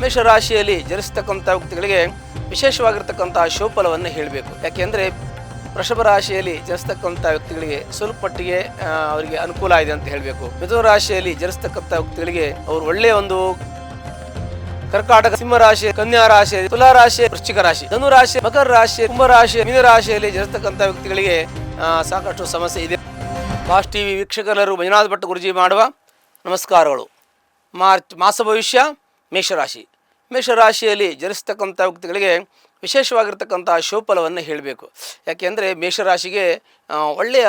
ಮೇಷರಾಶಿಯಲ್ಲಿ ಜನಿಸ್ತಕ್ಕಂಥ ವ್ಯಕ್ತಿಗಳಿಗೆ ವಿಶೇಷವಾಗಿರ್ತಕ್ಕಂಥ ಶುಭಫಲವನ್ನು ಹೇಳಬೇಕು. ಯಾಕೆಂದರೆ ವೃಷಭ ರಾಶಿಯಲ್ಲಿ ಜನಿಸ್ತಕ್ಕಂಥ ವ್ಯಕ್ತಿಗಳಿಗೆ ಸ್ವಲ್ಪ ಮಟ್ಟಿಗೆ ಅವರಿಗೆ ಅನುಕೂಲ ಇದೆ ಅಂತ ಹೇಳಬೇಕು. ಮಿಥುನ ರಾಶಿಯಲ್ಲಿ ಜನಿಸ್ತಕ್ಕಂಥ ವ್ಯಕ್ತಿಗಳಿಗೆ ಅವರು ಒಳ್ಳೆಯ ಒಂದು ಕರ್ಕಾಟಕ, ಸಿಂಹ ರಾಶಿ, ಕನ್ಯಾ ರಾಶಿ, ತುಲಾ ರಾಶಿ, ವೃಶ್ಚಿಕ ರಾಶಿ, ಧನು ರಾಶಿ, ಮಕರ ರಾಶಿ, ಕುಂಭ ರಾಶಿ, ಮೀನ ರಾಶಿಯಲ್ಲಿ ಜನಿಸ್ತಕ್ಕಂಥ ವ್ಯಕ್ತಿಗಳಿಗೆ ಸಾಕಷ್ಟು ಸಮಸ್ಯೆ ಇದೆ. ಬಾಸ್ ಟಿವಿ ವೀಕ್ಷಕರು ಮಂಜುನಾಥ್ ಭಟ್ ಗುರುಜಿ ಮಾಡುವ ನಮಸ್ಕಾರಗಳು. ಮಾಸ ಭವಿಷ್ಯ ಮೇಷರಾಶಿ. ಮೇಷರಾಶಿಯಲ್ಲಿ ಜನಿಸ್ತಕ್ಕಂಥ ವ್ಯಕ್ತಿಗಳಿಗೆ ವಿಶೇಷವಾಗಿರ್ತಕ್ಕಂಥ ಶುಭಫಲವನ್ನು ಹೇಳಬೇಕು. ಯಾಕೆಂದರೆ ಮೇಷರಾಶಿಗೆ ಒಳ್ಳೆಯ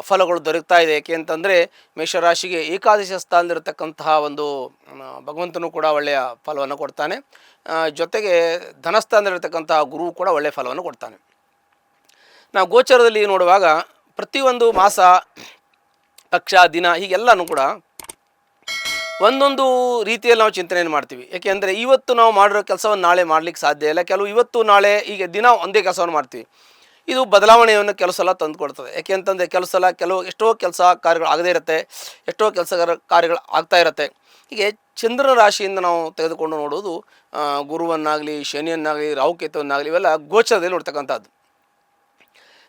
ಫಲಗಳು ದೊರಕ್ತಾ ಇದೆ. ಏಕೆ ಅಂತಂದರೆ ಮೇಷರಾಶಿಗೆ ಏಕಾದಶ ಸ್ಥಾನದಲ್ಲಿರತಕ್ಕಂತಹ ಒಂದು ಭಗವಂತನು ಕೂಡ ಒಳ್ಳೆಯ ಫಲವನ್ನು ಕೊಡ್ತಾನೆ. ಜೊತೆಗೆ ಧನಸ್ಥಾನದಲ್ಲಿರತಕ್ಕಂತಹ ಗುರು ಕೂಡ ಒಳ್ಳೆಯ ಫಲವನ್ನು ಕೊಡ್ತಾನೆ. ನಾವು ಗೋಚರದಲ್ಲಿ ನೋಡುವಾಗ ಪ್ರತಿಯೊಂದು ಮಾಸ, ಪಕ್ಷ, ದಿನ ಹೀಗೆಲ್ಲನೂ ಕೂಡ ಒಂದೊಂದು ರೀತಿಯಲ್ಲಿ ನಾವು ಚಿಂತನೆಯನ್ನು ಮಾಡ್ತೀವಿ. ಏಕೆಂದರೆ ಇವತ್ತು ನಾವು ಮಾಡಿರೋ ಕೆಲಸವನ್ನು ನಾಳೆ ಮಾಡಲಿಕ್ಕೆ ಸಾಧ್ಯ ಇಲ್ಲ. ಕೆಲವು ಇವತ್ತು ನಾಳೆ ಹೀಗೆ ದಿನ ಒಂದೇ ಕೆಲಸವನ್ನು ಮಾಡ್ತೀವಿ. ಇದು ಬದಲಾವಣೆಯನ್ನು ಕೆಲವು ಸಲ ತಂದುಕೊಡ್ತದೆ. ಯಾಕೆ ಅಂತಂದರೆ ಎಷ್ಟೋ ಕೆಲಸ ಕಾರ್ಯಗಳು ಆಗದೇ ಇರುತ್ತೆ, ಎಷ್ಟೋ ಕಾರ್ಯಗಳು ಆಗ್ತಾ ಇರುತ್ತೆ. ಹೀಗೆ ಚಂದ್ರನ ರಾಶಿಯಿಂದ ನಾವು ತೆಗೆದುಕೊಂಡು ನೋಡೋದು ಗುರುವನ್ನಾಗಲಿ, ಶನಿಯನ್ನಾಗಲಿ, ರಾಹುಕೇತುವನ್ನಾಗಲಿ ಇವೆಲ್ಲ ಗೋಚರದಲ್ಲಿ ನೋಡ್ತಕ್ಕಂಥದ್ದು.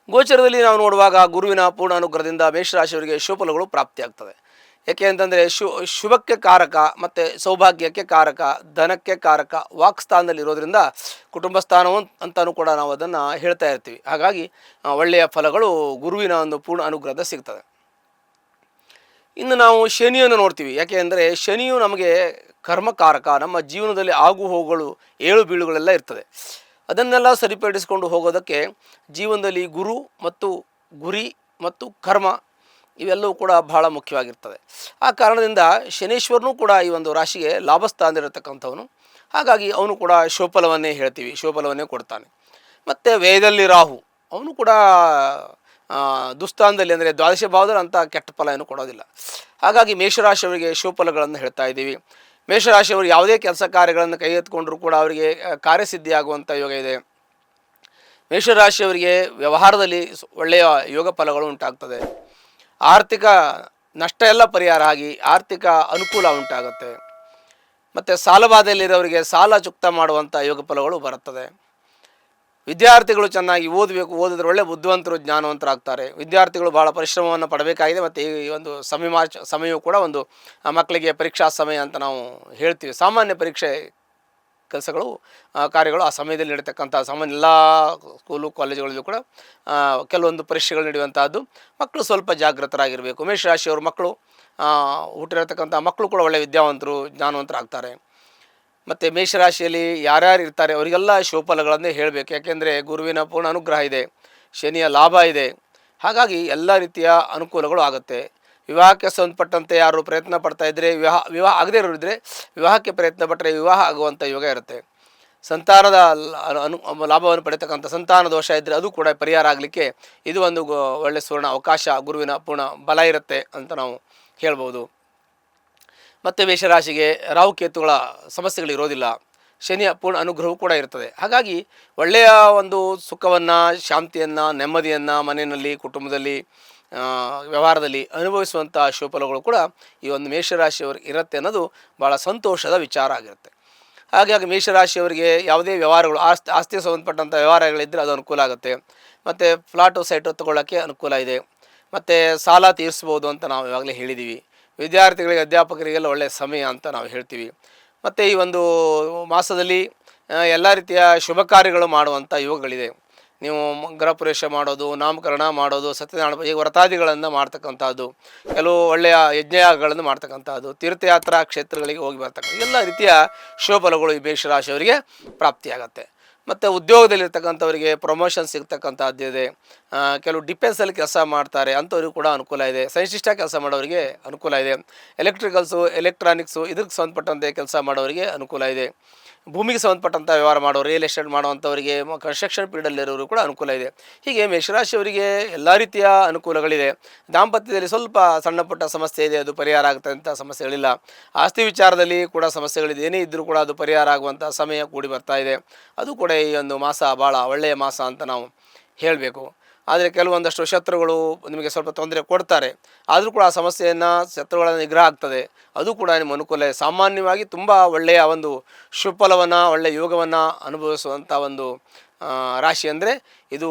ಗೋಚರದಲ್ಲಿ ನಾವು ನೋಡುವಾಗ ಗುರುವಿನ ಪೂರ್ಣ ಅನುಗ್ರಹದಿಂದ ಮೇಷರಾಶಿಯವರಿಗೆ ಶುಭಫಲಗಳು ಪ್ರಾಪ್ತಿಯಾಗ್ತದೆ. ಏಕೆ ಅಂತಂದರೆ ಶುಭಕ್ಕೆ ಕಾರಕ ಮತ್ತು ಸೌಭಾಗ್ಯಕ್ಕೆ ಕಾರಕ, ಧನಕ್ಕೆ ಕಾರಕ, ವಾಕ್ ಸ್ಥಾನದಲ್ಲಿರೋದ್ರಿಂದ ಕುಟುಂಬ ಸ್ಥಾನವು ಅಂತಲೂ ಕೂಡ ನಾವು ಅದನ್ನು ಹೇಳ್ತಾ ಇರ್ತೀವಿ. ಹಾಗಾಗಿ ಒಳ್ಳೆಯ ಫಲಗಳು ಗುರುವಿನ ಒಂದು ಪೂರ್ಣ ಅನುಗ್ರಹದ ಸಿಗ್ತದೆ. ಇನ್ನು ನಾವು ಶನಿಯನ್ನು ನೋಡ್ತೀವಿ. ಯಾಕೆ ಅಂದರೆ ಶನಿಯು ನಮಗೆ ಕರ್ಮಕಾರಕ. ನಮ್ಮ ಜೀವನದಲ್ಲಿ ಆಗು ಹೋಗುಗಳು, ಏಳು ಬೀಳುಗಳೆಲ್ಲ ಇರ್ತದೆ. ಅದನ್ನೆಲ್ಲ ಸರಿಪಡಿಸಿಕೊಂಡು ಹೋಗೋದಕ್ಕೆ ಜೀವನದಲ್ಲಿ ಗುರು ಮತ್ತು ಗುರಿ ಮತ್ತು ಕರ್ಮ ಇವೆಲ್ಲವೂ ಕೂಡ ಬಹಳ ಮುಖ್ಯವಾಗಿರ್ತದೆ. ಆ ಕಾರಣದಿಂದ ಶನೀಶ್ವರನೂ ಕೂಡ ಈ ಒಂದು ರಾಶಿಗೆ ಲಾಭಸ್ಥಾನದಲ್ಲಿರತಕ್ಕಂಥವನು. ಹಾಗಾಗಿ ಅವನು ಕೂಡ ಶುಭಫಲವನ್ನೇ ಹೇಳ್ತೀವಿ, ಶುಭಫಲವನ್ನೇ ಕೊಡ್ತಾನೆ. ಮತ್ತು ವ್ಯಯದಲ್ಲಿ ರಾಹು, ಅವನು ಕೂಡ ದುಸ್ಥಾನದಲ್ಲಿ ಅಂದರೆ ದ್ವಾದಶ ಭಾವದಲ್ಲಿ ಅಂಥ ಕೆಟ್ಟ ಫಲ ಏನು ಕೊಡೋದಿಲ್ಲ. ಹಾಗಾಗಿ ಮೇಷರಾಶಿಯವರಿಗೆ ಶುಭಫಲಗಳನ್ನು ಹೇಳ್ತಾ ಇದ್ದೀವಿ. ಮೇಷರಾಶಿಯವರು ಯಾವುದೇ ಕೆಲಸ ಕಾರ್ಯಗಳನ್ನು ಕೈ ಎತ್ಕೊಂಡ್ರೂ ಕೂಡ ಅವರಿಗೆ ಕಾರ್ಯಸಿದ್ಧಿ ಆಗುವಂಥ ಯೋಗ ಇದೆ. ಮೇಷರಾಶಿಯವರಿಗೆ ವ್ಯವಹಾರದಲ್ಲಿ ಒಳ್ಳೆಯ ಯೋಗ ಫಲಗಳು ಉಂಟಾಗ್ತದೆ. ಆರ್ಥಿಕ ನಷ್ಟ ಎಲ್ಲ ಪರಿಹಾರ ಆಗಿ ಆರ್ಥಿಕ ಅನುಕೂಲ ಉಂಟಾಗುತ್ತೆ. ಮತ್ತು ಸಾಲಬಾಧೆಯಲ್ಲಿರೋರಿಗೆ ಸಾಲ ಚುಕ್ತ ಮಾಡುವಂಥ ಯೋಗ ಫಲಗಳು ಬರುತ್ತದೆ. ವಿದ್ಯಾರ್ಥಿಗಳು ಚೆನ್ನಾಗಿ ಓದಬೇಕು, ಓದಿದ್ರೆ ಒಳ್ಳೆ ಬುದ್ಧಿವಂತರು, ಜ್ಞಾನವಂತರಾಗ್ತಾರೆ. ವಿದ್ಯಾರ್ಥಿಗಳು ಭಾಳ ಪರಿಶ್ರಮವನ್ನು ಪಡಬೇಕಾಗಿದೆ. ಮತ್ತು ಈ ಒಂದು ಸಮಯವು ಕೂಡ ಒಂದು ಮಕ್ಕಳಿಗೆ ಪರೀಕ್ಷಾ ಸಮಯ ಅಂತ ನಾವು ಹೇಳ್ತೀವಿ. ಸಾಮಾನ್ಯ ಪರೀಕ್ಷೆ ಕೆಲಸಗಳು ಕಾರ್ಯಗಳು ಆ ಸಮಯದಲ್ಲಿ ನಡೀತಕ್ಕಂಥ ಸಾಮಾನ್ಯ ಎಲ್ಲ ಸ್ಕೂಲು ಕಾಲೇಜುಗಳಲ್ಲೂ ಕೂಡ ಕೆಲವೊಂದು ಪರೀಕ್ಷೆಗಳು ನಡೆಯುವಂಥದ್ದು. ಮಕ್ಕಳು ಸ್ವಲ್ಪ ಜಾಗೃತರಾಗಿರಬೇಕು. ಮೇಷರಾಶಿಯವರು ಮಕ್ಕಳು ಹುಟ್ಟಿರತಕ್ಕಂಥ ಮಕ್ಕಳು ಕೂಡ ಒಳ್ಳೆಯ ವಿದ್ಯಾವಂತರು, ಜ್ಞಾನವಂತರಾಗ್ತಾರೆ. ಮತ್ತು ಮೇಷರಾಶಿಯಲ್ಲಿ ಯಾರ್ಯಾರು ಇರ್ತಾರೆ ಅವರಿಗೆಲ್ಲ ಶುಭಫಲಗಳನ್ನೇ ಹೇಳಬೇಕು. ಯಾಕೆಂದರೆ ಗುರುವಿನ ಪೂರ್ಣ ಅನುಗ್ರಹ ಇದೆ, ಶನಿಯ ಲಾಭ ಇದೆ. ಹಾಗಾಗಿ ಎಲ್ಲ ರೀತಿಯ ಅನುಕೂಲಗಳು ಆಗುತ್ತೆ. ವಿವಾಹಕ್ಕೆ ಸಂಬಂಧಪಟ್ಟಂತೆ ಯಾರು ಪ್ರಯತ್ನ ಪಡ್ತಾ ಇದ್ದರೆ, ವಿವಾಹ ಆಗದೇ ಇರೋರಿದ್ದರೆ ವಿವಾಹಕ್ಕೆ ಪ್ರಯತ್ನ ಪಟ್ಟರೆ ವಿವಾಹ ಆಗುವಂಥ ಯೋಗ ಇರುತ್ತೆ. ಸಂತಾನದ ಲಾಭವನ್ನು ಪಡೆಯತಕ್ಕಂಥ ಸಂತಾನ ದೋಷ ಇದ್ದರೆ ಅದು ಕೂಡ ಪರಿಹಾರ ಆಗಲಿಕ್ಕೆ ಇದು ಒಂದು ಒಳ್ಳೆಯ ಸುವರ್ಣ ಅವಕಾಶ. ಗುರುವಿನ ಪೂರ್ಣ ಬಲ ಇರುತ್ತೆ ಅಂತ ನಾವು ಹೇಳ್ಬೋದು. ಮತ್ತು ಮೇಷರಾಶಿಗೆ ರಾಹುಕೇತುಗಳ ಸಮಸ್ಯೆಗಳಿರೋದಿಲ್ಲ. ಶನಿಯ ಪೂರ್ಣ ಅನುಗ್ರಹವೂ ಕೂಡ ಇರ್ತದೆ. ಹಾಗಾಗಿ ಒಳ್ಳೆಯ ಒಂದು ಸುಖವನ್ನು, ಶಾಂತಿಯನ್ನು, ನೆಮ್ಮದಿಯನ್ನು ಮನೆಯಲ್ಲಿ, ಕುಟುಂಬದಲ್ಲಿ, ವ್ಯವಹಾರದಲ್ಲಿ ಅನುಭವಿಸುವಂಥ ಶುಭಫಲಗಳು ಕೂಡ ಈ ಒಂದು ಮೇಷರಾಶಿಯವರಿಗೆ ಇರುತ್ತೆ ಅನ್ನೋದು ಭಾಳ ಸಂತೋಷದ ವಿಚಾರ ಆಗಿರುತ್ತೆ. ಹಾಗಾಗಿ ಮೇಷರಾಶಿಯವರಿಗೆ ಯಾವುದೇ ವ್ಯವಹಾರಗಳು, ಆಸ್ತಿಗೆ ಸಂಬಂಧಪಟ್ಟಂಥ ವ್ಯವಹಾರಗಳಿದ್ದರೆ ಅದು ಅನುಕೂಲ ಆಗುತ್ತೆ. ಮತ್ತು ಫ್ಲಾಟು ಸೈಟು ತೊಗೊಳ್ಳೋಕ್ಕೆ ಅನುಕೂಲ ಇದೆ. ಮತ್ತು ಸಾಲ ತೀರಿಸ್ಬೋದು ಅಂತ ನಾವು ಇವಾಗಲೇ ಹೇಳಿದ್ದೀವಿ. ವಿದ್ಯಾರ್ಥಿಗಳಿಗೆ, ಅಧ್ಯಾಪಕರಿಗೆಲ್ಲ ಒಳ್ಳೆಯ ಸಮಯ ಅಂತ ನಾವು ಹೇಳ್ತೀವಿ. ಮತ್ತು ಈ ಒಂದು ಮಾಸದಲ್ಲಿ ಎಲ್ಲ ರೀತಿಯ ಶುಭ ಕಾರ್ಯಗಳು ಮಾಡುವಂಥ ಯೋಗಗಳಿದೆ. ನೀವು ಗೃಹ ಪ್ರವೇಶ ಮಾಡೋದು, ನಾಮಕರಣ ಮಾಡೋದು, ಸತ್ಯನಾರಾಯಣ ಈ ವ್ರತಾದಿಗಳನ್ನು ಮಾಡ್ತಕ್ಕಂಥದ್ದು, ಕೆಲವು ಒಳ್ಳೆಯ ಯಜ್ಞಗಳನ್ನು ಮಾಡ್ತಕ್ಕಂಥದ್ದು, ತೀರ್ಥಯಾತ್ರಾ ಕ್ಷೇತ್ರಗಳಿಗೆ ಹೋಗಿ ಬರ್ತಕ್ಕಂಥ ಎಲ್ಲ ರೀತಿಯ ಶುಭಫಲಗಳು ಈ ಮೇಷರಾಶಿಯವರಿಗೆ ಪ್ರಾಪ್ತಿಯಾಗತ್ತೆ. ಮತ್ತು ಉದ್ಯೋಗದಲ್ಲಿರ್ತಕ್ಕಂಥವರಿಗೆ ಪ್ರಮೋಷನ್ ಸಿಗ್ತಕ್ಕಂಥದ್ದಿದೆ. ಕೆಲವು ಡಿಫೆನ್ಸಲ್ಲಿ ಕೆಲಸ ಮಾಡ್ತಾರೆ ಅಂಥವ್ರಿಗೂ ಕೂಡ ಅನುಕೂಲ ಇದೆ. ಸಂಶಿಷ್ಟ ಕೆಲಸ ಮಾಡೋರಿಗೆ ಅನುಕೂಲ ಇದೆ. ಎಲೆಕ್ಟ್ರಿಕಲ್ಸು, ಎಲೆಕ್ಟ್ರಾನಿಕ್ಸು ಇದಕ್ಕೆ ಸಂಬಂಧಪಟ್ಟಂತೆ ಕೆಲಸ ಮಾಡೋರಿಗೆ ಅನುಕೂಲ ಇದೆ. ಭೂಮಿಗೆ ಸಂಬಂಧಪಟ್ಟಂಥ ವ್ಯವಹಾರ ಮಾಡೋರು, ರಿಯಲ್ ಎಸ್ಟೇಟ್ ಮಾಡುವಂಥವರಿಗೆ, ಕನ್ಸ್ಟ್ರಕ್ಷನ್ ಫೀಲ್ಡಲ್ಲಿರೋರು ಕೂಡ ಅನುಕೂಲ ಇದೆ. ಹೀಗೆ ಮೇಷರಾಶಿಯವರಿಗೆ ಎಲ್ಲ ರೀತಿಯ ಅನುಕೂಲಗಳಿದೆ. ದಾಂಪತ್ಯದಲ್ಲಿ ಸ್ವಲ್ಪ ಸಣ್ಣ ಪುಟ್ಟ ಸಮಸ್ಯೆ ಇದೆ, ಅದು ಪರಿಹಾರ ಆಗುತ್ತೆ ಅಂತ ಸಮಸ್ಯೆಗಳಿಲ್ಲ. ಆಸ್ತಿ ವಿಚಾರದಲ್ಲಿ ಕೂಡ ಸಮಸ್ಯೆಗಳಿದೆ, ಏನೇ ಇದ್ದರೂ ಕೂಡ ಅದು ಪರಿಹಾರ ಆಗುವಂಥ ಸಮಯ ಕೂಡಿ ಬರ್ತಾ ಇದೆ. ಅದು ಕೂಡ ಈ ಒಂದು ಮಾಸ ಭಾಳ ಒಳ್ಳೆಯ ಮಾಸ ಅಂತ ನಾವು ಹೇಳಬೇಕು. ಆದರೆ ಕೆಲವೊಂದಷ್ಟು ಶತ್ರುಗಳು ನಿಮಗೆ ಸ್ವಲ್ಪ ತೊಂದರೆ ಕೊಡ್ತಾರೆ. ಆದರೂ ಕೂಡ ಆ ಸಮಸ್ಯೆಯನ್ನು ಶತ್ರುಗಳ ನಿಗ್ರಹ ಆಗ್ತದೆ. ಅದು ಕೂಡ ನಿಮ್ಮ ಅನುಕೂಲ. ಸಾಮಾನ್ಯವಾಗಿ ತುಂಬ ಒಳ್ಳೆಯ ಒಂದು ಶುಭಫಲವನ್ನು ಒಳ್ಳೆಯ ಯೋಗವನ್ನು ಅನುಭವಿಸುವಂಥ ಒಂದು ರಾಶಿ ಅಂದರೆ ಇದು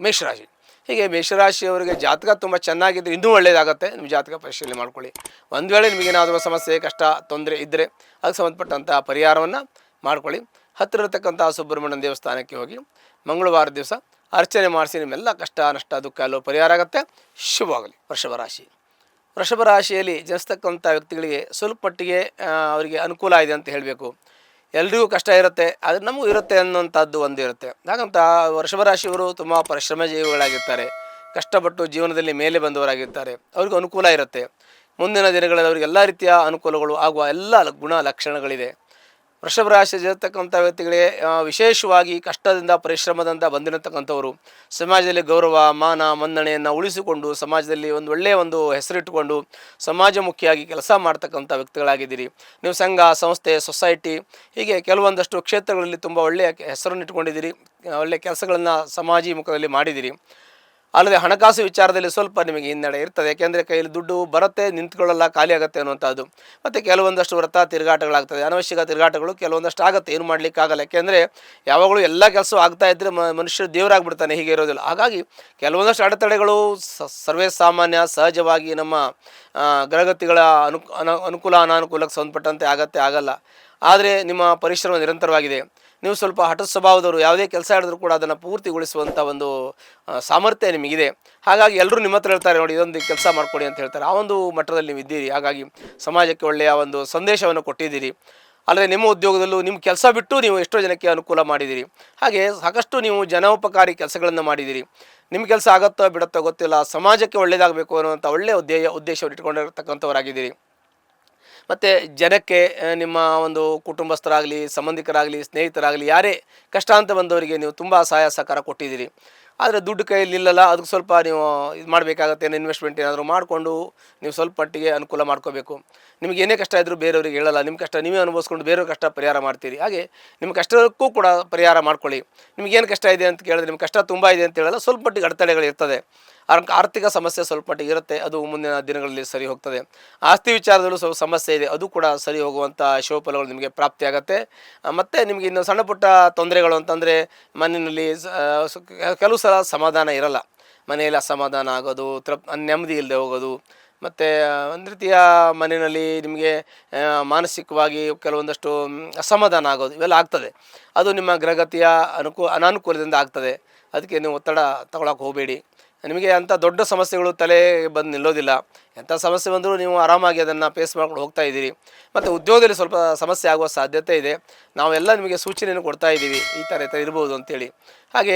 ಮೇಷರಾಶಿ. ಹೀಗೆ ಮೇಷರಾಶಿಯವರಿಗೆ ಜಾತಕ ತುಂಬ ಚೆನ್ನಾಗಿದ್ದರೆ ಇನ್ನೂ ಒಳ್ಳೆಯದಾಗುತ್ತೆ. ನಿಮ್ಮ ಜಾತಕ ಪರಿಶೀಲನೆ ಮಾಡ್ಕೊಳ್ಳಿ. ಒಂದು ವೇಳೆ ನಿಮಗೇನಾದರೂ ಸಮಸ್ಯೆ ಕಷ್ಟ ತೊಂದರೆ ಇದ್ದರೆ ಅದಕ್ಕೆ ಸಂಬಂಧಪಟ್ಟಂಥ ಪರಿಹಾರವನ್ನು ಮಾಡ್ಕೊಳ್ಳಿ. ಹತ್ತಿರ ಇರತಕ್ಕಂಥ ಸುಬ್ರಹ್ಮಣ್ಯನ ದೇವಸ್ಥಾನಕ್ಕೆ ಹೋಗಿ ಮಂಗಳವಾರ ದಿವಸ ಅರ್ಚನೆ ಮಾಡಿಸಿ ನಿಮ್ಮೆಲ್ಲ ಕಷ್ಟ ನಷ್ಟ ದುಃಖ ಎಲ್ಲೋ ಪರಿಹಾರ ಆಗುತ್ತೆ. ಶುಭವಾಗಲಿ. ವೃಷಭ ರಾಶಿ. ವೃಷಭ ರಾಶಿಯಲ್ಲಿ ಜನಿಸ್ತಕ್ಕಂಥ ವ್ಯಕ್ತಿಗಳಿಗೆ ಸ್ವಲ್ಪ ಮಟ್ಟಿಗೆ ಅವರಿಗೆ ಅನುಕೂಲ ಇದೆ ಅಂತ ಹೇಳಬೇಕು. ಎಲ್ರಿಗೂ ಕಷ್ಟ ಇರುತ್ತೆ, ಆದರೆ ನಮಗೂ ಇರುತ್ತೆ ಅನ್ನೋಂಥದ್ದು ಒಂದು ಇರುತ್ತೆ. ಹಾಗಂತ ವೃಷಭ ರಾಶಿಯವರು ತುಂಬ ಪರಿಶ್ರಮ ಜೀವಿಗಳಾಗಿರ್ತಾರೆ. ಕಷ್ಟಪಟ್ಟು ಜೀವನದಲ್ಲಿ ಮೇಲೆ ಬಂದವರಾಗಿರ್ತಾರೆ. ಅವ್ರಿಗೂ ಅನುಕೂಲ ಇರುತ್ತೆ. ಮುಂದಿನ ದಿನಗಳಲ್ಲಿ ಅವ್ರಿಗೆ ಎಲ್ಲ ರೀತಿಯ ಅನುಕೂಲಗಳು ಆಗುವ ಎಲ್ಲ ಗುಣ ಲಕ್ಷಣಗಳಿದೆ. ವೃಷಭ ರಾಶಿ ಇರತಕ್ಕಂಥ ವ್ಯಕ್ತಿಗಳಿಗೆ ವಿಶೇಷವಾಗಿ ಕಷ್ಟದಿಂದ ಪರಿಶ್ರಮದಿಂದ ಬಂದಿರತಕ್ಕಂಥವರು ಸಮಾಜದಲ್ಲಿ ಗೌರವ ಮಾನ ಮನ್ನಣೆಯನ್ನು ಉಳಿಸಿಕೊಂಡು ಸಮಾಜದಲ್ಲಿ ಒಂದು ಒಳ್ಳೆಯ ಒಂದು ಹೆಸರಿಟ್ಟುಕೊಂಡು ಸಮಾಜಮುಖಿಯಾಗಿ ಕೆಲಸ ಮಾಡ್ತಕ್ಕಂಥ ವ್ಯಕ್ತಿಗಳಾಗಿದ್ದೀರಿ. ನೀವು ಸಂಘ ಸಂಸ್ಥೆ ಸೊಸೈಟಿ ಹೀಗೆ ಕೆಲವೊಂದಷ್ಟು ಕ್ಷೇತ್ರಗಳಲ್ಲಿ ತುಂಬ ಒಳ್ಳೆಯ ಹೆಸರನ್ನು ಇಟ್ಕೊಂಡಿದ್ದೀರಿ. ಒಳ್ಳೆಯ ಕೆಲಸಗಳನ್ನು ಸಮಾಜಮುಖದಲ್ಲಿ ಮಾಡಿದ್ದೀರಿ. ಅಲ್ಲದೆ ಹಣಕಾಸು ವಿಚಾರದಲ್ಲಿ ಸ್ವಲ್ಪ ನಿಮಗೆ ಹಿನ್ನಡೆ ಇರ್ತದೆ. ಯಾಕೆಂದರೆ ಕೈಯಲ್ಲಿ ದುಡ್ಡು ಬರುತ್ತೆ, ನಿಂತ್ಕೊಳ್ಳಲ್ಲ, ಖಾಲಿ ಆಗುತ್ತೆ ಅನ್ನುವಂಥದ್ದು. ಮತ್ತು ಕೆಲವೊಂದಷ್ಟು ವ್ರತ ತಿರುಗಾಟಗಳಾಗ್ತದೆ, ಅನವಶ್ಯಕ ತಿರುಗಾಟಗಳು ಕೆಲವೊಂದಷ್ಟು ಆಗುತ್ತೆ. ಏನು ಮಾಡಲಿಕ್ಕಾಗಲ್ಲ. ಯಾಕೆಂದರೆ ಯಾವಾಗಲೂ ಎಲ್ಲ ಕೆಲಸ ಆಗ್ತಾ ಇದ್ದರೆ ಮನುಷ್ಯರು ದೇವರಾಗ್ಬಿಡ್ತಾನೆ, ಹೀಗೆ ಇರೋದಿಲ್ಲ. ಹಾಗಾಗಿ ಕೆಲವೊಂದಷ್ಟು ಅಡೆತಡೆಗಳು ಸರ್ವೇ ಸಾಮಾನ್ಯ, ಸಹಜವಾಗಿ ನಮ್ಮ ಗ್ರಹಗತಿಗಳ ಅನುಕೂಲ ಅನಾನುಕೂಲಕ್ಕೆ ಸಂಬಂಧಪಟ್ಟಂತೆ ಆಗಲ್ಲ. ಆದರೆ ನಿಮ್ಮ ಪರಿಶ್ರಮ ನಿರಂತರವಾಗಿದೆ. ನೀವು ಸ್ವಲ್ಪ ಹಠ ಸ್ವಭಾವದವರು. ಯಾವುದೇ ಕೆಲಸ ಹೇಳಿದ್ರು ಕೂಡ ಅದನ್ನು ಪೂರ್ತಿಗೊಳಿಸುವಂಥ ಒಂದು ಸಾಮರ್ಥ್ಯ ನಿಮಗಿದೆ. ಹಾಗಾಗಿ ಎಲ್ಲರೂ ನಿಮ್ಮ ಹತ್ರ ಹೇಳ್ತಾರೆ, ನೋಡಿ ಇದೊಂದು ಕೆಲಸ ಮಾಡಿಕೊಡಿ ಅಂತ ಹೇಳ್ತಾರೆ. ಆ ಒಂದು ಮಟ್ಟದಲ್ಲಿ ನೀವು ಇದ್ದೀರಿ. ಹಾಗಾಗಿ ಸಮಾಜಕ್ಕೆ ಒಳ್ಳೆಯ ಒಂದು ಸಂದೇಶವನ್ನು ಕೊಟ್ಟಿದ್ದೀರಿ. ಅಲ್ಲದೆ ನಿಮ್ಮ ಉದ್ಯೋಗದಲ್ಲೂ ನಿಮ್ಮ ಕೆಲಸ ಬಿಟ್ಟು ನೀವು ಎಷ್ಟೋ ಜನಕ್ಕೆ ಅನುಕೂಲ ಮಾಡಿದ್ದೀರಿ. ಹಾಗೆ ಸಾಕಷ್ಟು ನೀವು ಜನೋಪಕಾರಿ ಕೆಲಸಗಳನ್ನು ಮಾಡಿದ್ದೀರಿ. ನಿಮ್ಮ ಕೆಲಸ ಆಗುತ್ತೋ ಬಿಡುತ್ತೋ ಗೊತ್ತಿಲ್ಲ, ಸಮಾಜಕ್ಕೆ ಒಳ್ಳೆಯದಾಗಬೇಕು ಅನ್ನುವಂಥ ಒಳ್ಳೆಯ ಉದ್ದೇಶವನ್ನು ಇಟ್ಕೊಂಡಿರ್ತಕ್ಕಂಥವರಾಗಿದ್ದೀರಿ. ಮತ್ತು ಜನಕ್ಕೆ ನಿಮ್ಮ ಒಂದು ಕುಟುಂಬಸ್ಥರಾಗಲಿ ಸಂಬಂಧಿಕರಾಗಲಿ ಸ್ನೇಹಿತರಾಗಲಿ ಯಾರೇ ಕಷ್ಟ ಅಂತ ಬಂದವರಿಗೆ ನೀವು ತುಂಬ ಸಹಾಯ ಸಹಕಾರ ಕೊಟ್ಟಿದ್ದೀರಿ. ಆದರೆ ದುಡ್ಡು ಕೈಯಲ್ಲಿ ನಿಲ್ಲಲ್ಲ, ಅದಕ್ಕೆ ಸ್ವಲ್ಪ ನೀವು ಇದು ಮಾಡಬೇಕಾಗತ್ತೆ. ಇನ್ವೆಸ್ಟ್ಮೆಂಟ್ ಏನಾದರೂ ಮಾಡಿಕೊಂಡು ನೀವು ಸ್ವಲ್ಪ ಮಟ್ಟಿಗೆ ಅನುಕೂಲ ಮಾಡ್ಕೋಬೇಕು. ನಿಮಗೆ ಏನೇ ಕಷ್ಟ ಇದ್ದರೂ ಬೇರೆಯವ್ರಿಗೆ ಹೇಳಲ್ಲ, ನಿಮ್ಮ ಕಷ್ಟ ನೀವೇ ಅನುಭವಿಸ್ಕೊಂಡು ಬೇರೆಯವ್ರ ಕಷ್ಟ ಪರಿಹಾರ ಮಾಡ್ತೀರಿ. ಹಾಗೆ ನಿಮ್ಮ ಕಷ್ಟಕ್ಕೂ ಕೂಡ ಪರಿಹಾರ ಮಾಡ್ಕೊಳ್ಳಿ. ನಿಮಗೇನು ಕಷ್ಟ ಇದೆ ಅಂತ ಕೇಳಿದ್ರೆ ನಿಮ್ಮ ಕಷ್ಟ ತುಂಬ ಇದೆ ಅಂತ ಹೇಳಲ್ಲ, ಸ್ವಲ್ಪ ಮಟ್ಟಿಗೆ ಅಡೆತಡೆಗಳಿರ್ತದೆ. ಆರ್ಥಿಕ ಸಮಸ್ಯೆ ಸ್ವಲ್ಪ ಮಟ್ಟಿಗೆ ಇರುತ್ತೆ, ಅದು ಮುಂದಿನ ದಿನಗಳಲ್ಲಿ ಸರಿ ಹೋಗ್ತದೆ. ಆಸ್ತಿ ವಿಚಾರದಲ್ಲೂ ಸ್ವಲ್ಪ ಸಮಸ್ಯೆ ಇದೆ, ಅದು ಕೂಡ ಸರಿ ಹೋಗುವಂಥ ಶುಭಫಲಗಳು ನಿಮಗೆ ಪ್ರಾಪ್ತಿಯಾಗತ್ತೆ. ಮತ್ತು ನಿಮಗೆ ಇನ್ನು ಸಣ್ಣ ಪುಟ್ಟ ತೊಂದರೆಗಳು ಅಂತಂದರೆ ಮನೆಯಲ್ಲಿ ಕೆಲವು ಸಲ ಸಮಾಧಾನ ಇರಲ್ಲ. ಮನೆಯಲ್ಲಿ ಅಸಮಾಧಾನ ಆಗೋದು, ನೆಮ್ಮದಿ ಇಲ್ಲದೆ ಹೋಗೋದು, ಮತ್ತು ಒಂದು ರೀತಿಯ ಮನೆಯಲ್ಲಿ ನಿಮಗೆ ಮಾನಸಿಕವಾಗಿ ಕೆಲವೊಂದಷ್ಟು ಅಸಮಾಧಾನ ಆಗೋದು, ಇವೆಲ್ಲ ಆಗ್ತದೆ. ಅದು ನಿಮ್ಮ ಗ್ರಹಗತಿಯ ಅನಾನುಕೂಲದಿಂದ ಆಗ್ತದೆ. ಅದಕ್ಕೆ ನೀವು ಒತ್ತಡ ತಗೊಳಕ್ಕೆ ಹೋಗಬೇಡಿ. ನಿಮಗೆ ಅಂಥ ದೊಡ್ಡ ಸಮಸ್ಯೆಗಳು ತಲೆ ಬಂದು ನಿಲ್ಲೋದಿಲ್ಲ. ಎಂಥ ಸಮಸ್ಯೆ ಬಂದರೂ ನೀವು ಆರಾಮಾಗಿ ಅದನ್ನು ಫೇಸ್ ಮಾಡ್ಕೊಂಡು ಹೋಗ್ತಾ ಇದ್ದೀರಿ. ಮತ್ತು ಉದ್ಯೋಗದಲ್ಲಿ ಸ್ವಲ್ಪ ಸಮಸ್ಯೆ ಆಗುವ ಸಾಧ್ಯತೆ ಇದೆ. ನಾವೆಲ್ಲ ನಿಮಗೆ ಸೂಚನೆಯನ್ನು ಕೊಡ್ತಾ ಇದ್ದೀವಿ, ಈ ಥರ ಇರ್ಬೋದು ಅಂತೇಳಿ. ಹಾಗೆ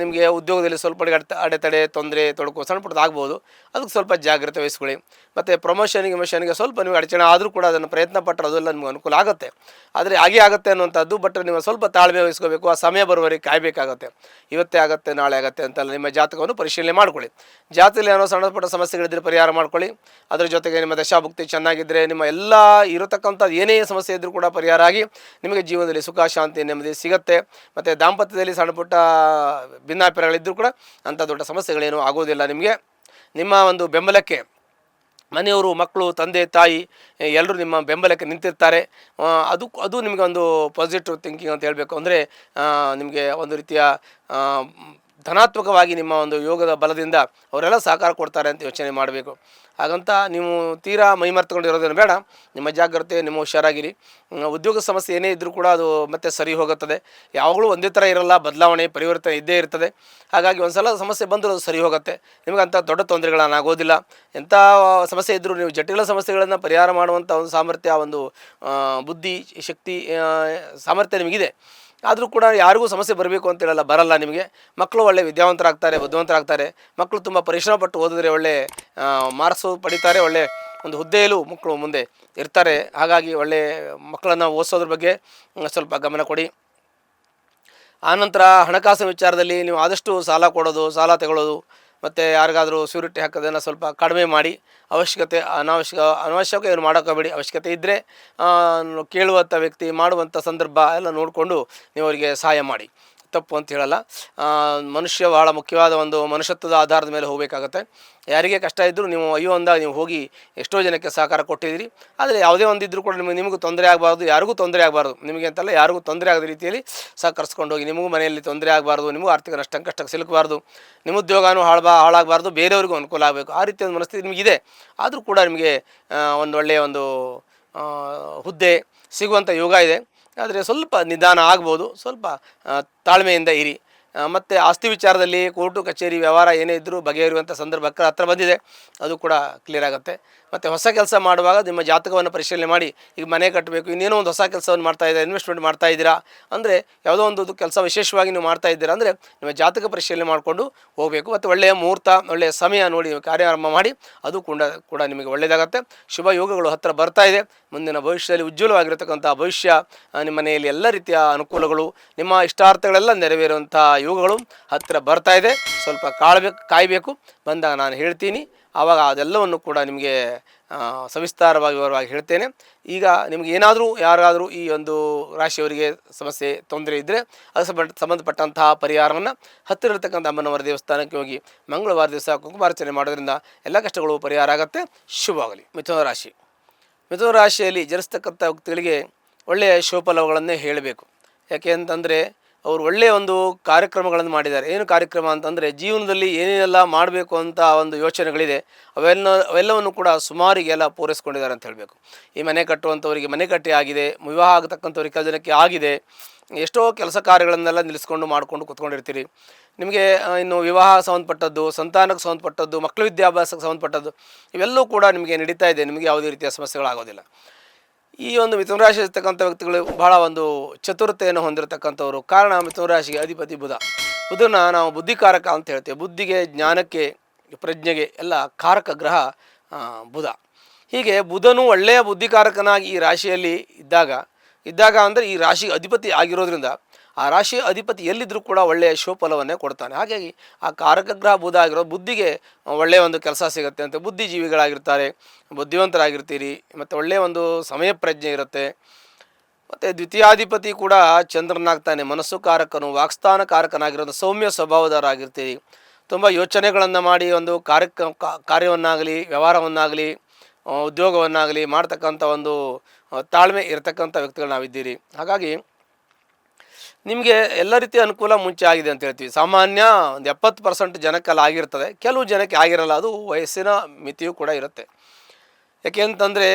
ನಿಮಗೆ ಉದ್ಯೋಗದಲ್ಲಿ ಸ್ವಲ್ಪ ಅಡೆತಡೆ ತೊಂದರೆ ತೊಡಕು ಸಣ್ಣ ಪುಟ್ಟದ್ದು ಆಗ್ಬೋದು. ಅದಕ್ಕೆ ಸ್ವಲ್ಪ ಜಾಗ್ರತೆ ವಹಿಸ್ಕೊಳ್ಳಿ. ಮತ್ತು ಪ್ರಮೋಷನ್ಗೆ ಸ್ವಲ್ಪ ನೀವು ಅಡಚಣೆ ಆದರೂ ಕೂಡ ಅದನ್ನು ಪ್ರಯತ್ನ ಪಟ್ಟರೆ ಅದೆಲ್ಲ ನಿಮ್ಗೆ ಅನುಕೂಲ ಆಗುತ್ತೆ. ಆದರೆ ಹಾಗೆ ಆಗುತ್ತೆ ಅನ್ನುವಂಥದ್ದು. ಬಟ್ ನೀವು ಸ್ವಲ್ಪ ತಾಳ್ಮೆ ವಹಿಸ್ಕೋಬೇಕು. ಆ ಸಮಯ ಬರುವವರೆಗೆ ಕಾಯಬೇಕಾಗತ್ತೆ. ಇವತ್ತೇ ಆಗುತ್ತೆ ನಾಳೆ ಆಗುತ್ತೆ ಅಂತಲ್ಲ. ನಿಮ್ಮ ಜಾತಕವನ್ನು ಪರಿಶೀಲನೆ ಮಾಡ್ಕೊಳ್ಳಿ. ಜಾತಕದಲ್ಲಿ ಏನೋ ಸಣ್ಣ ಪುಟ್ಟ ಸಮಸ್ಯೆಗಳಿದ್ದರೆ ಪರಿಹಾರ ಮಾಡ್ಕೊಳ್ಳಿ. ಅದರ ಜೊತೆಗೆ ನಿಮ್ಮ ದಶಾಭುಕ್ತಿ ಚೆನ್ನಾಗಿದ್ದರೆ ನಿಮ್ಮ ಎಲ್ಲ ಇರತಕ್ಕಂಥದ್ದು ಏನೇ ಸಮಸ್ಯೆ ಇದ್ದರೂ ಕೂಡ ಪರಿಹಾರ ಆಗಿ ನಿಮಗೆ ಜೀವನದಲ್ಲಿ ಸುಖ ಶಾಂತಿ ನೆಮ್ಮದಿ ಸಿಗುತ್ತೆ. ಮತ್ತು ದಾಂಪತ್ಯದಲ್ಲಿ ಸಣ್ಣ ಪುಟ್ಟ ಭಿನ್ನಾಭಿಪ್ರಾಯಗಳಿದ್ದರೂ ಕೂಡ ಅಂಥ ದೊಡ್ಡ ಸಮಸ್ಯೆಗಳೇನೂ ಆಗೋದಿಲ್ಲ. ನಿಮಗೆ ನಿಮ್ಮ ಒಂದು ಬೆಂಬಲಕ್ಕೆ ಮನೆಯವರು ಮಕ್ಕಳು ತಂದೆ ತಾಯಿ ಎಲ್ಲರೂ ನಿಮ್ಮ ಬೆಂಬಲಕ್ಕೆ ನಿಂತಿರ್ತಾರೆ. ಅದು ನಿಮಗೆ ಒಂದು ಪಾಸಿಟಿವ್ ಥಿಂಕಿಂಗ್ ಅಂತ ಹೇಳಬೇಕು. ಅಂದರೆ ನಿಮಗೆ ಒಂದು ರೀತಿಯ ಧನಾತ್ಮಕವಾಗಿ ನಿಮ್ಮ ಒಂದು ಯೋಗದ ಬಲದಿಂದ ಅವರೆಲ್ಲ ಸಹಕಾರ ಕೊಡ್ತಾರೆ ಅಂತ ಯೋಚನೆ ಮಾಡಬೇಕು. ಹಾಗಂತ ನೀವು ತೀರಾ ಮೈಮರ್ತುಕೊಂಡಿರೋದೇನು ಬೇಡ. ನಿಮ್ಮ ಜಾಗ್ರತೆ, ನಿಮ್ಮ ಹುಷಾರಾಗಿರಿ. ಉದ್ಯೋಗ ಸಮಸ್ಯೆ ಏನೇ ಇದ್ದರೂ ಕೂಡ ಅದು ಮತ್ತೆ ಸರಿ ಹೋಗುತ್ತದೆ. ಯಾವಾಗಲೂ ಒಂದೇ ಥರ ಇರಲ್ಲ, ಬದಲಾವಣೆ ಪರಿವರ್ತನೆ ಇದ್ದೇ ಇರ್ತದೆ. ಹಾಗಾಗಿ ಒಂದು ಸಲ ಸಮಸ್ಯೆ ಬಂದರೂ ಅದು ಸರಿ ಹೋಗುತ್ತೆ. ನಿಮಗಂಥ ದೊಡ್ಡ ತೊಂದರೆಗಳನ್ನಾಗೋದಿಲ್ಲ. ಎಂಥ ಸಮಸ್ಯೆ ಇದ್ದರೂ ನೀವು ಜಟಿಲ ಸಮಸ್ಯೆಗಳನ್ನು ಪರಿಹಾರ ಮಾಡುವಂಥ ಒಂದು ಸಾಮರ್ಥ್ಯ, ಒಂದು ಬುದ್ಧಿ ಶಕ್ತಿ ಸಾಮರ್ಥ್ಯ ನಿಮಗಿದೆ. ಆದರೂ ಕೂಡ ಯಾರಿಗೂ ಸಮಸ್ಯೆ ಬರಬೇಕು ಅಂತ ಹೇಳಲ್ಲ, ಬರಲ್ಲ. ನಿಮಗೆ ಮಕ್ಕಳು ಒಳ್ಳೆ ವಿದ್ಯಾವಂತರಾಗ್ತಾರೆ, ಬುದ್ಧಿವಂತರಾಗ್ತಾರೆ. ಮಕ್ಕಳು ತುಂಬ ಪರಿಶ್ರಮ ಪಟ್ಟು ಓದಿದ್ರೆ ಒಳ್ಳೆ ಮಾರ್ಕ್ಸು ಪಡಿತಾರೆ, ಒಳ್ಳೆ ಒಂದು ಹುದ್ದೆಯಲ್ಲೂ ಮಕ್ಕಳು ಮುಂದೆ ಇರ್ತಾರೆ. ಹಾಗಾಗಿ ಒಳ್ಳೆ ಮಕ್ಕಳನ್ನು ಓದಿಸೋದ್ರ ಬಗ್ಗೆ ಸ್ವಲ್ಪ ಗಮನ ಕೊಡಿ. ಆನಂತರ ಹಣಕಾಸಿನ ವಿಚಾರದಲ್ಲಿ ನೀವು ಆದಷ್ಟು ಸಾಲ ಕೊಡೋದು, ಸಾಲ ತಗೊಳ್ಳೋದು, ಮತ್ತು ಯಾರಿಗಾದರೂ ಶ್ಯೂರಿಟಿ ಹಾಕೋದನ್ನು ಸ್ವಲ್ಪ ಕಡಿಮೆ ಮಾಡಿ. ಅನಾವಶ್ಯಕ ಏನು ಮಾಡೋಕ್ಕೋಗಬೇಡಿ. ಅವಶ್ಯಕತೆ ಇದ್ದರೆ ಕೇಳುವಂಥ ವ್ಯಕ್ತಿ ಮಾಡುವಂಥ ಸಂದರ್ಭ ಎಲ್ಲ ನೋಡಿಕೊಂಡು ನೀವು ಅವರಿಗೆ ಸಹಾಯ ಮಾಡಿ. ತಪ್ಪು ಅಂತ ಹೇಳಲ್ಲ. ಮನುಷ್ಯ ಬಹಳ ಮುಖ್ಯವಾದ ಒಂದು ಮನುಷ್ಯತ್ವದ ಆಧಾರದ ಮೇಲೆ ಹೋಗಬೇಕಾಗತ್ತೆ. ಯಾರಿಗೆ ಕಷ್ಟ ಇದ್ದರೂ ನೀವು ಅಯ್ಯೋ ಅಂದಾಗ ನೀವು ಹೋಗಿ ಎಷ್ಟೋ ಜನಕ್ಕೆ ಸಹಕಾರ ಕೊಟ್ಟಿದ್ದೀರಿ. ಆದರೆ ಯಾವುದೇ ಒಂದು ಇದ್ದರೂ ಕೂಡ ನಿಮಗೂ ತೊಂದರೆ ಆಗಬಾರ್ದು, ಯಾರಿಗೂ ತೊಂದರೆ ಆಗಬಾರ್ದು, ನಿಮಗೆ ಅಂತಲ್ಲ ಯಾರಿಗೂ ತೊಂದರೆ ಆಗದ ರೀತಿಯಲ್ಲಿ ಸಹಕರಿಸ್ಕೊಂಡು ಹೋಗಿ. ನಿಮಗೂ ಮನೆಯಲ್ಲಿ ತೊಂದರೆ ಆಗಬಾರ್ದು, ನಿಮಗೂ ಆರ್ಥಿಕ ಕಷ್ಟಕ್ಕೆ ಸಿಲುಕಬಾರ್ದು, ನಿಮ್ಮ ಉದ್ಯೋಗನೂ ಹಾಳಾಗಬಾರ್ದು, ಬೇರೆಯವ್ರಿಗೂ ಅನುಕೂಲ ಆಗಬೇಕು. ಆ ರೀತಿಯ ಒಂದು ಮನಸ್ಥಿತಿ ನಿಮಗಿದೆ. ಆದರೂ ಕೂಡ ನಿಮಗೆ ಒಂದು ಒಳ್ಳೆಯ ಒಂದು ಹುದ್ದೆ ಸಿಗುವಂಥ ಯೋಗ ಇದೆ. ಆದರೆ ಸ್ವಲ್ಪ ನಿಧಾನ ಆಗ್ಬೋದು, ಸ್ವಲ್ಪ ತಾಳ್ಮೆಯಿಂದ ಇರಿ. ಮತ್ತು ಆಸ್ತಿ ವಿಚಾರದಲ್ಲಿ ಕೋರ್ಟು ಕಚೇರಿ ವ್ಯವಹಾರ ಏನೇ ಇದ್ದರೂ ಬಗೆಹರಿಯುವಂಥ ಸಂದರ್ಭ ಹತ್ರ ಬಂದಿದೆ, ಅದು ಕೂಡ ಕ್ಲಿಯರ್ ಆಗುತ್ತೆ. ಮತ್ತು ಹೊಸ ಕೆಲಸ ಮಾಡುವಾಗ ನಿಮ್ಮ ಜಾತಕವನ್ನು ಪರಿಶೀಲನೆ ಮಾಡಿ, ಈಗ ಮನೆ ಕಟ್ಟಬೇಕು, ಇನ್ನೇನೋ ಒಂದು ಹೊಸ ಕೆಲಸವನ್ನು ಮಾಡ್ತಾಯಿದ್ದೀರಾ, ಇನ್ವೆಸ್ಟ್ಮೆಂಟ್ ಮಾಡ್ತಾಯಿದ್ದೀರಾ ಅಂದರೆ, ಯಾವುದೋ ಒಂದು ಕೆಲಸ ವಿಶೇಷವಾಗಿ ನೀವು ಮಾಡ್ತಾಯಿದ್ದೀರಾ ಅಂದರೆ ನಿಮ್ಮ ಜಾತಕ ಪರಿಶೀಲನೆ ಮಾಡಿಕೊಂಡು ಹೋಗಬೇಕು. ಮತ್ತು ಒಳ್ಳೆಯ ಮುಹೂರ್ತ, ಒಳ್ಳೆಯ ಸಮಯ ನೋಡಿ ಕಾರ್ಯಾರಂಭ ಮಾಡಿ, ಅದು ಕೂಡ ನಿಮಗೆ ಒಳ್ಳೆಯದಾಗತ್ತೆ. ಶುಭ ಯೋಗಗಳು ಹತ್ತಿರ ಬರ್ತಾ ಇದೆ. ಮುಂದಿನ ಭವಿಷ್ಯದಲ್ಲಿ ಉಜ್ವಲವಾಗಿರತಕ್ಕಂಥ ಭವಿಷ್ಯ, ನಿಮ್ಮ ಮನೆಯಲ್ಲಿ ಎಲ್ಲ ರೀತಿಯ ಅನುಕೂಲಗಳು, ನಿಮ್ಮ ಇಷ್ಟಾರ್ಥಗಳೆಲ್ಲ ನೆರವೇರುವಂಥ ಯೋಗಗಳು ಹತ್ತಿರ ಬರ್ತಾ ಇದೆ. ಸ್ವಲ್ಪ ಕಾಯಬೇಕು. ಬಂದಾಗ ನಾನು ಹೇಳ್ತೀನಿ, ಆವಾಗ ಅದೆಲ್ಲವನ್ನು ಕೂಡ ನಿಮಗೆ ಸವಿಸ್ತಾರವಾಗಿ ವಿವರವಾಗಿ ಹೇಳ್ತೇನೆ. ಈಗ ನಿಮಗೆ ಏನಾದರೂ ಯಾರಾದರೂ ಈ ಒಂದು ರಾಶಿಯವರಿಗೆ ಸಮಸ್ಯೆ ತೊಂದರೆ ಇದ್ದರೆ ಅದು ಸಂಬಂಧಪಟ್ಟಂತಹ ಪರಿಹಾರವನ್ನು ಹತ್ತಿರ ಇರತಕ್ಕಂಥ ಅಮ್ಮನವರ ದೇವಸ್ಥಾನಕ್ಕೆ ಹೋಗಿ ಮಂಗಳವಾರ ದಿವಸ ಕುಂಕುಮಾರ್ಚನೆ ಮಾಡೋದ್ರಿಂದ ಎಲ್ಲ ಕಷ್ಟಗಳು ಪರಿಹಾರ ಆಗುತ್ತೆ. ಶುಭವಾಗಲಿ. ಮಿಥುನ ರಾಶಿ. ಮಿಥುನ ರಾಶಿಯಲ್ಲಿ ಜನಿಸ್ತಕ್ಕಂಥ ವ್ಯಕ್ತಿಗಳಿಗೆ ಒಳ್ಳೆಯ ಶುಭಫಲಗಳನ್ನೇ ಹೇಳಬೇಕು. ಯಾಕೆ ಅಂತಂದರೆ ಅವರು ಒಳ್ಳೆಯ ಒಂದು ಕಾರ್ಯಕ್ರಮಗಳನ್ನು ಮಾಡಿದ್ದಾರೆ. ಏನು ಕಾರ್ಯಕ್ರಮ ಅಂತಂದರೆ, ಜೀವನದಲ್ಲಿ ಏನೇನೆಲ್ಲ ಮಾಡಬೇಕು ಅಂತ ಒಂದು ಯೋಚನೆಗಳಿದೆ, ಅವೆಲ್ಲವನ್ನು ಕೂಡ ಸುಮಾರಿಗೆಲ್ಲ ಪೂರೈಸ್ಕೊಂಡಿದ್ದಾರೆ ಅಂತ ಹೇಳಬೇಕು. ಈ ಮನೆ ಕಟ್ಟುವಂಥವರಿಗೆ ಮನೆ ಕಟ್ಟಿ ಆಗಿದೆ, ವಿವಾಹ ಆಗತಕ್ಕಂಥವ್ರಿಗೆ ಕೆಲ ಜನಕ್ಕೆ ಆಗಿದೆ. ಎಷ್ಟೋ ಕೆಲಸ ಕಾರ್ಯಗಳನ್ನೆಲ್ಲ ನಿಲ್ಲಿಸ್ಕೊಂಡು ಮಾಡಿಕೊಂಡು ಕೂತ್ಕೊಂಡಿರ್ತೀರಿ. ನಿಮಗೆ ಇನ್ನು ವಿವಾಹ ಸಂಬಂಧಪಟ್ಟದ್ದು, ಸಂತಾನಕ್ಕೆ ಸಂಬಂಧಪಟ್ಟದ್ದು, ಮಕ್ಕಳ ವಿದ್ಯಾಭ್ಯಾಸಕ್ಕೆ ಸಂಬಂಧಪಟ್ಟದ್ದು ಇವೆಲ್ಲವೂ ಕೂಡ ನಿಮಗೆ ನಡೀತಾ ಇದೆ. ನಿಮಗೆ ಯಾವುದೇ ರೀತಿಯ ಸಮಸ್ಯೆಗಳಾಗೋದಿಲ್ಲ. ಈ ಒಂದು ಮಿಥುನ ರಾಶಿ ಇರ್ತಕ್ಕಂಥ ವ್ಯಕ್ತಿಗಳು ಬಹಳ ಒಂದು ಚತುರತೆಯನ್ನು ಹೊಂದಿರತಕ್ಕಂಥವ್ರು. ಕಾರಣ, ಮಿಥುನ ರಾಶಿಗೆ ಅಧಿಪತಿ ಬುಧನ ನಾವು ಬುದ್ಧಿಕಾರಕ ಅಂತ ಹೇಳ್ತೇವೆ. ಬುದ್ಧಿಗೆ, ಜ್ಞಾನಕ್ಕೆ, ಪ್ರಜ್ಞೆಗೆ ಎಲ್ಲ ಕಾರಕ ಗ್ರಹ ಬುಧ. ಹೀಗೆ ಬುಧನು ಒಳ್ಳೆಯ ಬುದ್ಧಿಕಾರಕನಾಗಿ ಈ ರಾಶಿಯಲ್ಲಿ ಇದ್ದಾಗ ಅಂದರೆ ಈ ರಾಶಿಗೆ ಅಧಿಪತಿ ಆಗಿರೋದ್ರಿಂದ ಆ ರಾಶಿಯ ಅಧಿಪತಿ ಎಲ್ಲಿದ್ದರೂ ಕೂಡ ಒಳ್ಳೆಯ ಶುಭಫಲವನ್ನೇ ಕೊಡ್ತಾನೆ. ಹಾಗಾಗಿ ಆ ಕಾರಕಗ್ರಹ ಬುಧ ಆಗಿರೋ ಬುದ್ಧಿಗೆ ಒಳ್ಳೆಯ ಒಂದು ಕೆಲಸ ಸಿಗುತ್ತೆ ಅಂತ, ಬುದ್ಧಿಜೀವಿಗಳಾಗಿರ್ತಾರೆ, ಬುದ್ಧಿವಂತರಾಗಿರ್ತೀರಿ, ಮತ್ತು ಒಳ್ಳೆಯ ಒಂದು ಸಮಯ ಪ್ರಜ್ಞೆ ಇರುತ್ತೆ. ಮತ್ತು ದ್ವಿತೀಯಾಧಿಪತಿ ಕೂಡ ಚಂದ್ರನಾಗ್ತಾನೆ, ಮನಸ್ಸು ಕಾರಕನು, ವಾಕ್ಸ್ಥಾನ ಕಾರಕನಾಗಿರೋದು, ಸೌಮ್ಯ ಸ್ವಭಾವದವರಾಗಿರ್ತೀರಿ. ತುಂಬ ಯೋಚನೆಗಳನ್ನು ಮಾಡಿ ಒಂದು ಕಾರ್ಯವನ್ನಾಗಲಿ, ವ್ಯವಹಾರವನ್ನಾಗಲಿ, ಉದ್ಯೋಗವನ್ನಾಗಲಿ ಮಾಡ್ತಕ್ಕಂಥ ಒಂದು ತಾಳ್ಮೆ ಇರತಕ್ಕಂಥ ವ್ಯಕ್ತಿಗಳು ನಾವಿದ್ದೀರಿ. ಹಾಗಾಗಿ ನಿಮಗೆ ಎಲ್ಲ ರೀತಿಯ ಅನುಕೂಲ ಮುಂಚೆ ಆಗಿದೆ ಅಂತ ಹೇಳ್ತೀವಿ. ಸಾಮಾನ್ಯ ಒಂದು 70% ಜನಕ್ಕೆಲ್ಲ ಆಗಿರ್ತದೆ, ಕೆಲವು ಜನಕ್ಕೆ ಆಗಿರಲ್ಲ. ಅದು ವಯಸ್ಸಿನ ಮಿತಿಯೂ ಕೂಡ ಇರುತ್ತೆ. ಯಾಕೆ ಅಂತಂದರೆ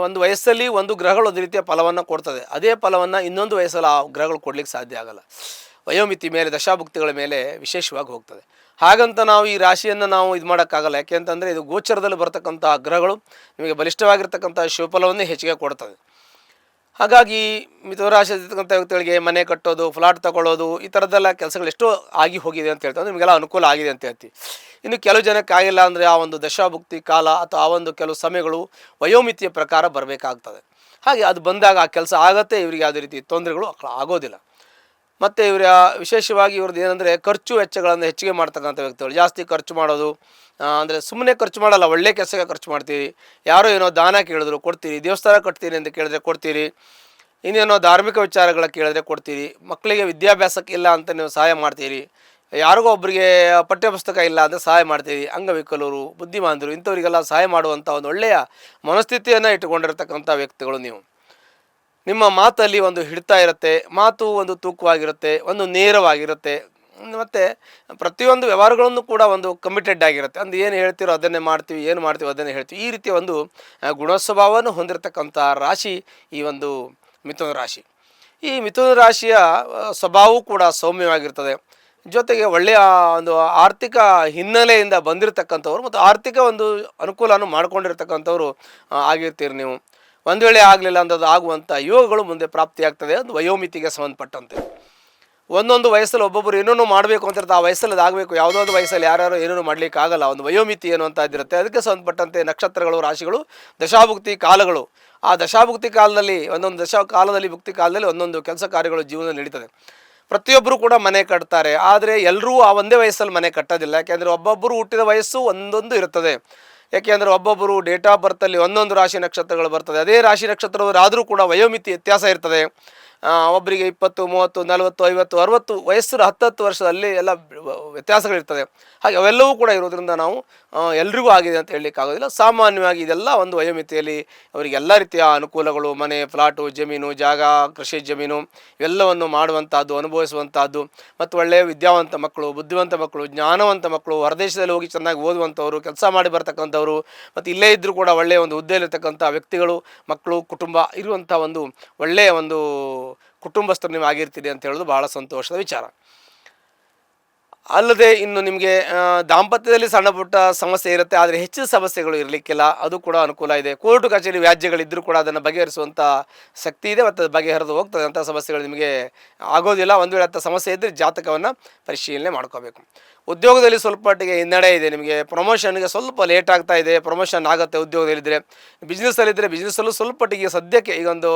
ಒಂದು ವಯಸ್ಸಲ್ಲಿ ಒಂದು ಗ್ರಹಗಳು ಒಂದು ರೀತಿಯ ಫಲವನ್ನು ಕೊಡ್ತದೆ, ಅದೇ ಫಲವನ್ನು ಇನ್ನೊಂದು ವಯಸ್ಸಲ್ಲಿ ಆ ಗ್ರಹಗಳು ಕೊಡಲಿಕ್ಕೆ ಸಾಧ್ಯ ಆಗಲ್ಲ. ವಯೋಮಿತಿ ಮೇಲೆ, ದಶಾಭುಕ್ತಿಗಳ ಮೇಲೆ ವಿಶೇಷವಾಗಿ ಹೋಗ್ತದೆ. ಹಾಗಂತ ನಾವು ಈ ರಾಶಿಯನ್ನು ನಾವು ಇದು ಮಾಡೋಕ್ಕಾಗಲ್ಲ. ಯಾಕೆ ಅಂತಂದರೆ ಇದು ಗೋಚರದಲ್ಲಿ ಬರ್ತಕ್ಕಂಥ ಗ್ರಹಗಳು ನಿಮಗೆ ಬಲಿಷ್ಠವಾಗಿರ್ತಕ್ಕಂಥ ಶಿವಫಲವನ್ನೇ ಹೆಚ್ಚಿಗೆ ಕೊಡ್ತದೆ. ಹಾಗಾಗಿ ಮಿಥುನ ರಾಶಿ ಇರ್ತಕ್ಕಂಥ ವ್ಯಕ್ತಿಗಳಿಗೆ ಮನೆ ಕಟ್ಟೋದು, ಫ್ಲಾಟ್ ತಗೊಳ್ಳೋದು, ಈ ಥರದ್ದೆಲ್ಲ ಕೆಲಸಗಳು ಎಷ್ಟೋ ಆಗಿ ಹೋಗಿದೆ ಅಂತ ಹೇಳ್ತಾರೆ. ನಿಮಗೆಲ್ಲ ಅನುಕೂಲ ಆಗಿದೆ ಅಂತ ಹೇಳ್ತೀವಿ. ಇನ್ನು ಕೆಲವು ಜನಕ್ಕೆ ಆಗಿಲ್ಲ ಅಂದರೆ ಆ ಒಂದು ದಶಾಭುಕ್ತಿ ಕಾಲ ಅಥವಾ ಆ ಒಂದು ಕೆಲವು ಸಮಯಗಳು ವಯೋಮಿತಿಯ ಪ್ರಕಾರ ಬರಬೇಕಾಗ್ತದೆ. ಹಾಗೆ ಅದು ಬಂದಾಗ ಆ ಕೆಲಸ ಆಗುತ್ತೆ, ಇವರಿಗೆ ಯಾವುದೇ ರೀತಿ ತೊಂದರೆಗಳು ಆಗೋದಿಲ್ಲ. ಮತ್ತು ವಿಶೇಷವಾಗಿ ಇವ್ರದ್ದು ಏನಂದರೆ ಖರ್ಚು ವೆಚ್ಚಗಳನ್ನು ಹೆಚ್ಚಿಗೆ ಮಾಡ್ತಕ್ಕಂಥ ವ್ಯಕ್ತಿಗಳು. ಜಾಸ್ತಿ ಖರ್ಚು ಮಾಡೋದು ಅಂದರೆ ಸುಮ್ಮನೆ ಖರ್ಚು ಮಾಡಲ್ಲ, ಒಳ್ಳೆ ಕೆಲಸಕ್ಕೆ ಖರ್ಚು ಮಾಡ್ತೀರಿ. ಯಾರೋ ಏನೋ ದಾನ ಕೇಳಿದ್ರು ಕೊಡ್ತೀರಿ, ದೇವಸ್ಥಾನ ಕಟ್ತೀರಿ ಅಂತ ಕೇಳಿದ್ರೆ ಕೊಡ್ತೀರಿ, ಇನ್ನೇನೋ ಧಾರ್ಮಿಕ ವಿಚಾರಗಳ ಕೇಳಿದ್ರೆ ಕೊಡ್ತೀರಿ, ಮಕ್ಕಳಿಗೆ ವಿದ್ಯಾಭ್ಯಾಸಕ್ಕೆ ಇಲ್ಲ ಅಂತ ನೀವು ಸಹಾಯ ಮಾಡ್ತೀರಿ, ಯಾರಿಗೋ ಒಬ್ಬರಿಗೆ ಪಠ್ಯಪುಸ್ತಕ ಇಲ್ಲ ಅಂದರೆ ಸಹಾಯ ಮಾಡ್ತೀರಿ. ಅಂಗವಿಕಲರು, ಬುದ್ಧಿಮಾಂದರು ಇಂಥವರಿಗೆಲ್ಲ ಸಹಾಯ ಮಾಡುವಂಥ ಒಂದು ಒಳ್ಳೆಯ ಮನಸ್ಥಿತಿಯನ್ನು ಇಟ್ಟುಕೊಂಡಿರ್ತಕ್ಕಂಥ ವ್ಯಕ್ತಿಗಳು ನೀವು. ನಿಮ್ಮ ಮಾತಲ್ಲಿ ಒಂದು ಹಿಡಿತ ಇರುತ್ತೆ, ಮಾತು ಒಂದು ತೂಕವಾಗಿರುತ್ತೆ, ಒಂದು ನೇರವಾಗಿರುತ್ತೆ, ಮತ್ತು ಪ್ರತಿಯೊಂದು ವ್ಯವಹಾರಗಳನ್ನು ಕೂಡ ಒಂದು ಕಮಿಟೆಡ್ ಆಗಿರುತ್ತೆ. ಅಂದ್ರೆ ಏನು ಹೇಳ್ತೀರೋ ಅದನ್ನೇ ಮಾಡ್ತೀವಿ, ಏನು ಮಾಡ್ತೀವಿ ಅದನ್ನೇ ಹೇಳ್ತೀವಿ. ಈ ರೀತಿಯ ಒಂದು ಗುಣಸ್ವಭಾವವನ್ನು ಹೊಂದಿರತಕ್ಕಂಥ ರಾಶಿ ಈ ಒಂದು ಮಿಥುನ ರಾಶಿ. ಈ ಮಿಥುನ ರಾಶಿಯ ಸ್ವಭಾವವೂ ಕೂಡ ಸೌಮ್ಯವಾಗಿರ್ತದೆ. ಜೊತೆಗೆ ಒಳ್ಳೆಯ ಒಂದು ಆರ್ಥಿಕ ಹಿನ್ನೆಲೆಯಿಂದ ಬಂದಿರತಕ್ಕಂಥವ್ರು ಮತ್ತು ಆರ್ಥಿಕ ಒಂದು ಅನುಕೂಲವನ್ನು ಮಾಡ್ಕೊಂಡಿರ್ತಕ್ಕಂಥವ್ರು ಆಗಿರ್ತೀರಿ ನೀವು. ಒಂದು ವೇಳೆ ಆಗಲಿಲ್ಲ ಅಂಥದ್ದು ಆಗುವಂಥ ಯೋಗಗಳು ಮುಂದೆ ಪ್ರಾಪ್ತಿಯಾಗ್ತದೆ. ಅದು ವಯೋಮಿತಿಗೆ ಸಂಬಂಧಪಟ್ಟಂತೆ ಒಂದೊಂದು ವಯಸ್ಸಲ್ಲಿ ಒಬ್ಬೊಬ್ಬರು ಏನೇನೋ ಮಾಡಬೇಕು ಅಂತ ಇರುತ್ತೆ. ಆ ವಯಸ್ಸಲ್ಲಿ ಅದಾಗಬೇಕು. ಯಾವುದೋ ಒಂದು ವಯಸ್ಸಲ್ಲಿ ಯಾರ್ಯಾರು ಏನೇನೋ ಮಾಡಲಿಕ್ಕೆ ಆಗಲ್ಲ. ಒಂದು ವಯೋಮಿತಿ ಏನು ಅಂತ ಇದಿರುತ್ತೆ. ಅದಕ್ಕೆ ಸಂಬಂಧಪಟ್ಟಂತೆ ನಕ್ಷತ್ರಗಳು, ರಾಶಿಗಳು, ದಶಾಭುಕ್ತಿ ಕಾಲಗಳು, ಆ ದಶಾಭುಕ್ತಿ ಕಾಲದಲ್ಲಿ ಒಂದೊಂದು ಭುಕ್ತಿ ಕಾಲದಲ್ಲಿ ಒಂದೊಂದು ಕೆಲಸ ಕಾರ್ಯಗಳು ಜೀವನದಲ್ಲಿ ನಡೀತದೆ. ಪ್ರತಿಯೊಬ್ಬರು ಕೂಡ ಮನೆ ಕಟ್ತಾರೆ, ಆದರೆ ಎಲ್ಲರೂ ಆ ಒಂದೇ ವಯಸ್ಸಲ್ಲಿ ಮನೆ ಕಟ್ಟೋದಿಲ್ಲ. ಯಾಕೆಂದರೆ ಒಬ್ಬೊಬ್ಬರು ಹುಟ್ಟಿದ ವಯಸ್ಸು ಒಂದೊಂದು ಇರ್ತದೆ. ಯಾಕೆಂದರೆ ಒಬ್ಬೊಬ್ಬರು ಡೇಟ್ ಆಫ್ ಬರ್ತಲ್ಲಿ ಒಂದೊಂದು ರಾಶಿ ನಕ್ಷತ್ರಗಳು ಬರ್ತದೆ. ಅದೇ ರಾಶಿ ನಕ್ಷತ್ರದವರಾದರೂ ಕೂಡ ವಯೋಮಿತಿ ವ್ಯತ್ಯಾಸ ಇರ್ತದೆ. ಒಬ್ಬರಿಗೆ 20, 30, 40, 50, 60 ವಯಸ್ಸಿನ 10 ವರ್ಷದಲ್ಲಿ ಎಲ್ಲ ವ್ಯತ್ಯಾಸಗಳಿರ್ತದೆ. ಹಾಗೆ ಅವೆಲ್ಲವೂ ಕೂಡ ಇರೋದ್ರಿಂದ ನಾವು ಎಲ್ರಿಗೂ ಆಗಿದೆ ಅಂತ ಹೇಳಲಿಕ್ಕಾಗೋದಿಲ್ಲ. ಸಾಮಾನ್ಯವಾಗಿ ಇದೆಲ್ಲ ಒಂದು ವಯೋಮಿತಿಯಲ್ಲಿ ಅವರಿಗೆ ಎಲ್ಲ ರೀತಿಯ ಅನುಕೂಲಗಳು, ಮನೆ, ಫ್ಲಾಟು, ಜಮೀನು, ಜಾಗ, ಕೃಷಿ ಜಮೀನು ಇವೆಲ್ಲವನ್ನು ಮಾಡುವಂಥದ್ದು, ಅನುಭವಿಸುವಂಥದ್ದು, ಮತ್ತು ಒಳ್ಳೆಯ ವಿದ್ಯಾವಂತ ಮಕ್ಕಳು, ಬುದ್ಧಿವಂತ ಮಕ್ಕಳು, ಜ್ಞಾನವಂತ ಮಕ್ಕಳು, ಹೊರದೇಶದಲ್ಲಿ ಹೋಗಿ ಚೆನ್ನಾಗಿ ಓದುವಂಥವ್ರು, ಕೆಲಸ ಮಾಡಿ ಬರ್ತಕ್ಕಂಥವ್ರು, ಮತ್ತು ಇಲ್ಲೇ ಇದ್ದರೂ ಕೂಡ ಒಳ್ಳೆಯ ಒಂದು ಹುದ್ದೆಯಲ್ಲಿರ್ತಕ್ಕಂಥ ವ್ಯಕ್ತಿಗಳು, ಮಕ್ಕಳು, ಕುಟುಂಬ ಇರುವಂಥ ಒಂದು ಒಳ್ಳೆಯ ಒಂದು ಕುಟುಂಬಸ್ಥರು ನೀವು ಆಗಿರ್ತೀರಿ ಅಂತ ಹೇಳೋದು ಭಾಳ ಸಂತೋಷದ ವಿಚಾರ. ಅಲ್ಲದೆ ಇನ್ನು ನಿಮಗೆ ದಾಂಪತ್ಯದಲ್ಲಿ ಸಣ್ಣ ಪುಟ್ಟ ಸಮಸ್ಯೆ ಇರುತ್ತೆ, ಆದರೆ ಹೆಚ್ಚಿನ ಸಮಸ್ಯೆಗಳು ಇರಲಿಕ್ಕಿಲ್ಲ, ಅದು ಕೂಡ ಅನುಕೂಲ ಇದೆ. ಕೋರ್ಟು ಕಚೇರಿ ವ್ಯಾಜ್ಯಗಳಿದ್ದರೂ ಕೂಡ ಅದನ್ನು ಬಗೆಹರಿಸುವಂಥ ಶಕ್ತಿ ಇದೆ ಮತ್ತು ಅದು ಬಗೆಹರಿದು ಹೋಗ್ತದೆ. ಅಂಥ ಸಮಸ್ಯೆಗಳು ನಿಮಗೆ ಆಗೋದಿಲ್ಲ. ಒಂದು ವೇಳೆ ಅಂಥ ಸಮಸ್ಯೆ ಇದ್ದರೆ ಜಾತಕವನ್ನು ಪರಿಶೀಲನೆ ಮಾಡ್ಕೋಬೇಕು. ಉದ್ಯೋಗದಲ್ಲಿ ಸ್ವಲ್ಪ ಮಟ್ಟಿಗೆ ಹಿನ್ನಡೆ ಇದೆ. ನಿಮಗೆ ಪ್ರಮೋಷನ್ಗೆ ಸ್ವಲ್ಪ ಲೇಟ್ ಆಗ್ತಾ ಇದೆ. ಪ್ರಮೋಷನ್ ಆಗುತ್ತೆ ಉದ್ಯೋಗದಲ್ಲಿದ್ದರೆ. ಬಿಸ್ನೆಸ್ಸಲ್ಲಿದ್ದರೆ ಬಿಸ್ನೆಸ್ಸಲ್ಲೂ ಸ್ವಲ್ಪ ಮಟ್ಟಿಗೆ ಸದ್ಯಕ್ಕೆ ಈಗೊಂದು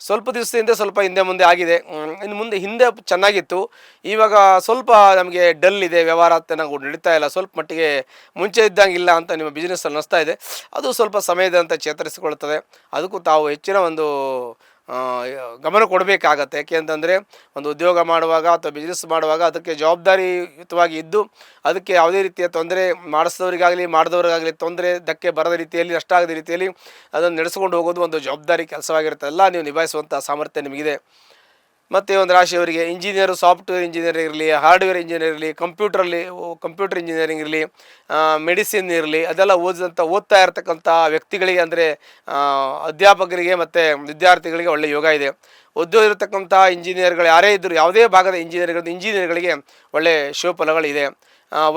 ಸ್ವಲ್ಪ ದಿವಸದಿಂದ ಸ್ವಲ್ಪ ಹಿಂದೆ ಮುಂದೆ ಆಗಿದೆ. ಇನ್ನು ಮುಂದೆ ಹಿಂದೆ ಚೆನ್ನಾಗಿತ್ತು, ಇವಾಗ ಸ್ವಲ್ಪ ನಮಗೆ ಡಲ್ ಇದೆ, ವ್ಯವಹಾರ ಚೆನ್ನಾಗಿ ನಡೀತಾ ಇಲ್ಲ, ಸ್ವಲ್ಪ ಮಟ್ಟಿಗೆ ಮುಂಚೆ ಇದ್ದಂಗಿಲ್ಲ ಅಂತ ನಿಮ್ಮ ಬಿಸ್ನೆಸ್ಸಲ್ಲಿ ಅನ್ನಿಸ್ತಾ ಇದೆ. ಅದು ಸ್ವಲ್ಪ ಸಮಯದಂತ ಚೇತರಿಸಿಕೊಳ್ಳುತ್ತದೆ. ಅದಕ್ಕೂ ತಾವು ಹೆಚ್ಚಿನ ಒಂದು ಗಮನ ಕೊಡಬೇಕಾಗತ್ತೆ. ಯಾಕೆ ಅಂತಂದರೆ ಒಂದು ಉದ್ಯೋಗ ಮಾಡುವಾಗ ಅಥವಾ ಬಿಸ್ನೆಸ್ ಮಾಡುವಾಗ ಅದಕ್ಕೆ ಜವಾಬ್ದಾರಿಯುತವಾಗಿ ಇದ್ದು ಅದಕ್ಕೆ ಯಾವುದೇ ರೀತಿಯ ತೊಂದರೆ ಮಾಡಿಸಿದವರಿಗಾಗಲಿ ಮಾಡಿದವರಿಗಾಗಲಿ ತೊಂದರೆ ಧಕ್ಕೆ ಬರದ ರೀತಿಯಲ್ಲಿ, ನಷ್ಟ ಆಗದ ರೀತಿಯಲ್ಲಿ ಅದನ್ನು ನಡೆಸ್ಕೊಂಡು ಹೋಗೋದು ಒಂದು ಜವಾಬ್ದಾರಿ ಕೆಲಸವಾಗಿರುತ್ತೆ. ಎಲ್ಲ ನೀವು ನಿಭಾಯಿಸುವಂಥ ಸಾಮರ್ಥ್ಯ ನಿಮಗಿದೆ. ಮತ್ತು ಒಂದು ರಾಶಿಯವರಿಗೆ ಇಂಜಿನಿಯರು, ಸಾಫ್ಟ್ವೇರ್ ಇಂಜಿನಿಯರ್ ಇರಲಿ, ಹಾರ್ಡ್ವೇರ್ ಇಂಜಿನಿಯರ್ ಇರಲಿ, ಕಂಪ್ಯೂಟರ್ ಇಂಜಿನಿಯರಿಂಗ್ ಇರಲಿ, ಮೆಡಿಸಿನ್ ಇರಲಿ, ಅದೆಲ್ಲ ಓದ್ತಾ ಇರತಕ್ಕಂಥ ವ್ಯಕ್ತಿಗಳಿಗೆ, ಅಂದರೆ ಅಧ್ಯಾಪಕರಿಗೆ ಮತ್ತು ವಿದ್ಯಾರ್ಥಿಗಳಿಗೆ ಒಳ್ಳೆಯ ಯೋಗ ಇದೆ. ಉದ್ಯೋಗ ಇರತಕ್ಕಂಥ ಇಂಜಿನಿಯರ್ಗಳು ಯಾರೇ ಇದ್ದರೂ, ಯಾವುದೇ ಭಾಗದ ಇಂಜಿನಿಯರ್ಗಳಿಗೆ ಒಳ್ಳೆಯ ಶುಭಫಲಗಳಿದೆ.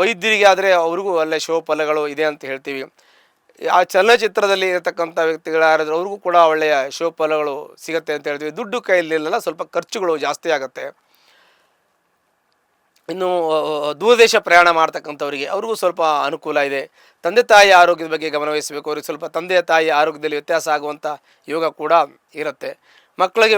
ವೈದ್ಯರಿಗೆ ಆದರೆ ಅವ್ರಿಗೂ ಒಳ್ಳೆಯ ಶುಭಫಲಗಳು ಇದೆ ಅಂತ ಹೇಳ್ತೀವಿ. ಆ ಚಲನಚಿತ್ರದಲ್ಲಿ ಇರತಕ್ಕಂಥ ವ್ಯಕ್ತಿಗಳು ಯಾರಾದರೂ ಅವ್ರಿಗೂ ಕೂಡ ಒಳ್ಳೆಯ ಶುಭಫಲಗಳು ಸಿಗುತ್ತೆ ಅಂತ ಹೇಳ್ತೀವಿ. ದುಡ್ಡು ಕೈಯಲ್ಲೆಲ್ಲ ಸ್ವಲ್ಪ ಖರ್ಚುಗಳು ಜಾಸ್ತಿ ಆಗುತ್ತೆ. ಇನ್ನು ದೂರದೇಶ ಪ್ರಯಾಣ ಮಾಡ್ತಕ್ಕಂಥವ್ರಿಗೆ ಅವ್ರಿಗೂ ಸ್ವಲ್ಪ ಅನುಕೂಲ ಇದೆ. ತಂದೆ ತಾಯಿ ಆರೋಗ್ಯದ ಬಗ್ಗೆ ಗಮನವಹಿಸಬೇಕು. ಅವ್ರಿಗೆ ಸ್ವಲ್ಪ ತಂದೆ ತಾಯಿ ಆರೋಗ್ಯದಲ್ಲಿ ವ್ಯತ್ಯಾಸ ಆಗುವಂಥ ಯೋಗ ಕೂಡ ಇರುತ್ತೆ. ಮಕ್ಕಳಿಗೆ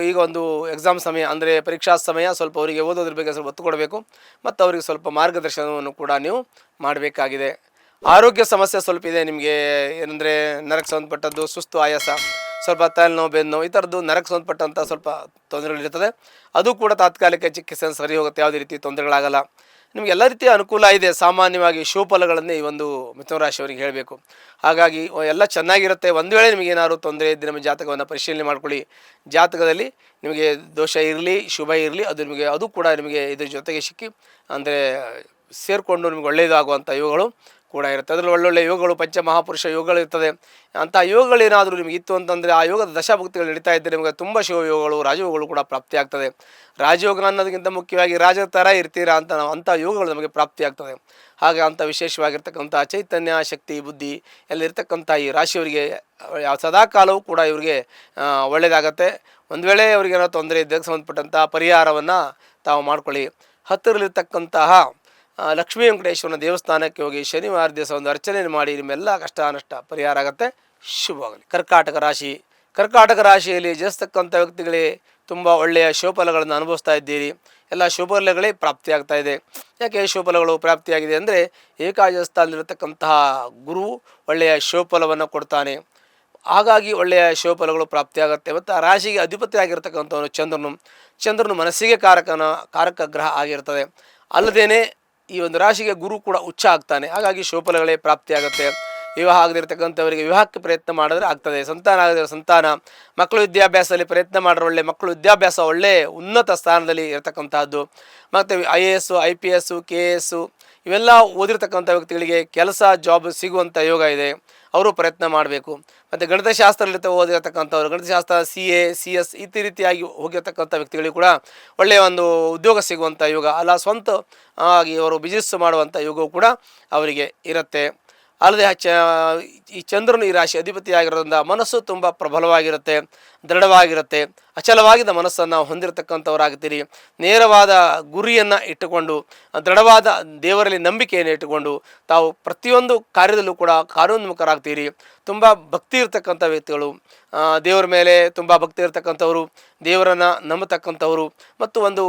ಈಗ ಒಂದು ಎಕ್ಸಾಮ್ ಸಮಯ, ಅಂದರೆ ಪರೀಕ್ಷಾ ಸಮಯ, ಸ್ವಲ್ಪ ಅವರಿಗೆ ಓದೋದ್ರ ಬಗ್ಗೆ ಸ್ವಲ್ಪ ಒತ್ತು ಕೊಡಬೇಕು ಮತ್ತು ಅವರಿಗೆ ಸ್ವಲ್ಪ ಮಾರ್ಗದರ್ಶನವನ್ನು ಕೂಡ ನೀವು ಮಾಡಬೇಕಾಗಿದೆ. ಆರೋಗ್ಯ ಸಮಸ್ಯೆ ಸ್ವಲ್ಪ ಇದೆ ನಿಮಗೆ. ಏನಂದರೆ ನರಕ್ಕೆ ಸಂಬಂಧಪಟ್ಟದ್ದು, ಸುಸ್ತು, ಆಯಾಸ, ಸ್ವಲ್ಪ ತಲೆನೋವು, ಬೆನ್ನು, ಈ ಥರದ್ದು ನರಕ್ಕೆ ಸಂಬಂಧಪಟ್ಟಂಥ ಸ್ವಲ್ಪ ತೊಂದರೆಗಳಿರ್ತದೆ. ಅದು ಕೂಡ ತಾತ್ಕಾಲಿಕ ಚಿಕಿತ್ಸೆ ಸರಿ ಹೋಗುತ್ತೆ, ಯಾವುದೇ ರೀತಿ ತೊಂದರೆಗಳಾಗಲ್ಲ. ನಿಮಗೆ ಎಲ್ಲ ರೀತಿಯ ಅನುಕೂಲ ಇದೆ. ಸಾಮಾನ್ಯವಾಗಿ ಶುಭಫಲಗಳನ್ನೇ ಈ ಒಂದು ಮಿಥುನ ರಾಶಿಯವರಿಗೆ ಹೇಳಬೇಕು. ಹಾಗಾಗಿ ಎಲ್ಲ ಚೆನ್ನಾಗಿರುತ್ತೆ. ಒಂದು ವೇಳೆ ನಿಮಗೇನಾದ್ರು ತೊಂದರೆ ಇದ್ದರೆ ನಿಮ್ಮ ಜಾತಕವನ್ನು ಪರಿಶೀಲನೆ ಮಾಡ್ಕೊಳ್ಳಿ. ಜಾತಕದಲ್ಲಿ ನಿಮಗೆ ದೋಷ ಇರಲಿ, ಶುಭ ಇರಲಿ, ಅದು ಕೂಡ ನಿಮಗೆ ಇದ್ರ ಜೊತೆಗೆ ಸಿಕ್ಕಿ, ಅಂದರೆ ಸೇರಿಕೊಂಡು ನಿಮಗೆ ಒಳ್ಳೆಯದಾಗುವಂಥ ಯೋಗಗಳು ಕೂಡ ಇರುತ್ತೆ. ಅದರಲ್ಲಿ ಒಳ್ಳೊಳ್ಳೆ ಯೋಗಗಳು, ಪಂಚಮಹಾಪುರುಷ ಯೋಗಗಳು ಇರ್ತದೆ. ಅಂಥ ಯೋಗಗಳೇನಾದರೂ ನಿಮಗೆ ಇತ್ತು ಅಂತಂದರೆ ಆ ಯೋಗದ ದಶಾಭುಕ್ತಿಗಳು ನಡೀತಾ ಇದ್ದರೆ ನಿಮಗೆ ತುಂಬ ಶಿವಯೋಗಗಳು, ರಾಜಯೋಗಗಳು ಕೂಡ ಪ್ರಾಪ್ತಿಯಾಗ್ತದೆ. ರಾಜಯೋಗ ಅನ್ನೋದಕ್ಕಿಂತ ಮುಖ್ಯವಾಗಿ ರಾಜ ಥರ ಇರ್ತೀರಾ ಅಂತ ಅಂಥ ಯೋಗಗಳು ನಮಗೆ ಪ್ರಾಪ್ತಿಯಾಗ್ತದೆ. ಹಾಗೆ ಅಂಥ ವಿಶೇಷವಾಗಿರ್ತಕ್ಕಂಥ ಚೈತನ್ಯ, ಶಕ್ತಿ, ಬುದ್ಧಿ ಎಲ್ಲ ಇರ್ತಕ್ಕಂಥ ಈ ರಾಶಿಯವರಿಗೆ ಸದಾಕಾಲವೂ ಕೂಡ ಇವರಿಗೆ ಒಳ್ಳೆಯದಾಗತ್ತೆ. ಒಂದು ವೇಳೆ ಅವರಿಗೇನೋ ತೊಂದರೆ ಇದ್ದಕ್ಕೆ ಸಂಬಂಧಪಟ್ಟಂಥ ಪರಿಹಾರವನ್ನು ತಾವು ಮಾಡ್ಕೊಳ್ಳಿ. ಹತ್ತಿರಲಿರ್ತಕ್ಕಂತಹ ಲಕ್ಷ್ಮೀ ವೆಂಕಟೇಶ್ವರನ ದೇವಸ್ಥಾನಕ್ಕೆ ಹೋಗಿ ಶನಿವಾರ ದಿವಸ ಒಂದು ಅರ್ಚನೆ ಮಾಡಿ ನಿಮ್ಮೆಲ್ಲ ಕಷ್ಟ ನಷ್ಟ ಪರಿಹಾರ ಆಗುತ್ತೆ. ಶುಭವಾಗಲಿ. ಕರ್ಕಾಟಕ ರಾಶಿಯಲ್ಲಿ ಜನಿಸ್ತಕ್ಕಂಥ ವ್ಯಕ್ತಿಗಳೇ ತುಂಬ ಒಳ್ಳೆಯ ಶುಭಫಲಗಳನ್ನು ಅನುಭವಿಸ್ತಾ ಇದ್ದೀರಿ. ಎಲ್ಲ ಶುಭಫಲಗಳೇ ಪ್ರಾಪ್ತಿಯಾಗ್ತಾ ಇದೆ. ಯಾಕೆ ಶುಭಫಲಗಳು ಪ್ರಾಪ್ತಿಯಾಗಿದೆ ಅಂದರೆ ಏಕಾದಶ ಸ್ಥಾನದಲ್ಲಿರತಕ್ಕಂತಹ ಗುರು ಒಳ್ಳೆಯ ಶುಭಫಲವನ್ನು ಕೊಡ್ತಾನೆ. ಹಾಗಾಗಿ ಒಳ್ಳೆಯ ಶುಭಫಲಗಳು ಪ್ರಾಪ್ತಿಯಾಗುತ್ತೆ. ಮತ್ತು ಆ ರಾಶಿಗೆ ಅಧಿಪತಿಯಾಗಿರ್ತಕ್ಕಂಥವನು ಚಂದ್ರನು ಮನಸ್ಸಿಗೆ ಕಾರಕ ಗ್ರಹ ಆಗಿರ್ತದೆ. ಅಲ್ಲದೇ ಈ ಒಂದು ರಾಶಿಗೆ ಗುರು ಕೂಡ ಉಚ್ಚ ಆಗ್ತಾನೆ. ಹಾಗಾಗಿ ಶುಭಫಲಗಳೇ ಪ್ರಾಪ್ತಿಯಾಗುತ್ತೆ. ವಿವಾಹ ಆಗದಿರ್ತಕ್ಕಂಥವರಿಗೆ ವಿವಾಹಕ್ಕೆ ಪ್ರಯತ್ನ ಮಾಡಿದ್ರೆ ಆಗ್ತದೆ. ಸಂತಾನ ಆಗದಿರೋ ಸಂತಾನ, ಮಕ್ಕಳು ವಿದ್ಯಾಭ್ಯಾಸದಲ್ಲಿ ಪ್ರಯತ್ನ ಮಾಡಿದ್ರೆ ಒಳ್ಳೆ ಮಕ್ಕಳು ವಿದ್ಯಾಭ್ಯಾಸ ಒಳ್ಳೆ ಉನ್ನತ ಸ್ಥಾನದಲ್ಲಿ ಇರತಕ್ಕಂಥದ್ದು. ಮತ್ತು IAS, IPS, KS ಇವೆಲ್ಲ ಓದಿರ್ತಕ್ಕಂಥ ವ್ಯಕ್ತಿಗಳಿಗೆ ಕೆಲಸ, ಜಾಬ್ ಸಿಗುವಂಥ ಯೋಗ ಇದೆ. ಅವರು ಪ್ರಯತ್ನ ಮಾಡಬೇಕು. ಮತ್ತು ಗಣಿತಶಾಸ್ತ್ರದಲ್ಲಿ ಓದಿರತಕ್ಕಂಥವ್ರು, ಗಣಿತಶಾಸ್ತ್ರ, CA, CS ಈ ರೀತಿಯಾಗಿ ಹೋಗಿರ್ತಕ್ಕಂಥ ವ್ಯಕ್ತಿಗಳಿಗೆ ಕೂಡ ಒಳ್ಳೆಯ ಒಂದು ಉದ್ಯೋಗ ಸಿಗುವಂಥ ಯೋಗ, ಅಲ್ಲ ಸ್ವಂತ ಆಗಿ ಅವರು ಬಿಸ್ನೆಸ್ ಮಾಡುವಂಥ ಯೋಗವು ಕೂಡ ಅವರಿಗೆ ಇರುತ್ತೆ. ಅಲ್ಲದೆ ಈ ಚಂದ್ರನು ಈ ರಾಶಿ ಅಧಿಪತಿಯಾಗಿರೋದ್ರಿಂದ ಮನಸ್ಸು ತುಂಬ ಪ್ರಬಲವಾಗಿರುತ್ತೆ, ದೃಢವಾಗಿರುತ್ತೆ. ಅಚಲವಾಗಿದ್ದ ಮನಸ್ಸನ್ನು ಹೊಂದಿರತಕ್ಕಂಥವರಾಗ್ತೀರಿ. ನೇರವಾದ ಗುರಿಯನ್ನು ಇಟ್ಟುಕೊಂಡು, ದೃಢವಾದ ದೇವರಲ್ಲಿ ನಂಬಿಕೆಯನ್ನು ಇಟ್ಟುಕೊಂಡು ತಾವು ಪ್ರತಿಯೊಂದು ಕಾರ್ಯದಲ್ಲೂ ಕೂಡ ಕಾರ್ಯೋನ್ಮುಖರಾಗ್ತೀರಿ. ತುಂಬ ಭಕ್ತಿ ಇರ್ತಕ್ಕಂಥ ವ್ಯಕ್ತಿಗಳು, ದೇವರ ಮೇಲೆ ತುಂಬ ಭಕ್ತಿ ಇರ್ತಕ್ಕಂಥವರು, ದೇವರನ್ನು ನಂಬತಕ್ಕಂಥವರು, ಮತ್ತು ಒಂದು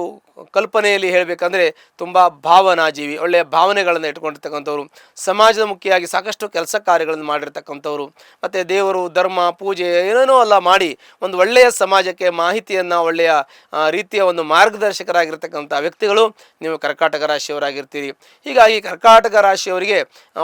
ಕಲ್ಪನೆಯಲ್ಲಿ ಹೇಳಬೇಕಂದ್ರೆ ತುಂಬ ಭಾವನಾಜೀವಿ, ಒಳ್ಳೆಯ ಭಾವನೆಗಳನ್ನು ಇಟ್ಕೊಂಡಿರ್ತಕ್ಕಂಥವ್ರು, ಸಮಾಜದ ಮುಖಿಯಾಗಿ ಸಾಕಷ್ಟು ಕೆಲಸ ಕಾರ್ಯಗಳನ್ನು ಮಾಡಿರ್ತಕ್ಕಂಥವ್ರು, ಮತ್ತು ದೇವರು, ಧರ್ಮ, ಪೂಜೆ ಏನೇನೋ ಎಲ್ಲ ಮಾಡಿ ಒಂದು ಒಳ್ಳೆಯ ಸಮಾಜಕ್ಕೆ ಮಾಹಿತಿಯನ್ನು ಒಳ್ಳೆಯ ರೀತಿಯ ಒಂದು ಮಾರ್ಗದರ್ಶಕರಾಗಿರ್ತಕ್ಕಂಥ ವ್ಯಕ್ತಿಗಳು ನೀವು ಕರ್ಕಾಟಕ ರಾಶಿಯವರಾಗಿರ್ತೀರಿ. ಹೀಗಾಗಿ ಕರ್ಕಾಟಕ ರಾಶಿಯವರಿಗೆ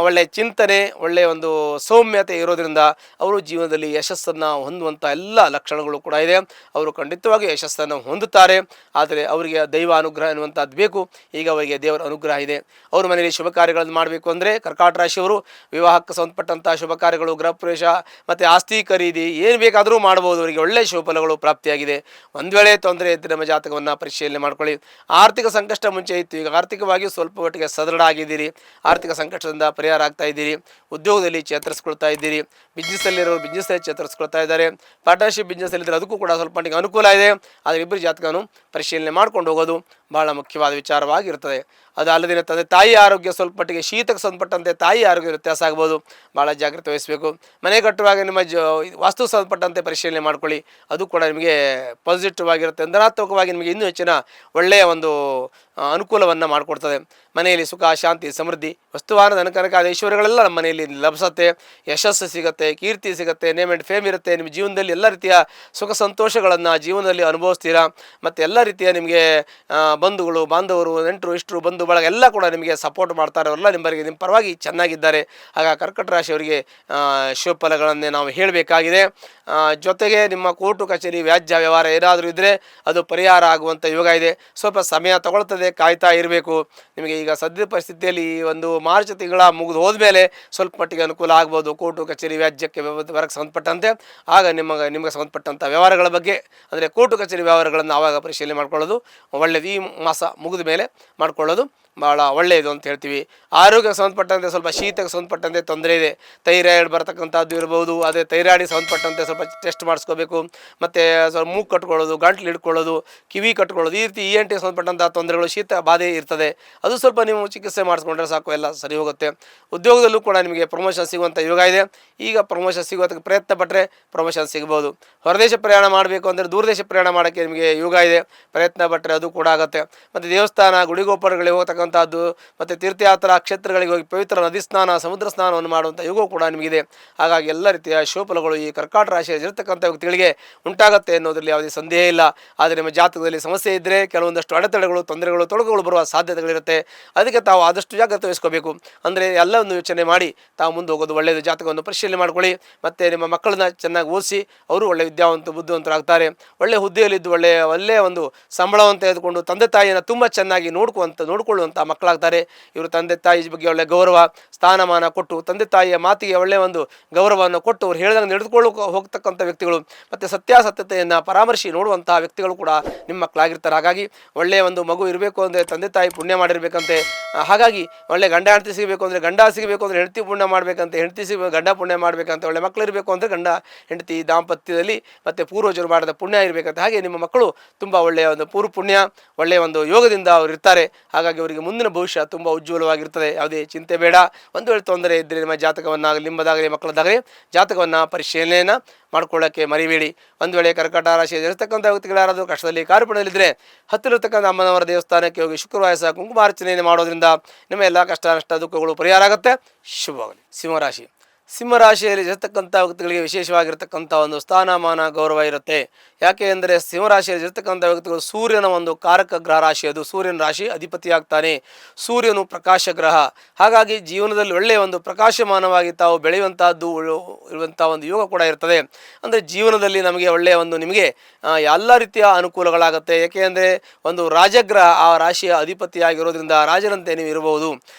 ಒಳ್ಳೆಯ ಚಿಂತನೆ, ಒಳ್ಳೆಯ ಒಂದು ಸೌಮ್ಯತೆ ಇರೋದ್ರಿಂದ ಅವರು ಜೀವನದಲ್ಲಿ ಯಶಸ್ಸನ್ನು ಹೊಂದುವಂಥ ಎಲ್ಲ ಲಕ್ಷಣಗಳು ಕೂಡ ಇದೆ. ಅವರು ಖಂಡಿತವಾಗಿ ಯಶಸ್ಸನ್ನು ಹೊಂದುತ್ತಾರೆ. ಆದರೆ ಅವರಿಗೆ ದೈವ ಅನುಗ್ರಹ ಎನ್ನುವಂಥದ್ದು ಬೇಕು. ಈಗ ಅವರಿಗೆ ದೇವರ ಅನುಗ್ರಹ ಇದೆ. ಅವ್ರ ಮನೆಯಲ್ಲಿ ಶುಭ ಕಾರ್ಯಗಳನ್ನು ಮಾಡಬೇಕು ಅಂದರೆ ಕರ್ಕಾಟಕ ರಾಶಿಯವರು ವಿವಾಹಕ್ಕೆ ಸಂಬಂಧಪಟ್ಟಂಥ ಶುಭ ಕಾರ್ಯಗಳು, ಗೃಹ ಪ್ರವೇಶ ಮತ್ತು ಆಸ್ತಿ ಖರೀದಿ ಏನು ಬೇಕಾದರೂ ಮಾಡ್ಬೋದು. ಅವರಿಗೆ ಒಳ್ಳೆಯ ಶುಭ ಫಲಗಳು ಪ್ರಾಪ್ತಿಯಾಗಿದೆ. ಒಂದು ವೇಳೆ ತೊಂದರೆ ಇದ್ದರೆ ನಮ್ಮ ಜಾತಕವನ್ನು ಪರಿಶೀಲನೆ ಮಾಡ್ಕೊಳ್ಳಿ. ಆರ್ಥಿಕ ಸಂಕಷ್ಟ ಮುಂಚೆ ಇತ್ತು, ಈಗ ಆರ್ಥಿಕವಾಗಿ ಸ್ವಲ್ಪ ಮಟ್ಟಿಗೆ ಸದೃಢ ಆಗಿದ್ದೀರಿ. ಆರ್ಥಿಕ ಸಂಕಷ್ಟದಿಂದ ಪರಿಹಾರ ಆಗ್ತಾ ಇದ್ದೀರಿ. ಉದ್ಯೋಗದಲ್ಲಿ ಚೇತರಿಸ್ಕೊಳ್ತಾ ಇದ್ದೀರಿ. ಬಿಸ್ನೆಸ್ಸಲ್ಲಿರೋರು ಬಿಸ್ನೆಸ್ಸಲ್ಲಿ ಚೇತರಿಸ್ಕೊಳ್ತಾ ಇದ್ದಾರೆ. ಪಾರ್ಟ್ನರ್ಶಿಪ್ ಬಿಸ್ನೆಸ್ಸಲ್ಲಿದ್ದರೆ ಅದಕ್ಕೂ ಕೂಡ ಸ್ವಲ್ಪ ಮಟ್ಟಿಗೆ ಅನುಕೂಲ ಇದೆ. ಆದರೆ ಇಬ್ಬರು ಜಾತಕವನ್ನು ಪರಿಶೀಲನೆ ಮಾಡ್ಕೊಂಡು ಹೋಗೋದು ಬಹಳ ಮುಖ್ಯವಾದ ವಿಚಾರವಾಗಿರ್ತದೆ. ಅದು ಅಲ್ಲದೆ ತಂದೆ ತಾಯಿ ಆರೋಗ್ಯ ಸ್ವಲ್ಪ ಮಟ್ಟಿಗೆ ಶೀತಕ್ಕೆ ಸಂಬಂಧಪಟ್ಟಂತೆ ತಾಯಿ ಆರೋಗ್ಯ ವ್ಯತ್ಯಾಸ ಆಗ್ಬೋದು. ಭಾಳ ಜಾಗ್ರತೆ ವಹಿಸಬೇಕು. ಮನೆ ಕಟ್ಟುವಾಗ ನಿಮ್ಮ ವಾಸ್ತು ಸಂಬಂಧಪಟ್ಟಂತೆ ಪರಿಶೀಲನೆ ಮಾಡ್ಕೊಳ್ಳಿ. ಅದು ಕೂಡ ನಿಮಗೆ ಪಾಸಿಟಿವ್ ಆಗಿರುತ್ತೆ. ಧನಾತ್ಮಕವಾಗಿ ನಿಮಗೆ ಇನ್ನೂ ಹೆಚ್ಚಿನ ಒಳ್ಳೆಯ ಒಂದು ಅನುಕೂಲವನ್ನು ಮಾಡಿಕೊಡ್ತದೆ. ಮನೆಯಲ್ಲಿ ಸುಖ, ಶಾಂತಿ, ಸಮೃದ್ಧಿ, ವಸ್ತುವಾನ ಧನಕನಕಾದ ಐಶ್ವರ್ಯಗಳೆಲ್ಲ ನಮ್ಮ ಮನೆಯಲ್ಲಿ ಲಭಿಸುತ್ತೆ. ಯಶಸ್ಸು ಸಿಗುತ್ತೆ, ಕೀರ್ತಿ ಸಿಗುತ್ತೆ, ನೇಮ್ ಆ್ಯಂಡ್ ಫೇಮ್ ಇರುತ್ತೆ. ನಿಮ್ಮ ಜೀವನದಲ್ಲಿ ಎಲ್ಲ ರೀತಿಯ ಸುಖ ಸಂತೋಷಗಳನ್ನು ಜೀವನದಲ್ಲಿ ಅನುಭವಿಸ್ತೀರಾ. ಮತ್ತು ಎಲ್ಲ ರೀತಿಯ ನಿಮಗೆ ಬಂಧುಗಳು, ಬಾಂಧವರು, ನೆಂಟರು, ಇಷ್ಟರು, ಬಂಧು ಬಳಗ ಎಲ್ಲ ಕೂಡ ನಿಮಗೆ ಸಪೋರ್ಟ್ ಮಾಡ್ತಾರೆ. ಅವರೆಲ್ಲ ನಿಮ್ಮ ಪರವಾಗಿ ಚೆನ್ನಾಗಿದ್ದಾರೆ. ಆಗ ಕರ್ಕಟ ರಾಶಿಯವರಿಗೆ ಶುಭ ಫಲಗಳನ್ನೇ ನಾವು ಹೇಳಬೇಕಾಗಿದೆ. ಜೊತೆಗೆ ನಿಮ್ಮ ಕೋರ್ಟು ಕಚೇರಿ ವ್ಯಾಜ್ಯ ವ್ಯವಹಾರ ಏನಾದರೂ ಇದ್ದರೆ ಅದು ಪರಿಹಾರ ಆಗುವಂಥ ಯೋಗ ಇದೆ. ಸ್ವಲ್ಪ ಸಮಯ ತಗೊಳ್ತದೆ, ಕಾಯ್ತಾ ಇರಬೇಕು. ನಿಮಗೆ ಈಗ ಸದ್ಯದ ಪರಿಸ್ಥಿತಿಯಲ್ಲಿ ಒಂದು ಮಾರ್ಚ್ ತಿಂಗಳ ಮುಗಿದು ಹೋದ್ಮೇಲೆ ಸ್ವಲ್ಪ ಮಟ್ಟಿಗೆ ಅನುಕೂಲ ಆಗ್ಬೋದು. ಕೋರ್ಟು ಕಚೇರಿ ವ್ಯಾಜ್ಯಕ್ಕೆ ವ್ಯವಹಾರಕ್ಕೆ ಸಂಬಂಧಪಟ್ಟಂತೆ ಆಗ ನಿಮಗೆ ಸಂಬಂಧಪಟ್ಟಂಥ ವ್ಯವಹಾರಗಳ ಬಗ್ಗೆ ಅಂದರೆ ಕೋರ್ಟು ಕಚೇರಿ ವ್ಯವಹಾರಗಳನ್ನು ಆವಾಗ ಪರಿಶೀಲನೆ ಮಾಡ್ಕೊಳ್ಳೋದು ಒಳ್ಳೆಯದು. ಈ ಮಾಸ ಮುಗಿದ ಮೇಲೆ ಮಾಡ್ಕೊಳ್ಳೋದು ಭಾಳ ಒಳ್ಳೆಯದು ಅಂತ ಹೇಳ್ತೀವಿ. ಆರೋಗ್ಯಕ್ಕೆ ಸಂಬಂಧಪಟ್ಟಂತೆ ಸ್ವಲ್ಪ ಶೀತಕ್ಕೆ ಸಂಬಂಧಪಟ್ಟಂತೆ ತೊಂದರೆ ಇದೆ. ಥೈರಾಯ್ಡ್ ಬರ್ತಕ್ಕಂಥದ್ದು ಇರ್ಬೋದು. ಅದೇ ಥೈರಾಯ್ಡಿಗೆ ಸಂಬಂಧಪಟ್ಟಂತೆ ಸ್ವಲ್ಪ ಟೆಸ್ಟ್ ಮಾಡಿಸ್ಕೋಬೇಕು. ಮತ್ತು ಸ್ವಲ್ಪ ಮೂಗು ಕಟ್ಕೊಳ್ಳೋದು, ಗಂಟ್ಲು ಹಿಡ್ಕೊಳ್ಳೋದು, ಕಿವಿ ಕಟ್ಕೊಳ್ಳೋದು, ಈ ರೀತಿ ENT ಸಂಬಂಧಪಟ್ಟಂಥ ತೊಂದರೆಗಳು, ಶೀತ ಬಾಧೆ ಇರ್ತದೆ. ಅದು ಸ್ವಲ್ಪ ನೀವು ಚಿಕಿತ್ಸೆ ಮಾಡಿಸ್ಕೊಂಡ್ರೆ ಸಾಕು, ಎಲ್ಲ ಸರಿ ಹೋಗುತ್ತೆ. ಉದ್ಯೋಗದಲ್ಲೂ ಕೂಡ ನಿಮಗೆ ಪ್ರಮೋಷನ್ ಸಿಗುವಂಥ ಯೋಗ ಇದೆ. ಈಗ ಪ್ರಮೋಷನ್ ಸಿಗೋದಕ್ಕೆ ಪ್ರಯತ್ನ ಪಟ್ಟರೆ ಪ್ರಮೋಷನ್ ಸಿಗ್ಬೋದು. ಹೊರದೇಶ ಪ್ರಯಾಣ ಮಾಡಬೇಕು ಅಂದರೆ ದೂರದೇಶ ಪ್ರಯಾಣ ಮಾಡೋಕ್ಕೆ ನಿಮಗೆ ಯೋಗ ಇದೆ. ಪ್ರಯತ್ನ ಪಟ್ಟರೆ ಅದು ಕೂಡ ಆಗುತ್ತೆ. ಮತ್ತು ದೇವಸ್ಥಾನ, ಗುಡಿಗೋಪುರಗಳಿಗೆ ಹೋಗ್ತಕ್ಕಂಥದ್ದು, ಮತ್ತು ತೀರ್ಥಯಾತ್ರಾ ಕ್ಷೇತ್ರಗಳಿಗೆ ಹೋಗಿ ಪವಿತ್ರ ನದಿ ಸ್ನಾನ, ಸಮುದ್ರ ಸ್ನಾನವನ್ನು ಮಾಡುವಂಥ ಯೋಗ ಕೂಡ ನಿಮಗಿದೆ. ಹಾಗಾಗಿ ಎಲ್ಲ ರೀತಿಯ ಶುಭಫಲಗಳು ಈ ಕರ್ಕಾಟಕ ರಾಶಿಯಲ್ಲಿ ಇರತಕ್ಕಂಥ ವ್ಯಕ್ತಿಗಳಿಗೆ ಉಂಟಾಗುತ್ತೆ ಅನ್ನೋದರಲ್ಲಿ ಯಾವುದೇ ಸಂದೇಹ ಇಲ್ಲ. ಆದರೆ ನಿಮ್ಮ ಜಾತಕದಲ್ಲಿ ಸಮಸ್ಯೆ ಇದ್ದರೆ ಕೆಲವೊಂದಷ್ಟು ಅಡೆತಡೆಗಳು, ತೊಂದರೆಗಳು, ತೊಡಕುಗಳು ಬರುವ ಸಾಧ್ಯತೆಗಳಿರುತ್ತೆ. ಅದಕ್ಕೆ ತಾವು ಆದಷ್ಟು ಜಾಗ್ರತೆ ವಹಿಸ್ಕೋಬೇಕು. ಅಂದರೆ ಎಲ್ಲವನ್ನು ಯೋಚನೆ ಮಾಡಿ ತಾವು ಮುಂದೆ ಹೋಗೋದು ಒಳ್ಳೆಯದು. ಜಾತಕವನ್ನು ಪರಿಶೀಲನೆ ಮಾಡ್ಕೊಳ್ಳಿ. ಮತ್ತು ನಿಮ್ಮ ಮಕ್ಕಳನ್ನ ಚೆನ್ನಾಗಿ ಓದಿಸಿ ಅವರು ಒಳ್ಳೆಯ ಬುದ್ಧಿವಂತರಾಗ್ತಾರೆ. ಒಳ್ಳೆಯ ಹುದ್ದೆಯಲ್ಲಿದ್ದು ಒಳ್ಳೆಯ ಒಂದು ಸಂಬಳವನ್ನು ತೆಗೆದುಕೊಂಡು ತಂದೆ ತಾಯಿಯನ್ನು ತುಂಬ ಚೆನ್ನಾಗಿ ನೋಡಿಕೊಳ್ಳುವಂಥ ಮಕ್ಕಳಾಗ್ತಾರೆ. ಇವರು ತಂದೆ ತಾಯಿ ಬಗ್ಗೆ ಒಳ್ಳೆಯ ಗೌರವ, ಸ್ಥಾನಮಾನ ಕೊಟ್ಟು ತಂದೆ ತಾಯಿಯ ಮಾತಿಗೆ ಒಳ್ಳೆಯ ಒಂದು ಗೌರವವನ್ನು ಕೊಟ್ಟು ಅವ್ರು ಹೇಳಿದಂಗೆ ನಡೆದುಕೊಳ್ಳೋಕೆ ಹೋಗ್ತಕ್ಕಂಥ ವ್ಯಕ್ತಿಗಳು, ಮತ್ತು ಸತ್ಯಾಸತ್ಯತೆಯನ್ನು ಪರಾಮರ್ಶಿ ನೋಡುವಂತಹ ವ್ಯಕ್ತಿಗಳು ಕೂಡ ನಿಮ್ಮ ಮಕ್ಕಳಾಗಿರ್ತಾರೆ. ಹಾಗಾಗಿ ಒಳ್ಳೆಯ ಒಂದು ಮಗು ಇರಬೇಕು ಅಂದರೆ ತಂದೆ ತಾಯಿ ಪುಣ್ಯ ಮಾಡಿರಬೇಕಂತೆ. ಹಾಗಾಗಿ ಒಳ್ಳೆ ಗಂಡ ಹೆಂಡತಿ ಸಿಗಬೇಕು ಅಂದರೆ ಗಂಡ ಸಿಗಬೇಕು ಅಂದರೆ ಹೆಂಡತಿ ಪುಣ್ಯ ಮಾಡಬೇಕಂತೆ, ಹೆಂಡತಿ ಸಿಗಬೇಕು ಗಂಡ ಪುಣ್ಯ ಮಾಡಬೇಕಂತ, ಒಳ್ಳೆ ಮಕ್ಕಳು ಇರಬೇಕು ಅಂದರೆ ಗಂಡ ಹೆಂಡತಿ ದಾಂಪತ್ಯದಲ್ಲಿ ಮತ್ತು ಪೂರ್ವಜರು ಮಾಡಿದ ಪುಣ್ಯ ಇರಬೇಕಂತ. ಹಾಗೆ ನಿಮ್ಮ ಮಕ್ಕಳು ತುಂಬ ಒಳ್ಳೆಯ ಒಂದು ಪುಣ್ಯ, ಒಳ್ಳೆಯ ಒಂದು ಯೋಗದಿಂದ ಅವರು ಇರ್ತಾರೆ. ಹಾಗಾಗಿ ಅವರಿಗೆ ಮುಂದಿನ ಭವಿಷ್ಯ ತುಂಬ ಉಜ್ವಲವಾಗಿರ್ತದೆ. ಯಾವುದೇ ಚಿಂತೆ ಬೇಡ. ಒಂದು ವೇಳೆ ತೊಂದರೆ ಇದ್ದರೆ ನಿಮ್ಮ ಜಾತಕವನ್ನಾಗಲಿ, ನಿಮ್ಮದಾಗಲಿ, ಮಕ್ಕಳದಾಗಲಿ ಜಾತಕವನ್ನು ಪರಿಶೀಲನೆಯನ್ನು ಮಾಡ್ಕೊಳ್ಳೋಕ್ಕೆ ಮರಿಬೇಡಿ. ಒಂದು ವೇಳೆ ಕರ್ಕಾಟಕ ರಾಶಿಯಲ್ಲಿ ಇರತಕ್ಕಂಥ ವ್ಯಕ್ತಿಗಳು ಯಾರಾದರೂ ಕಷ್ಟದಲ್ಲಿ ಕಾರ್ಪಣ್ಯದಲ್ಲಿದ್ದರೆ ಹತ್ತಿರತಕ್ಕಂಥ ಅಮ್ಮನವರ ದೇವಸ್ಥಾನಕ್ಕೆ ಹೋಗಿ ಶುಕ್ರವಾರ ಸಹ ಕುಂಕುಮಾರ್ಚನೆಯನ್ನು ಮಾಡೋದ್ರಿಂದ ನಿಮ್ಮ ಎಲ್ಲ ಕಷ್ಟ ನಷ್ಟ ದುಃಖಗಳು ಪರಿಹಾರ ಆಗುತ್ತೆ. ಶುಭವಾಗಲಿ. ಸಿಂಹರಾಶಿ. ಸಿಂಹರಾಶಿಯಲ್ಲಿ ಇರತಕ್ಕಂಥ ವ್ಯಕ್ತಿಗಳಿಗೆ ವಿಶೇಷವಾಗಿರ್ತಕ್ಕಂಥ ಒಂದು ಸ್ಥಾನಮಾನ, ಗೌರವ ಇರುತ್ತೆ. ಯಾಕೆ ಅಂದರೆ ಸಿಂಹರಾಶಿಯಲ್ಲಿ ಇರತಕ್ಕಂಥ ವ್ಯಕ್ತಿಗಳು ಸೂರ್ಯನ ಒಂದು ಕಾರಕ ಗ್ರಹ ರಾಶಿ. ಅದು ಸೂರ್ಯನ ರಾಶಿ ಅಧಿಪತಿಯಾಗ್ತಾನೆ. ಸೂರ್ಯನು ಪ್ರಕಾಶ ಗ್ರಹ. ಹಾಗಾಗಿ ಜೀವನದಲ್ಲಿ ಒಳ್ಳೆಯ ಒಂದು ಪ್ರಕಾಶಮಾನವಾಗಿ ತಾವು ಬೆಳೆಯುವಂಥದ್ದು ಇರುವಂಥ ಒಂದು ಯೋಗ ಕೂಡ ಇರ್ತದೆ. ಅಂದರೆ ಜೀವನದಲ್ಲಿ ನಮಗೆ ಒಳ್ಳೆಯ ಒಂದು ನಿಮಗೆ ಎಲ್ಲ ರೀತಿಯ ಅನುಕೂಲಗಳಾಗುತ್ತೆ. ಏಕೆ ಅಂದರೆ ಒಂದು ರಾಜಗ್ರಹ ಆ ರಾಶಿಯ ಅಧಿಪತಿಯಾಗಿರೋದ್ರಿಂದ ರಾಜರಂತೆ ನೀವು ಇರಬಹುದು.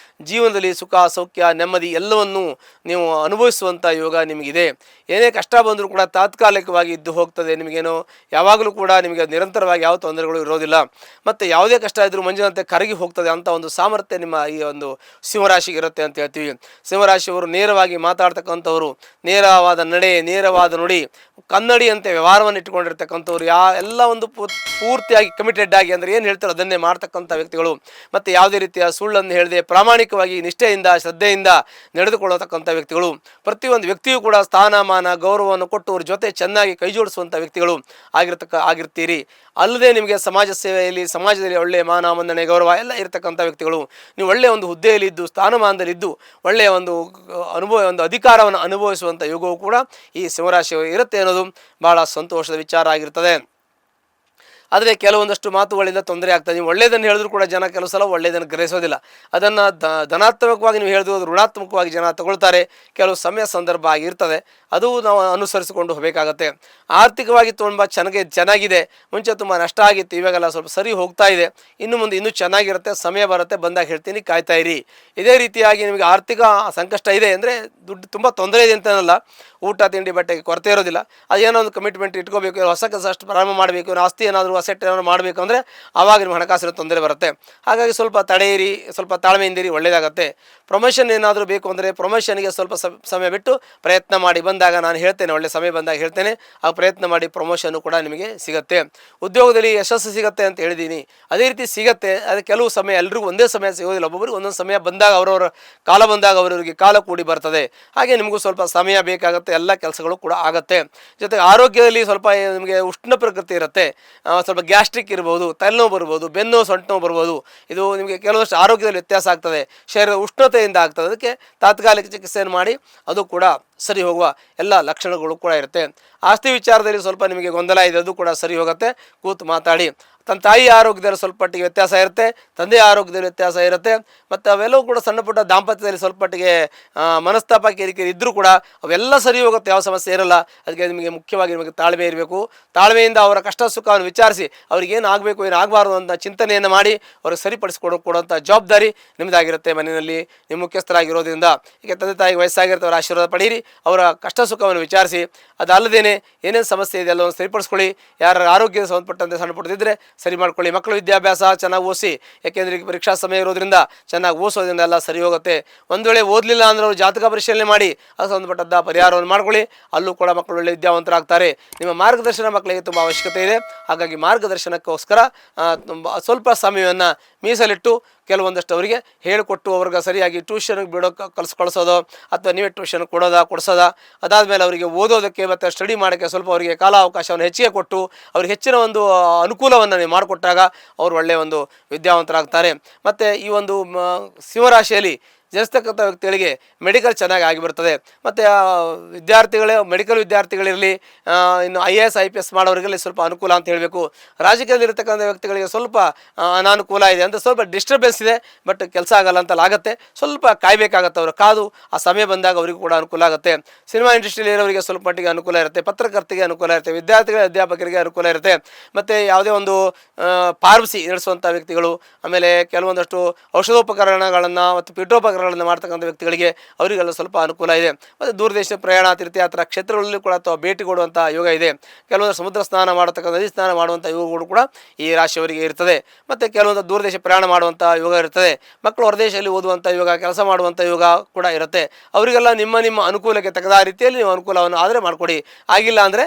ಜೀವನದಲ್ಲಿ ಸುಖ, ಸೌಖ್ಯ, ನೆಮ್ಮದಿ ಎಲ್ಲವನ್ನೂ ನೀವು ಅನುಭವಿಸುವಂಥ ಯೋಗ ನಿಮಗಿದೆ. ಏನೇ ಕಷ್ಟ ಬಂದರೂ ಕೂಡ ತಾತ್ಕಾಲಿಕವಾಗಿ ಇದ್ದು ಹೋಗ್ತದೆ. ನಿಮಗೇನು ಯಾವಾಗಲೂ ಕೂಡ ನಿಮಗೆ ನಿರಂತರವಾಗಿ ಯಾವ ತೊಂದರೆಗಳು ಇರೋದಿಲ್ಲ. ಮತ್ತು ಯಾವುದೇ ಕಷ್ಟ ಇದ್ದರೂ ಮಂಜಿನಂತೆ ಕರಗಿ ಹೋಗ್ತದೆ ಅಂತ ಒಂದು ಸಾಮರ್ಥ್ಯ ನಿಮ್ಮ ಈ ಒಂದು ಸಿಂಹರಾಶಿಗೆ ಇರುತ್ತೆ ಅಂತ ಹೇಳ್ತೀವಿ. ಸಿಂಹರಾಶಿಯವರು ನೇರವಾಗಿ ಮಾತಾಡ್ತಕ್ಕಂಥವ್ರು, ನೇರವಾದ ನಡೆ, ನೇರವಾದ ನುಡಿ, ಕನ್ನಡಿಯಂತೆ ವ್ಯವಹಾರವನ್ನು ಇಟ್ಟುಕೊಂಡಿರ್ತಕ್ಕಂಥವ್ರು, ಎಲ್ಲ ಒಂದು ಪೂರ್ತಿಯಾಗಿ ಕಮಿಟೆಡ್ ಆಗಿ ಅಂದರೆ ಏನು ಹೇಳ್ತಾರೋ ಅದನ್ನೇ ಮಾಡ್ತಕ್ಕಂಥ ವ್ಯಕ್ತಿಗಳು. ಮತ್ತು ಯಾವುದೇ ರೀತಿಯ ಸುಳ್ಳನ್ನು ಹೇಳದೆ ಪ್ರಾಮಾಣಿಕ ಪ್ರಾಮಾಣಿಕವಾಗಿ ನಿಷ್ಠೆಯಿಂದ ಶ್ರದ್ಧೆಯಿಂದ ನಡೆದುಕೊಳ್ಳತಕ್ಕಂಥ ವ್ಯಕ್ತಿಗಳು. ಪ್ರತಿಯೊಂದು ವ್ಯಕ್ತಿಯೂ ಕೂಡ ಸ್ಥಾನಮಾನ ಗೌರವವನ್ನು ಕೊಟ್ಟು ಅವ್ರ ಜೊತೆ ಚೆನ್ನಾಗಿ ಕೈ ಜೋಡಿಸುವಂಥ ವ್ಯಕ್ತಿಗಳು ಆಗಿರ್ತೀರಿ. ಅಲ್ಲದೆ ನಿಮಗೆ ಸಮಾಜ ಸೇವೆಯಲ್ಲಿ ಸಮಾಜದಲ್ಲಿ ಒಳ್ಳೆಯ ಮಾನ ಮನ್ನಣೆ ಗೌರವ ಎಲ್ಲ ಇರತಕ್ಕಂಥ ವ್ಯಕ್ತಿಗಳು. ನೀವು ಒಳ್ಳೆಯ ಒಂದು ಹುದ್ದೆಯಲ್ಲಿದ್ದು ಸ್ಥಾನಮಾನದಲ್ಲಿದ್ದು ಒಳ್ಳೆಯ ಒಂದು ಒಂದು ಅಧಿಕಾರವನ್ನು ಅನುಭವಿಸುವಂಥ ಯೋಗವು ಕೂಡ ಈ ಸಿಂಹರಾಶಿಯವರು ಇರುತ್ತೆ ಅನ್ನೋದು ಬಹಳ ಸಂತೋಷದ ವಿಚಾರ ಆಗಿರ್ತದೆ. ಆದರೆ ಕೆಲವೊಂದಷ್ಟು ಮಾತುಗಳಿಂದ ತೊಂದರೆ ಆಗ್ತದೆ. ನೀವು ಒಳ್ಳೆಯದನ್ನು ಹೇಳಿದ್ರು ಕೂಡ ಜನ ಕೆಲವು ಸಲ ಒಳ್ಳೆಯದನ್ನು ಗ್ರಹಿಸೋದಿಲ್ಲ. ಅದನ್ನು ಧನಾತ್ಮಕವಾಗಿ ನೀವು ಹೇಳಿದ್ರು ಅದು ಋಣಾತ್ಮಕವಾಗಿ ಜನ ತಗೊಳ್ತಾರೆ. ಕೆಲವು ಸಮಯ ಸಂದರ್ಭ ಆಗಿರ್ತದೆ, ಅದು ನಾವು ಅನುಸರಿಸಿಕೊಂಡು ಹೋಗಬೇಕಾಗತ್ತೆ. ಆರ್ಥಿಕವಾಗಿ ತುಂಬ ಚೆನ್ನಾಗಿದೆ, ಮುಂಚೆ ತುಂಬ ನಷ್ಟ ಆಗಿತ್ತು, ಇವಾಗೆಲ್ಲ ಸ್ವಲ್ಪ ಸರಿ ಹೋಗ್ತಾ ಇದೆ. ಇನ್ನು ಮುಂದೆ ಇನ್ನೂ ಚೆನ್ನಾಗಿರುತ್ತೆ, ಸಮಯ ಬರುತ್ತೆ, ಬಂದಾಗ ಹೇಳ್ತೀನಿ, ಕಾಯ್ತಾ ಇರಿ. ಇದೇ ರೀತಿಯಾಗಿ ನಿಮಗೆ ಆರ್ಥಿಕ ಸಂಕಷ್ಟ ಇದೆ ಅಂದರೆ ದುಡ್ಡು ತುಂಬ ತೊಂದರೆ ಇದೆ ಅಂತನಲ್ಲ, ಊಟ ತಿಂಡಿ ಬಟ್ಟೆಗೆ ಕೊರತೆ ಇರೋದಿಲ್ಲ. ಅದೇನೋ ಒಂದು ಕಮಿಟ್ಮೆಂಟ್ ಇಟ್ಕೋಬೇಕು, ಹೊಸ ಕೆಲಸ ಅಷ್ಟು ಪ್ರಾರಂಭ ಮಾಡಬೇಕು, ಆಸ್ತಿ ಏನಾದರೂ ಅಸೆಟ್ ಏನಾದ್ರು ಮಾಡಬೇಕು ಅಂದರೆ ಆವಾಗ ನಿಮ್ಗೆ ಹಣಕಾಸಿನ ತೊಂದರೆ ಬರುತ್ತೆ. ಹಾಗಾಗಿ ಸ್ವಲ್ಪ ತಡೆಯಿರಿ, ಸ್ವಲ್ಪ ತಾಳ್ಮೆಯಿಂದಿರಿ, ಒಳ್ಳೆಯದಾಗತ್ತೆ. ಪ್ರಮೋಷನ್ ಏನಾದರೂ ಬೇಕು ಅಂದರೆ ಪ್ರಮೋಷನ್ಗೆ ಸ್ವಲ್ಪ ಸಮಯ ಬಿಟ್ಟು ಪ್ರಯತ್ನ ಮಾಡಿ, ಬಂದಾಗ ನಾನು ಹೇಳ್ತೇನೆ, ಒಳ್ಳೆ ಸಮಯ ಬಂದಾಗ ಹೇಳ್ತೇನೆ, ಆ ಪ್ರಯತ್ನ ಮಾಡಿ ಪ್ರಮೋಷನ್ನು ಕೂಡ ನಿಮಗೆ ಸಿಗುತ್ತೆ. ಉದ್ಯೋಗದಲ್ಲಿ ಯಶಸ್ಸು ಸಿಗುತ್ತೆ ಅಂತ ಹೇಳಿದ್ದೀನಿ, ಅದೇ ರೀತಿ ಸಿಗುತ್ತೆ. ಅದು ಕೆಲವು ಸಮಯ ಎಲ್ರಿಗೂ ಒಂದೇ ಸಮಯ ಸಿಗೋದಿಲ್ಲ, ಒಬ್ಬೊಬ್ಬರಿಗೆ ಒಂದೊಂದು ಸಮಯ ಬಂದಾಗ ಅವರವರ ಕಾಲ ಬಂದಾಗ ಅವರವರಿಗೆ ಕಾಲ ಕೂಡಿ ಬರ್ತದೆ. ಹಾಗೆ ನಿಮಗೂ ಸ್ವಲ್ಪ ಸಮಯ ಬೇಕಾಗುತ್ತೆ, ಎಲ್ಲ ಕೆಲಸಗಳು ಕೂಡ ಆಗುತ್ತೆ. ಜೊತೆಗೆ ಆರೋಗ್ಯದಲ್ಲಿ ಸ್ವಲ್ಪ ನಿಮಗೆ ಉಷ್ಣ ಪ್ರಕೃತಿ ಇರುತ್ತೆ, ಸ್ವಲ್ಪ ಗ್ಯಾಸ್ಟ್ರಿಕ್ ಇರ್ಬೋದು, ತಲೆನೋವು ಬರ್ಬೋದು, ಬೆನ್ನು ಸೊಂಟ ನೋವು ಬರ್ಬೋದು. ಇದು ನಿಮಗೆ ಕೆಲವಷ್ಟು ಆರೋಗ್ಯದಲ್ಲಿ ವ್ಯತ್ಯಾಸ ಆಗ್ತದೆ, ಶರೀರದ ಉಷ್ಣತೆಯಿಂದ ಆಗ್ತದೆ. ಅದಕ್ಕೆ ತಾತ್ಕಾಲಿಕ ಚಿಕಿತ್ಸೆಯನ್ನು ಮಾಡಿ ಅದು ಕೂಡ ಸರಿ ಹೋಗುವ ಎಲ್ಲ ಲಕ್ಷಣಗಳು ಕೂಡ ಇರುತ್ತೆ. ಆಸ್ತಿ ವಿಚಾರದಲ್ಲಿ ಸ್ವಲ್ಪ ನಿಮಗೆ ಗೊಂದಲ ಇದೆ, ಅದು ಕೂಡ ಸರಿ ಹೋಗುತ್ತೆ. ಕೂತು ಮಾತಾಡಿ. ತನ್ನ ತಾಯಿ ಆರೋಗ್ಯದಲ್ಲಿ ಸ್ವಲ್ಪ ಮಟ್ಟಿಗೆ ವ್ಯತ್ಯಾಸ ಇರುತ್ತೆ, ತಂದೆಯ ಆರೋಗ್ಯದಲ್ಲಿ ವ್ಯತ್ಯಾಸ ಇರುತ್ತೆ. ಮತ್ತು ಅವೆಲ್ಲವೂ ಕೂಡ ಸಣ್ಣ ಪುಟ್ಟ ದಾಂಪತ್ಯದಲ್ಲಿ ಸ್ವಲ್ಪ ಮಟ್ಟಿಗೆ ಮನಸ್ತಾಪ ಕಿರಿಕಿರಿ ಇದ್ದರೂ ಕೂಡ ಅವೆಲ್ಲ ಸರಿ ಹೋಗುತ್ತೆ, ಯಾವ ಸಮಸ್ಯೆ ಇರಲ್ಲ. ಅದಕ್ಕೆ ನಿಮಗೆ ಮುಖ್ಯವಾಗಿ ನಿಮಗೆ ತಾಳ್ಮೆ ಇರಬೇಕು. ತಾಳ್ಮೆಯಿಂದ ಅವರ ಕಷ್ಟ ಸುಖವನ್ನು ವಿಚಾರಿಸಿ ಅವ್ರಿಗೇನು ಆಗಬೇಕು ಏನು ಆಗಬಾರ್ದು ಅಂತ ಚಿಂತನೆಯನ್ನು ಮಾಡಿ ಅವ್ರಿಗೆ ಸರಿಪಡಿಸಿಕೊಡುವಂಥ ಜವಾಬ್ದಾರಿ ನಿಮ್ಮದಾಗಿರುತ್ತೆ. ಮನೆಯಲ್ಲಿ ನಿಮ್ಮ ಮುಖ್ಯಸ್ಥರಾಗಿರೋದ್ರಿಂದ ಈಗ ತಂದೆ ತಾಯಿಗೆ ವಯಸ್ಸಾಗಿರುತ್ತೆ, ಅವರ ಆಶೀರ್ವಾದ ಪಡೀರಿ, ಅವರ ಕಷ್ಟ ಸುಖವನ್ನು ವಿಚಾರಿಸಿ. ಅದಲ್ಲದೇ ಏನೇನು ಸಮಸ್ಯೆ ಇದೆ ಎಲ್ಲವನ್ನು ಸರಿಪಡಿಸ್ಕೊಳ್ಳಿ. ಯಾರ ಆರೋಗ್ಯದ ಸಂಬಂಧಪಟ್ಟಂತೆ ಸಣ್ಣ ಪುಟ್ಟದಿದ್ದರೆ ಸರಿ ಮಾಡ್ಕೊಳ್ಳಿ. ಮಕ್ಕಳು ವಿದ್ಯಾಭ್ಯಾಸ ಚೆನ್ನಾಗಿ ಓದಿಸಿ, ಯಾಕೆಂದರೆ ಈಗ ಪರೀಕ್ಷಾ ಸಮಯ ಇರೋದ್ರಿಂದ ಚೆನ್ನಾಗಿ ಓದಿಸೋದ್ರಿಂದ ಎಲ್ಲ ಸರಿ ಹೋಗುತ್ತೆ. ಒಂದು ವೇಳೆ ಓದಲಿಲ್ಲ ಅಂದರೆ ಅವರು ಜಾತಕ ಪರಿಶೀಲನೆ ಮಾಡಿ ಅದಕ್ಕೆ ಸಂಬಂಧಪಟ್ಟಂಥ ಪರಿಹಾರವನ್ನು ಮಾಡ್ಕೊಳ್ಳಿ. ಅಲ್ಲೂ ಕೂಡ ಮಕ್ಕಳು ಒಳ್ಳೆ ವಿದ್ಯಾವಂತರಾಗ್ತಾರೆ. ನಿಮ್ಮ ಮಾರ್ಗದರ್ಶನ ಮಕ್ಕಳಿಗೆ ತುಂಬ ಅವಶ್ಯಕತೆ ಇದೆ. ಹಾಗಾಗಿ ಮಾರ್ಗದರ್ಶನಕ್ಕೋಸ್ಕರ ಸ್ವಲ್ಪ ಸಮಯವನ್ನು ಮೀಸಲಿಟ್ಟು ಕೆಲವೊಂದಷ್ಟು ಅವರಿಗೆ ಹೇಳಿಕೊಟ್ಟು ಅವ್ರಿಗೆ ಸರಿಯಾಗಿ ಟ್ಯೂಷನ್ಗೆ ಕಳಿಸೋದು ಅಥವಾ ನೀವೇ ಟ್ಯೂಷನ್ ಕೊಡಿಸೋದ. ಅದಾದಮೇಲೆ ಅವರಿಗೆ ಓದೋದಕ್ಕೆ ಮತ್ತು ಸ್ಟಡಿ ಮಾಡೋಕ್ಕೆ ಸ್ವಲ್ಪ ಅವರಿಗೆ ಕಾಲಾವಕಾಶವನ್ನು ಹೆಚ್ಚಿಗೆ ಕೊಟ್ಟು ಅವ್ರಿಗೆ ಹೆಚ್ಚಿನ ಒಂದು ಅನುಕೂಲವನ್ನು ನೀವು ಮಾಡಿಕೊಟ್ಟಾಗ ಅವರು ಒಳ್ಳೆಯ ಒಂದು ವಿದ್ಯಾವಂತರಾಗ್ತಾರೆ. ಮತ್ತು ಈ ಒಂದು ಸಿಂಹರಾಶಿಯಲ್ಲಿ ಜನಿಸ್ತಕ್ಕಂಥ ವ್ಯಕ್ತಿಗಳಿಗೆ ಮೆಡಿಕಲ್ ಚೆನ್ನಾಗಿ ಆಗಿಬಿಡ್ತದೆ. ಮತ್ತು ಮೆಡಿಕಲ್ ವಿದ್ಯಾರ್ಥಿಗಳಿರಲಿ, ಇನ್ನು IAS IPS ಮಾಡೋರಿಗಲ್ಲಿ ಸ್ವಲ್ಪ ಅನುಕೂಲ ಅಂತ ಹೇಳಬೇಕು. ರಾಜಕೀಯದಲ್ಲಿರ್ತಕ್ಕಂಥ ವ್ಯಕ್ತಿಗಳಿಗೆ ಸ್ವಲ್ಪ ಅನಾನುಕೂಲ ಇದೆ, ಅಂದರೆ ಸ್ವಲ್ಪ ಡಿಸ್ಟರ್ಬೆನ್ಸ್ ಇದೆ, ಬಟ್ ಕೆಲಸ ಆಗಲ್ಲ ಅಂತಲ್ಲ, ಆಗುತ್ತೆ. ಸ್ವಲ್ಪ ಕಾಯಬೇಕಾಗತ್ತೆ, ಅವರು ಕಾದು ಆ ಸಮಯ ಬಂದಾಗ ಅವರಿಗೂ ಕೂಡ ಅನುಕೂಲ ಆಗುತ್ತೆ. ಸಿನಿಮಾ ಇಂಡಸ್ಟ್ರಿಯಲ್ಲಿ ಇರೋರಿಗೆ ಸ್ವಲ್ಪ ಮಟ್ಟಿಗೆ ಅನುಕೂಲ ಇರುತ್ತೆ, ಪತ್ರಕರ್ತರಿಗೆ ಅನುಕೂಲ ಇರುತ್ತೆ, ಅಧ್ಯಾಪಕರಿಗೆ ಅನುಕೂಲ ಇರುತ್ತೆ. ಮತ್ತು ಯಾವುದೇ ಒಂದು ಫಾರ್ಮಸಿ ನಡೆಸುವಂಥ ವ್ಯಕ್ತಿಗಳು, ಆಮೇಲೆ ಕೆಲವೊಂದಷ್ಟು ಔಷಧೋಪಕರಣಗಳನ್ನು ಮತ್ತು ಪೀಠೋಪಕರಣಗಳನ್ನು ಮಾಡ್ತಕ್ಕಂಥ ವ್ಯಕ್ತಿಗಳಿಗೆ ಅವರಿಗೆಲ್ಲ ಸ್ವಲ್ಪ ಅನುಕೂಲ ಇದೆ. ಮತ್ತು ದೂರದೇಶ ಪ್ರಯಾಣ ತೀರ್ಥಯಾತ್ರಾ ಕ್ಷೇತ್ರಗಳಲ್ಲಿ ಕೂಡ ಅಥವಾ ಭೇಟಿ ಕೊಡುವಂಥ ಯೋಗ ಇದೆ. ಕೆಲವೊಂದು ಸಮುದ್ರ ಸ್ನಾನ ಮಾಡತಕ್ಕಂಥ ನದಿ ಸ್ನಾನ ಮಾಡುವಂಥ ಯೋಗಗಳು ಕೂಡ ಈ ರಾಶಿಯವರಿಗೆ ಇರ್ತದೆ. ಮತ್ತು ಕೆಲವೊಂದು ದೂರದೇಶ ಪ್ರಯಾಣ ಮಾಡುವಂಥ ಯೋಗ ಇರ್ತದೆ. ಮಕ್ಕಳು ಹೊರದೇಶದಲ್ಲಿ ಓದುವಂಥ ಯೋಗ, ಕೆಲಸ ಮಾಡುವಂಥ ಯೋಗ ಕೂಡ ಇರುತ್ತೆ. ಅವರಿಗೆಲ್ಲ ನಿಮ್ಮ ಅನುಕೂಲಕ್ಕೆ ತಕ್ಕದ ರೀತಿಯಲ್ಲಿ ನೀವು ಅನುಕೂಲವನ್ನು ಆದರೆ ಮಾಡಿಕೊಡಿ. ಆಗಿಲ್ಲ ಅಂದರೆ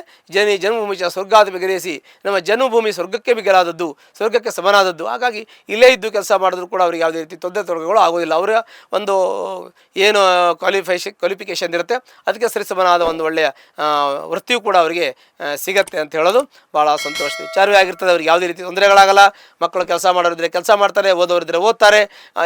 ಜನ್ಮಭೂಮಿ ಸ್ವರ್ಗಾದ ಬಿಗರೇಸಿ, ನಮ್ಮ ಜನ್ಮಭೂಮಿ ಸ್ವರ್ಗಕ್ಕೆ ಬಿಗಲಾದದ್ದು, ಸ್ವರ್ಗಕ್ಕೆ ಸಮನಾದದ್ದು. ಹಾಗಾಗಿ ಇಲ್ಲೇ ಇದ್ದು ಕೆಲಸ ಮಾಡಿದ್ರು ಕೂಡ ಅವ್ರಿಗೆ ಯಾವುದೇ ರೀತಿ ತೊಂದರೆಗಳು ಆಗೋದಿಲ್ಲ. ಅವರ ಒಂದು ಏನು ಕ್ವಾಲಿಫಿಕೇಷನ್ ಇರುತ್ತೆ ಅದಕ್ಕೆ ಸರಿಸಮನಾದ ಒಂದು ಒಳ್ಳೆಯ ವೃತ್ತಿಯೂ ಕೂಡ ಅವರಿಗೆ ಸಿಗತ್ತೆ ಅಂತ ಹೇಳೋದು ಭಾಳ ಸಂತೋಷದ ವಿಚಾರವೇ ಆಗಿರ್ತದೆ. ಅವ್ರಿಗೆ ಯಾವುದೇ ರೀತಿ ತೊಂದರೆಗಳಾಗಲ್ಲ. ಮಕ್ಕಳು ಕೆಲಸ ಮಾಡೋರಿದ್ರೆ ಕೆಲಸ ಮಾಡ್ತಾರೆ, ಓದೋರಿದ್ರೆ ಓದ್ತಾರೆ,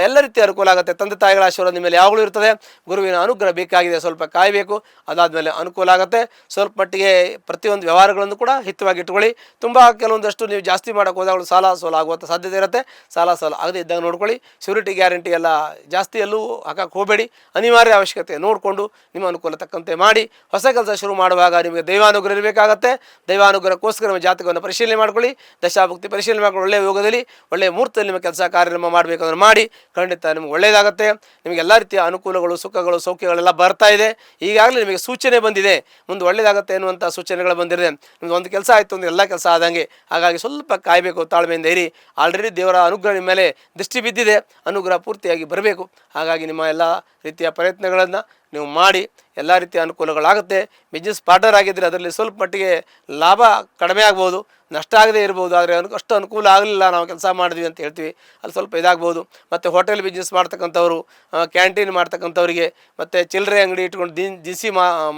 ಎಲ್ಲ ರೀತಿ ಅನುಕೂಲ ಆಗುತ್ತೆ. ತಂದೆ ತಾಯಿಗಳ ಆಶೀರ್ವಾದ ನಿಮ್ಮ ಮೇಲೆ ಯಾವಾಗಲೂ ಇರ್ತದೆ. ಗುರುವಿನ ಅನುಗ್ರಹ ಬೇಕಾಗಿದೆ, ಸ್ವಲ್ಪ ಕಾಯಬೇಕು, ಅದಾದಮೇಲೆ ಅನುಕೂಲ ಆಗುತ್ತೆ. ಸ್ವಲ್ಪ ಮಟ್ಟಿಗೆ ಪ್ರತಿಯೊಂದು ವ್ಯವಹಾರಗಳನ್ನು ಕೂಡ ಹಿತವಾಗಿ ಇಟ್ಕೊಳ್ಳಿ. ತುಂಬ ಕೆಲವೊಂದಷ್ಟು ನೀವು ಜಾಸ್ತಿ ಮಾಡೋಕ್ಕೆ ಹೋದಾಗಲೂ ಸಾಲ ಸೋಲ ಆಗುವಂಥ ಸಾಧ್ಯತೆ ಇರುತ್ತೆ. ಸಾಲ ಆಗದೇ ಇದ್ದಾಗ ನೋಡ್ಕೊಳ್ಳಿ. ಶ್ಯೂರಿಟಿ ಗ್ಯಾರಂಟಿ ಎಲ್ಲ ಜಾಸ್ತಿ ಎಲ್ಲೂ ಹಾಕಕ್ಕೆ ಹೋಗಬೇಡಿ. ಅನಿವಾರ್ಯ ಅವಶ್ಯಕತೆ ನೋಡಿಕೊಂಡು ನಿಮ್ಮ ಅನುಕೂಲ ತಕ್ಕಂತೆ ಮಾಡಿ. ಹೊಸ ಕೆಲಸ ಶುರು ಮಾಡುವಾಗ ನಿಮಗೆ ದೈವಾನುಗ್ರಹ ಇರಬೇಕಾಗತ್ತೆ. ದೈವಾನುಗ್ರಹಕ್ಕೋಸ್ಕರ ನಿಮ್ಮ ಜಾತಕವನ್ನು ಪರಿಶೀಲನೆ ಮಾಡ್ಕೊಳ್ಳಿ, ದಶಾಭುಕ್ತಿ ಪರಿಶೀಲನೆ ಮಾಡ್ಕೊಳ್ಳಿ. ಒಳ್ಳೆಯ ಯೋಗದಲ್ಲಿ ಒಳ್ಳೆಯ ಮುಹೂರ್ತದಲ್ಲಿ ನಿಮ್ಮ ಕೆಲಸ ಕಾರ್ಯಕ್ರಮ ಮಾಡಬೇಕಂದ್ರೆ ಮಾಡಿ, ಖಂಡಿತ ನಿಮಗೆ ಒಳ್ಳೆಯದಾಗುತ್ತೆ. ನಿಮಗೆ ಎಲ್ಲ ರೀತಿಯ ಅನುಕೂಲಗಳು, ಸುಖಗಳು, ಸೌಖ್ಯಗಳೆಲ್ಲ ಬರ್ತಾ ಇದೆ. ಈಗಾಗಲೇ ನಿಮಗೆ ಸೂಚನೆ ಬಂದಿದೆ, ಮುಂದೆ ಒಳ್ಳೆಯದಾಗುತ್ತೆ ಎನ್ನುವಂಥ ಸೂಚನೆಗಳು ಬಂದಿದೆ. ನಿಮ್ದು ಒಂದು ಕೆಲಸ ಆಯಿತು ಅಂದರೆ ಎಲ್ಲ ಕೆಲಸ ಆದಂಗೆ. ಹಾಗಾಗಿ ಸ್ವಲ್ಪ ಕಾಯಬೇಕು, ತಾಳ್ಮೆಯಿಂದ ಇರಿ. ಆಲ್ರೆಡಿ ದೇವರ ಅನುಗ್ರಹ ನಿಮ್ಮ ಮೇಲೆ ದೃಷ್ಟಿ ಬಿದ್ದಿದೆ, ಅನುಗ್ರಹ ಪೂರ್ತಿಯಾಗಿ ಬರಬೇಕು. ಹಾಗಾಗಿ ನಿಮ್ಮ ಎಲ್ಲ ರೀತಿಯ ಪ್ರಯತ್ನಗಳನ್ನು ನೀವು ಮಾಡಿ ಎಲ್ಲ ರೀತಿಯ ಅನುಕೂಲಗಳಾಗುತ್ತೆ. ಬಿಸ್ನೆಸ್ ಪಾರ್ಟ್ನರ್ ಆಗಿದ್ದರೆ ಅದರಲ್ಲಿ ಸ್ವಲ್ಪ ಮಟ್ಟಿಗೆ ಲಾಭ ಕಡಿಮೆ ಆಗ್ಬೋದು, ನಷ್ಟ ಆಗದೇ ಇರ್ಬೋದು. ಆದರೆ ಅಷ್ಟು ಅನುಕೂಲ ಆಗಲಿಲ್ಲ, ನಾವು ಕೆಲಸ ಮಾಡಿದ್ವಿ ಅಂತ ಹೇಳ್ತೀವಿ, ಅಲ್ಲಿ ಸ್ವಲ್ಪ ಇದಾಗ್ಬೋದು. ಮತ್ತು ಹೋಟೆಲ್ ಬಿಸ್ನೆಸ್ ಮಾಡ್ತಕ್ಕಂಥವ್ರು, ಕ್ಯಾಂಟೀನ್ ಮಾಡ್ತಕ್ಕಂಥವ್ರಿಗೆ, ಮತ್ತು ಚಿಲ್ಲರೆ ಅಂಗಡಿ ಇಟ್ಕೊಂಡು ದಿನಸಿ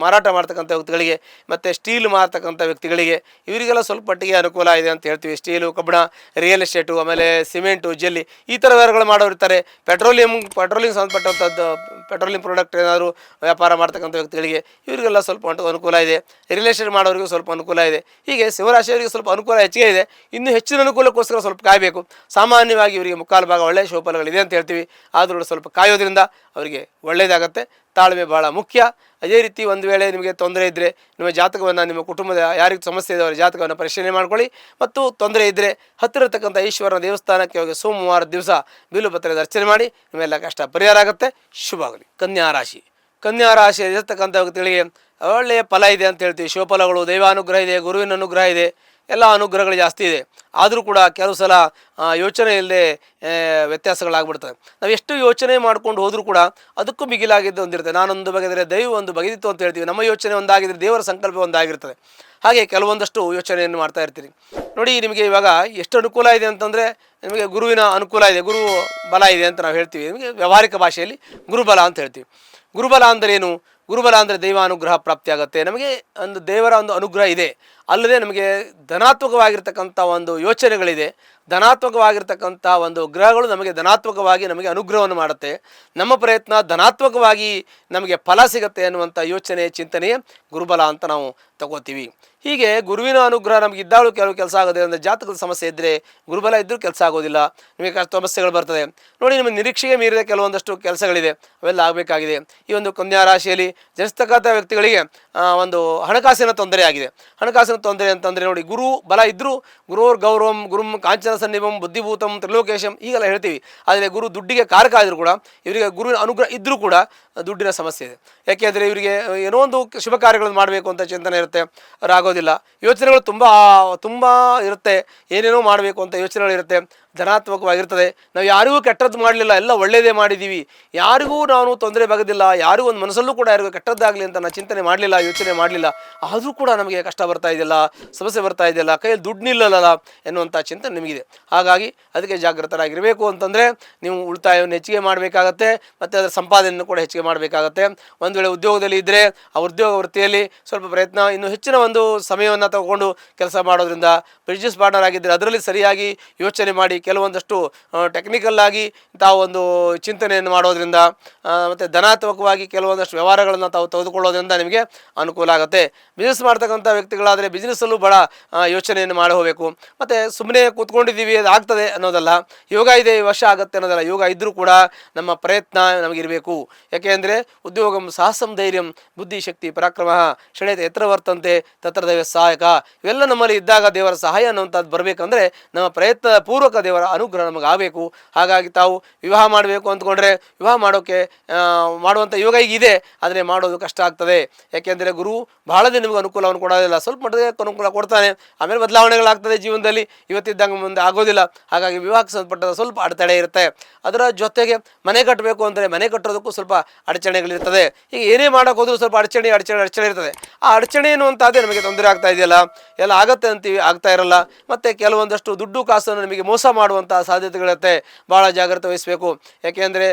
ಮಾರಾಟ ಮಾಡ್ತಕ್ಕಂಥ ವ್ಯಕ್ತಿಗಳಿಗೆ, ಮತ್ತು ಸ್ಟೀಲ್ ಮಾರ್ತಕ್ಕಂಥ ವ್ಯಕ್ತಿಗಳಿಗೆ, ಇವರಿಗೆಲ್ಲ ಸ್ವಲ್ಪ ಮಟ್ಟಿಗೆ ಅನುಕೂಲ ಇದೆ ಅಂತ ಹೇಳ್ತೀವಿ. ಸ್ಟೀಲು, ಕಬ್ಬಣ, ರಿಯಲ್ ಎಸ್ಟೇಟು, ಆಮೇಲೆ ಸಿಮೆಂಟು, ಜಲ್ಲಿ ಈ ಥರ ವ್ಯವಹಾರಗಳು ಮಾಡೋರು ಇರ್ತಾರೆ. ಪೆಟ್ರೋಲಿಂಗ್ ಸಂಬಂಧಪಟ್ಟಂಥದ್ದು ಪೆಟ್ರೋಲಿಯಂ ಪ್ರಾಡಕ್ಟ್ ಏನಾದರೂ ವ್ಯಾಪಾರ ಮಾಡ್ತಕ್ಕಂಥ ವ್ಯಕ್ತಿಗಳಿಗೆ ಇವರಿಗೆಲ್ಲ ಸ್ವಲ್ಪ ಮಟ್ಟಿಗೆ ಅನುಕೂಲ ಇದೆ. ರಿಯಲ್ ಎಸ್ಟೇಟ್ ಮಾಡೋರಿಗೂ ಸ್ವಲ್ಪ ಅನುಕೂಲ ಇದೆ. ಹೀಗೆ ಸಿಂಹರಾಶಿಯವರಿಗೆ ಸ್ವಲ್ಪ ಅನುಕೂಲ ಹೆಚ್ಚಿಗೆ ಇದೆ. ಇನ್ನೂ ಹೆಚ್ಚಿನ ಅನುಕೂಲಕ್ಕೋಸ್ಕರ ಸ್ವಲ್ಪ ಕಾಯಬೇಕು. ಸಾಮಾನ್ಯವಾಗಿ ಇವರಿಗೆ ಮುಕ್ಕಾಲು ಭಾಗ ಒಳ್ಳೆಯ ಶುಭಫಲಗಳಿದೆ ಅಂತ ಹೇಳ್ತೀವಿ. ಆದರೂ ಸ್ವಲ್ಪ ಕಾಯೋದ್ರಿಂದ ಅವರಿಗೆ ಒಳ್ಳೆಯದಾಗತ್ತೆ. ತಾಳ್ಮೆ ಭಾಳ ಮುಖ್ಯ. ಅದೇ ರೀತಿ ಒಂದು ವೇಳೆ ನಿಮಗೆ ತೊಂದರೆ ಇದ್ದರೆ ನಿಮ್ಮ ಜಾತಕವನ್ನು, ನಿಮ್ಮ ಕುಟುಂಬದ ಯಾರಿಗೆ ಸಮಸ್ಯೆ ಇದೆ ಅವರ ಜಾತಕವನ್ನು ಪರಿಶೀಲನೆ ಮಾಡ್ಕೊಳ್ಳಿ. ಮತ್ತು ತೊಂದರೆ ಇದ್ದರೆ ಹತ್ತಿರ ಇರತಕ್ಕಂಥ ಈಶ್ವರನ ದೇವಸ್ಥಾನಕ್ಕೆ ಹೋಗಿ ಸೋಮವಾರದ ದಿವಸ ಬಿಲ್ವಪತ್ರದ ಅರ್ಚನೆ ಮಾಡಿ, ನಿಮ್ಮೆಲ್ಲ ಕಷ್ಟ ಪರಿಹಾರ ಆಗುತ್ತೆ. ಶುಭ ಆಗಲಿ. ಕನ್ಯಾ ರಾಶಿ. ಕನ್ಯಾ ರಾಶಿಯಲ್ಲಿರ್ತಕ್ಕಂಥ ವ್ಯಕ್ತಿಗಳಿಗೆ ಒಳ್ಳೆಯ ಫಲ ಇದೆ ಅಂತ ಹೇಳ್ತೀವಿ. ಶಿವಫಲಗಳು, ದೈವಾನುಗ್ರಹ ಇದೆ, ಗುರುವಿನ ಅನುಗ್ರಹ ಇದೆ, ಎಲ್ಲ ಅನುಗ್ರಹಗಳು ಜಾಸ್ತಿ ಇದೆ. ಆದರೂ ಕೂಡ ಕೆಲವು ಸಲ ಯೋಚನೆ ಇಲ್ಲದೆ ವ್ಯತ್ಯಾಸಗಳಾಗ್ಬಿಡ್ತವೆ. ನಾವು ಎಷ್ಟು ಯೋಚನೆ ಮಾಡ್ಕೊಂಡು ಹೋದರೂ ಕೂಡ ಅದಕ್ಕೂ ಮಿಗಿಲಾಗಿದ್ದು ಒಂದಿರ್ತದೆ. ನಾನೊಂದು ಬಗೆದರೆ ದೈವ ಒಂದು ಬಗೆದಿತ್ತು ಅಂತ ಹೇಳ್ತೀವಿ. ನಮ್ಮ ಯೋಚನೆ ಒಂದಾಗಿದ್ದರೆ ದೇವರ ಸಂಕಲ್ಪ ಒಂದಾಗಿರ್ತದೆ. ಹಾಗೆ ಕೆಲವೊಂದಷ್ಟು ಯೋಚನೆಯನ್ನು ಮಾಡ್ತಾ ಇರ್ತೀರಿ. ನೋಡಿ, ನಿಮಗೆ ಇವಾಗ ಎಷ್ಟು ಅನುಕೂಲ ಇದೆ ಅಂತಂದರೆ, ನಿಮಗೆ ಗುರುವಿನ ಅನುಕೂಲ ಇದೆ, ಗುರು ಬಲ ಇದೆ ಅಂತ ನಾವು ಹೇಳ್ತೀವಿ. ನಿಮಗೆ ವ್ಯಾವಹಾರಿಕ ಭಾಷೆಯಲ್ಲಿ ಗುರುಬಲ ಅಂತ ಹೇಳ್ತೀವಿ. ಗುರುಬಲ ಅಂದರೆ ಏನು? ಗುರುಬಲ ಅಂದರೆ ದೈವಾನುಗ್ರಹ ಪ್ರಾಪ್ತಿಯಾಗುತ್ತೆ. ನಮಗೆ ಒಂದು ದೇವರ ಒಂದು ಅನುಗ್ರಹ ಇದೆ, ಅಲ್ಲದೆ ನಮಗೆ ಧನಾತ್ಮಕವಾಗಿರ್ತಕ್ಕಂಥ ಒಂದು ಯೋಚನೆಗಳಿದೆ. ಧನಾತ್ಮಕವಾಗಿರ್ತಕ್ಕಂಥ ಒಂದು ಗ್ರಹಗಳು ನಮಗೆ ಧನಾತ್ಮಕವಾಗಿ ನಮಗೆ ಅನುಗ್ರಹವನ್ನು ಮಾಡುತ್ತೆ. ನಮ್ಮ ಪ್ರಯತ್ನ ಧನಾತ್ಮಕವಾಗಿ ನಮಗೆ ಫಲ ಸಿಗುತ್ತೆ ಅನ್ನುವಂಥ ಯೋಚನೆ, ಚಿಂತನೆಯೇ ಗುರುಬಲ ಅಂತ ನಾವು ತಗೋತೀವಿ. ಹೀಗೆ ಗುರುವಿನ ಅನುಗ್ರಹ ನಮಗೆ ಇದ್ದಾಳು ಕೆಲವು ಕೆಲಸ ಆಗೋದಿಲ್ಲ. ಅಂದರೆ ಜಾತಕದ ಸಮಸ್ಯೆ ಇದ್ದರೆ ಗುರುಬಲ ಇದ್ದರೂ ಕೆಲಸ ಆಗೋದಿಲ್ಲ, ನಿಮಗೆ ಸಮಸ್ಯೆಗಳು ಬರ್ತದೆ. ನೋಡಿ, ನಿಮ್ಮ ನಿರೀಕ್ಷೆಗೆ ಮೀರಿದ ಕೆಲವೊಂದಷ್ಟು ಕೆಲಸಗಳಿದೆ, ಅವೆಲ್ಲ ಆಗಬೇಕಾಗಿದೆ. ಈ ಒಂದು ಕನ್ಯಾ ರಾಶಿಯಲ್ಲಿ ಜನಿಸ್ತಕ್ಕಂಥ ವ್ಯಕ್ತಿಗಳಿಗೆ ಒಂದು ಹಣಕಾಸಿನ ತೊಂದರೆ ಆಗಿದೆ. ಹಣಕಾಸಿನ ತೊಂದರೆ ಅಂತಂದರೆ ನೋಡಿ, ಗುರು ಬಲ ಇದ್ದರೂ ಗುರೋರ್ ಗೌರವಂ ಗುರುಂ ಕಾಂಚನ ಸನ್ನಿಭಂ ಬುದ್ಧಿಭೂತಂ ತ್ರಿಲೋಕೇಶಂ ಹೀಗೆಲ್ಲ ಹೇಳ್ತೀವಿ. ಆದರೆ ಗುರು ದುಡ್ಡಿಗೆ ಕಾರಕ ಆದರೂ ಕೂಡ ಇವರಿಗೆ ಗುರುವಿನ ಅನುಗ್ರಹ ಇದ್ದರೂ ಕೂಡ ದುಡ್ಡಿನ ಸಮಸ್ಯೆ ಇದೆ. ಯಾಕೆಂದರೆ ಇವರಿಗೆ ಏನೋ ಒಂದು ಶುಭ ಕಾರ್ಯಗಳನ್ನು ಮಾಡಬೇಕು ಅಂತ ಚಿಂತನೆ ಇರುತ್ತೆ, ಆಗೋದಿಲ್ಲ. ಯೋಚನೆಗಳು ತುಂಬ ಇರುತ್ತೆ, ಏನೇನೋ ಮಾಡಬೇಕು ಅಂತ ಯೋಚನೆಗಳಿರುತ್ತೆ, ಧನಾತ್ಮಕವಾಗಿರ್ತದೆ. ನಾವು ಯಾರಿಗೂ ಕೆಟ್ಟದ್ದು ಮಾಡಲಿಲ್ಲ, ಎಲ್ಲ ಒಳ್ಳೆಯದೇ ಮಾಡಿದ್ದೀವಿ, ಯಾರಿಗೂ ನಾನು ತೊಂದರೆ ಬಗೆದಿಲ್ಲ, ಯಾರಿಗೂ ಒಂದು ಮನಸ್ಸಲ್ಲೂ ಕೂಡ ಯಾರಿಗೂ ಕೆಟ್ಟದ್ದಾಗಲಿ ಅಂತ ನಾನು ಚಿಂತನೆ ಮಾಡಲಿಲ್ಲ, ಯೋಚನೆ ಮಾಡಲಿಲ್ಲ, ಆದರೂ ಕೂಡ ನಮಗೆ ಕಷ್ಟ ಬರ್ತಾ ಇದೆಯಲ್ಲ, ಸಮಸ್ಯೆ ಬರ್ತಾ ಇದೆಯಲ್ಲ, ಕೈಯಲ್ಲಿ ದುಡ್ಡು ನಿಲ್ಲಲ್ಲ ಎನ್ನುವಂಥ ಚಿಂತನೆ ನಿಮಗಿದೆ. ಹಾಗಾಗಿ ಅದಕ್ಕೆ ಜಾಗೃತರಾಗಿರಬೇಕು. ಅಂತಂದರೆ ನೀವು ಉಳಿತಾಯವನ್ನು ಹೆಚ್ಚಿಗೆ ಮಾಡಬೇಕಾಗತ್ತೆ, ಮತ್ತು ಅದರ ಸಂಪಾದನೆಯನ್ನು ಕೂಡ ಹೆಚ್ಚಿಗೆ ಮಾಡಬೇಕಾಗತ್ತೆ. ಒಂದು ವೇಳೆ ಉದ್ಯೋಗದಲ್ಲಿ ಇದ್ದರೆ ಆ ಉದ್ಯೋಗ ವೃತ್ತಿಯಲ್ಲಿ ಸ್ವಲ್ಪ ಪ್ರಯತ್ನ, ಇನ್ನೂ ಹೆಚ್ಚಿನ ಒಂದು ಸಮಯವನ್ನು ತಗೊಂಡು ಕೆಲಸ ಮಾಡೋದ್ರಿಂದ, ಬಿಸ್ನೆಸ್ ಪಾರ್ಟ್ನರ್ ಆಗಿದ್ದರೆ ಅದರಲ್ಲಿ ಸರಿಯಾಗಿ ಯೋಚನೆ ಮಾಡಿ ಕೆಲವೊಂದಷ್ಟು ಟೆಕ್ನಿಕಲ್ ಆಗಿ ತಾವು ಒಂದು ಚಿಂತನೆಯನ್ನು ಮಾಡೋದ್ರಿಂದ, ಮತ್ತು ಧನಾತ್ಮಕವಾಗಿ ಕೆಲವೊಂದಷ್ಟು ವ್ಯವಹಾರಗಳನ್ನು ತಾವು ತೆಗೆದುಕೊಳ್ಳೋದ್ರಿಂದ ನಿಮಗೆ ಅನುಕೂಲ ಆಗುತ್ತೆ. ಬಿಸ್ನೆಸ್ ಮಾಡ್ತಕ್ಕಂಥ ವ್ಯಕ್ತಿಗಳಾದರೆ ಬಿಸ್ನೆಸ್ಸಲ್ಲೂ ಭಾಳ ಯೋಚನೆಯನ್ನು ಮಾಡಿ ಹೋಗಬೇಕು. ಮತ್ತು ಸುಮ್ಮನೆ ಕೂತ್ಕೊಂಡಿದ್ದೀವಿ ಅದು ಆಗ್ತದೆ ಅನ್ನೋದಲ್ಲ, ಯೋಗ ಇದೆ ಈ ವರ್ಷ ಆಗುತ್ತೆ ಅನ್ನೋದಲ್ಲ. ಯೋಗ ಇದ್ದರೂ ಕೂಡ ನಮ್ಮ ಪ್ರಯತ್ನ ನಮಗಿರಬೇಕು. ಯಾಕೆಂದರೆ ಉದ್ಯೋಗಂ ಸಾಹಸಂ ಧೈರ್ಯಂ ಬುದ್ಧಿಶಕ್ತಿ ಪರಾಕ್ರಮ ಷಡೇತ ಎತ್ತರ ವರ್ತಂತೆ ತತ್ರ ದೈವ ಸಹಾಯಕ, ಇವೆಲ್ಲ ನಮ್ಮಲ್ಲಿ ಇದ್ದಾಗ ದೇವರ ಸಹಾಯ ಅನ್ನುವಂಥದ್ದು ಬರಬೇಕಂದ್ರೆ ನಮ್ಮ ಪ್ರಯತ್ನ ಪೂರ್ವಕ ದೇವರ ಅನುಗ್ರಹ ನಮಗೆ ಆಗಬೇಕು. ಹಾಗಾಗಿ ತಾವು ವಿವಾಹ ಮಾಡಬೇಕು ಅಂದ್ಕೊಂಡ್ರೆ ವಿವಾಹ ಮಾಡುವಂಥ ಯೋಗ ಈಗ ಇದೆ, ಆದರೆ ಮಾಡೋದು ಕಷ್ಟ ಆಗ್ತದೆ. ಯಾಕೆಂದರೆ ಗುರು ಬಹಳ ದಿನ ನಿಮಗೆ ಅನುಕೂಲವನ್ನು ಕೊಡೋದಿಲ್ಲ, ಸ್ವಲ್ಪ ಮಟ್ಟಿಗೆ ಅನುಕೂಲ ಕೊಡ್ತಾನೆ, ಆಮೇಲೆ ಬದಲಾವಣೆಗಳಾಗ್ತದೆ ಜೀವನದಲ್ಲಿ, ಇವತ್ತಿದ್ದಂಗೆ ಮುಂದೆ ಆಗೋದಿಲ್ಲ. ಹಾಗಾಗಿ ವಿವಾಹಕ್ಕೆ ಸಂಬಂಧಪಟ್ಟ ಸ್ವಲ್ಪ ಅಡೆತಡೆ ಇರುತ್ತೆ. ಅದರ ಜೊತೆಗೆ ಮನೆ ಕಟ್ಟಬೇಕು ಅಂದರೆ ಮನೆ ಕಟ್ಟೋದಕ್ಕೂ ಸ್ವಲ್ಪ ಅಡಚಣೆಗಳಿರ್ತದೆ. ಈಗ ಏನೇ ಮಾಡೋಕೆ ಹೋದರೂ ಸ್ವಲ್ಪ ಅಡಚಣೆ ಇರ್ತದೆ. ಆ ಅಡಚಣೆ ಅನ್ನುವಂಥದ್ದೇ ನಮಗೆ ತೊಂದರೆ ಆಗ್ತಾ ಇದೆಯಲ್ಲ, ಎಲ್ಲ ಆಗತ್ತೆ ಅಂತೀವಿ, ಆಗ್ತಾ ಇರಲ್ಲ. ಮತ್ತು ಕೆಲವೊಂದಷ್ಟು ದುಡ್ಡು ಕಾಸನ್ನು ನಮಗೆ ಮೋಸ ಮಾಡುವಂಥ ಸಾಧ್ಯತೆಗಳಿರುತ್ತೆ, ಭಾಳ ಜಾಗ್ರತೆ ವಹಿಸಬೇಕು. ಯಾಕೆಂದರೆ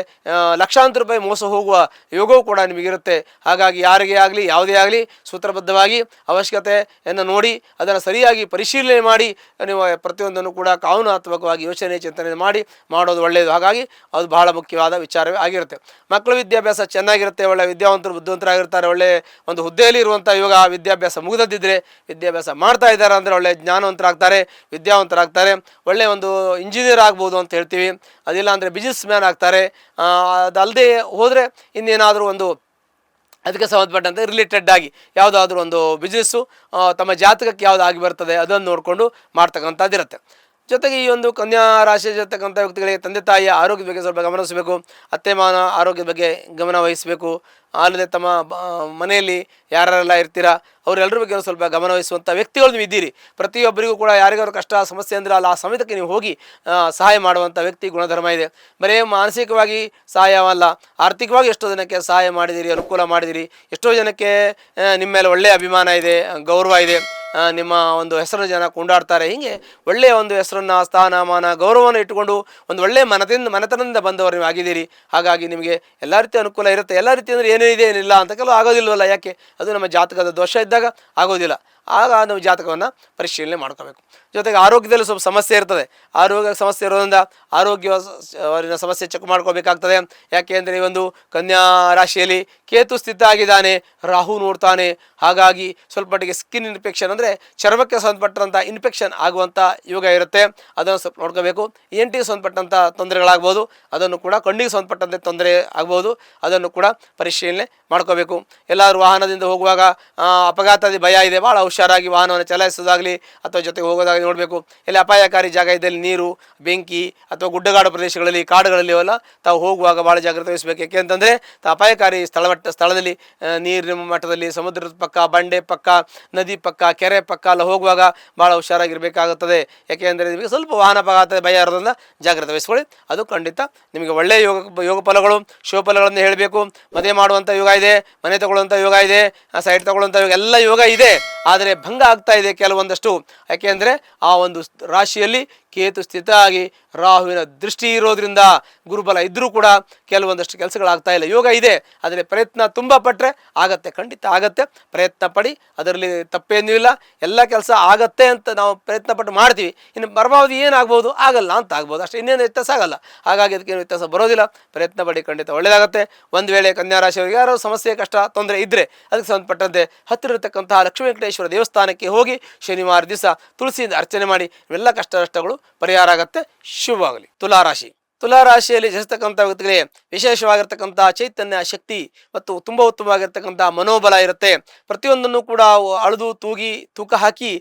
ಲಕ್ಷಾಂತರ ರೂಪಾಯಿ ಮೋಸ ಹೋಗುವ ಯೋಗವೂ ಕೂಡ ನಿಮಗಿರುತ್ತೆ. ಹಾಗಾಗಿ ಯಾರಿಗೇ ಆಗಲಿ ಯಾವುದೇ ಆಗಲಿ ಸೂತ್ರಬದ್ಧವಾಗಿ ಅವಶ್ಯಕತೆಯನ್ನು ನೋಡಿ ಅದನ್ನು ಸರಿಯಾಗಿ ಪರಿಶೀಲನೆ ಮಾಡಿ ನೀವು ಪ್ರತಿಯೊಂದನ್ನು ಕೂಡ ಕಾನೂನಾತ್ಮಕವಾಗಿ ಯೋಚನೆ ಚಿಂತನೆ ಮಾಡಿ ಮಾಡೋದು ಒಳ್ಳೆಯದು. ಹಾಗಾಗಿ ಅದು ಬಹಳ ಮುಖ್ಯವಾದ ವಿಚಾರವೇ ಆಗಿರುತ್ತೆ. ಮಕ್ಕಳ ವಿದ್ಯಾಭ್ಯಾಸ ಚೆನ್ನಾಗಿರುತ್ತೆ, ಒಳ್ಳೆಯ ವಿದ್ಯಾವಂತರು ಬುದ್ಧಿವಂತರಾಗಿರ್ತಾರೆ, ಒಳ್ಳೆಯ ಒಂದು ಹುದ್ದೆಯಲ್ಲಿ ಇರುವಂಥ ಯೋಗ. ವಿದ್ಯಾಭ್ಯಾಸ ಮುಗಿದಿದ್ದರೆ ವಿದ್ಯಾಭ್ಯಾಸ ಮಾಡ್ತಾ ಇದ್ದಾರೆ ಅಂದರೆ ಒಳ್ಳೆಯ ಜ್ಞಾನವಂತರಾಗ್ತಾರೆ, ವಿದ್ಯಾವಂತರಾಗ್ತಾರೆ, ಒಳ್ಳೆಯ ಒಂದು ಇಂಜಿನಿಯರ್ ಆಗ್ಬೋದು ಅಂತ ಹೇಳ್ತೀವಿ. ಅದಿಲ್ಲ ಅಂದರೆ ಬಿಸ್ನೆಸ್ ಮ್ಯಾನ್ ಆಗ್ತಾರೆ. ಅದಲ್ಲದೆ ಹೋದರೆ ಇನ್ನೇನಾದರೂ ಒಂದು ಅದಕ್ಕೆ ಸಂಬಂಧಪಟ್ಟಂತೆ ರಿಲೇಟೆಡ್ ಆಗಿ ಯಾವುದಾದ್ರೂ ಒಂದು ಬಿಸ್ನೆಸ್ಸು ತಮ್ಮ ಜಾತಕಕ್ಕೆ ಯಾವುದು ಆಗಿ ಬರ್ತದೆ ಅದನ್ನು ನೋಡಿಕೊಂಡು ಮಾಡ್ತಕ್ಕಂಥದ್ದಿರುತ್ತೆ. ಜೊತೆಗೆ ಈ ಒಂದು ಕನ್ಯಾ ರಾಶಿಯಲ್ಲಿರ್ತಕ್ಕಂಥ ವ್ಯಕ್ತಿಗಳಿಗೆ ತಂದೆ ತಾಯಿಯ ಆರೋಗ್ಯದ ಬಗ್ಗೆ ಸ್ವಲ್ಪ ಗಮನಿಸಬೇಕು. ಅತ್ತೆ ಮಾವನ ಆರೋಗ್ಯದ ಬಗ್ಗೆ ಗಮನ ವಹಿಸಬೇಕು. ಅಲ್ಲದೆ ತಮ್ಮ ಮನೆಯಲ್ಲಿ ಯಾರೆಲ್ಲ ಇರ್ತೀರಾ ಅವರೆಲ್ಲರ ಬಗ್ಗೆ ಸ್ವಲ್ಪ ಗಮನವಹಿಸುವಂಥ ವ್ಯಕ್ತಿಗಳು ನೀವು ಇದ್ದೀರಿ. ಪ್ರತಿಯೊಬ್ಬರಿಗೂ ಕೂಡ ಯಾರಿಗಾದ್ರು ಕಷ್ಟ ಸಮಸ್ಯೆ ಅಂದರೆ ಅಲ್ಲ ಆ ಸಮಯಕ್ಕೆ ನೀವು ಹೋಗಿ ಸಹಾಯ ಮಾಡುವಂಥ ವ್ಯಕ್ತಿ ಗುಣಧರ್ಮ ಇದೆ. ಬರೀ ಮಾನಸಿಕವಾಗಿ ಸಹಾಯವಲ್ಲ, ಆರ್ಥಿಕವಾಗಿ ಎಷ್ಟೋ ಜನಕ್ಕೆ ಸಹಾಯ ಮಾಡಿದಿರಿ, ಅನುಕೂಲ ಮಾಡಿದಿರಿ. ಎಷ್ಟೋ ಜನಕ್ಕೆ ನಿಮ್ಮ ಮೇಲೆ ಒಳ್ಳೆಯ ಅಭಿಮಾನ ಇದೆ, ಗೌರವ ಇದೆ, ನಿಮ್ಮ ಒಂದು ಹೆಸರನ್ನು ಜನ ಕೊಂಡಾಡ್ತಾರೆ. ಹೀಗೆ ಒಳ್ಳೆಯ ಒಂದು ಹೆಸರನ್ನು, ಸ್ಥಾನಮಾನ, ಗೌರವವನ್ನು ಇಟ್ಟುಕೊಂಡು ಒಂದು ಒಳ್ಳೆಯ ಮನೆತನದಿಂದ ಬಂದವರು ನೀವು ಆಗಿದ್ದೀರಿ. ಹಾಗಾಗಿ ನಿಮಗೆ ಎಲ್ಲ ರೀತಿಯ ಅನುಕೂಲ ಇರುತ್ತೆ. ಎಲ್ಲ ರೀತಿ ಅಂದರೆ ಏನಿದೆ ಏನಿಲ್ಲ ಅಂತ ಕೆಲವು ಆಗೋದಿಲ್ವಲ್ಲ. ಯಾಕೆ? ಅದು ನಮ್ಮ ಜಾತಕದ ದೋಷ ಇದ್ದಾಗ ಆಗೋದಿಲ್ಲ. ಆಗ ನಾವು ಜಾತಕವನ್ನು ಪರಿಶೀಲನೆ ಮಾಡ್ಕೋಬೇಕು. ಜೊತೆಗೆ ಆರೋಗ್ಯದಲ್ಲಿ ಸ್ವಲ್ಪ ಸಮಸ್ಯೆ ಇರ್ತದೆ. ಆರೋಗ್ಯ ಸಮಸ್ಯೆ ಇರೋದ್ರಿಂದ ಆರೋಗ್ಯ ಸಮಸ್ಯೆ ಚೆಕ್ ಮಾಡ್ಕೋಬೇಕಾಗ್ತದೆ. ಯಾಕೆ ಅಂದರೆ ಈ ಒಂದು ಕನ್ಯಾ ರಾಶಿಯಲ್ಲಿ ಕೇತು ಸ್ಥಿತ ಆಗಿದ್ದಾನೆ, ರಾಹು ನೋಡ್ತಾನೆ. ಹಾಗಾಗಿ ಸ್ವಲ್ಪ ಮಟ್ಟಿಗೆ ಸ್ಕಿನ್ ಇನ್ಫೆಕ್ಷನ್ ಅಂದರೆ ಚರ್ಮಕ್ಕೆ ಸಂಬಂಧಪಟ್ಟಂಥ ಇನ್ಫೆಕ್ಷನ್ ಆಗುವಂಥ ಯೋಗ ಇರುತ್ತೆ. ಅದನ್ನು ಸ್ವಲ್ಪ ನೋಡ್ಕೋಬೇಕು. ENT ಸಂಬಂಧಪಟ್ಟಂಥ ತೊಂದರೆಗಳಾಗ್ಬೋದು, ಅದನ್ನು ಕೂಡ ಕಣ್ಣಿಗೆ ಸಂಬಂಧಪಟ್ಟಂತೆ ತೊಂದರೆ ಆಗ್ಬೋದು, ಅದನ್ನು ಕೂಡ ಪರಿಶೀಲನೆ ಮಾಡ್ಕೋಬೇಕು. ಎಲ್ಲರೂ ವಾಹನದಿಂದ ಹೋಗುವಾಗ ಅಪಘಾತದ ಭಯ ಇದೆ, ಭಾಳ ಹುಷಾರಾಗಿ ವಾಹನವನ್ನು ಚಲಾಯಿಸೋದಾಗಲಿ ಅಥವಾ ಜೊತೆಗೆ ಹೋಗೋದಾಗಲಿ ನೋಡಬೇಕು. ಎಲ್ಲಿ ಅಪಾಯಕಾರಿ ಜಾಗ ಇದ್ದಲ್ಲಿ ನೀರು, ಬೆಂಕಿ ಅಥವಾ ಗುಡ್ಡಗಾಡು ಪ್ರದೇಶಗಳಲ್ಲಿ, ಕಾಡುಗಳಲ್ಲಿ ಅವೆಲ್ಲ ತಾವು ಹೋಗುವಾಗ ಭಾಳ ಜಾಗ್ರತೆ ವಹಿಸಬೇಕು. ಯಾಕೆಂತಂದರೆ ಅಪಾಯಕಾರಿ ಸ್ಥಳದಲ್ಲಿ ನೀರಿನ ಮಟ್ಟದಲ್ಲಿ, ಸಮುದ್ರದ ಪಕ್ಕ, ಬಂಡೆ ಪಕ್ಕ, ನದಿ ಪಕ್ಕ, ಕೆರೆ ಪಕ್ಕ ಎಲ್ಲ ಹೋಗುವಾಗ ಭಾಳ ಹುಷಾರಾಗಿರಬೇಕಾಗುತ್ತದೆ. ಯಾಕೆಂದರೆ ನಿಮಗೆ ಸ್ವಲ್ಪ ವಾಹನ ಅಪಘಾತದ ಭಯ ಇರೋದ್ರಿಂದ ಜಾಗ್ರತೆ ವಹಿಸ್ಕೊಳ್ಳಿ. ಅದು ಖಂಡಿತ ನಿಮಗೆ ಒಳ್ಳೆಯ ಯೋಗ ಫಲಗಳು, ಶುಭ ಫಲಗಳನ್ನು ಹೇಳಬೇಕು. ಮದುವೆ ಮಾಡುವಂಥ ಯೋಗ ಇದೆ, ಮನೆ ತಗೊಳ್ಳುವಂಥ ಯೋಗ ಇದೆ, ಸೈಟ್ ತಗೊಳ್ಳುವಂಥ ಯೋಗ, ಎಲ್ಲ ಯೋಗ ಇದೆ. ಆದರೆ ಭಂಗ ಆಗ್ತಾ ಇದೆ ಕೆಲವೊಂದಷ್ಟು. ಯಾಕೆಂದರೆ ಆ ಒಂದು ರಾಶಿಯಲ್ಲಿ ಕೇತು ಸ್ಥಿತ ಆಗಿ ರಾಹುವಿನ ದೃಷ್ಟಿ ಇರೋದ್ರಿಂದ ಗುರುಬಲ ಇದ್ದರೂ ಕೂಡ ಕೆಲವೊಂದಷ್ಟು ಕೆಲಸಗಳಾಗ್ತಾ ಇಲ್ಲ. ಯೋಗ ಇದೆ, ಆದರೆ ಪ್ರಯತ್ನ ತುಂಬ ಪಟ್ಟರೆ ಆಗತ್ತೆ, ಖಂಡಿತ ಆಗತ್ತೆ. ಪ್ರಯತ್ನ ಪಡಿ, ಅದರಲ್ಲಿ ತಪ್ಪೇನೂ ಇಲ್ಲ. ಎಲ್ಲ ಕೆಲಸ ಆಗತ್ತೆ ಅಂತ ನಾವು ಪ್ರಯತ್ನ ಪಟ್ಟು ಮಾಡ್ತೀವಿ. ಇನ್ನು ಪರಮಾವಧಿ ಏನಾಗ್ಬೋದು, ಆಗಲ್ಲ ಅಂತ ಆಗ್ಬೋದು ಅಷ್ಟೇ, ಇನ್ನೇನು ವ್ಯತ್ಯಾಸ ಆಗಲ್ಲ. ಹಾಗಾಗಿ ಅದಕ್ಕೇನು ವ್ಯತ್ಯಾಸ ಬರೋದಿಲ್ಲ. ಪ್ರಯತ್ನ ಪಡಿ, ಖಂಡಿತ ಒಳ್ಳೆಯದಾಗತ್ತೆ. ಒಂದು ವೇಳೆ ಕನ್ಯಾ ರಾಶಿಯವರಿಗೆ ಯಾರೋ ಸಮಸ್ಯೆ, ಕಷ್ಟ, ತೊಂದರೆ ಇದ್ದರೆ ಅದಕ್ಕೆ ಸಂಬಂಧಪಟ್ಟಂತೆ ಹತ್ತಿರ ಇರತಕ್ಕಂತಹ ಲಕ್ಷ್ಮೀ ವೆಂಕಟೇಶ್ವರ ದೇವಸ್ಥಾನಕ್ಕೆ ಹೋಗಿ ಶನಿವಾರ ದಿವಸ ತುಳಸಿಯಿಂದ ಅರ್ಚನೆ ಮಾಡಿ, ಇವೆಲ್ಲ ಕಷ್ಟಗಳು ಪರಿಹಾರ ಆಗತ್ತೆ. ಶುಭವಾಗಲಿ. ತುಲಾರಾಶಿಯಲ್ಲಿ ಜನಿಸ್ತಕ್ಕಂಥ ವ್ಯಕ್ತಿಗಳಿಗೆ ವಿಶೇಷವಾಗಿರ್ತಕ್ಕಂಥ ಚೈತನ್ಯ, ಶಕ್ತಿ ಮತ್ತು ತುಂಬ ಉತ್ತಮವಾಗಿರ್ತಕ್ಕಂಥ ಮನೋಬಲ ಇರುತ್ತೆ. ಪ್ರತಿಯೊಂದನ್ನು ಕೂಡ ಅಳೆದು ತೂಕ ಹಾಕಿ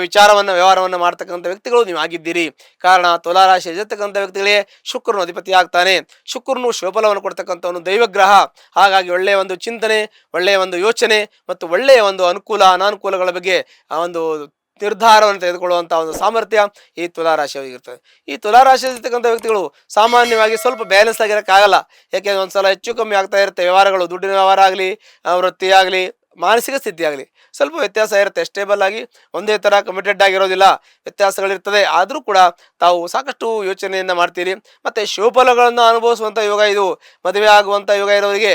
ವ್ಯವಹಾರವನ್ನು ಮಾಡ್ತಕ್ಕಂಥ ವ್ಯಕ್ತಿಗಳು ನೀವು ಆಗಿದ್ದೀರಿ. ಕಾರಣ ತುಲಾರಾಶಿ ಜನಿಸ್ತಕ್ಕಂಥ ವ್ಯಕ್ತಿಗಳಿಗೆ ಶುಕ್ರನು ಅಧಿಪತಿ ಆಗ್ತಾನೆ. ಶುಕ್ರನು ಶುಭಫಲವನ್ನು ಕೊಡ್ತಕ್ಕಂಥವನು ದೈವಗ್ರಹ. ಹಾಗಾಗಿ ಒಳ್ಳೆಯ ಒಂದು ಚಿಂತನೆ, ಒಳ್ಳೆಯ ಒಂದು ಯೋಚನೆ ಮತ್ತು ಒಳ್ಳೆಯ ಒಂದು ಅನುಕೂಲ ಅನಾನುಕೂಲಗಳ ಬಗ್ಗೆ ಒಂದು ನಿರ್ಧಾರವನ್ನು ತೆಗೆದುಕೊಳ್ಳುವಂಥ ಒಂದು ಸಾಮರ್ಥ್ಯ ಈ ತುಲಾರಾಶಿಯವರಿಗಿರ್ತದೆ. ಈ ತುಲಾರಾಶಿಯಲ್ಲಿರ್ತಕ್ಕಂಥ ವ್ಯಕ್ತಿಗಳು ಸಾಮಾನ್ಯವಾಗಿ ಸ್ವಲ್ಪ ಬ್ಯಾಲೆನ್ಸ್ ಆಗಿರೋಕ್ಕಾಗಲ್ಲ. ಯಾಕೆಂದರೆ ಒಂದು ಸಲ ಹೆಚ್ಚು ಕಮ್ಮಿ ಆಗ್ತಾ ಇರುತ್ತೆ ವ್ಯವಹಾರಗಳು, ದುಡ್ಡಿನ ವ್ಯವಹಾರ ಆಗಲಿ, ವೃತ್ತಿ ಆಗಲಿ, ಮಾನಸಿಕ ಸ್ಥಿತಿ ಆಗಲಿ ಸ್ವಲ್ಪ ವ್ಯತ್ಯಾಸ ಇರುತ್ತೆ. ಸ್ಟೇಬಲ್ ಆಗಿ ಒಂದೇ ಥರ ಕಮಿಟೆಡ್ ಆಗಿರೋದಿಲ್ಲ, ವ್ಯತ್ಯಾಸಗಳಿರ್ತದೆ. ಆದರೂ ಕೂಡ ತಾವು ಸಾಕಷ್ಟು ಯೋಚನೆಯಿಂದ ಮಾಡ್ತೀರಿ. ಮತ್ತು ಶುಭಫಲಗಳನ್ನು ಅನುಭವಿಸುವಂಥ ಯೋಗ ಇದು. ಮದುವೆ ಆಗುವಂಥ ಯೋಗ ಇರೋರಿಗೆ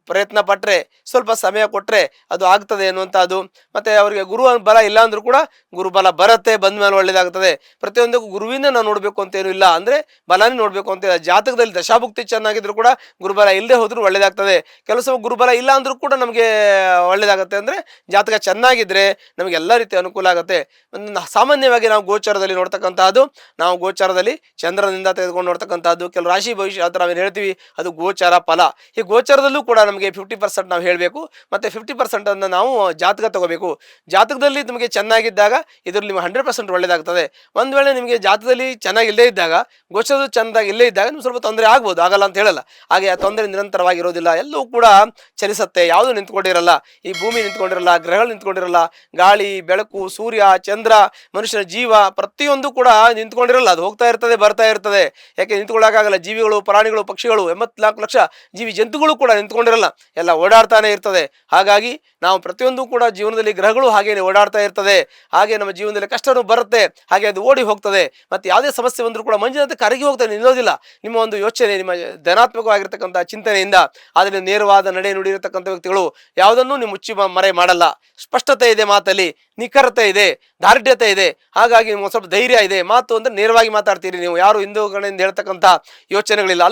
ಪ್ರಯತ್ನ ಪಟ್ಟರೆ, ಸ್ವಲ್ಪ ಸಮಯ ಕೊಟ್ಟರೆ ಅದು ಆಗ್ತದೆ ಅನ್ನುವಂಥದ್ದು. ಮತ್ತು ಅವರಿಗೆ ಗುರು ಬಲ ಇಲ್ಲ ಅಂದರೂ ಕೂಡ ಗುರುಬಲ ಬರುತ್ತೆ, ಬಂದ ಮೇಲೆ ಒಳ್ಳೆಯದಾಗ್ತದೆ. ಪ್ರತಿಯೊಂದಕ್ಕೂ ಗುರುವಿನ ನಾವು ನೋಡಬೇಕು ಅಂತೇನು ಇಲ್ಲ, ಅಂದರೆ ಬಲನೇ ನೋಡಬೇಕು ಅಂತ. ಜಾತಕದಲ್ಲಿ ದಶಾಭುಕ್ತಿ ಚೆನ್ನಾಗಿದ್ರು ಕೂಡ ಗುರುಬಲ ಇಲ್ಲದೆ ಹೋದರೂ ಒಳ್ಳೆಯದಾಗ್ತದೆ. ಕೆಲವು ಸಲ ಗುರುಬಲ ಇಲ್ಲ ಅಂದರೂ ಕೂಡ ನಮಗೆ ಒಳ್ಳೆಯದಾಗುತ್ತೆ. ಅಂದರೆ ಜಾತಕ ಚೆನ್ನಾಗಿದ್ದರೆ ನಮಗೆ ಎಲ್ಲ ರೀತಿ ಅನುಕೂಲ ಆಗುತ್ತೆ. ಸಾಮಾನ್ಯವಾಗಿ ನಾವು ಗೋಚಾರದಲ್ಲಿ ನೋಡ್ತಕ್ಕಂಥದ್ದು, ನಾವು ಗೋಚಾರದಲ್ಲಿ ಚಂದ್ರನಿಂದ ತೆಗೆದುಕೊಂಡು ನೋಡ್ತಕ್ಕಂಥದ್ದು, ಕೆಲವು ರಾಶಿ ಭವಿಷ್ಯ ಅಂತ ನಾವೇನು ಹೇಳ್ತೀವಿ ಅದು ಗೋಚಾರ ಫಲ. ಈ ಗೋಚಾರದಲ್ಲೂ ಕೂಡ ನಮಗೆ 50% ನಾವು ಹೇಳಬೇಕು, ಮತ್ತು 50% ನಾವು ಜಾತಕ ತಗೋಬೇಕು. ಜಾತಕದಲ್ಲಿ ನಿಮಗೆ ಚೆನ್ನಾಗಿದ್ದಾಗ ಇದರಲ್ಲಿ ನಿಮಗೆ 100% ಒಳ್ಳೆಯದಾಗ್ತದೆ. ಒಂದು ವೇಳೆ ನಿಮಗೆ ಜಾತಕದಲ್ಲಿ ಚೆನ್ನಾಗಿಲ್ಲದೇ ಇದ್ದಾಗ, ಗೋಚಾರದಲ್ಲಿ ಚೆನ್ನಾಗಿ ಇಲ್ಲೇ ಇದ್ದಾಗ ನಿಮ್ಗೆ ಸ್ವಲ್ಪ ತೊಂದರೆ ಆಗ್ಬೋದು, ಆಗಲ್ಲ ಅಂತ ಹೇಳಲ್ಲ. ಹಾಗೆ ಆ ತೊಂದರೆ ನಿರಂತರವಾಗಿರೋದಿಲ್ಲ, ಎಲ್ಲವೂ ಕೂಡ ಚಲಿಸುತ್ತೆ, ಯಾವುದು ನಿಂತ್ಕೊಂಡಿರಲ್ಲ. ಈ ಭೂಮಿ ನಿಂತ್ಕೊಂಡಿರಲ್ಲ, ಗ್ರಹಗಳು ನಿಂತ್ಕೊಂಡಿರಲ್ಲ, ಗಾಳಿ, ಬೆಳಕು, ಸೂರ್ಯ, ಚಂದ್ರ, ಮನುಷ್ಯನ ಜೀವ ಪ್ರತಿಯೊಂದು ಕೂಡ ನಿಂತ್ಕೊಂಡಿರಲ್ಲ, ಅದು ಹೋಗ್ತಾ ಇರ್ತದೆ, ಬರ್ತಾ ಇರ್ತದೆ. ಯಾಕೆ ನಿಂತ್ಕೊಳ್ಳೋಕ್ಕಾಗಲ್ಲ? ಜೀವಿಗಳು, ಪ್ರಾಣಿಗಳು, ಪಕ್ಷಿಗಳು, 84 ಲಕ್ಷ ಜೀವಿ ಜಂತುಗಳು ಕೂಡ ನಿಂತ್ಕೊಂಡಿರಲ್ಲ, ಎಲ್ಲ ಓಡಾಡ್ತಾನೆ ಇರ್ತದೆ. ಹಾಗಾಗಿ ನಾವು ಪ್ರತಿಯೊಂದು ಕೂಡ ಜೀವನದಲ್ಲಿ ಗ್ರಹಗಳು ಹಾಗೇನೆ ಓಡಾಡ್ತಾ ಇರ್ತದೆ. ಹಾಗೆ ನಮ್ಮ ಜೀವನದಲ್ಲಿ ಕಷ್ಟನೂ ಬರುತ್ತೆ, ಹಾಗೆ ಅದು ಓಡಿ ಹೋಗ್ತದೆ. ಮತ್ತು ಯಾವುದೇ ಸಮಸ್ಯೆ ಬಂದರೂ ಕೂಡ ಮಂಜಿನಂತೆ ಕರಗಿ ಹೋಗ್ತಾನೆ, ನಿಲ್ಲೋದಿಲ್ಲ. ನಿಮ್ಮ ಒಂದು ಯೋಚನೆ, ನಿಮ್ಮ ಧನಾತ್ಮಕವಾಗಿರ್ತಕ್ಕಂಥ ಚಿಂತನೆಯಿಂದ ಅದರಲ್ಲಿ ನೇರವಾದ ನಡೆ ನುಡಿಯಿರತಕ್ಕಂಥ ವ್ಯಕ್ತಿಗಳು ಯಾವುದನ್ನು ನೀವು ಮುಚ್ಚಿ ಮರೆ ಮಾಡಲ್ಲ. ಸ್ಪಷ್ಟತೆ ಇದೆ ಮಾತಲ್ಲಿ, ನಿಖರತೆ ಇದೆ, ದಾರ್ಢ್ಯತೆ ಇದೆ. ಹಾಗಾಗಿ ನಿಮ್ಗೆ ಸ್ವಲ್ಪ ಧೈರ್ಯ ಇದೆ. ಮಾತು ಅಂದರೆ ನೇರವಾಗಿ ಮಾತಾಡ್ತೀರಿ ನೀವು, ಯಾರು ಹಿಂದೂಗಳಿಂದ ಹೇಳ್ತಕ್ಕಂಥ ಯೋಚನೆಗಳಿಲ್ಲ.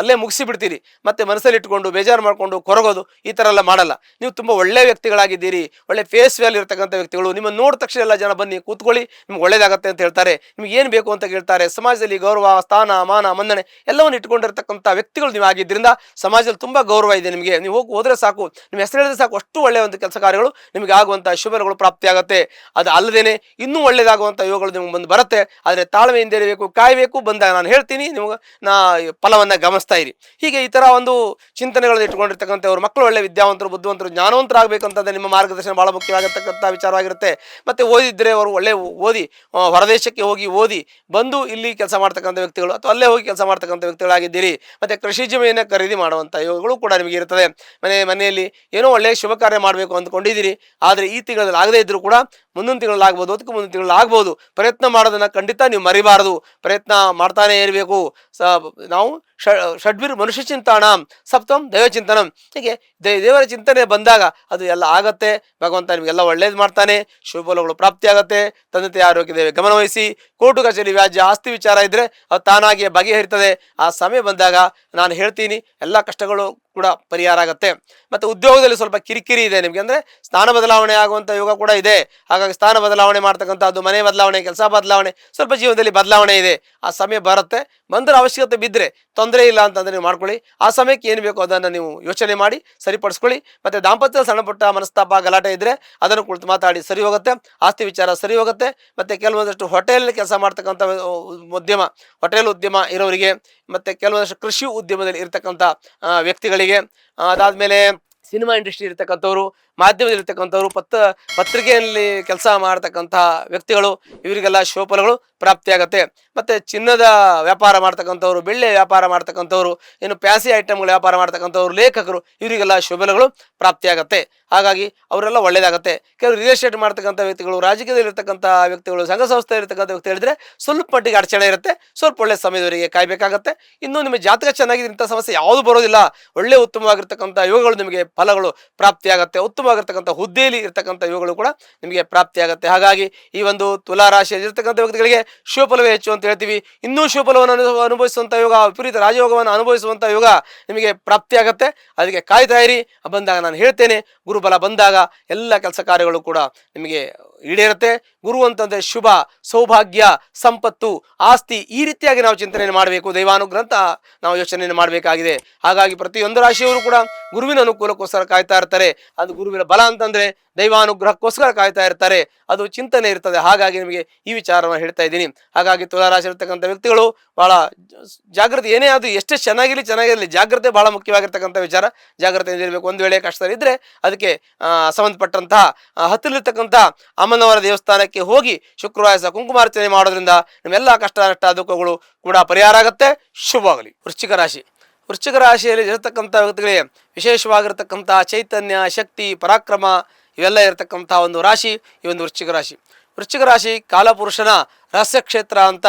ಅಲ್ಲೇ ಮುಗಿಸಿ ಬಿಡ್ತೀರಿ. ಮತ್ತೆ ಮನಸ್ಸಲ್ಲಿ ಇಟ್ಕೊಂಡು ಬೇಜಾರು ಮಾಡಿಕೊಂಡು ಕೊರಗೋದು ಈ ಥರ ಎಲ್ಲ ಮಾಡಲ್ಲ. ನೀವು ತುಂಬ ಒಳ್ಳೆಯ ವ್ಯಕ್ತಿಗಳಾಗಿದ್ದೀರಿ, ಒಳ್ಳೆ ಫೇಸ್ ವ್ಯಾಲ್ಯೂ ಇರ್ತಕ್ಕಂಥ ವ್ಯಕ್ತಿಗಳು. ನಿಮ್ಮನ್ನು ನೋಡಿದ ತಕ್ಷಣ ಎಲ್ಲ ಜನ ಬನ್ನಿ ಕೂತ್ಕೊಳ್ಳಿ, ನಿಮ್ಗೆ ಒಳ್ಳೇದಾಗತ್ತೆ ಅಂತ ಹೇಳ್ತಾರೆ, ನಿಮ್ಗೆ ಏನು ಬೇಕು ಅಂತ ಕೇಳ್ತಾರೆ. ಸಮಾಜದಲ್ಲಿ ಗೌರವ, ಸ್ಥಾನ, ಮಾನ, ಮನ್ನಣೆ ಎಲ್ಲವನ್ನು ಇಟ್ಕೊಂಡಿರ್ತಕ್ಕಂಥ ವ್ಯಕ್ತಿಗಳು ನೀವು ಆಗಿದ್ದರಿಂದ ಸಮಾಜದಲ್ಲಿ ತುಂಬ ಗೌರವ ಇದೆ ನಿಮಗೆ. ನೀವು ಹೋದರೆ ಸಾಕು, ನಿಮ್ಮ ಹೆಸರು ಹೇಳಿದ್ರೆ ಸಾಕು, ಅಷ್ಟು ಒಳ್ಳೆಯ ಒಂದು ಕೆಲಸ ಕಾರ್ಯಗಳು ನಿಮಗೆ ಆಗುವಂಥ ಶುಭಗಳು ಪ್ರಾಪ್ತಿಯಾಗುತ್ತೆ. ಅದು ಅಲ್ಲದೇನೆ ಇನ್ನೂ ಒಳ್ಳೆಯದಾಗುವಂಥ ಯೋಗಗಳು ನಿಮ್ಗೆ ಬಂದು ಬರುತ್ತೆ. ಆದರೆ ತಾಳ್ಮೆಯಿಂದ ಇರಬೇಕು, ಕಾಯಬೇಕು. ಬಂದಾಗ ನಾನು ಹೇಳ್ತೀನಿ, ನಿಮ್ಗೆ ಫಲವನ್ನು ಗಮನಿಸ್ತೀನಿ. ನಡೆಸ್ತಾ ಇರಿ. ಹೀಗೆ ಈ ಥರ ಒಂದು ಚಿಂತನೆಗಳನ್ನು ಇಟ್ಕೊಂಡಿರ್ತಕ್ಕಂಥವ್ರು ಮಕ್ಕಳು ಒಳ್ಳೆ ವಿದ್ಯಾವಂತರು, ಬುದ್ಧಿವಂತರು, ಜ್ಞಾನವಂತರಾಗಬೇಕಂತಂದರೆ ನಿಮ್ಮ ಮಾರ್ಗದರ್ಶನ ಭಾಳ ಮುಖ್ಯವಾಗಿರ್ತಕ್ಕಂಥ ವಿಚಾರವಾಗಿರುತ್ತೆ. ಮತ್ತು ಓದಿದ್ರೆ ಅವರು ಒಳ್ಳೆ ಓದಿ ಹೊರದೇಶಕ್ಕೆ ಹೋಗಿ ಓದಿ ಬಂದು ಇಲ್ಲಿ ಕೆಲಸ ಮಾಡ್ತಕ್ಕಂಥ ವ್ಯಕ್ತಿಗಳು ಅಥವಾ ಅಲ್ಲೇ ಹೋಗಿ ಕೆಲಸ ಮಾಡ್ತಕ್ಕಂಥ ವ್ಯಕ್ತಿಗಳಾಗಿದ್ದೀರಿ. ಮತ್ತು ಕೃಷಿ ಜಮೀನನ್ನು ಖರೀದಿ ಮಾಡುವಂಥ ಯೋಗಗಳು ಕೂಡ ನಿಮಗೆ ಇರ್ತದೆ. ಮನೆಯಲ್ಲಿ ಏನೋ ಒಳ್ಳೆಯ ಶುಭ ಕಾರ್ಯ ಮಾಡಬೇಕು ಅಂದ್ಕೊಂಡಿದ್ದೀರಿ, ಆದರೆ ಈ ತಿಂಗಳಲ್ಲಿ ಆಗದೇ ಇದ್ದರೂ ಕೂಡ ಮುಂದಿನ ತಿಂಗಳಲ್ಲಿ ಆಗ್ಬೋದು, ಅದಕ್ಕೆ ಮುಂದಿನ ತಿಂಗಳಲ್ಲಿ ಆಗ್ಬೋದು. ಪ್ರಯತ್ನ ಮಾಡೋದನ್ನು ಖಂಡಿತ ನೀವು ಮರಿಬಾರದು, ಪ್ರಯತ್ನ ಮಾಡ್ತಾನೇ ಇರಬೇಕು. ನಾವು ಷಡ್ವಿರ್ ಮನುಷ್ಯ ಚಿಂತಾಣ ಸಪ್ತಂ ದೈವ ಚಿಂತನಂ. ಹೀಗೆ ದೇವರ ಚಿಂತನೆ ಬಂದಾಗ ಅದು ಎಲ್ಲ ಆಗತ್ತೆ. ಭಗವಂತ ನಿಮಗೆಲ್ಲ ಒಳ್ಳೇದು ಮಾಡ್ತಾನೆ, ಶುಭಫಲಗಳು ಪ್ರಾಪ್ತಿ ಆಗತ್ತೆ. ತಂದೆ ತಾಯಿ ಆರೋಗ್ಯದ ಗಮನವಹಿಸಿ. ಕೋರ್ಟು ಕಚೇರಿ ವ್ಯಾಜ್ಯ ಆಸ್ತಿ ವಿಚಾರ ಇದ್ದರೆ ಅದು ತಾನಾಗಿಯೇ ಬಗೆಹರಿತದೆ. ಆ ಸಮಯ ಬಂದಾಗ ನಾನು ಹೇಳ್ತೀನಿ, ಎಲ್ಲ ಕಷ್ಟಗಳು ಕೂಡ ಪರಿಹಾರ ಆಗುತ್ತೆ. ಮತ್ತು ಉದ್ಯೋಗದಲ್ಲಿ ಸ್ವಲ್ಪ ಕಿರಿಕಿರಿ ಇದೆ ನಿಮಗೆ, ಅಂದರೆ ಸ್ಥಾನ ಬದಲಾವಣೆ ಆಗುವಂಥ ಯೋಗ ಕೂಡ ಇದೆ. ಹಾಗಾಗಿ ಸ್ಥಾನ ಬದಲಾವಣೆ ಮಾಡ್ತಕ್ಕಂಥದ್ದು, ಮನೆ ಬದಲಾವಣೆ, ಕೆಲಸ ಬದಲಾವಣೆ, ಸ್ವಲ್ಪ ಜೀವನದಲ್ಲಿ ಬದಲಾವಣೆ ಇದೆ. ಆ ಸಮಯ ಬರುತ್ತೆ. ಬಂದರೆ ಅವಶ್ಯಕತೆ ಬಿದ್ದರೆ ತೊಂದರೆ ಇಲ್ಲ ಅಂತಂದರೆ ನೀವು ಮಾಡ್ಕೊಳ್ಳಿ. ಆ ಸಮಯಕ್ಕೆ ಏನು ಬೇಕೋ ಅದನ್ನು ನೀವು ಯೋಚನೆ ಮಾಡಿ ಸರಿಪಡಿಸ್ಕೊಳ್ಳಿ. ಮತ್ತು ದಾಂಪತ್ಯದಲ್ಲಿ ಸಣ್ಣ ಪುಟ್ಟ ಮನಸ್ತಾಪ ಗಲಾಟೆ ಇದ್ದರೆ ಅದನ್ನು ಕುಳಿತು ಮಾತಾಡಿ ಸರಿ ಹೋಗುತ್ತೆ. ಆಸ್ತಿ ವಿಚಾರ ಸರಿ ಹೋಗುತ್ತೆ. ಮತ್ತು ಕೆಲವೊಂದಷ್ಟು ಹೋಟೆಲ್ ಕೆಲಸ ಮಾಡ್ತಕ್ಕಂಥ ಉದ್ಯಮ, ಹೋಟೆಲ್ ಉದ್ಯಮ ಇರೋರಿಗೆ, ಮತ್ತು ಕೆಲವೊಂದಷ್ಟು ಕೃಷಿ ಉದ್ಯಮದಲ್ಲಿ ಇರ್ತಕ್ಕಂಥ ವ್ಯಕ್ತಿಗಳಿಗೆ, ಅದಾದಮೇಲೆ ಸಿನಿಮಾ ಇಂಡಸ್ಟ್ರಿ ಇರ್ತಕ್ಕಂಥವ್ರು, ಮಾಧ್ಯಮದಲ್ಲಿ ಇರ್ತಕ್ಕಂಥವ್ರು, ಪತ್ರಿಕೆಯಲ್ಲಿ ಕೆಲಸ ಮಾಡ್ತಕ್ಕಂಥ ವ್ಯಕ್ತಿಗಳು, ಇವರಿಗೆಲ್ಲ ಶುಭಫಲಗಳು ಪ್ರಾಪ್ತಿಯಾಗತ್ತೆ. ಮತ್ತು ಚಿನ್ನದ ವ್ಯಾಪಾರ ಮಾಡ್ತಕ್ಕಂಥವ್ರು, ಬೆಳ್ಳಿಯ ವ್ಯಾಪಾರ ಮಾಡ್ತಕ್ಕಂಥವ್ರು, ಇನ್ನು ಪ್ಯಾಸಿ ಐಟಮ್ಗಳ ವ್ಯಾಪಾರ ಮಾಡ್ತಕ್ಕಂಥವ್ರು, ಲೇಖಕರು, ಇವರಿಗೆಲ್ಲ ಶುಭಫಲಗಳು ಪ್ರಾಪ್ತಿಯಾಗತ್ತೆ. ಹಾಗಾಗಿ ಅವರೆಲ್ಲ ಒಳ್ಳೆಯದಾಗತ್ತೆ. ಕೆಲವರು ರಿಯಲ್ ಎಸ್ಟೇಟ್ ಮಾಡ್ತಕ್ಕಂಥ ವ್ಯಕ್ತಿಗಳು, ರಾಜಕೀಯದಲ್ಲಿ ಇರ್ತಕ್ಕಂಥ ವ್ಯಕ್ತಿಗಳು, ಸಂಘ ಸಂಸ್ಥೆ ಇರ್ತಕ್ಕಂಥ ವ್ಯಕ್ತಿ ಹೇಳಿದ್ರೆ ಸ್ವಲ್ಪ ಮಟ್ಟಿಗೆ ಅಡಚಣೆ ಇರುತ್ತೆ. ಸ್ವಲ್ಪ ಒಳ್ಳೆ ಸಮಯದವರೆಗೆ ಕಾಯಬೇಕಾಗತ್ತೆ. ಇನ್ನು ನಿಮ್ಮ ಜಾತಕ ಚೆನ್ನಾಗಿದೆ, ಇಂಥ ಸಮಸ್ಯೆ ಯಾವುದು ಬರೋದಿಲ್ಲ. ಒಳ್ಳೆ ಉತ್ತಮವಾಗಿರ್ತಕ್ಕಂಥ ಯೋಗಗಳು ನಿಮಗೆ ಫಲಗಳು ಪ್ರಾಪ್ತಿಯಾಗತ್ತೆ. ಉತ್ತಮವಾಗಿರ್ತಕ್ಕಂಥ ಹುದ್ದೆಯಲ್ಲಿ ಇರ್ತಕ್ಕಂಥ ಯೋಗಗಳು ಕೂಡ ನಿಮಗೆ ಪ್ರಾಪ್ತಿಯಾಗತ್ತೆ. ಹಾಗಾಗಿ ಈ ಒಂದು ತುಲಾ ರಾಶಿಯಲ್ಲಿ ಇರ್ತಕ್ಕಂಥ ವ್ಯಕ್ತಿಗಳಿಗೆ ಶಿವಫಲವೇ ಹೆಚ್ಚು ಅಂತ ಹೇಳ್ತೀವಿ. ಇನ್ನೂ ಶಿವಫಲವನ್ನು ಅನುಭವಿಸುವಂಥ ಯೋಗ, ವಿಪರೀತ ರಾಜಯೋಗವನ್ನು ಅನುಭವಿಸುವಂಥ ಯೋಗ ನಿಮಗೆ ಪ್ರಾಪ್ತಿಯಾಗತ್ತೆ. ಅದಕ್ಕೆ ಕಾಯ್ತಾ ಇರಿ. ಬಂದಾಗ ನಾನು ಹೇಳ್ತೇನೆ, ಗುರುಬಲ ಬಂದಾಗ ಎಲ್ಲ ಕೆಲಸ ಕಾರ್ಯಗಳು ಕೂಡ ನಿಮಗೆ ಈಡೇರುತ್ತೆ. ಗುರು ಅಂತಂದರೆ ಶುಭ, ಸೌಭಾಗ್ಯ, ಸಂಪತ್ತು, ಆಸ್ತಿ, ಈ ರೀತಿಯಾಗಿ ನಾವು ಚಿಂತನೆಯನ್ನು ಮಾಡಬೇಕು. ದೈವಾನುಗ್ರಹ ಅಂತ ನಾವು ಯೋಚನೆಯನ್ನು ಮಾಡಬೇಕಾಗಿದೆ. ಹಾಗಾಗಿ ಪ್ರತಿಯೊಂದು ರಾಶಿಯವರು ಕೂಡ ಗುರುವಿನ ಅನುಕೂಲಕ್ಕೋಸ್ಕರ ಕಾಯ್ತಾ ಇರ್ತಾರೆ. ಅದು ಗುರುವಿನ ಬಲ ಅಂತಂದರೆ ದೈವಾನುಗ್ರಹಕ್ಕೋಸ್ಕರ ಕಾಯ್ತಾ ಇರ್ತಾರೆ. ಅದು ಚಿಂತನೆ ಇರ್ತದೆ. ಹಾಗಾಗಿ ನಿಮಗೆ ಈ ವಿಚಾರವನ್ನು ಹೇಳ್ತಾ ಇದ್ದೀನಿ. ಹಾಗಾಗಿ ತುಲಾರಾಶಿ ಇರ್ತಕ್ಕಂಥ ವ್ಯಕ್ತಿಗಳು ಭಾಳ ಜಾಗ್ರತೆ, ಏನೇ ಅದು ಎಷ್ಟೇ ಚೆನ್ನಾಗಿರಲಿ, ಜಾಗ್ರತೆ ಭಾಳ ಮುಖ್ಯವಾಗಿರ್ತಕ್ಕಂಥ ವಿಚಾರ. ಜಾಗ್ರತೆಯಿಂದ ಇರಬೇಕು. ಒಂದು ವೇಳೆ ಕಷ್ಟದಲ್ಲಿದ್ದರೆ ಅದಕ್ಕೆ ಸಂಬಂಧಪಟ್ಟಂತಹ ಹತ್ತಿರಲಿರ್ತಕ್ಕಂಥ ಅಮ್ಮನವರ ದೇವಸ್ಥಾನಕ್ಕೆ ಹೋಗಿ ಶುಕ್ರವಾರ ಕುಂಕುಮಾರ್ಚನೆ ಮಾಡೋದ್ರಿಂದ ನಿಮ್ಮೆಲ್ಲ ಕಷ್ಟ ನಷ್ಟ ದುಃಖಗಳು ಕೂಡ ಪರಿಹಾರ ಆಗುತ್ತೆ. ಶುಭವಾಗಲಿ. ವೃಶ್ಚಿಕ ರಾಶಿ. ವೃಶ್ಚಿಕ ರಾಶಿಯಲ್ಲಿ ಇರತಕ್ಕಂಥ ವ್ಯಕ್ತಿಗಳಿಗೆ ವಿಶೇಷವಾಗಿರ್ತಕ್ಕಂಥ ಚೈತನ್ಯ, ಶಕ್ತಿ, ಪರಾಕ್ರಮ ಇವೆಲ್ಲ ಇರತಕ್ಕಂಥ ಒಂದು ರಾಶಿ ಈ ಒಂದು ವೃಶ್ಚಿಕ ರಾಶಿ. ವೃಶ್ಚಿಕ ರಾಶಿ ಕಾಲಪುರುಷನ ರಹಸ್ಯ ಕ್ಷೇತ್ರ ಅಂತ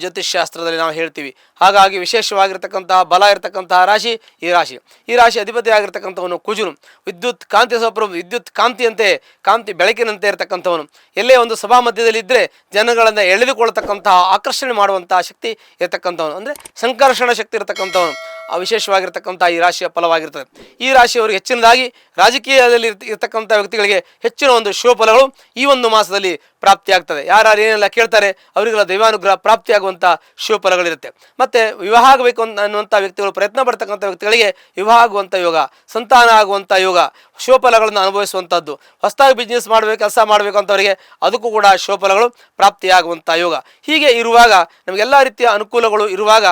ಜ್ಯೋತಿಷ್ಶಾಸ್ತ್ರದಲ್ಲಿ ನಾವು ಹೇಳ್ತೀವಿ. ಹಾಗಾಗಿ ವಿಶೇಷವಾಗಿರ್ತಕ್ಕಂತಹ ಬಲ ಇರತಕ್ಕಂತಹ ರಾಶಿ ಈ ರಾಶಿ. ಈ ರಾಶಿ ಅಧಿಪತಿ ಆಗಿರ್ತಕ್ಕಂಥವನು ಕುಜುನು. ವಿದ್ಯುತ್ ಕಾಂತಿ ಸ್ವಪ್ರಭು, ವಿದ್ಯುತ್ ಕಾಂತಿಯಂತೆ, ಕಾಂತಿ ಬೆಳಕಿನಂತೆ ಇರತಕ್ಕಂಥವನು. ಎಲ್ಲೇ ಒಂದು ಸಭಾ ಮಧ್ಯದಲ್ಲಿ ಇದ್ದರೆ ಜನಗಳನ್ನು ಎಳೆದುಕೊಳ್ತಕ್ಕಂತಹ, ಆಕರ್ಷಣೆ ಮಾಡುವಂತಹ ಶಕ್ತಿ ಇರತಕ್ಕಂಥವನು, ಅಂದರೆ ಸಂಕರ್ಷಣ ಶಕ್ತಿ ಇರತಕ್ಕಂಥವನು. ವಿಶೇಷವಾಗಿರ್ತಕ್ಕಂಥ ಈ ರಾಶಿಯ ಫಲವಾಗಿರ್ತದೆ. ಈ ರಾಶಿಯವರಿಗೆ ಹೆಚ್ಚಿನದಾಗಿ ರಾಜಕೀಯದಲ್ಲಿ ಇರ್ತಕ್ಕಂಥ ವ್ಯಕ್ತಿಗಳಿಗೆ ಹೆಚ್ಚಿನ ಒಂದು ಶುಭ ಫಲಗಳು ಈ ಒಂದು ಮಾಸದಲ್ಲಿ ಪ್ರಾಪ್ತಿಯಾಗ್ತದೆ. ಯಾರು ಏನೆಲ್ಲ ಕೇಳ್ತಾರೆ ಅವರಿಗೆಲ್ಲ ದೈವಾನುಗ್ರಹ ಪ್ರಾಪ್ತಿಯಾಗುವಂಥ ಶುಭ ಫಲಗಳಿರುತ್ತೆ. ಮತ್ತು ವಿವಾಹ ಆಗಬೇಕು ಅನ್ನುವಂಥ ವ್ಯಕ್ತಿಗಳು, ಪ್ರಯತ್ನ ಪಡ್ತಕ್ಕಂಥ ವ್ಯಕ್ತಿಗಳಿಗೆ ವಿವಾಹ ಆಗುವಂಥ ಯೋಗ, ಸಂತಾನ ಆಗುವಂಥ ಯೋಗ, ಶುಭ ಫಲಗಳನ್ನು ಅನುಭವಿಸುವಂಥದ್ದು. ಹೊಸದಾಗಿ ಬಿಸ್ನೆಸ್ ಮಾಡಬೇಕು, ಕೆಲಸ ಮಾಡಬೇಕು ಅಂತವರಿಗೆ ಅದಕ್ಕೂ ಕೂಡ ಶುಭ ಫಲಗಳು ಪ್ರಾಪ್ತಿಯಾಗುವಂಥ ಯೋಗ. ಹೀಗೆ ಇರುವಾಗ, ನಮಗೆಲ್ಲ ರೀತಿಯ ಅನುಕೂಲಗಳು ಇರುವಾಗ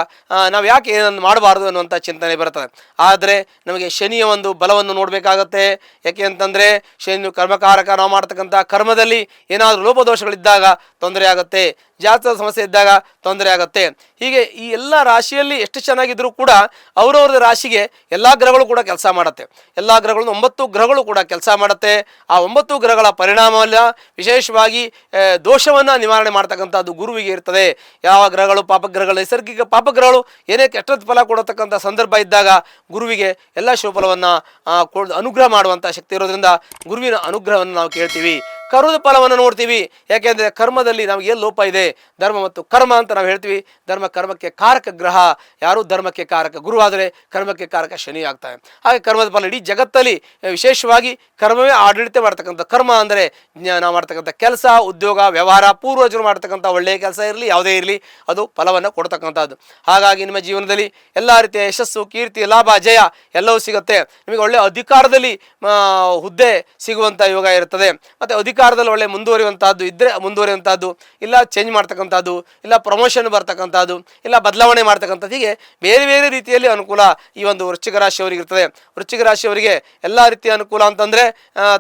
ನಾವು ಯಾಕೆ ಏನನ್ನು ಮಾಡಬಾರ್ದು ಅನ್ನುವಂಥ ಚಿಂತನೆ ಬರ್ತದೆ. ಆದರೆ ನಮಗೆ ಶನಿಯ ಒಂದು ಬಲವನ್ನು ನೋಡಬೇಕಾಗತ್ತೆ. ಯಾಕೆ ಅಂತಂದರೆ ಶನಿ ಕರ್ಮಕಾರಕ. ನಾವು ಮಾಡ್ತಕ್ಕಂಥ ಕರ್ಮದಲ್ಲಿ ಏನಾದರೂ ಲೋಪದೋಷಗಳಿದ್ದಾಗ ತೊಂದರೆ ಆಗುತ್ತೆ, ಜಾತಕ ಸಮಸ್ಯೆ ಇದ್ದಾಗ ತೊಂದರೆ ಆಗುತ್ತೆ. ಹೀಗೆ ಈ ಎಲ್ಲ ರಾಶಿಯಲ್ಲಿ ಎಷ್ಟು ಚೆನ್ನಾಗಿದ್ರೂ ಕೂಡ ಅವರವ್ರದ್ದು ರಾಶಿಗೆ ಎಲ್ಲ ಗ್ರಹಗಳು ಕೂಡ ಕೆಲಸ ಮಾಡುತ್ತೆ. ಎಲ್ಲ ಗ್ರಹಗಳು 9 ಗ್ರಹಗಳು ಕೂಡ ಕೆಲಸ ಮಾಡುತ್ತೆ. ಆ 9 ಗ್ರಹಗಳ ಪರಿಣಾಮವಲ್ಲ, ವಿಶೇಷವಾಗಿ ದೋಷವನ್ನು ನಿವಾರಣೆ ಮಾಡ್ತಕ್ಕಂಥದ್ದು ಗುರುವಿಗೆ ಇರ್ತದೆ. ಯಾವ ಗ್ರಹಗಳು ಪಾಪಗ್ರಹಗಳು, ನೈಸರ್ಗಿಕ ಪಾಪಗ್ರಹಗಳು ಏನೇ ಕೆಟ್ಟದ ಫಲ ಕೊಡತಕ್ಕಂಥ ಸಂದರ್ಭ ಇದ್ದಾಗ ಗುರುವಿಗೆ ಎಲ್ಲ ಶುಭಫಲವನ್ನು ಅನುಗ್ರಹ ಮಾಡುವಂಥ ಶಕ್ತಿ ಇರೋದ್ರಿಂದ ಗುರುವಿನ ಅನುಗ್ರಹವನ್ನು ನಾವು ಕೇಳ್ತೀವಿ. ಕರ್ಮದ ಫಲವನ್ನು ನೋಡ್ತೀವಿ. ಯಾಕೆಂದರೆ ಕರ್ಮದಲ್ಲಿ ನಮಗೆ ಏನು ಲೋಪ ಇದೆ, ಧರ್ಮ ಮತ್ತು ಕರ್ಮ ಅಂತ ನಾವು ಹೇಳ್ತೀವಿ. ಧರ್ಮ ಕರ್ಮಕ್ಕೆ ಕಾರಕ ಗ್ರಹ ಯಾರು? ಧರ್ಮಕ್ಕೆ ಕಾರಕ ಗುರು, ಆದರೆ ಕರ್ಮಕ್ಕೆ ಕಾರಕ ಶನಿ ಆಗ್ತಾರೆ. ಹಾಗೆ ಕರ್ಮದ ಫಲ ಇಡೀ ಜಗತ್ತಲ್ಲಿ ವಿಶೇಷವಾಗಿ ಕರ್ಮವೇ ಆಡಳಿತ ಮಾಡ್ತಕ್ಕಂಥ. ಕರ್ಮ ಅಂದರೆ ನಾವು ಮಾಡ್ತಕ್ಕಂಥ ಕೆಲಸ, ಉದ್ಯೋಗ, ವ್ಯವಹಾರ, ಪೂರ್ವಜರು ಮಾಡ್ತಕ್ಕಂಥ ಒಳ್ಳೆಯ ಕೆಲಸ ಇರಲಿ, ಯಾವುದೇ ಇರಲಿ, ಅದು ಫಲವನ್ನು ಕೊಡ್ತಕ್ಕಂಥದ್ದು. ಹಾಗಾಗಿ ನಿಮ್ಮ ಜೀವನದಲ್ಲಿ ಎಲ್ಲ ರೀತಿಯ ಯಶಸ್ಸು, ಕೀರ್ತಿ, ಲಾಭ, ಜಯ ಎಲ್ಲವೂ ಸಿಗುತ್ತೆ. ನಿಮಗೆ ಒಳ್ಳೆಯ ಅಧಿಕಾರದಲ್ಲಿ ಹುದ್ದೆ ಸಿಗುವಂಥ ಯೋಗ ಇರ್ತದೆ. ಮತ್ತು ಅಧಿಕಾರದಲ್ಲಿ ಒಳ್ಳೆ ಮುಂದುವರಿಯುವಂಥದ್ದು ಇದ್ದರೆ ಮುಂದುವರಿಯುವಂಥದ್ದು, ಇಲ್ಲ ಚೇಂಜ್ ಮಾಡ್ತಕ್ಕಂಥದ್ದು, ಇಲ್ಲ ಪ್ರಮೋಷನ್ ಬರ್ತಕ್ಕಂಥದ್ದು, ಇಲ್ಲ ಬದಲಾವಣೆ ಮಾಡ್ತಕ್ಕಂಥದ್ದು, ಹೀಗೆ ಬೇರೆ ಬೇರೆ ರೀತಿಯಲ್ಲಿ ಅನುಕೂಲ ಈ ಒಂದು ವೃಶ್ಚಿಕ ರಾಶಿಯವರಿಗೆ ಇರ್ತದೆ. ವೃಶ್ಚಿಕ ರಾಶಿಯವರಿಗೆ ಎಲ್ಲ ರೀತಿಯ ಅನುಕೂಲ ಅಂತಂದರೆ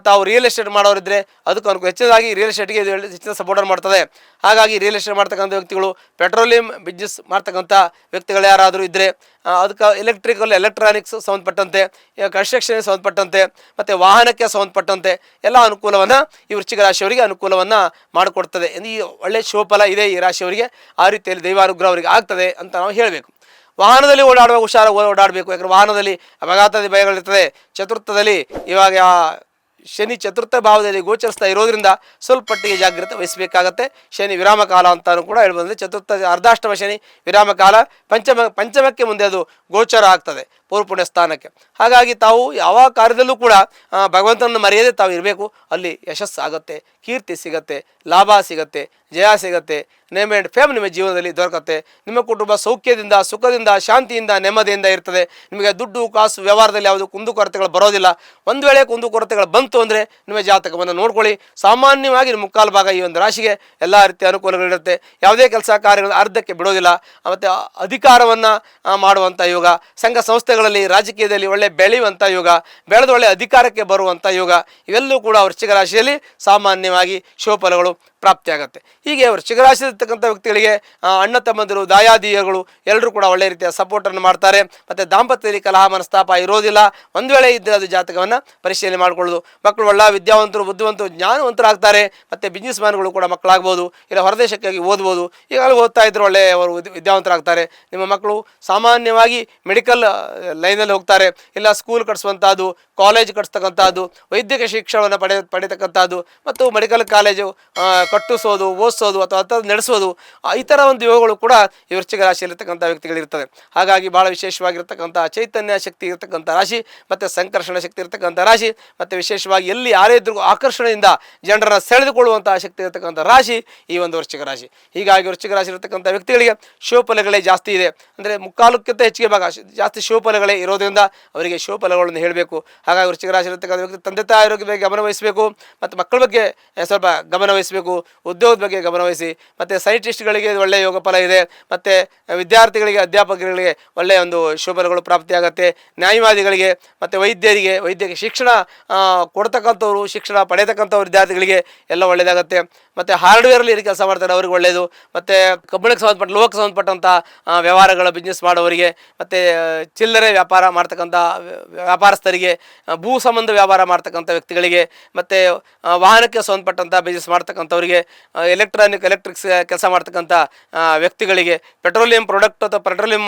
ತಾವು ರಿಯಲ್ ಎಸ್ಟೇಟ್ ಮಾಡೋರಿದ್ದರೆ ಅದಕ್ಕೆ ಅನುಕೂಲ, ಹೆಚ್ಚಿನದಾಗಿ ರಿಯಲ್ ಎಸ್ಟೇಟ್ಗೆ ಇದು ಹೆಚ್ಚಿನ ಸಪೋರ್ಟ್ ಮಾಡ್ತದೆ. ಹಾಗಾಗಿ ರಿಯಲ್ ಎಸ್ಟೇಟ್ ಮಾಡ್ತಕ್ಕಂಥ ವ್ಯಕ್ತಿಗಳು, ಪೆಟ್ರೋಲಿಯಂ ಬಿಸ್ನೆಸ್ ಮಾಡ್ತಕ್ಕಂಥ ವ್ಯಕ್ತಿಗಳು ಯಾರಾದರೂ ಇದ್ದರೆ ಅದಕ್ಕೆ ಎಲೆಕ್ಟ್ರಾನಿಕ್ಸ್ ಸಂಬಂಧಪಟ್ಟಂತೆ, ಕನ್ಸ್ಟ್ರಕ್ಷನ್ಗೆ ಸಂಬಂಧಪಟ್ಟಂತೆ, ಮತ್ತು ವಾಹನಕ್ಕೆ ಸಂಬಂಧಪಟ್ಟಂತೆ ಎಲ್ಲ ಅನುಕೂಲವನ್ನು ಈ ವೃಶ್ಚಿಕ ರಾಶಿಯವರಿಗೆ ಅನುಕೂಲವನ್ನು ಮಾಡಿಕೊಡ್ತದೆ. ಈ ಒಳ್ಳೆಯ ಶುಭಫಲ ಇದೆ ಈ ರಾಶಿಯವರಿಗೆ. ಆ ರೀತಿಯಲ್ಲಿ ದೈವಾನುಗ್ರಹ ಅವರಿಗೆ ಆಗ್ತದೆ ಅಂತ ನಾವು ಹೇಳಬೇಕು. ವಾಹನದಲ್ಲಿ ಓಡಾಡುವಾಗ ಹುಷಾರಾಗಿ ಓಡಾಡಬೇಕು, ಯಾಕಂದರೆ ವಾಹನದಲ್ಲಿ ಅಪಘಾತದ ಭಯಗಳಿರ್ತದೆ. ಚತುರ್ಥದಲ್ಲಿ ಇವಾಗ ಶನಿ ಚತುರ್ಥ ಭಾವದಲ್ಲಿ ಗೋಚರಿಸ್ತಾ ಇರೋದ್ರಿಂದ ಸ್ವಲ್ಪ ಮಟ್ಟಿಗೆ ಜಾಗ್ರತೆ ವಹಿಸಬೇಕಾಗತ್ತೆ. ಶನಿ ವಿರಾಮ ಕಾಲ ಅಂತಾನು ಕೂಡ ಹೇಳ್ಬೋದು. ಚತುರ್ಥ ಅರ್ಧಾಷ್ಟಮ ಶನಿ ವಿರಾಮ ಕಾಲ, ಪಂಚಮಕ್ಕೆ ಮುಂದೆ ಅದು ಗೋಚರ ಆಗ್ತದೆ ಪೂರ್ವಪುಣ್ಯ ಸ್ಥಾನಕ್ಕೆ. ಹಾಗಾಗಿ ತಾವು ಯಾವ ಕಾರ್ಯದಲ್ಲೂ ಕೂಡ ಭಗವಂತನ ಮರೆಯದೆ ತಾವು ಇರಬೇಕು. ಅಲ್ಲಿ ಯಶಸ್ಸಾಗುತ್ತೆ, ಕೀರ್ತಿ ಸಿಗತ್ತೆ, ಲಾಭ ಸಿಗತ್ತೆ, ಜಯ ಸಿಗತ್ತೆ, ನೇಮ್ ಆ್ಯಂಡ್ ಫೇಮ್ ನಿಮ್ಮ ಜೀವನದಲ್ಲಿ ದೊರಕತ್ತೆ. ನಿಮ್ಮ ಕುಟುಂಬ ಸೌಖ್ಯದಿಂದ, ಸುಖದಿಂದ, ಶಾಂತಿಯಿಂದ, ನೆಮ್ಮದಿಯಿಂದ ಇರ್ತದೆ. ನಿಮಗೆ ದುಡ್ಡು ಕಾಸು ವ್ಯವಹಾರದಲ್ಲಿ ಯಾವುದು ಕುಂದುಕೊರತೆಗಳು ಬರೋದಿಲ್ಲ. ಒಂದು ವೇಳೆ ಕುಂದುಕೊರತೆಗಳು ಬಂತು ಅಂದರೆ ನಿಮ್ಮ ಜಾತಕವನ್ನು ನೋಡ್ಕೊಳ್ಳಿ. ಸಾಮಾನ್ಯವಾಗಿ ಮುಕ್ಕಾಲು ಭಾಗ ಈ ಒಂದು ರಾಶಿಗೆ ಎಲ್ಲ ರೀತಿಯ ಅನುಕೂಲಗಳಿರುತ್ತೆ. ಯಾವುದೇ ಕೆಲಸ ಕಾರ್ಯಗಳು ಅರ್ಧಕ್ಕೆ ಬಿಡೋದಿಲ್ಲ. ಮತ್ತು ಅಧಿಕಾರವನ್ನು ಮಾಡುವಂಥ ಯೋಗ, ಸಂಘ ಸಂಸ್ಥೆಗಳಲ್ಲಿ ರಾಜಕೀಯದಲ್ಲಿ ಒಳ್ಳೆ ಬೆಳೆಯುವಂಥ ಯೋಗ, ಬೆಳೆದು ಒಳ್ಳೆ ಅಧಿಕಾರಕ್ಕೆ ಬರುವಂಥ ಯೋಗ, ಇವೆಲ್ಲವೂ ಕೂಡ ವೃಶ್ಚಿಕ ರಾಶಿಯಲ್ಲಿ ಸಾಮಾನ್ಯವಾಗಿ ಶುಭಫಲಗಳು ಪ್ರಾಪ್ತಿಯಾಗುತ್ತೆ. ಹೀಗೆ ವೃಶ್ಚಿಕ ರಾಶಿಯಲ್ಲಿರ್ತಕ್ಕಂಥ ವ್ಯಕ್ತಿಗಳಿಗೆ ಅಣ್ಣ ತಮ್ಮಂದಿರು, ದಾಯಾದಿಯಗಳು ಎಲ್ಲರೂ ಕೂಡ ಒಳ್ಳೆ ರೀತಿಯ ಸಪೋರ್ಟನ್ನು ಮಾಡ್ತಾರೆ. ಮತ್ತು ದಾಂಪತ್ಯದಲ್ಲಿ ಕಲಹ ಮನಸ್ತಾಪ ಇರೋದಿಲ್ಲ. ಒಂದು ವೇಳೆ ಇದ್ದರೆ ಅದು ಜಾತಕವನ್ನು ಪರಿಶೀಲನೆ ಮಾಡಿಕೊಳ್ಳೋದು. ಮಕ್ಕಳು ಒಳ್ಳೆ ವಿದ್ಯಾವಂತರು, ಬುದ್ಧಿವಂತರು, ಜ್ಞಾನವಂತರಾಗ್ತಾರೆ. ಮತ್ತು ಬಿಸ್ನೆಸ್ ಮ್ಯಾನ್ಗಳು ಕೂಡ ಮಕ್ಕಳಾಗ್ಬೋದು, ಇಲ್ಲ ಹೊರದೇಶಕ್ಕಾಗಿ ಓದ್ಬೋದು. ಈಗಾಗಲೇ ಓದ್ತಾ ಇದ್ರು ಒಳ್ಳೆ ಅವರು ವಿದ್ಯಾವಂತರಾಗ್ತಾರೆ. ನಿಮ್ಮ ಮಕ್ಕಳು ಸಾಮಾನ್ಯವಾಗಿ ಮೆಡಿಕಲ್ ಲೈನಲ್ಲಿ ಹೋಗ್ತಾರೆ, ಇಲ್ಲ ಸ್ಕೂಲ್ ಕಟ್ಸುವಂಥದ್ದು, ಕಾಲೇಜ್ ಕಟ್ಸ್ತಕ್ಕಂಥದ್ದು, ವೈದ್ಯಕೀಯ ಶಿಕ್ಷಣವನ್ನು ಪಡೆಯತಕ್ಕಂಥದ್ದು, ಮತ್ತು ಮೆಡಿಕಲ್ ಕಾಲೇಜು ಕಟ್ಟಿಸೋದು, ಓದಿಸೋದು ಅಥವಾ ನಡೆಸೋದು, ಈ ಥರ ಒಂದು ಯೋಗಗಳು ಕೂಡ ಈ ವೃಶ್ಚಿಕ ರಾಶಿಯಲ್ಲಿರ್ತಕ್ಕಂಥ ವ್ಯಕ್ತಿಗಳಿರ್ತದೆ. ಹಾಗಾಗಿ ಭಾಳ ವಿಶೇಷವಾಗಿರ್ತಕ್ಕಂಥ ಚೈತನ್ಯ ಶಕ್ತಿ ಇರ್ತಕ್ಕಂಥ ರಾಶಿ, ಮತ್ತು ಸಂಕರ್ಷಣ ಶಕ್ತಿ ಇರ್ತಕ್ಕಂಥ ರಾಶಿ, ಮತ್ತು ವಿಶೇಷವಾಗಿ ಎಲ್ಲಿ ಯಾರೇ ಇದ್ರೂ ಆಕರ್ಷಣೆಯಿಂದ ಜನರನ್ನು ಸೆಳೆದುಕೊಳ್ಳುವಂತಹ ಶಕ್ತಿ ಇರತಕ್ಕಂಥ ರಾಶಿ ಈ ಒಂದು ವೃಶ್ಚಿಕ ರಾಶಿ. ಹೀಗಾಗಿ ವೃಶ್ಚಿಕ ರಾಶಿ ಇರತಕ್ಕಂಥ ವ್ಯಕ್ತಿಗಳಿಗೆ ಶುಭಫಲಗಳೇ ಜಾಸ್ತಿ ಇದೆ. ಅಂದರೆ ಮುಕ್ಕಾಲಕ್ಕಿಂತ ಹೆಚ್ಚಿಗೆ ಭಾಗ ಜಾಸ್ತಿ ಶುಭಫಲಗಳೇ ಇರೋದ್ರಿಂದ ಅವರಿಗೆ ಶುಭಫಲಗಳನ್ನು ಹೇಳಬೇಕು. ಹಾಗಾಗಿ ವೃಶ್ಚಿಕ ರಾಶಿ ಇರತಕ್ಕಂಥ ವ್ಯಕ್ತಿ ತಂದೆ ತಾಯಿ ಆರೋಗ್ಯದ ಬಗ್ಗೆ ಗಮನ ವಹಿಸಬೇಕು, ಮತ್ತು ಮಕ್ಕಳ ಬಗ್ಗೆ ಸ್ವಲ್ಪ ಗಮನ ವಹಿಸಬೇಕು, ಉದ್ಯೋಗದ ಬಗ್ಗೆ ಗಮನ ವಹಿಸಿ. ಮತ್ತು ಸೈಂಟಿಸ್ಟ್ಗಳಿಗೆ ಒಳ್ಳೆಯ ಯೋಗ ಫಲ ಇದೆ. ಮತ್ತು ವಿದ್ಯಾರ್ಥಿಗಳಿಗೆ, ಅಧ್ಯಾಪಕರಿಗೆ ಒಳ್ಳೆಯ ಒಂದು ಶುಭಫಲಗಳು ಪ್ರಾಪ್ತಿಯಾಗುತ್ತೆ. ನ್ಯಾಯವಾದಿಗಳಿಗೆ ಮತ್ತು ವೈದ್ಯರಿಗೆ, ವೈದ್ಯಕೀಯ ಶಿಕ್ಷಣ ಕೊಡ್ತಕ್ಕಂಥವ್ರು, ಶಿಕ್ಷಣ ಪಡೆಯತಕ್ಕಂಥ ವಿದ್ಯಾರ್ಥಿಗಳಿಗೆ ಎಲ್ಲ ಒಳ್ಳೆಯದಾಗುತ್ತೆ. ಮತ್ತು ಹಾರ್ಡ್ವೇರಲ್ಲಿ ಏನು ಕೆಲಸ ಮಾಡ್ತಾರೆ ಅವ್ರಿಗೆ ಒಳ್ಳೆಯದು. ಮತ್ತು ಕಬ್ಬಿಣಕ್ಕೆ ಸಂಬಂಧಪಟ್ಟ, ಲೋಹಕ್ಕೆ ಸಂಬಂಧಪಟ್ಟಂಥ ವ್ಯವಹಾರಗಳ ಬಿಸ್ನೆಸ್ ಮಾಡೋವರಿಗೆ, ಮತ್ತು ಚಿಲ್ಲರೆ ವ್ಯಾಪಾರ ಮಾಡ್ತಕ್ಕಂಥ ವ್ಯಾಪಾರಸ್ಥರಿಗೆ, ಭೂ ಸಂಬಂಧ ವ್ಯಾಪಾರ ಮಾಡ್ತಕ್ಕಂಥ ವ್ಯಕ್ತಿಗಳಿಗೆ, ಮತ್ತು ವಾಹನಕ್ಕೆ ಸಂಬಂಧಪಟ್ಟಂಥ ಬಿಸ್ನೆಸ್ ಮಾಡ್ತಕ್ಕಂಥವ್ರಿಗೆ, ಎಲೆಕ್ಟ್ರಿಕ್ಸ್ ಕೆಲಸ ಮಾಡ್ತಕ್ಕಂಥ ವ್ಯಕ್ತಿಗಳಿಗೆ, ಪೆಟ್ರೋಲಿಯಂ ಪ್ರಾಡಕ್ಟ್ ಅಥವಾ ಪೆಟ್ರೋಲಿಯಂ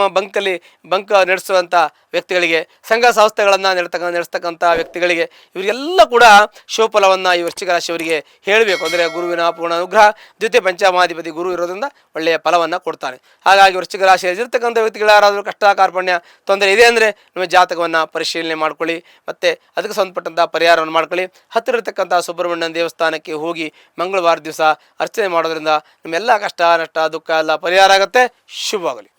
ಬಂಕ್ ನಡೆಸುವಂಥ ವ್ಯಕ್ತಿಗಳಿಗೆ, ಸಂಘ ಸಂಸ್ಥೆಗಳನ್ನು ನಡೆಸ್ತಕ್ಕಂಥ ವ್ಯಕ್ತಿಗಳಿಗೆ, ಇವರಿಗೆಲ್ಲ ಕೂಡ ಶುಭಫಲವನ್ನು ಈ ವೃಶ್ಚಿಕ ರಾಶಿಯವರಿಗೆ ಹೇಳಬೇಕು. ಅಂದರೆ ಗುರುವಿನ ಪೂರ್ಣ ಅನುಗ್ರಹ, ದ್ವಿತೀಯ ಪಂಚಮಾಧಿಪತಿ ಗುರು ಇರೋದ್ರಿಂದ ಒಳ್ಳೆಯ ಫಲವನ್ನು ಕೊಡ್ತಾನೆ. ಹಾಗಾಗಿ ವೃಶ್ಚಿಕ ರಾಶಿಯಲ್ಲಿರ್ತಕ್ಕಂಥ ವ್ಯಕ್ತಿಗಳು ಯಾರಾದರೂ ಕಷ್ಟ ಕಾರ್ಪಣ್ಯ ತೊಂದರೆ ಇದೆ ಅಂದರೆ ನಿಮ್ಮ ಜಾತಕವನ್ನು ಪರಿಶೀಲನೆ ಮಾಡ್ಕೊಳ್ಳಿ, ಮತ್ತು ಅದಕ್ಕೆ ಸಂಬಂಧಪಟ್ಟಂಥ ಪರಿಹಾರವನ್ನು ಮಾಡ್ಕೊಳ್ಳಿ. ಹತ್ತಿರ ಇರತಕ್ಕಂಥ ಸುಬ್ರಹ್ಮಣ್ಯನ ದೇವಸ್ಥಾನಕ್ಕೆ ಹೋಗಿ ಮಂಗಳವಾರ ದಿವಸ ಅರ್ಚನೆ ಮಾಡೋದ್ರಿಂದ ನಿಮ್ಮೆಲ್ಲ ಕಷ್ಟ ನಷ್ಟ ದುಃಖ ಎಲ್ಲ ಪರಿಹಾರ ಆಗುತ್ತೆ. ಶುಭವಾಗಲಿ.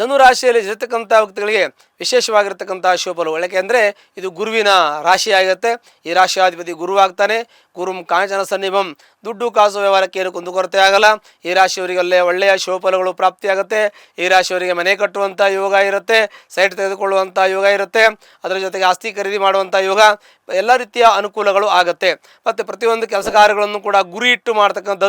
ಧನುರಾಶಿಯಲ್ಲಿ ಇರತಕ್ಕಂಥ ವ್ಯಕ್ತಿಗಳಿಗೆ ವಿಶೇಷವಾಗಿರ್ತಕ್ಕಂಥ ಶುಭಫಲವು. ಯಾಕೆಂದರೆ ಇದು ಗುರುವಿನ ರಾಶಿ ಆಗುತ್ತೆ. ಈ ರಾಶಿಯಾಧಿಪತಿ ಗುರುವಾಗ್ತಾನೆ. ಗುರುಂ ಕಾಂಚನ ಸನ್ನಿಭಂ, ದುಡ್ಡು ಕಾಸು ವ್ಯವಹಾರಕ್ಕೆ ಏನು ಕುಂದುಕೊರತೆ ಆಗಲ್ಲ. ಈ ರಾಶಿಯವರಿಗೆ ಒಳ್ಳೆಯ ಶುಭಫಲಗಳು ಪ್ರಾಪ್ತಿಯಾಗುತ್ತೆ. ಈ ರಾಶಿಯವರಿಗೆ ಮನೆ ಕಟ್ಟುವಂಥ ಯೋಗ ಇರುತ್ತೆ, ಸೈಟ್ ತೆಗೆದುಕೊಳ್ಳುವಂಥ ಯೋಗ ಇರುತ್ತೆ, ಅದರ ಜೊತೆಗೆ ಆಸ್ತಿ ಖರೀದಿ ಮಾಡುವಂಥ ಯೋಗ, ಎಲ್ಲ ರೀತಿಯ ಅನುಕೂಲಗಳು ಆಗುತ್ತೆ. ಮತ್ತು ಪ್ರತಿಯೊಂದು ಕೆಲಸ ಕಾರ್ಯಗಳನ್ನು ಕೂಡ ಗುರಿ ಇಟ್ಟು ಮಾಡ್ತಕ್ಕಂಥ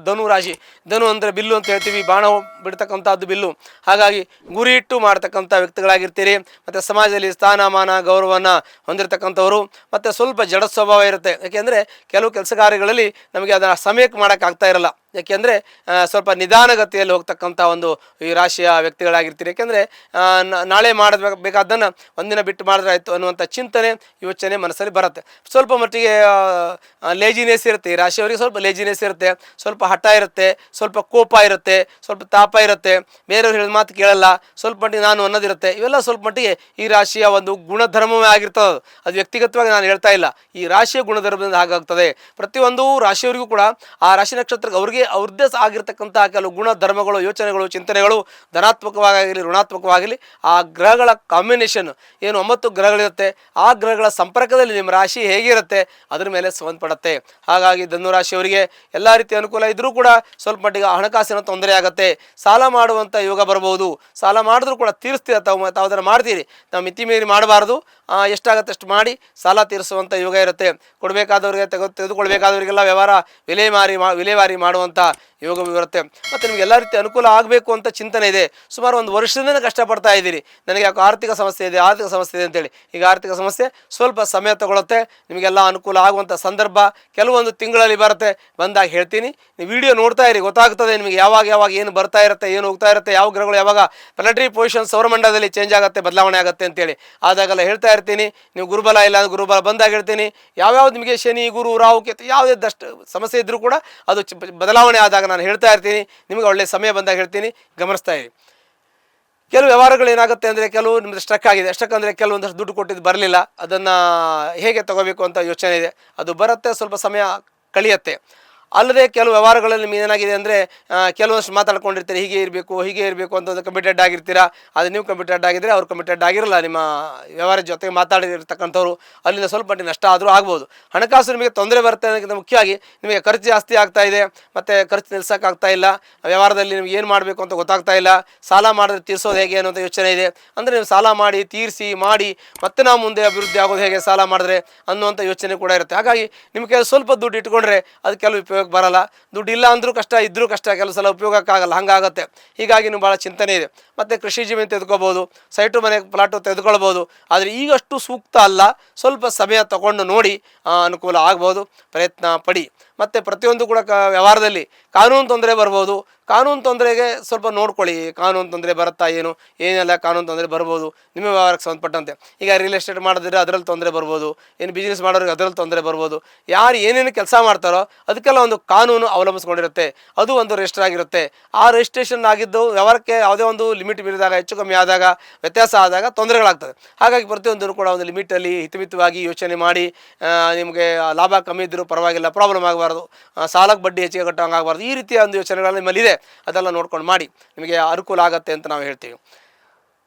ಧನು ರಾಶಿ. ಧನು ಅಂದರೆ ಬಿಲ್ಲು ಅಂತ ಹೇಳ್ತೀವಿ, ಬಾಣ ಬಿಡ್ತಕ್ಕಂಥದ್ದು ಬಿಲ್ಲು. ಹಾಗಾಗಿ ಗುರಿ ಇಟ್ಟು ಮಾಡ್ತಕ್ಕಂಥ ವ್ಯಕ್ತಿಗಳಾಗಿರ್ತೀರಿ. ಮತ್ತು ಸಮಾಜದಲ್ಲಿ ಸ್ಥಾನಮಾನ ಗೌರವವನ್ನು ಹೊಂದಿರತಕ್ಕಂಥವ್ರು. ಮತ್ತು ಸ್ವಲ್ಪ ಜಡ ಸ್ವಭಾವ ಇರುತ್ತೆ. ಯಾಕೆಂದರೆ ಕೆಲವು ಕೆಲಸ ಕಾರ್ಯಗಳಲ್ಲಿ ನಮಗೆ ಅದನ್ನು ಸಮಯಕ್ಕೆ ಮಾಡೋಕ್ಕಾಗ್ತಾ ಇರಲ್ಲ. ಯಾಕೆಂದರೆ ಸ್ವಲ್ಪ ನಿಧಾನಗತಿಯಲ್ಲಿ ಹೋಗ್ತಕ್ಕಂಥ ಒಂದು ಈ ರಾಶಿಯ ವ್ಯಕ್ತಿಗಳಾಗಿರ್ತೀರಿ. ಯಾಕೆಂದರೆ ನಾಳೆ ಮಾಡಬೇಕಾದ್ದನ್ನು ಒಂದಿನ ಬಿಟ್ಟು ಮಾಡಿದ್ರೆ ಆಯಿತು ಅನ್ನುವಂಥ ಚಿಂತನೆ, ಯೋಚನೆ ಮನಸ್ಸಲ್ಲಿ ಬರುತ್ತೆ. ಸ್ವಲ್ಪ ಮಟ್ಟಿಗೆ ಲೇಜಿನೆಸ್ ಇರುತ್ತೆ. ಈ ರಾಶಿಯವರಿಗೆ ಸ್ವಲ್ಪ ಲೇಜಿನೆಸ್ ಇರುತ್ತೆ, ಸ್ವಲ್ಪ ಹಠ ಇರುತ್ತೆ, ಸ್ವಲ್ಪ ಕೋಪ ಇರುತ್ತೆ, ಸ್ವಲ್ಪ ತಾಪ ಇರುತ್ತೆ, ಬೇರೆಯವ್ರು ಹೇಳಿದ ಮಾತು ಕೇಳಲ್ಲ, ಸ್ವಲ್ಪ ಮಟ್ಟಿಗೆ ನಾನು ಅನ್ನೋದಿರುತ್ತೆ. ಇವೆಲ್ಲ ಸ್ವಲ್ಪ ಮಟ್ಟಿಗೆ ಈ ರಾಶಿಯ ಒಂದು ಗುಣಧರ್ಮವೇ ಆಗಿರ್ತದೆ. ಅದು ವ್ಯಕ್ತಿಗತವಾಗಿ ನಾನು ಹೇಳ್ತಾ ಇಲ್ಲ, ಈ ರಾಶಿಯ ಗುಣಧರ್ಮದಿಂದ ಹಾಗಾಗ್ತದೆ. ಪ್ರತಿಯೊಂದು ರಾಶಿಯವರಿಗೂ ಕೂಡ ಆ ರಾಶಿ ನಕ್ಷತ್ರಕ್ಕೆ ಅವ್ರಿಗೆ ಅವ್ರದ್ದೇ ಆಗಿರ್ತಕ್ಕಂಥ ಕೆಲವು ಗುಣ ಧರ್ಮಗಳು, ಯೋಚನೆಗಳು, ಚಿಂತನೆಗಳು ಧನಾತ್ಮಕವಾಗಲಿ ಋಣಾತ್ಮಕವಾಗಲಿ ಆ ಗ್ರಹಗಳ ಕಾಂಬಿನೇಷನ್ ಏನು 9 ಗ್ರಹಗಳಿರುತ್ತೆ ಆ ಗ್ರಹಗಳ ಸಂಪರ್ಕದಲ್ಲಿ ನಿಮ್ಮ ರಾಶಿ ಹೇಗಿರುತ್ತೆ ಅದ್ರ ಮೇಲೆ ಸಂಬಂಧಪಡುತ್ತೆ. ಹಾಗಾಗಿ ಧನು ರಾಶಿಯವರಿಗೆ ಎಲ್ಲ ರೀತಿಯ ಅನುಕೂಲ ಇದ್ದರೂ ಕೂಡ ಸ್ವಲ್ಪ ಮಟ್ಟಿಗೆ ಹಣಕಾಸಿನ ತೊಂದರೆ ಆಗುತ್ತೆ. ಸಾಲ ಮಾಡುವಂಥ ಯೋಗ ಬರ್ಬೋದು. ಸಾಲ ಮಾಡಿದ್ರೂ ಕೂಡ ತೀರಿಸ್ತೀರ, ತಾವು ಅದನ್ನು ಮಾಡ್ತೀರಿ. ನಾವು ಮಿತಿ ಮೀರಿ ಮಾಡಬಾರ್ದು. ಎಷ್ಟಾಗತ್ತೆ ಅಷ್ಟು ಮಾಡಿ ಸಾಲ ತೀರಿಸುವಂಥ ಯೋಗ ಇರುತ್ತೆ. ಕೊಡಬೇಕಾದವ್ರಿಗೆ ತೆಗೆದುಕೊಳ್ಬೇಕಾದವರಿಗೆಲ್ಲ ವಿಲೇವಾರಿ ಮಾಡುವಂಥ ಯೋಗವೂ ಇರುತ್ತೆ. ಮತ್ತು ನಿಮಗೆ ಎಲ್ಲ ರೀತಿಯ ಅನುಕೂಲ ಆಗಬೇಕು ಅಂತ ಚಿಂತನೆ ಇದೆ. ಸುಮಾರು ಒಂದು ವರ್ಷದಿಂದ ಕಷ್ಟಪಡ್ತಾ ಇದ್ದೀರಿ, ನನಗೆ ಯಾಕೆ ಆರ್ಥಿಕ ಸಮಸ್ಯೆ ಇದೆ ಅಂತೇಳಿ. ಈಗ ಆರ್ಥಿಕ ಸಮಸ್ಯೆ ಸ್ವಲ್ಪ ಸಮಯ ತಗೊಳುತ್ತೆ. ನಿಮಗೆಲ್ಲ ಅನುಕೂಲ ಆಗುವಂಥ ಸಂದರ್ಭ ಕೆಲವೊಂದು ತಿಂಗಳಲ್ಲಿ ಬರುತ್ತೆ. ಬಂದಾಗ ಹೇಳ್ತೀನಿ, ನೀವು ವಿಡಿಯೋ ನೋಡ್ತಾ ಇರಿ, ಗೊತ್ತಾಗ್ತದೆ ನಿಮಗೆ ಯಾವಾಗ ಏನು ಬರ್ತಾ ಇರುತ್ತೆ, ಏನು ಹೋಗ್ತಾ ಇರುತ್ತೆ, ಯಾವ ಗ್ರಹಗಳು ಯಾವಾಗ ಪ್ಲಾನೆಟರಿ ಪೊಸಿಷನ್ ಸೌರಮಂಡಲದಲ್ಲಿ ಚೇಂಜ್ ಆಗುತ್ತೆ, ಬದಲಾವಣೆ ಆಗುತ್ತೆ ಅಂತೇಳಿ. ಆದಾಗೆಲ್ಲ ಹೇಳ್ತಾ ಇರ್ತೀನಿ. ನೀವು ಗುರುಬಲ ಇಲ್ಲ ಅಂದ್ರೆ ಗುರುಬಲ ಬಂದಾಗ ಹೇಳ್ತೀನಿ. ಯಾವ್ಯಾವ್ದು ನಿಮಗೆ ಶನಿ, ಗುರು, ರಾಹು, ಕೇತು ಯಾವುದೇ ಸಮಸ್ಯೆ ಇದ್ದರೂ ಕೂಡ ಅದು ಬದಲಾವಣೆ ಆದಾಗ ನಾನು ಹೇಳ್ತಾ ಇರ್ತೀನಿ. ನಿಮಗೆ ಒಳ್ಳೆಯ ಸಮಯ ಬಂದಾಗ ಹೇಳ್ತೀನಿ, ಗಮನಿಸ್ತಾ ಇರಿ. ಕೆಲವು ವ್ಯವಹಾರಗಳು ಏನಾಗುತ್ತೆ ಅಂದರೆ ಕೆಲವು ನಿಮ್ಮದು ಸ್ಟ್ರಕ್ ಅಂದರೆ ಕೆಲವೊಂದಷ್ಟು ದುಡ್ಡು ಕೊಟ್ಟಿದ್ದು ಬರಲಿಲ್ಲ, ಅದನ್ನು ಹೇಗೆ ತಗೋಬೇಕು ಅಂತ ಯೋಚನೆ ಇದೆ. ಅದು ಬರುತ್ತೆ, ಸ್ವಲ್ಪ ಸಮಯ ಕಳಿಯುತ್ತೆ. ಅಲ್ಲದೆ ಕೆಲವು ವ್ಯವಹಾರಗಳಲ್ಲಿ ನಿಮ್ಗೆ ಏನಾಗಿದೆ ಅಂದರೆ ಕೆಲವೊಂದಷ್ಟು ಮಾತಾಡ್ಕೊಂಡಿರ್ತೀರಿ, ಹೀಗೆ ಇರಬೇಕು ಅಂತ ಕಮಿಟೆಡ್ ಆಗಿರ್ತೀರಾ. ಅದು ನೀವು ಕಮಿಟೆಡ್ ಆಗಿದ್ದರೆ ಅವ್ರು ಕಮಿಟೆಡ್ ಆಗಿರಲ್ಲ. ನಿಮ್ಮ ವ್ಯವಹಾರ ಜೊತೆಗೆ ಮಾತಾಡಿರ್ತಕ್ಕಂಥವ್ರು ಅಲ್ಲಿಂದ ಸ್ವಲ್ಪ ಮಟ್ಟಿಗೆ ನಷ್ಟ ಆದರೂ ಆಗ್ಬೋದು. ಹಣಕಾಸು ನಿಮಗೆ ತೊಂದರೆ ಬರುತ್ತೆ ಅನ್ನೋದಕ್ಕಿಂತ ಮುಖ್ಯವಾಗಿ ನಿಮಗೆ ಖರ್ಚು ಜಾಸ್ತಿ ಆಗ್ತಾ ಇದೆ, ಮತ್ತು ಖರ್ಚು ನಿಲ್ಸೋಕ್ಕಾಗ್ತಾ ಇಲ್ಲ. ವ್ಯವಹಾರದಲ್ಲಿ ನಿಮ್ಗೆ ಏನು ಮಾಡಬೇಕು ಅಂತ ಗೊತ್ತಾಗ್ತಾ ಇಲ್ಲ. ಸಾಲ ಮಾಡಿದ್ರೆ ತೀರಿಸೋದು ಹೇಗೆ ಅನ್ನೋಂಥ ಯೋಚನೆ ಇದೆ. ಅಂದರೆ ನೀವು ಸಾಲ ಮಾಡಿ ಮಾಡಿ ಮತ್ತೆ ನಾವು ಮುಂದೆ ಅಭಿವೃದ್ಧಿ ಆಗೋದು ಹೇಗೆ ಸಾಲ ಮಾಡಿದ್ರೆ ಅನ್ನುವಂಥ ಯೋಚನೆ ಕೂಡ ಇರುತ್ತೆ. ಹಾಗಾಗಿ ನಿಮಗೆ ಸ್ವಲ್ಪ ದುಡ್ಡು ಇಟ್ಕೊಂಡ್ರೆ ಅದು ಕೆಲವು ಉಪಯೋಗ ಬರಲ್ಲ. ದುಡ್ಡು ಇಲ್ಲ ಅಂದರೂ ಕಷ್ಟ, ಇದ್ದರೂ ಕಷ್ಟ, ಕೆಲವು ಸಲ ಉಪಯೋಗಕ್ಕಾಗಲ್ಲ, ಹಂಗಾಗತ್ತೆ. ಹೀಗಾಗಿ ನೀವು ಭಾಳ ಚಿಂತನೆ ಇದೆ. ಮತ್ತು ಕೃಷಿ ಜಮೀನು ತೆಗೆದುಕೋಬೋದು, ಸೈಟು ಮನೆ ಪ್ಲಾಟು ತೆಗೆದುಕೊಳ್ಬೋದು. ಆದರೆ ಈಗಷ್ಟು ಸೂಕ್ತ ಅಲ್ಲ. ಸ್ವಲ್ಪ ಸಮಯ ತಗೊಂಡು ನೋಡಿ ಅನುಕೂಲ ಆಗ್ಬೋದು, ಪ್ರಯತ್ನ ಪಡಿ. ಮತ್ತು ಪ್ರತಿಯೊಂದು ಕೂಡ ವ್ಯವಹಾರದಲ್ಲಿ ಕಾನೂನು ತೊಂದರೆ ಬರ್ಬೋದು. ಕಾನೂನು ತೊಂದರೆಗೆ ಸ್ವಲ್ಪ ನೋಡ್ಕೊಳ್ಳಿ. ಕಾನೂನು ತೊಂದರೆ ಬರುತ್ತಾ ಏನೆಲ್ಲ ಕಾನೂನು ತೊಂದರೆ ಬರ್ಬೋದು ನಿಮ್ಮ ವ್ಯವಹಾರಕ್ಕೆ ಸಂಬಂಧಪಟ್ಟಂತೆ. ಈಗ ರಿಯಲ್ ಎಸ್ಟೇಟ್ ಮಾಡಿದ್ರೆ ಅದರಲ್ಲಿ ತೊಂದರೆ ಬರ್ಬೋದು, ಏನು ಬಿಸ್ನೆಸ್ ಮಾಡೋರಿಗೆ ಅದರಲ್ಲಿ ತೊಂದರೆ ಬರ್ಬೋದು. ಯಾರು ಏನೇನು ಕೆಲಸ ಮಾಡ್ತಾರೋ ಅದಕ್ಕೆಲ್ಲ ಒಂದು ಕಾನೂನು ಅವಲಂಬಿಸ್ಕೊಂಡಿರುತ್ತೆ. ಅದು ಒಂದು ರಿಜಿಸ್ಟರ್ ಆಗಿರುತ್ತೆ. ಆ ರಿಜಿಸ್ಟ್ರೇಷನ್ ಆಗಿದ್ದು ವ್ಯವಹಾರಕ್ಕೆ ಯಾವುದೇ ಒಂದು ಲಿಮಿಟ್ ಮೀರಿದಾಗ, ಹೆಚ್ಚು ಕಮ್ಮಿ ಆದಾಗ, ವ್ಯತ್ಯಾಸ ಆದಾಗ ತೊಂದರೆಗಳಾಗ್ತದೆ. ಹಾಗಾಗಿ ಪ್ರತಿಯೊಂದನ್ನು ಕೂಡ ಒಂದು ಲಿಮಿಟಲ್ಲಿ ಹಿತಮಿತವಾಗಿ ಯೋಚನೆ ಮಾಡಿ, ನಿಮಗೆ ಲಾಭ ಕಮ್ಮಿ ಇದ್ದರೂ ಪರವಾಗಿಲ್ಲ, ಪ್ರಾಬ್ಲಮ್ ಆಗಬಾರ್ದು, ಸಾಲಕ್ಕೆ ಬಡ್ಡಿ ಹೆಚ್ಚಿಗೆ ಕಟ್ಟೋಂಗೆ ಆಗಬಾರ್ದು. ಈ ರೀತಿಯ ಒಂದು ಯೋಚನೆಗಳು ನಿಮ್ಮಲ್ಲಿದೆ, ಅದೆಲ್ಲ ನೋಡ್ಕೊಂಡು ಮಾಡಿ, ನಿಮಗೆ ಅನುಕೂಲ ಆಗುತ್ತೆ ಅಂತ ನಾವು ಹೇಳ್ತೀವಿ.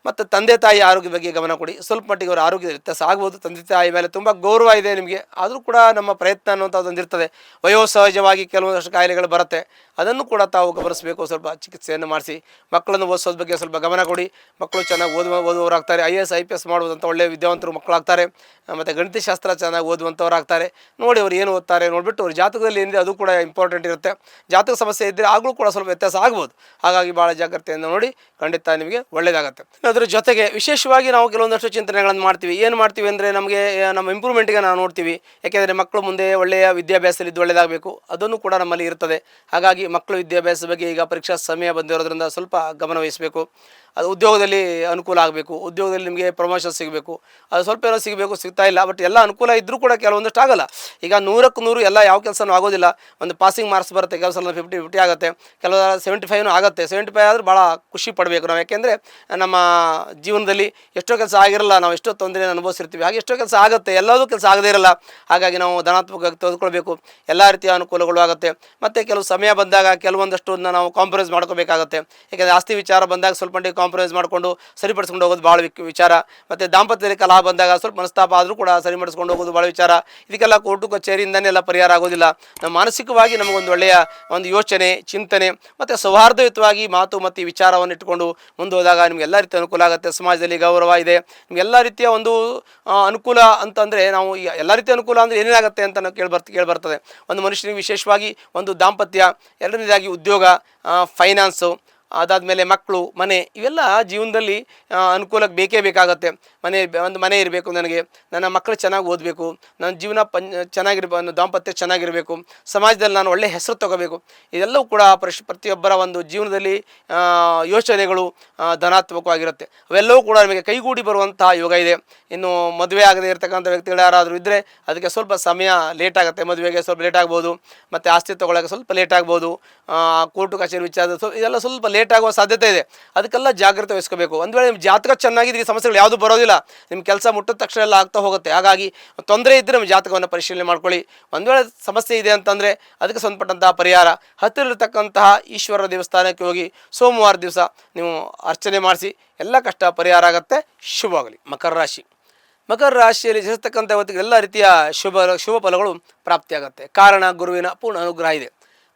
ಮತ್ತು ತಂದೆ ತಾಯಿ ಆರೋಗ್ಯ ಬಗ್ಗೆ ಗಮನ ಕೊಡಿ. ಸ್ವಲ್ಪ ಮಟ್ಟಿಗೆ ಅವರ ಆರೋಗ್ಯದ ವ್ಯತ್ಯಾಸ ಆಗ್ಬೋದು. ತಂದೆ ತಾಯಿ ಮೇಲೆ ತುಂಬ ಗೌರವ ಇದೆ ನಿಮಗೆ, ಆದರೂ ಕೂಡ ನಮ್ಮ ಪ್ರಯತ್ನ ಅನ್ನುವಂಥದ್ದೊಂದು ಇರ್ತದೆ. ವಯೋಸಹಜವಾಗಿ ಕೆಲವೊಂದಷ್ಟು ಕಾಯಿಲೆಗಳು ಬರುತ್ತೆ, ಅದನ್ನು ಕೂಡ ತಾವು ಗಮನಿಸಬೇಕು. ಸ್ವಲ್ಪ ಚಿಕಿತ್ಸೆಯನ್ನು ಮಾಡಿಸಿ ಮಕ್ಕಳನ್ನು ಓದಿಸೋದ್ರ ಬಗ್ಗೆ ಸ್ವಲ್ಪ ಗಮನ ಕೊಡಿ. ಮಕ್ಕಳು ಚೆನ್ನಾಗಿ ಓದುವವರಾಗ್ತಾರೆ. IAS IPS ಮಾಡುವುದಂಥ ಒಳ್ಳೆಯ ವಿದ್ಯಾವಂತರು ಮಕ್ಕಳಾಗ್ತಾರೆ. ಮತ್ತು ಗಣಿತಶಾಸ್ತ್ರ ಚೆನ್ನಾಗಿ ಓದುವಂಥವ್ರಾಗ್ತಾರೆ. ನೋಡಿ ಅವ್ರು ಏನು ಓದ್ತಾರೆ ನೋಡಿಬಿಟ್ಟು ಅವ್ರ ಜಾತಕದಲ್ಲಿ ಏನಿದೆ ಅದು ಕೂಡ ಇಂಪಾರ್ಟೆಂಟ್ ಇರುತ್ತೆ. ಜಾತಕ ಸಮಸ್ಯೆ ಇದ್ದರೆ ಆಗಲೂ ಕೂಡ ಸ್ವಲ್ಪ ವ್ಯತ್ಯಾಸ ಆಗ್ಬೋದು. ಹಾಗಾಗಿ ಭಾಳ ಜಾಗ್ರತೆಯಿಂದ ನೋಡಿ, ಖಂಡಿತ ನಿಮಗೆ ಒಳ್ಳೆಯದಾಗುತ್ತೆ. ಅದರ ಜೊತೆಗೆ ವಿಶೇಷವಾಗಿ ನಾವು ಕೆಲವೊಂದಷ್ಟು ಚಿಂತನೆಗಳನ್ನು ಮಾಡ್ತೀವಿ. ಏನು ಮಾಡ್ತೀವಿ ಅಂದರೆ ನಮಗೆ ನಮ್ಮ ಇಂಪ್ರೂವ್ಮೆಂಟ್ಗೆ ನಾವು ನೋಡ್ತೀವಿ. ಯಾಕೆಂದರೆ ಮಕ್ಕಳು ಮುಂದೆ ಒಳ್ಳೆಯ ವಿದ್ಯಾಭ್ಯಾಸದಲ್ಲಿ ಒಳ್ಳೆಯದಾಗಬೇಕು, ಅದನ್ನು ಕೂಡ ನಮ್ಮಲ್ಲಿ ಇರ್ತದೆ. ಹಾಗಾಗಿ ಮಕ್ಕಳು ವಿದ್ಯಾಭ್ಯಾಸದ ಬಗ್ಗೆ ಈಗ ಪರೀಕ್ಷಾ ಸಮಯ ಬಂದಿರೋದ್ರಿಂದ ಸ್ವಲ್ಪ ಗಮನ ವಹಿಸಬೇಕು. ಅದು ಉದ್ಯೋಗದಲ್ಲಿ ಅನುಕೂಲ ಆಗಬೇಕು, ಉದ್ಯೋಗದಲ್ಲಿ ನಿಮಗೆ ಪ್ರಮೋಷನ್ ಸಿಗಬೇಕು, ಅದು ಸ್ವಲ್ಪ ಏನೋ ಸಿಗಬೇಕು, ಸಿಗ್ತಾ ಇಲ್ಲ. ಬಟ್ ಎಲ್ಲ ಅನುಕೂಲ ಇದ್ದರೂ ಕೂಡ ಕೆಲವೊಂದಷ್ಟು ಆಗಲ್ಲ. ಈಗ 100ಕ್ಕೆ 100 ಎಲ್ಲ ಯಾವ ಕೆಲಸನೂ ಆಗೋದಿಲ್ಲ. ಒಂದು ಪಾಸಿಂಗ್ ಮಾರ್ಕ್ಸ್ ಬರುತ್ತೆ, ಕೆಲವು ಸಲ 50-50 ಆಗುತ್ತೆ, ಕೆಲವು 75 ಆಗುತ್ತೆ. 75 ಆದರೆ ಭಾಳ ಖುಷಿ ಪಡಬೇಕು ನಾವು. ಯಾಕೆಂದರೆ ನಮ್ಮ ಜೀವನದಲ್ಲಿ ಎಷ್ಟೋ ಕೆಲಸ ಆಗಿರಲ್ಲ, ನಾವು ಎಷ್ಟೋ ತೊಂದರೆಯನ್ನು ಅನುಭವಿಸಿರ್ತೀವಿ. ಹಾಗೆ ಎಷ್ಟೋ ಕೆಲಸ ಆಗುತ್ತೆ, ಎಲ್ಲದೂ ಕೆಲಸ ಆಗದೇ ಇರಲ್ಲ. ಹಾಗಾಗಿ ನಾವು ಧನಾತ್ಮಕವಾಗಿ ತೆಗೆದುಕೊಳ್ಬೇಕು, ಎಲ್ಲ ರೀತಿಯ ಅನುಕೂಲಗಳು ಆಗುತ್ತೆ. ಮತ್ತು ಕೆಲವು ಸಮಯ ಬಂದಾಗ ಕೆಲವೊಂದಷ್ಟು ನಾವು ಕಾಂಪ್ರಮೈಸ್ ಮಾಡ್ಕೋಬೇಕಾಗತ್ತೆ. ಯಾಕೆಂದರೆ ಆಸ್ತಿ ವಿಚಾರ ಬಂದಾಗ ಸ್ವಲ್ಪ ಮಟ್ಟಿಗೆ ಕಾಂಪ್ರಮೈಸ್ ಮಾಡಿಕೊಂಡು ಸರಿಪಡಿಸ್ಕೊಂಡು ಹೋಗೋದು ಭಾಳ ವಿಚಾರ. ಮತ್ತು ದಾಂಪತ್ಯದಲ್ಲಿ ಕಲಹ ಬಂದಾಗ ಸ್ವಲ್ಪ ಮನಸ್ತಾಪ ಆದರೂ ಕೂಡ ಸರಿಪಡಿಸ್ಕೊಂಡು ಹೋಗೋದು ಭಾಳ ವಿಚಾರ. ಇದಕ್ಕೆಲ್ಲ ಕೋರ್ಟು ಕಚೇರಿಯಿಂದನೇ ಎಲ್ಲ ಪರಿಹಾರ ಆಗೋದಿಲ್ಲ. ನಮ್ಮ ಮಾನಸಿಕವಾಗಿ ನಮಗೊಂದು ಒಳ್ಳೆಯ ಒಂದು ಯೋಚನೆ, ಚಿಂತನೆ ಮತ್ತು ಸೌಹಾರ್ದಯುತವಾಗಿ ಮಾತು ಮತ್ತು ಈ ವಿಚಾರವನ್ನು ಇಟ್ಕೊಂಡು ಮುಂದೋದಾಗ ನಿಮ್ಗೆ ಎಲ್ಲ ರೀತಿಯ ಅನುಕೂಲ ಆಗುತ್ತೆ. ಸಮಾಜದಲ್ಲಿ ಗೌರವ ಇದೆ, ನಿಮಗೆಲ್ಲ ರೀತಿಯ ಒಂದು ಅನುಕೂಲ ಅಂತಂದರೆ ನಾವು ಎಲ್ಲ ರೀತಿಯ ಅನುಕೂಲ ಅಂದರೆ ಏನೇನಾಗುತ್ತೆ ಅಂತ ನಾವು ಕೇಳಿಬರ್ತದೆ. ಒಂದು ಮನುಷ್ಯನಿಗೆ ವಿಶೇಷವಾಗಿ ಒಂದು ದಾಂಪತ್ಯ, ಎರಡನೇದಾಗಿ ಉದ್ಯೋಗ, ಫೈನಾನ್ಸು, ಅದಾದಮೇಲೆ ಮಕ್ಕಳು, ಮನೆ, ಇವೆಲ್ಲ ಜೀವನದಲ್ಲಿ ಅನುಕೂಲಕ್ಕೆ ಬೇಕೇ ಬೇಕಾಗತ್ತೆ. ಒಂದು ಮನೆ ಇರಬೇಕು, ನನಗೆ ನನ್ನ ಮಕ್ಕಳು ಚೆನ್ನಾಗಿ ಓದಬೇಕು, ನನ್ನ ಜೀವನ ಚೆನ್ನಾಗಿರ್ಬೇಕು, ದಾಂಪತ್ಯ ಚೆನ್ನಾಗಿರಬೇಕು, ಸಮಾಜದಲ್ಲಿ ನಾನು ಒಳ್ಳೆಯ ಹೆಸರು ತಗೋಬೇಕು. ಇದೆಲ್ಲವೂ ಕೂಡ ಪ್ರತಿಯೊಬ್ಬರ ಒಂದು ಜೀವನದಲ್ಲಿ ಯೋಚನೆಗಳು ಧನಾತ್ಮಕವಾಗಿರುತ್ತೆ. ಅವೆಲ್ಲವೂ ಕೂಡ ನಿಮಗೆ ಕೈಗೂಡಿ ಬರುವಂತಹ ಯೋಗ ಇದೆ. ಇನ್ನು ಮದುವೆ ಆಗದೇ ಇರತಕ್ಕಂಥ ವ್ಯಕ್ತಿಗಳು ಯಾರಾದರೂ ಇದ್ದರೆ ಅದಕ್ಕೆ ಸ್ವಲ್ಪ ಸಮಯ ಲೇಟ್ ಆಗುತ್ತೆ. ಮದುವೆಗೆ ಸ್ವಲ್ಪ ಲೇಟ್ ಆಗ್ಬೋದು, ಮತ್ತು ಆಸ್ತಿ ತೊಗೊಳ್ಳೋಕ್ಕೆ ಸ್ವಲ್ಪ ಲೇಟ್ ಆಗ್ಬೋದು, ಕೋರ್ಟು ಕಚೇರಿ ವಿಚಾರ ಇದೆಲ್ಲ ಸ್ವಲ್ಪ ಲೇಟ್ ಆಗುವ ಸಾಧ್ಯತೆ ಇದೆ. ಅದಕ್ಕೆಲ್ಲ ಜಾಗ್ರತೆ ವಹಿಸ್ಕೋಬೇಕು. ಒಂದು ವೇಳೆ ನಿಮ್ಮ ಜಾತಕ ಚೆನ್ನಾಗಿದ್ರೆ ಈ ಸಮಸ್ಯೆಗಳು ಯಾವುದು ಬರೋದಿಲ್ಲ, ನಿಮ್ಮ ಕೆಲಸ ಮುಟ್ಟಿದ ತಕ್ಷಣ ಎಲ್ಲ ಆಗ್ತಾ ಹೋಗುತ್ತೆ. ಹಾಗಾಗಿ ತೊಂದರೆ ಇದ್ದರೆ ನಿಮ್ಮ ಜಾತಕವನ್ನು ಪರಿಶೀಲನೆ ಮಾಡ್ಕೊಳ್ಳಿ. ಒಂದು ವೇಳೆ ಸಮಸ್ಯೆ ಇದೆ ಅಂತಂದರೆ ಅದಕ್ಕೆ ಸಂಬಂಧಪಟ್ಟಂತಹ ಪರಿಹಾರ ಹತ್ತಿರತಕ್ಕಂತಹ ಈಶ್ವರ ದೇವಸ್ಥಾನಕ್ಕೆ ಹೋಗಿ ಸೋಮವಾರ ದಿವಸ ನೀವು ಅರ್ಚನೆ ಮಾಡಿಸಿ, ಎಲ್ಲ ಕಷ್ಟ ಪರಿಹಾರ ಆಗುತ್ತೆ. ಶುಭವಾಗಲಿ. ಮಕರ ರಾಶಿ. ಮಕರ ರಾಶಿಯಲ್ಲಿ ಜನಿಸ್ತಕ್ಕಂಥ ಹೊತ್ತಿಗೆ ಎಲ್ಲ ರೀತಿಯ ಶುಭ ಫಲಗಳು ಪ್ರಾಪ್ತಿಯಾಗುತ್ತೆ. ಕಾರಣ ಗುರುವಿನ ಪೂರ್ಣ ಅನುಗ್ರಹ ಇದೆ.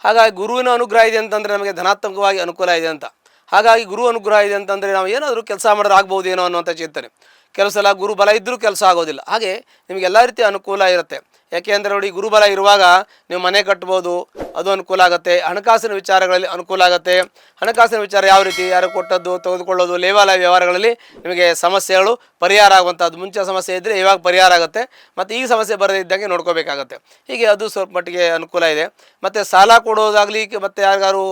ಹಾಗಾಗಿ ಗುರುವಿನ ಅನುಗ್ರಹ ಇದೆ ಅಂತಂದರೆ ನಮಗೆ ಧನಾತ್ಮಕವಾಗಿ ಅನುಕೂಲ ಇದೆ ಅಂತ. ಹಾಗಾಗಿ ಗುರು ಅನುಗ್ರಹ ಇದೆ ಅಂತಂದರೆ ನಾವು ಏನಾದರೂ ಕೆಲಸ ಮಾಡಿದ್ರೆ ಆಗ್ಬೋದೇನೋ ಅನ್ನುವಂಥ ಚಿಂತನೆ. ಕೆಲವು ಸಲ ಗುರುಬಲ ಇದ್ದರೂ ಕೆಲಸ ಆಗೋದಿಲ್ಲ. ಹಾಗೆ ನಿಮಗೆ ಎಲ್ಲ ರೀತಿಯ ಅನುಕೂಲ ಇರುತ್ತೆ. ಯಾಕೆ ಅಂದರೆ ನೋಡಿ, ಗುರುಬಲ ಇರುವಾಗ ನೀವು ಮನೆ ಕಟ್ಬೋದು, ಅದು ಅನುಕೂಲ ಆಗುತ್ತೆ. ಹಣಕಾಸಿನ ವಿಚಾರಗಳಲ್ಲಿ ಅನುಕೂಲ ಆಗುತ್ತೆ. ಹಣಕಾಸಿನ ವಿಚಾರ ಯಾವ ರೀತಿ, ಯಾರು ಕೊಟ್ಟದ್ದು ತೆಗೆದುಕೊಳ್ಳೋದು, ಲೇವಾಲ ವ್ಯವಹಾರಗಳಲ್ಲಿ ನಿಮಗೆ ಸಮಸ್ಯೆಗಳು ಪರಿಹಾರ ಆಗುವಂಥದ್ದು. ಮುಂಚೆ ಸಮಸ್ಯೆ ಇದ್ದರೆ ಇವಾಗ ಪರಿಹಾರ ಆಗುತ್ತೆ, ಮತ್ತು ಈಗ ಸಮಸ್ಯೆ ಬರದೇ ಇದ್ದಂಗೆ ನೋಡ್ಕೋಬೇಕಾಗತ್ತೆ. ಹೀಗೆ ಅದು ಸ್ವಲ್ಪ ಮಟ್ಟಿಗೆ ಅನುಕೂಲ ಇದೆ. ಮತ್ತು ಸಾಲ ಕೊಡೋದಾಗಲಿ, ಮತ್ತು ಯಾರಿಗಾರು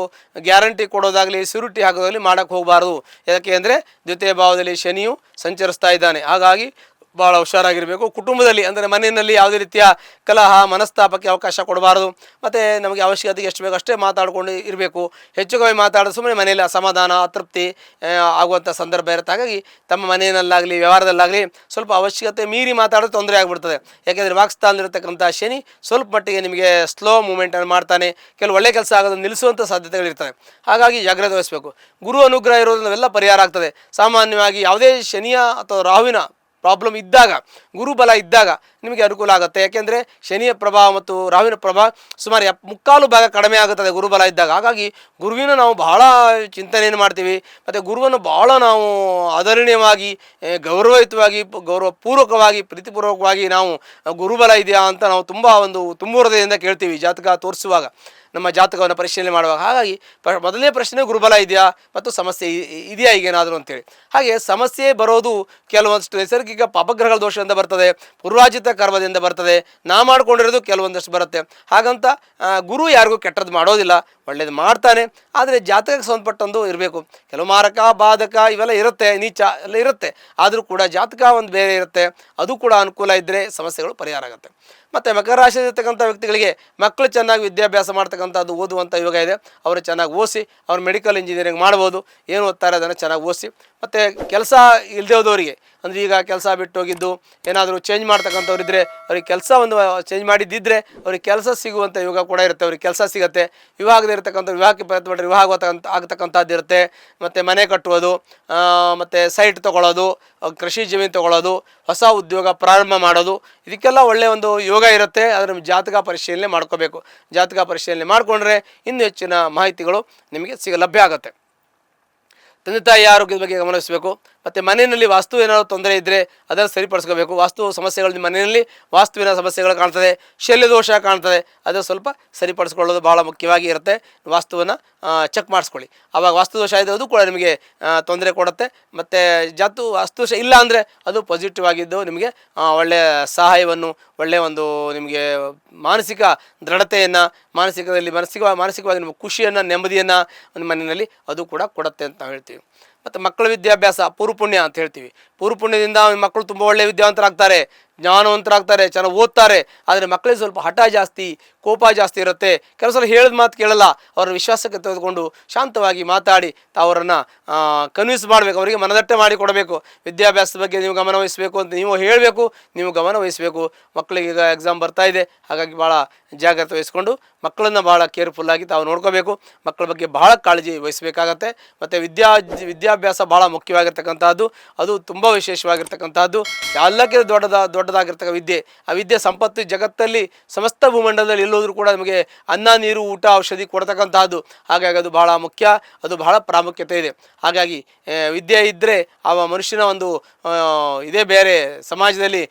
ಗ್ಯಾರಂಟಿ ಕೊಡೋದಾಗಲಿ, ಸ್ಯೂರಿಟಿ ಹಾಕೋದಾಗಲಿ ಮಾಡೋಕ್ಕೆ ಹೋಗಬಾರ್ದು. ಯಾಕೆ ಅಂದರೆ ದ್ವಿತೀಯ ಭಾವದಲ್ಲಿ ಶನಿಯು ಸಂಚರಿಸ್ತಾ ಇದ್ದಾನೆ. ಹಾಗಾಗಿ ಭಾಳ ಹುಷಾರಾಗಿರಬೇಕು. ಕುಟುಂಬದಲ್ಲಿ ಅಂದರೆ ಮನೆಯಲ್ಲಿ ಯಾವುದೇ ರೀತಿಯ ಕಲಹ ಮನಸ್ತಾಪಕ್ಕೆ ಅವಕಾಶ ಕೊಡಬಾರ್ದು. ಮತ್ತು ನಮಗೆ ಅವಶ್ಯಕತೆಗೆ ಎಷ್ಟು ಬೇಕೋ ಅಷ್ಟೇ ಮಾತಾಡಿಕೊಂಡು ಇರಬೇಕು. ಹೆಚ್ಚು ಕಮ್ಮಿ ಮಾತಾಡೋದು ಸುಮ್ಮನೆ ಮನೆಯಲ್ಲಿ ಅಸಮಾಧಾನ ಅತೃಪ್ತಿ ಆಗುವಂಥ ಸಂದರ್ಭ ಇರುತ್ತೆ. ಹಾಗಾಗಿ ತಮ್ಮ ಮನೆಯಲ್ಲಾಗಲಿ ವ್ಯವಹಾರದಲ್ಲಾಗಲಿ ಸ್ವಲ್ಪ ಅವಶ್ಯಕತೆ ಮೀರಿ ಮಾತಾಡೋದು ತೊಂದರೆ ಆಗಿಬಿಡ್ತದೆ. ಯಾಕೆಂದರೆ ವಾಕ್ಸ್ಥಾನದಲ್ಲಿರ್ತಕ್ಕಂಥ ಶನಿ ಸ್ವಲ್ಪ ಮಟ್ಟಿಗೆ ನಿಮಗೆ ಸ್ಲೋ ಮೂಮೆಂಟನ್ನು ಮಾಡ್ತಾನೆ. ಕೆಲವು ಒಳ್ಳೆ ಕೆಲಸ ಆಗೋದನ್ನು ನಿಲ್ಲಿಸುವಂಥ ಸಾಧ್ಯತೆಗಳಿರ್ತವೆ. ಹಾಗಾಗಿ ಜಾಗ್ರತೆ ವಹಿಸಬೇಕು. ಗುರು ಅನುಗ್ರಹ ಇರೋದು ನಾವೆಲ್ಲ ಪರಿಹಾರ ಆಗ್ತದೆ. ಸಾಮಾನ್ಯವಾಗಿ ಯಾವುದೇ ಶನಿಯ ಅಥವಾ ರಾಹುವಿನ ಪ್ರಾಬ್ಲಮ್ ಇದ್ದಾಗ, ಗುರುಬಲ ಇದ್ದಾಗ ನಿಮಗೆ ಅನುಕೂಲ ಆಗುತ್ತೆ. ಯಾಕೆಂದರೆ ಶನಿಯ ಪ್ರಭಾವ ಮತ್ತು ರಾಹುವಿನ ಪ್ರಭಾವ ಸುಮಾರು 3/4 ಕಡಿಮೆ ಆಗುತ್ತದೆ ಗುರುಬಲ ಇದ್ದಾಗ. ಹಾಗಾಗಿ ಗುರುವಿನ ನಾವು ಬಹಳ ಚಿಂತನೆಯನ್ನು ಮಾಡ್ತೀವಿ, ಮತ್ತು ಗುರುವನ್ನು ಬಹಳ ನಾವು ಆದರಣೀಯವಾಗಿ ಗೌರವಯುತವಾಗಿ ಗೌರವಪೂರ್ವಕವಾಗಿ ಪ್ರೀತಿಪೂರ್ವಕವಾಗಿ ನಾವು ಗುರುಬಲ ಇದೆಯಾ ಅಂತ ನಾವು ತುಂಬ ಹೃದಯದಿಂದ ಕೇಳ್ತೀವಿ ಜಾತಕ ತೋರಿಸುವಾಗ, ನಮ್ಮ ಜಾತಕವನ್ನು ಪರಿಶೀಲನೆ ಮಾಡುವಾಗ. ಹಾಗಾಗಿ ಮೊದಲನೇ ಪ್ರಶ್ನೆ ಗುರುಬಲ ಇದೆಯಾ ಮತ್ತು ಸಮಸ್ಯೆ ಇದೆಯಾ ಈಗೇನಾದರೂ ಅಂತೇಳಿ. ಹಾಗೆ ಸಮಸ್ಯೆ ಬರೋದು ಕೆಲವೊಂದಷ್ಟು ನೈಸರ್ಗಿಕ ಪಾಪಗ್ರಹಗಳ ದೋಷದಿಂದ ಬರ್ತದೆ, ಪೂರ್ವಾಜಿತ ಕರ್ಮದಿಂದ ಬರ್ತದೆ, ನಾ ಮಾಡ್ಕೊಂಡಿರೋದು ಕೆಲವೊಂದಷ್ಟು ಬರುತ್ತೆ. ಹಾಗಂತ ಗುರು ಯಾರಿಗೂ ಕೆಟ್ಟದ್ದು ಮಾಡೋದಿಲ್ಲ, ಒಳ್ಳೇದು ಮಾಡ್ತಾನೆ. ಆದರೆ ಜಾತಕಕ್ಕೆ ಸಂಬಂಧಪಟ್ಟೊಂದು ಇರಬೇಕು. ಕೆಲವು ಮಾರಕ ಬಾಧಕ ಇವೆಲ್ಲ ಇರುತ್ತೆ, ನೀಚ ಎಲ್ಲ ಇರುತ್ತೆ. ಆದರೂ ಕೂಡ ಜಾತಕ ಒಂದು ಬೇರೆ ಇರುತ್ತೆ. ಅದು ಕೂಡ ಅನುಕೂಲ ಇದ್ದರೆ ಸಮಸ್ಯೆಗಳು ಪರಿಹಾರ ಆಗುತ್ತೆ. ಮತ್ತು ಮಕರ ರಾಶಿಯಲ್ಲಿರ್ತಕ್ಕಂಥ ವ್ಯಕ್ತಿಗಳಿಗೆ ಮಕ್ಕಳು ಚೆನ್ನಾಗಿ ವಿದ್ಯಾಭ್ಯಾಸ ಮಾಡ್ತಕ್ಕಂಥದ್ದು ಓದುವಂಥ ಯೋಗ ಇದೆ. ಅವರು ಚೆನ್ನಾಗಿ ಓದಿಸಿ, ಅವ್ರು ಮೆಡಿಕಲ್ ಇಂಜಿನಿಯರಿಂಗ್ ಮಾಡ್ಬೋದು. ಏನು ಓದ್ತಾರೆ ಅದನ್ನು ಚೆನ್ನಾಗಿ ಓದಿಸಿ. ಮತ್ತು ಕೆಲಸ ಇಲ್ಲದೆ ಹೋದವರಿಗೆ, ಅಂದರೆ ಈಗ ಕೆಲಸ ಬಿಟ್ಟು ಹೋಗಿದ್ದು ಏನಾದರೂ ಚೇಂಜ್ ಮಾಡ್ತಕ್ಕಂಥವ್ರು ಇದ್ದರೆ, ಅವ್ರಿಗೆ ಕೆಲಸ ಒಂದು ಚೇಂಜ್ ಮಾಡಿದ್ದಿದ್ದರೆ ಅವ್ರಿಗೆ ಕೆಲಸ ಸಿಗುವಂಥ ಯೋಗ ಕೂಡ ಇರುತ್ತೆ. ಅವ್ರಿಗೆ ಕೆಲಸ ಸಿಗುತ್ತೆ. ವಿವಾಹದ ಇರತಕ್ಕಂಥ ವಿವಾಹಕ್ಕೆ ಪ್ರಯತ್ನ ಮಾಡಿದ್ರೆ ವಿವಾಹ ಆಗ್ತಕ್ಕಂಥದ್ದು ಇರುತ್ತೆ. ಮತ್ತು ಮನೆ ಕಟ್ಟುವುದು, ಮತ್ತು ಸೈಟ್ ತೊಗೊಳ್ಳೋದು, ಕೃಷಿ ಜಮೀನು ತೊಗೊಳ್ಳೋದು, ಹೊಸ ಉದ್ಯೋಗ ಪ್ರಾರಂಭ ಮಾಡೋದು, ಇದಕ್ಕೆಲ್ಲ ಒಳ್ಳೆಯ ಒಂದು ಯೋಗ ಇರುತ್ತೆ. ಅದರ ಜಾತಕ ಪರಿಶೀಲನೆ ಮಾಡ್ಕೋಬೇಕು. ಜಾತಕ ಪರಿಶೀಲನೆ ಮಾಡಿಕೊಂಡ್ರೆ ಇನ್ನೂ ಹೆಚ್ಚಿನ ಮಾಹಿತಿಗಳು ನಿಮಗೆ ಲಭ್ಯ ಆಗುತ್ತೆ. ತಂದೆ ತಾಯಿ ಆರೋಗ್ಯದ ಬಗ್ಗೆ ಗಮನಿಸಬೇಕು. ಮತ್ತು ಮನೆಯಲ್ಲಿ ವಾಸ್ತು ಏನಾದರೂ ತೊಂದರೆ ಇದ್ದರೆ ಅದನ್ನು ಸರಿಪಡಿಸ್ಕೋಬೇಕು. ವಾಸ್ತು ಸಮಸ್ಯೆಗಳು ನಿಮ್ಮ ಮನೆಯಲ್ಲಿ ವಾಸ್ತುವಿನ ಸಮಸ್ಯೆಗಳು ಕಾಣ್ತದೆ, ಶಲ್ಯದೋಷ ಕಾಣ್ತದೆ, ಅದು ಸ್ವಲ್ಪ ಸರಿಪಡಿಸ್ಕೊಳ್ಳೋದು ಭಾಳ ಮುಖ್ಯವಾಗಿ ಇರುತ್ತೆ. ವಾಸ್ತುವನ್ನು ಚೆಕ್ ಮಾಡಿಸ್ಕೊಳ್ಳಿ. ಆವಾಗ ವಾಸ್ತುದೋಷ ಇದೆ, ಅದು ಕೂಡ ನಿಮಗೆ ತೊಂದರೆ ಕೊಡುತ್ತೆ. ಮತ್ತು ವಾಸ್ತುದೋಷ ಇಲ್ಲ ಅಂದರೆ ಅದು ಪಾಸಿಟಿವ್ ಆಗಿದ್ದು ನಿಮಗೆ ಒಳ್ಳೆಯ ಸಹಾಯವನ್ನು, ಒಳ್ಳೆಯ ಒಂದು ನಿಮಗೆ ಮಾನಸಿಕ ದೃಢತೆಯನ್ನು, ಮಾನಸಿಕವಾಗಿ ನಿಮ್ಮ ಖುಷಿಯನ್ನು, ನೆಮ್ಮದಿಯನ್ನು ನಿಮ್ಮ ಮನೆಯಲ್ಲಿ ಅದು ಕೂಡ ಕೊಡುತ್ತೆ ಅಂತ ನಾವು ಹೇಳ್ತೀವಿ. ಮತ್ತು ಮಕ್ಕಳ ವಿದ್ಯಾಭ್ಯಾಸ ಪೂರ್ವಪುಣ್ಯ ಅಂತ ಹೇಳ್ತೀವಿ. ಪೂರ್ವಪುಣ್ಯದಿಂದ ಮಕ್ಕಳು ತುಂಬ ಒಳ್ಳೆಯ ವಿದ್ಯಾವಂತರಾಗ್ತಾರೆ, ಜ್ಞಾನವಂತರಾಗ್ತಾರೆ, ಚೆನ್ನಾಗಿ ಓದ್ತಾರೆ. ಆದರೆ ಮಕ್ಕಳಿಗೆ ಸ್ವಲ್ಪ ಹಠ ಜಾಸ್ತಿ, ಕೋಪ ಜಾಸ್ತಿ ಇರುತ್ತೆ. ಕೆಲವು ಸಲ ಹೇಳಿದ ಮಾತು ಕೇಳಲ್ಲ. ಅವರ ವಿಶ್ವಾಸಕ್ಕೆ ತೆಗೆದುಕೊಂಡು ಶಾಂತವಾಗಿ ಮಾತಾಡಿ ಅವರನ್ನು ಕನ್ವಿನ್ಸ್ ಮಾಡಬೇಕು, ಅವರಿಗೆ ಮನದಟ್ಟೆ ಮಾಡಿ ಕೊಡಬೇಕು. ವಿದ್ಯಾಭ್ಯಾಸದ ಬಗ್ಗೆ ನೀವು ಗಮನ ವಹಿಸಬೇಕು ಅಂತ ನೀವು ಹೇಳಬೇಕು, ನೀವು ಗಮನ ವಹಿಸಬೇಕು. ಮಕ್ಕಳಿಗೆ ಈಗ ಎಕ್ಸಾಮ್ ಬರ್ತಾ ಇದೆ, ಹಾಗಾಗಿ ಭಾಳ ಜಾಗ್ರತೆ ವಹಿಸ್ಕೊಂಡು ಮಕ್ಕಳನ್ನು ಭಾಳ ಕೇರ್ಫುಲ್ಲಾಗಿ ತಾವು ನೋಡ್ಕೋಬೇಕು. ಮಕ್ಕಳ ಬಗ್ಗೆ ಭಾಳ ಕಾಳಜಿ ವಹಿಸಬೇಕಾಗತ್ತೆ. ಮತ್ತು ವಿದ್ಯಾಭ್ಯಾಸ ಭಾಳ ಮುಖ್ಯವಾಗಿರ್ತಕ್ಕಂಥದ್ದು, ಅದು ತುಂಬ ವಿಶೇಷವಾಗಿರ್ತಕ್ಕಂಥದ್ದು. ಎಲ್ಲಕ್ಕಿಂತ ದೊಡ್ಡದಾಗಿರ್ತಕ್ಕ ವಿದ್ಯೆ. ಆ ವಿದ್ಯೆ ಸಂಪತ್ತು ಜಗತ್ತಲ್ಲಿ ಸಮಸ್ತ ಭೂಮಂಡಲದಲ್ಲಿ ಎಲ್ಲೋದ್ರೂ ಕೂಡ ನಮಗೆ ಅನ್ನ ನೀರು ಊಟ ಔಷಧಿ ಕೊಡ್ತಕ್ಕಂಥದ್ದು. ಹಾಗಾಗಿ ಅದು ಬಹಳ ಮುಖ್ಯ, ಅದು ಬಹಳ ಪ್ರಾಮುಖ್ಯತೆ ಇದೆ. ಹಾಗಾಗಿ ವಿದ್ಯೆ ಇದ್ದರೆ ಆ ಮನುಷ್ಯನ ಒಂದು ಇದೇ ಬೇರೆ, ಸಮಾಜದಲ್ಲಿ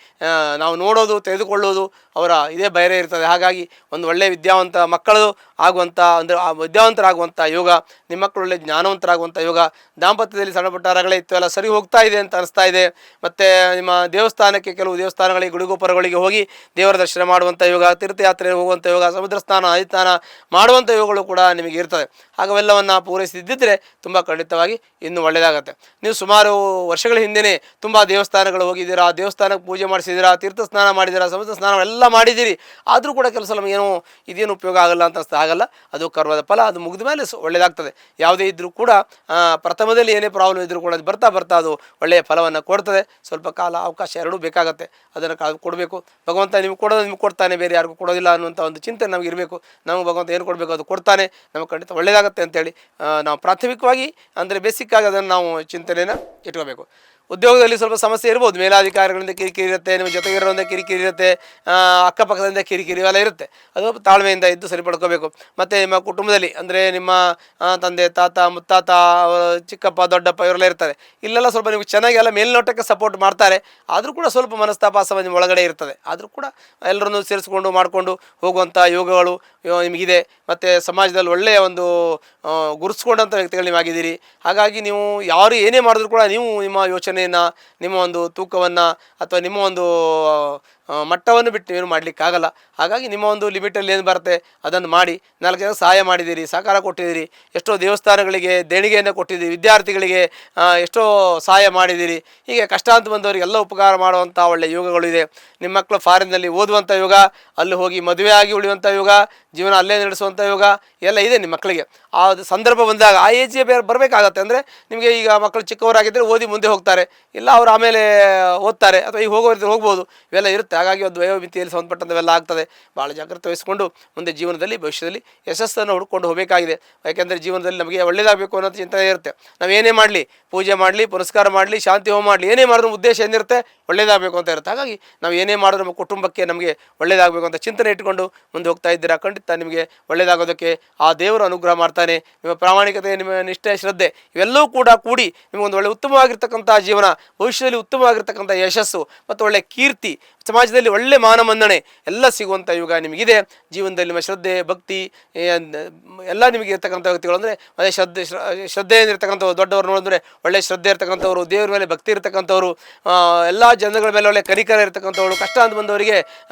ನಾವು ನೋಡೋದು ತೆಗೆದುಕೊಳ್ಳೋದು ಅವರ ಇದೇ ಬೇರೆ ಇರ್ತದೆ. ಹಾಗಾಗಿ ಒಂದು ಒಳ್ಳೆಯ ವಿದ್ಯಾವಂತ ಮಕ್ಕಳು ಆಗುವಂಥ, ಅಂದರೆ ಆ ವಿದ್ಯಾವಂತರಾಗುವಂಥ ಯೋಗ, ನಿಮ್ಮ ಮಕ್ಕಳು ಒಳ್ಳೆ ಜ್ಞಾನವಂತರಾಗುವಂಥ ಯೋಗ. ದಾಂಪತ್ಯದಲ್ಲಿ ಸಣ್ಣ ಪುಟ್ಟ ರಗಳೆ ಇತ್ತು ಎಲ್ಲ ಸರಿ ಹೋಗ್ತಾ ಇದೆ ಅಂತ ಅನಿಸ್ತಾ ಇದೆ. ಮತ್ತು ನಿಮ್ಮ ದೇವಸ್ಥಾನಕ್ಕೆ, ಕೆಲವು ದೇವಸ್ಥಾನಗಳಿಗೆ ಗುಡಿಗೋಪುರಗಳಿಗೆ ಹೋಗಿ ದೇವರ ದರ್ಶನ ಮಾಡುವಂಥ ಯೋಗ, ತೀರ್ಥಯಾತ್ರೆ ಹೋಗುವಂಥ ಯೋಗ, ಸಮುದ್ರ ಸ್ನಾನ ನದಿ ಸ್ನಾನ ಮಾಡುವಂಥ ಯೋಗಗಳು ಕೂಡ ನಿಮಗೆ ಇರ್ತದೆ. ಹಾಗವೆಲ್ಲವನ್ನು ಪೂರೈಸಿದ್ದಿದ್ದರೆ ತುಂಬ ಖಂಡಿತವಾಗಿ ಇನ್ನೂ ಒಳ್ಳೆಯದಾಗತ್ತೆ. ನೀವು ಸುಮಾರು ವರ್ಷಗಳ ಹಿಂದೆಯೇ ತುಂಬ ದೇವಸ್ಥಾನಗಳು ಹೋಗಿದ್ದೀರಾ, ದೇವಸ್ಥಾನಕ್ಕೆ ಪೂಜೆ ಮಾಡಿಸಿದ್ದೀರಾ, ತೀರ್ಥ ಸ್ನಾನ ಮಾಡಿದ್ದೀರಾ, ಸಮುದ್ರ ಸ್ನಾನ ಎಲ್ಲ ಮಾಡಿದ್ದೀರಿ, ಆದರೂ ಕೂಡ ಕೆಲವು ಸಲ ಏನೋ ಇದೇನು ಉಪಯೋಗ ಆಗಲ್ಲ ಅಂತ ಆಗಲ್ಲ. ಅದು ಕರ್ಮದ ಫಲ, ಅದು ಮುಗಿದ ಮೇಲೆ ಒಳ್ಳೆಯದಾಗ್ತದೆ. ಯಾವುದೇ ಇದ್ದರೂ ಕೂಡ ಪ್ರಥಮದಲ್ಲಿ ಏನೇ ಪ್ರಾಬ್ಲಮ್ ಇದ್ದರೂ ಕೂಡ ಅದು ಬರ್ತಾ ಬರ್ತಾ ಅದು ಒಳ್ಳೆಯ ಫಲವನ್ನು ಕೊಡ್ತದೆ. ಸ್ವಲ್ಪ ಕಾಲ ಅವಕಾಶ ಎರಡೂ ಬೇಕಾಗತ್ತೆ, ಅದನ್ನು ಕೊಡಬೇಕು. ಭಗವಂತ ನಿಮ್ಗೆ ಕೊಡೋದು ನಿಮ್ಗೆ ಕೊಡ್ತಾನೆ, ಬೇರೆ ಯಾರಿಗೂ ಕೊಡೋದಿಲ್ಲ ಅನ್ನುವಂಥ ಒಂದು ಚಿಂತನೆ ನಮಗೆ ಇರಬೇಕು. ನಮಗೆ ಭಗವಂತ ಏನು ಕೊಡಬೇಕು ಅದು ಕೊಡ್ತಾನೆ, ನಮಗೆ ಖಂಡಿತ ಒಳ್ಳೆಯದಾಗತ್ತೆ ಅಂತೇಳಿ ನಾವು ಪ್ರಾಥಮಿಕವಾಗಿ ಅಂದರೆ ಬೇಸಿಕ್ಕಾಗಿ ಅದನ್ನು ನಾವು ಚಿಂತನೆಯನ್ನು ಇಟ್ಕೋಬೇಕು. ಉದ್ಯೋಗದಲ್ಲಿ ಸ್ವಲ್ಪ ಸಮಸ್ಯೆ ಇರ್ಬೋದು, ಮೇಲಾಧಿಕಾರಿಗಳಿಂದ ಕಿರಿಕಿರಿ ಇರುತ್ತೆ, ನಿಮ್ಮ ಜೊತೆಗಿರೋದ್ರಿಂದ ಕಿರಿಕಿರಿ ಇರುತ್ತೆ, ಅಕ್ಕಪಕ್ಕದಿಂದ ಕಿರಿಕಿರಿ ಎಲ್ಲ ಇರುತ್ತೆ. ಅದು ತಾಳ್ಮೆಯಿಂದ ಇದ್ದು ಸರಿಪಡ್ಕೋಬೇಕು. ಮತ್ತು ನಿಮ್ಮ ಕುಟುಂಬದಲ್ಲಿ ಅಂದರೆ ನಿಮ್ಮ ತಂದೆ ತಾತ ಮುತ್ತಾತ ಚಿಕ್ಕಪ್ಪ ದೊಡ್ಡಪ್ಪ ಇವರೆಲ್ಲ ಇರ್ತಾರೆ. ಇಲ್ಲೆಲ್ಲ ಸ್ವಲ್ಪ ನಿಮಗೆ ಚೆನ್ನಾಗಿ ಎಲ್ಲ ಮೇಲ್ನೋಟಕ್ಕೆ ಸಪೋರ್ಟ್ ಮಾಡ್ತಾರೆ, ಆದರೂ ಕೂಡ ಸ್ವಲ್ಪ ಮನಸ್ತಾಪ ನಿಮ್ಮ ಒಳಗಡೆ ಇರ್ತದೆ. ಆದರೂ ಕೂಡ ಎಲ್ಲರನ್ನೂ ಸೇರಿಸ್ಕೊಂಡು ಮಾಡಿಕೊಂಡು ಹೋಗುವಂಥ ಯೋಗಗಳು ನಿಮಗಿದೆ. ಮತ್ತು ಸಮಾಜದಲ್ಲಿ ಒಳ್ಳೆಯ ಒಂದು ಗುರುತಿಸ್ಕೊಂಡಂಥ ವ್ಯಕ್ತಿಗಳು ನೀವಾಗಿದ್ದೀರಿ. ಹಾಗಾಗಿ ನೀವು ಯಾರು ಏನೇ ಮಾಡಿದ್ರು ಕೂಡ ನೀವು ನಿಮ್ಮ ಯೋಚನೆಯನ್ನು, ನಿಮ್ಮ ಒಂದು ತೂಕವನ್ನು ಅಥವಾ ನಿಮ್ಮ ಒಂದು ಮಟ್ಟವನ್ನು ಬಿಟ್ಟು ಏನು ಮಾಡಲಿಕ್ಕಾಗಲ್ಲ. ಹಾಗಾಗಿ ನಿಮ್ಮ ಒಂದು ಲಿಮಿಟಲ್ಲಿ ಏನು ಬರುತ್ತೆ ಅದನ್ನು ಮಾಡಿ. 4 ಜನ ಸಹಾಯ ಮಾಡಿದ್ದೀರಿ, ಸಹಕಾರ ಕೊಟ್ಟಿದ್ದೀರಿ, ಎಷ್ಟೋ ದೇವಸ್ಥಾನಗಳಿಗೆ ದೇಣಿಗೆಯನ್ನು ಕೊಟ್ಟಿದ್ದೀರಿ, ವಿದ್ಯಾರ್ಥಿಗಳಿಗೆ ಎಷ್ಟೋ ಸಹಾಯ ಮಾಡಿದ್ದೀರಿ. ಹೀಗೆ ಕಷ್ಟ ಅಂತ ಬಂದವರಿಗೆಲ್ಲ ಉಪಕಾರ ಮಾಡುವಂಥ ಒಳ್ಳೆಯ ಯೋಗಗಳಿದೆ. ನಿಮ್ಮ ಮಕ್ಕಳು ಫಾರಿನ್ನಲ್ಲಿ ಓದುವಂಥ ಯೋಗ, ಅಲ್ಲಿ ಹೋಗಿ ಮದುವೆಯಾಗಿ ಉಳಿಯುವಂಥ ಯೋಗ, ಜೀವನ ಅಲ್ಲೇ ನಡೆಸುವಂಥ ಯೋಗ ಎಲ್ಲ ಇದೆ ನಿಮ್ಮ ಮಕ್ಕಳಿಗೆ. ಆ ಸಂದರ್ಭ ಬಂದಾಗ ಆ ಏಜ್ಗೆ ಬರಬೇಕಾಗತ್ತೆ. ಅಂದರೆ ನಿಮಗೆ ಈಗ ಮಕ್ಕಳು ಚಿಕ್ಕವರಾಗಿದ್ದರೆ ಓದಿ ಮುಂದೆ ಹೋಗ್ತಾರೆ, ಇಲ್ಲ ಅವರು ಆಮೇಲೆ ಓದ್ತಾರೆ, ಅಥವಾ ಈಗ ಹೋಗ್ಬೋದು, ಇವೆಲ್ಲ ಇರುತ್ತೆ. ಹಾಗಾಗಿ ಒಂದು ವಯೋಮಿತಿಯಲ್ಲಿ ಸಂಬಂಧಪಟ್ಟಂಥವೆಲ್ಲ ಆಗ್ತದೆ. ಭಾಳ ಜಾಗ್ರತೆ ವಹಿಸಿಕೊಂಡು ಮುಂದೆ ಜೀವನದಲ್ಲಿ ಭವಿಷ್ಯದಲ್ಲಿ ಯಶಸ್ಸನ್ನು ಹುಡ್ಕೊಂಡು ಹೋಗಬೇಕಾಗಿದೆ. ಯಾಕೆಂದರೆ ಜೀವನದಲ್ಲಿ ನಮಗೆ ಒಳ್ಳೆಯದಾಗಬೇಕು ಅನ್ನೋ ಚಿಂತನೆ ಇರುತ್ತೆ. ನಾವೇನೇ ಮಾಡಲಿ, ಪೂಜೆ ಮಾಡಲಿ, ಪುರಸ್ಕಾರ ಮಾಡಲಿ, ಶಾಂತಿ ಹೋಮ ಮಾಡಲಿ, ಏನೇ ಮಾಡಿದ್ರೂ ಉದ್ದೇಶ ಏನಿರುತ್ತೆ ಒಳ್ಳೆಯದಾಗಬೇಕು ಅಂತ ಇರುತ್ತೆ. ಹಾಗಾಗಿ ನಾವು ಏನೇ ಮಾಡಿದ್ರೂ ನಮ್ಮ ಕುಟುಂಬಕ್ಕೆ ನಮಗೆ ಒಳ್ಳೆಯದಾಗಬೇಕು ಅಂತ ಚಿಂತನೆ ಇಟ್ಕೊಂಡು ಮುಂದೆ ಹೋಗ್ತಾ ಇದ್ದೀರಾ, ಖಂಡಿತ ನಿಮಗೆ ಒಳ್ಳೆಯದಾಗೋದಕ್ಕೆ ಆ ದೇವರು ಅನುಗ್ರಹ ಮಾಡ್ತಾನೆ. ನಿಮ್ಮ ಪ್ರಾಮಾಣಿಕತೆ, ನಿಮ್ಮ ನಿಷ್ಠೆ, ಶ್ರದ್ಧೆ ಇವೆಲ್ಲವೂ ಕೂಡ ಕೂಡಿ ನಿಮಗೊಂದು ಒಳ್ಳೆ ಉತ್ತಮವಾಗಿರ್ತಕ್ಕಂಥ ಜೀವನ, ಭವಿಷ್ಯದಲ್ಲಿ ಉತ್ತಮವಾಗಿರ್ತಕ್ಕಂಥ ಯಶಸ್ಸು ಮತ್ತು ಒಳ್ಳೆಯ ಕೀರ್ತಿ, ಸಮಾಜದಲ್ಲಿ ಒಳ್ಳೆ ಮಾನಮನ್ನಣೆ ಎಲ್ಲ ಸಿಗುವಂಥ ಯುಗ ನಿಮಗಿದೆ. ಜೀವನದಲ್ಲಿ ನಿಮ್ಮ ಶ್ರದ್ಧೆ, ಭಕ್ತಿ ಎಲ್ಲ ನಿಮಗೆ ಇರ್ತಕ್ಕಂಥ ವ್ಯಕ್ತಿಗಳು ಅಂದರೆ ಅದೇ ಶ್ರದ್ಧೆಯಿಂದ ಇರ್ತಕ್ಕಂಥವ್ರು, ದೊಡ್ಡವರು ನೋಡಿದ್ರೆ ಒಳ್ಳೆಯ ಶ್ರದ್ಧೆ ಇರ್ತಕ್ಕಂಥವ್ರು, ದೇವರ ಮೇಲೆ ಭಕ್ತಿ ಇರ್ತಕ್ಕಂಥವ್ರು, ಎಲ್ಲ ಜನಗಳ ಮೇಲೆ ಒಳ್ಳೆಯ ಕನಿಕರ ಇರ್ತಕ್ಕಂಥವ್ರು, ಕಷ್ಟ ಅಂತ ಬಂದವರಿಗೆ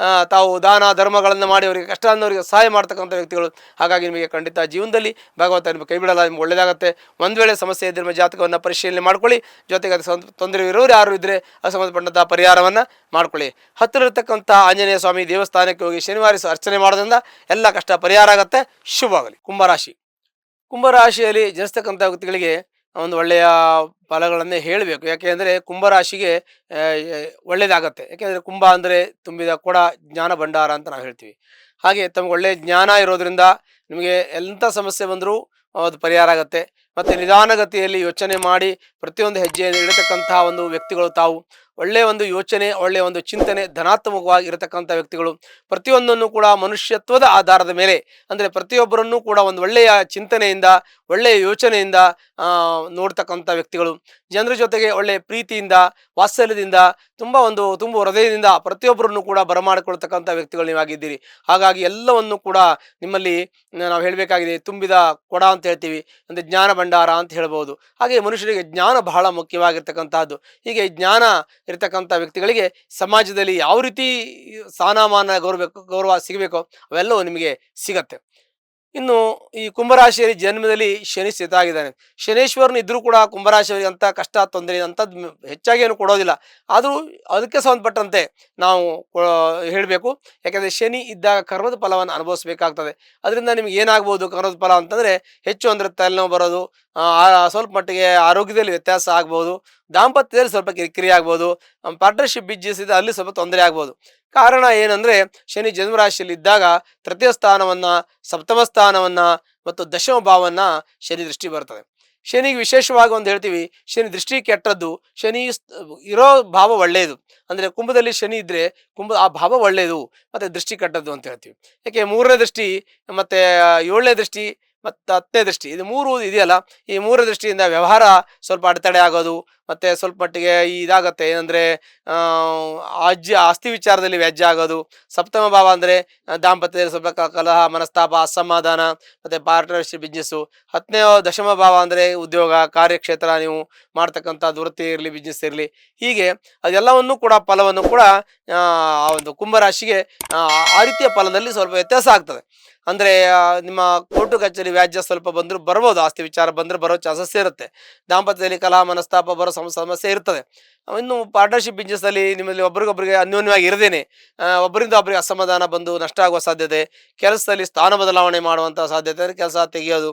ತಾವು ದಾನ ಧರ್ಮಗಳನ್ನು ಮಾಡಿ ಅವರಿಗೆ ಕಷ್ಟ ಅಂದವರಿಗೆ ಸಹಾಯ ಮಾಡ್ತಕ್ಕಂಥ ವ್ಯಕ್ತಿಗಳು. ಹಾಗಾಗಿ ನಿಮಗೆ ಖಂಡಿತ ಜೀವನದಲ್ಲಿ ಭಗವಂತ ನಿಮಗೆ ಕೈ ಬಿಡಲ್ಲ, ನಿಮ್ಗೆ ಒಳ್ಳೆಯದಾಗುತ್ತೆ. ಒಂದು ವೇಳೆ ಸಮಸ್ಯೆ ಇದ್ದರೆ ನಿಮ್ಮ ಜಾತಕವನ್ನು ಪರಿಶೀಲನೆ ಮಾಡ್ಕೊಳ್ಳಿ. ಜೊತೆಗೆ ಅದಕ್ಕೆ ತೊಂದರೆ ಇರೋರು ಯಾರು ಇದ್ದರೆ ಅದು ಸಂಬಂಧಪಟ್ಟಂಥ ಪರಿಹಾರವನ್ನು ಮಾಡ್ಕೊಳ್ಳಿ. ಹತ್ತಿರ ಇರತಕ್ಕಂಥ ಆಂಜನೇಯ ಸ್ವಾಮಿ ದೇವಸ್ಥಾನಕ್ಕೆ ಹೋಗಿ ಶನಿವಾರ ಅರ್ಚನೆ ಮಾಡೋದ್ರಿಂದ ಎಲ್ಲ ಕಷ್ಟ ಪರಿಹಾರ ಆಗುತ್ತೆ. ಶುಭವಾಗಲಿ. ಕುಂಭರಾಶಿಯಲ್ಲಿ ಜನಿಸ್ತಕ್ಕಂಥ ವ್ಯಕ್ತಿಗಳಿಗೆ ಒಂದು ಒಳ್ಳೆಯ ಫಲಗಳನ್ನೇ ಹೇಳಬೇಕು. ಯಾಕೆಂದರೆ ಕುಂಭರಾಶಿಗೆ ಒಳ್ಳೆಯದಾಗತ್ತೆ. ಯಾಕೆಂದರೆ ಕುಂಭ ಅಂದರೆ ತುಂಬಿದ ಕೊಡ, ಜ್ಞಾನ ಭಂಡಾರ ಅಂತ ನಾವು ಹೇಳ್ತೀವಿ. ಹಾಗೆ ತಮಗೆ ಒಳ್ಳೆಯ ಜ್ಞಾನ ಇರೋದ್ರಿಂದ ನಿಮಗೆ ಎಂಥ ಸಮಸ್ಯೆ ಬಂದರೂ ಅದು ಪರಿಹಾರ ಆಗುತ್ತೆ. ಮತ್ತು ನಿಧಾನಗತಿಯಲ್ಲಿ ಯೋಚನೆ ಮಾಡಿ ಪ್ರತಿಯೊಂದು ಹೆಜ್ಜೆಯನ್ನು ಇಡತಕ್ಕಂತಹ ಒಂದು ವ್ಯಕ್ತಿಗಳು ತಾವು. ಒಳ್ಳೆಯ ಒಂದು ಯೋಚನೆ, ಒಳ್ಳೆಯ ಒಂದು ಚಿಂತನೆ, ಧನಾತ್ಮಕವಾಗಿ ಇರತಕ್ಕಂಥ ವ್ಯಕ್ತಿಗಳು. ಪ್ರತಿಯೊಂದನ್ನು ಕೂಡ ಮನುಷ್ಯತ್ವದ ಆಧಾರದ ಮೇಲೆ, ಅಂದರೆ ಪ್ರತಿಯೊಬ್ಬರನ್ನು ಕೂಡ ಒಂದು ಒಳ್ಳೆಯ ಚಿಂತನೆಯಿಂದ, ಒಳ್ಳೆಯ ಯೋಚನೆಯಿಂದ ನೋಡ್ತಕ್ಕಂಥ ವ್ಯಕ್ತಿಗಳು. ಜನರ ಜೊತೆಗೆ ಒಳ್ಳೆಯ ಪ್ರೀತಿಯಿಂದ, ವಾತ್ಸಲ್ಯದಿಂದ, ತುಂಬ ಹೃದಯದಿಂದ ಪ್ರತಿಯೊಬ್ಬರನ್ನು ಕೂಡ ಬರಮಾಡಿಕೊಳ್ತಕ್ಕಂಥ ವ್ಯಕ್ತಿಗಳು ನೀವಾಗಿದ್ದೀರಿ. ಹಾಗಾಗಿ ಎಲ್ಲವನ್ನು ಕೂಡ ನಿಮ್ಮಲ್ಲಿ ನಾವು ಹೇಳಬೇಕಾಗಿದೆ. ತುಂಬಿದ ಕೊಡ ಅಂತ ಹೇಳ್ತೀವಿ, ಅಂದರೆ ಜ್ಞಾನ ಭಂಡಾರ ಅಂತ ಹೇಳ್ಬೋದು. ಹಾಗೆ ಮನುಷ್ಯರಿಗೆ ಜ್ಞಾನ ಬಹಳ ಮುಖ್ಯವಾಗಿರ್ತಕ್ಕಂಥದ್ದು. ಹೀಗೆ ಜ್ಞಾನ ಇರತಕ್ಕಂಥ ವ್ಯಕ್ತಿಗಳಿಗೆ ಸಮಾಜದಲ್ಲಿ ಯಾವ ರೀತಿ ಸ್ಥಾನಮಾನ ಗೌರವ ಸಿಗಬೇಕೋ ಅವೆಲ್ಲವೂ ನಿಮಗೆ ಸಿಗತ್ತೆ. ಇನ್ನು ಈ ಕುಂಭರಾಶಿಯಲ್ಲಿ ಜನ್ಮದಲ್ಲಿ ಶನಿ ಸ್ಥಿತ ಆಗಿದ್ದಾನೆ. ಶನೇಶ್ವರನು ಇದ್ದರೂ ಕೂಡ ಕುಂಭರಾಶಿಯವರಿಗೆ ಅಂಥ ಕಷ್ಟ, ತೊಂದರೆ ಅಂಥದ್ದು ಹೆಚ್ಚಾಗಿ ಏನು ಕೊಡೋದಿಲ್ಲ. ಆದರೂ ಅದಕ್ಕೆ ಸಂಬಂಧಪಟ್ಟಂತೆ ನಾವು ಹೇಳಬೇಕು. ಯಾಕೆಂದರೆ ಶನಿ ಇದ್ದಾಗ ಕರ್ಮದ ಫಲವನ್ನು ಅನುಭವಿಸಬೇಕಾಗ್ತದೆ. ಅದರಿಂದ ನಿಮ್ಗೆ ಏನಾಗ್ಬೋದು ಕರ್ಮದ ಫಲ ಅಂತಂದರೆ, ಹೆಚ್ಚು ಅಂದರೆ ತಲೆನೋವು ಬರೋದು, ಸ್ವಲ್ಪ ಮಟ್ಟಿಗೆ ಆರೋಗ್ಯದಲ್ಲಿ ವ್ಯತ್ಯಾಸ ಆಗ್ಬೋದು, ದಾಂಪತ್ಯದಲ್ಲಿ ಸ್ವಲ್ಪ ಕಿರಿಕಿರಿ ಆಗ್ಬೋದು, ಪಾರ್ಟ್ನರ್ಶಿಪ್ ಬಿಸ್ನೆಸ್ ಇದೆ ಅಲ್ಲಿ ಸ್ವಲ್ಪ ತೊಂದರೆ ಆಗ್ಬೋದು. ಕಾರಣ ಏನಂದರೆ, ಶನಿ ಜನ್ಮರಾಶಿಯಲ್ಲಿ ಇದ್ದಾಗ ತೃತೀಯ ಸ್ಥಾನವನ್ನು, ಸಪ್ತಮ ಸ್ಥಾನವನ್ನು ಮತ್ತು ದಶಮ ಭಾವವನ್ನು ಶನಿ ದೃಷ್ಟಿ ಬರ್ತದೆ. ಶನಿಗೆ ವಿಶೇಷವಾಗಿ ಒಂದು ಹೇಳ್ತೀವಿ, ಶನಿ ದೃಷ್ಟಿ ಕೆಟ್ಟದ್ದು, ಶನಿ ಇರೋ ಭಾವ ಒಳ್ಳೆಯದು. ಅಂದರೆ ಕುಂಭದಲ್ಲಿ ಶನಿ ಇದ್ದರೆ ಆ ಭಾವ ಒಳ್ಳೆಯದು ಮತ್ತು ದೃಷ್ಟಿ ಕೆಟ್ಟದ್ದು ಅಂತ ಹೇಳ್ತೀವಿ. ಯಾಕೆ 3ನೇ ದೃಷ್ಟಿ ಮತ್ತು 7ನೇ ದೃಷ್ಟಿ ಮತ್ತು 10ನೇ ದೃಷ್ಟಿ, ಇದು 3 ಇದೆಯಲ್ಲ, ಈ 3ನೇ ದೃಷ್ಟಿಯಿಂದ ವ್ಯವಹಾರ ಸ್ವಲ್ಪ ಅಡೆತಡೆ ಆಗೋದು, ಮತ್ತು ಸ್ವಲ್ಪ ಮಟ್ಟಿಗೆ ಇದಾಗತ್ತೆ. ಏನಂದರೆ ಆಸ್ತಿ ವಿಚಾರದಲ್ಲಿ ವ್ಯಾಜ್ಯ ಆಗೋದು. ಸಪ್ತಮ ಭಾವ ಅಂದರೆ ದಾಂಪತ್ಯದಲ್ಲಿ ಸ್ವಲ್ಪ ಕಲಹ, ಮನಸ್ತಾಪ, ಅಸಮಾಧಾನ ಮತ್ತು ಪಾರ್ಟ್ನರ್ಶಿಪ್ ಬಿಸ್ನೆಸ್ಸು. 10ನೇ ದಶಮ ಭಾವ ಅಂದರೆ ಉದ್ಯೋಗ, ಕಾರ್ಯಕ್ಷೇತ್ರ, ನೀವು ಮಾಡ್ತಕ್ಕಂಥ ವೃತ್ತಿ ಇರಲಿ, ಬಿಸ್ನೆಸ್ ಇರಲಿ. ಹೀಗೆ ಅದೆಲ್ಲವನ್ನು ಕೂಡ ಫಲವನ್ನು ಕೂಡ ಆ ಒಂದು ಕುಂಭರಾಶಿಗೆ ಆ ರೀತಿಯ ಫಲದಲ್ಲಿ ಸ್ವಲ್ಪ ವ್ಯತ್ಯಾಸ ಆಗ್ತದೆ. ಅಂದರೆ ನಿಮ್ಮ ಕೋರ್ಟು ಕಚೇರಿ ವ್ಯಾಜ್ಯ ಸ್ವಲ್ಪ ಬಂದರೂ ಬರ್ಬೋದು, ಆಸ್ತಿ ವಿಚಾರ ಬಂದರೆ ಬರೋ ಚಾನ್ಸಸ್ ಇರುತ್ತೆ. ದಾಂಪತ್ಯದಲ್ಲಿ ಕಲಹ ಮನಸ್ತಾಪ ಬರೋ ಸಮಸ್ಯೆ ಇರ್ತದೆ. ಇನ್ನು ಪಾರ್ಟ್ನರ್ಶಿಪ್ ಬಿಸ್ನೆಸ್ಸಲ್ಲಿ ನಿಮ್ಮಲ್ಲಿ ಒಬ್ರಿಗೊಬ್ರಿಗೆ ಅನ್ಯೋನ್ಯವಾಗಿ ಇರದೇನೆ ಒಬ್ಬರಿಂದ ಒಬ್ಬರಿಗೆ ಅಸಮಾಧಾನ ಬಂದು ನಷ್ಟ ಆಗುವ ಸಾಧ್ಯತೆ, ಕೆಲಸದಲ್ಲಿ ಸ್ಥಾನ ಬದಲಾವಣೆ ಮಾಡುವಂಥ ಸಾಧ್ಯತೆ, ಅಂದರೆ ಕೆಲಸ ತೆಗೆಯೋದು,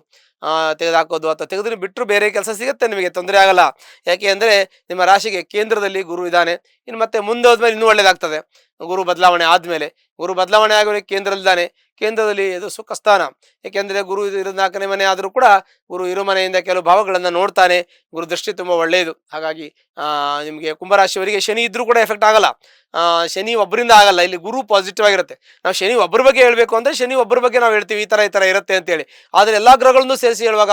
ತೆಗೆದುಹಾಕೋದು ಅಥವಾ ತೆಗೆದು ಬಿಟ್ಟರು ಬೇರೆ ಕೆಲಸ ಸಿಗುತ್ತೆ, ನಿಮಗೆ ತೊಂದರೆ ಆಗಲ್ಲ. ಯಾಕೆ ಅಂದರೆ ನಿಮ್ಮ ರಾಶಿಗೆ ಕೇಂದ್ರದಲ್ಲಿ ಗುರು ಇದ್ದಾನೆ. ಇನ್ನು ಮತ್ತೆ ಮುಂದೆ ಹೋದ್ಮೇಲೆ ಇನ್ನೂ ಒಳ್ಳೆಯದಾಗ್ತದೆ. ಗುರು ಬದಲಾವಣೆ ಆದಮೇಲೆ, ಗುರು ಬದಲಾವಣೆ ಆಗೋರೆ ಕೇಂದ್ರದಲ್ಲಿದ್ದಾನೆ. ಕೇಂದ್ರದಲ್ಲಿ ಇದು ಸುಖ ಸ್ಥಾನ. ಏಕೆಂದರೆ ಗುರು ಇದು 4ನೇ ಮನೆ ಆದರೂ ಕೂಡ ಗುರು ಇರು ಮನೆಯಿಂದ ಕೆಲವು ಭಾವಗಳನ್ನು ನೋಡ್ತಾನೆ. ಗುರು ದೃಷ್ಟಿ ತುಂಬ ಒಳ್ಳೆಯದು. ಹಾಗಾಗಿ ನಿಮಗೆ ಕುಂಭರಾಶಿಯವರಿಗೆ ಶನಿ ಇದ್ರೂ ಕೂಡ ಎಫೆಕ್ಟ್ ಆಗಲ್ಲ. ಶನಿ ಒಬ್ಬರಿಂದ ಆಗಲ್ಲ, ಇಲ್ಲಿ ಗುರು ಪಾಸಿಟಿವ್ ಆಗಿರುತ್ತೆ. ನಾವು ಶನಿ ಒಬ್ಬರ ಬಗ್ಗೆ ಹೇಳಬೇಕು ಅಂದರೆ ಶನಿ ಒಬ್ಬರ ಬಗ್ಗೆ ನಾವು ಹೇಳ್ತೀವಿ ಈ ಥರ ಇರುತ್ತೆ ಅಂತೇಳಿ. ಆದರೆ ಎಲ್ಲ ಗ್ರಹಗಳನ್ನು ಸೇರಿಸಿ ಹೇಳುವಾಗ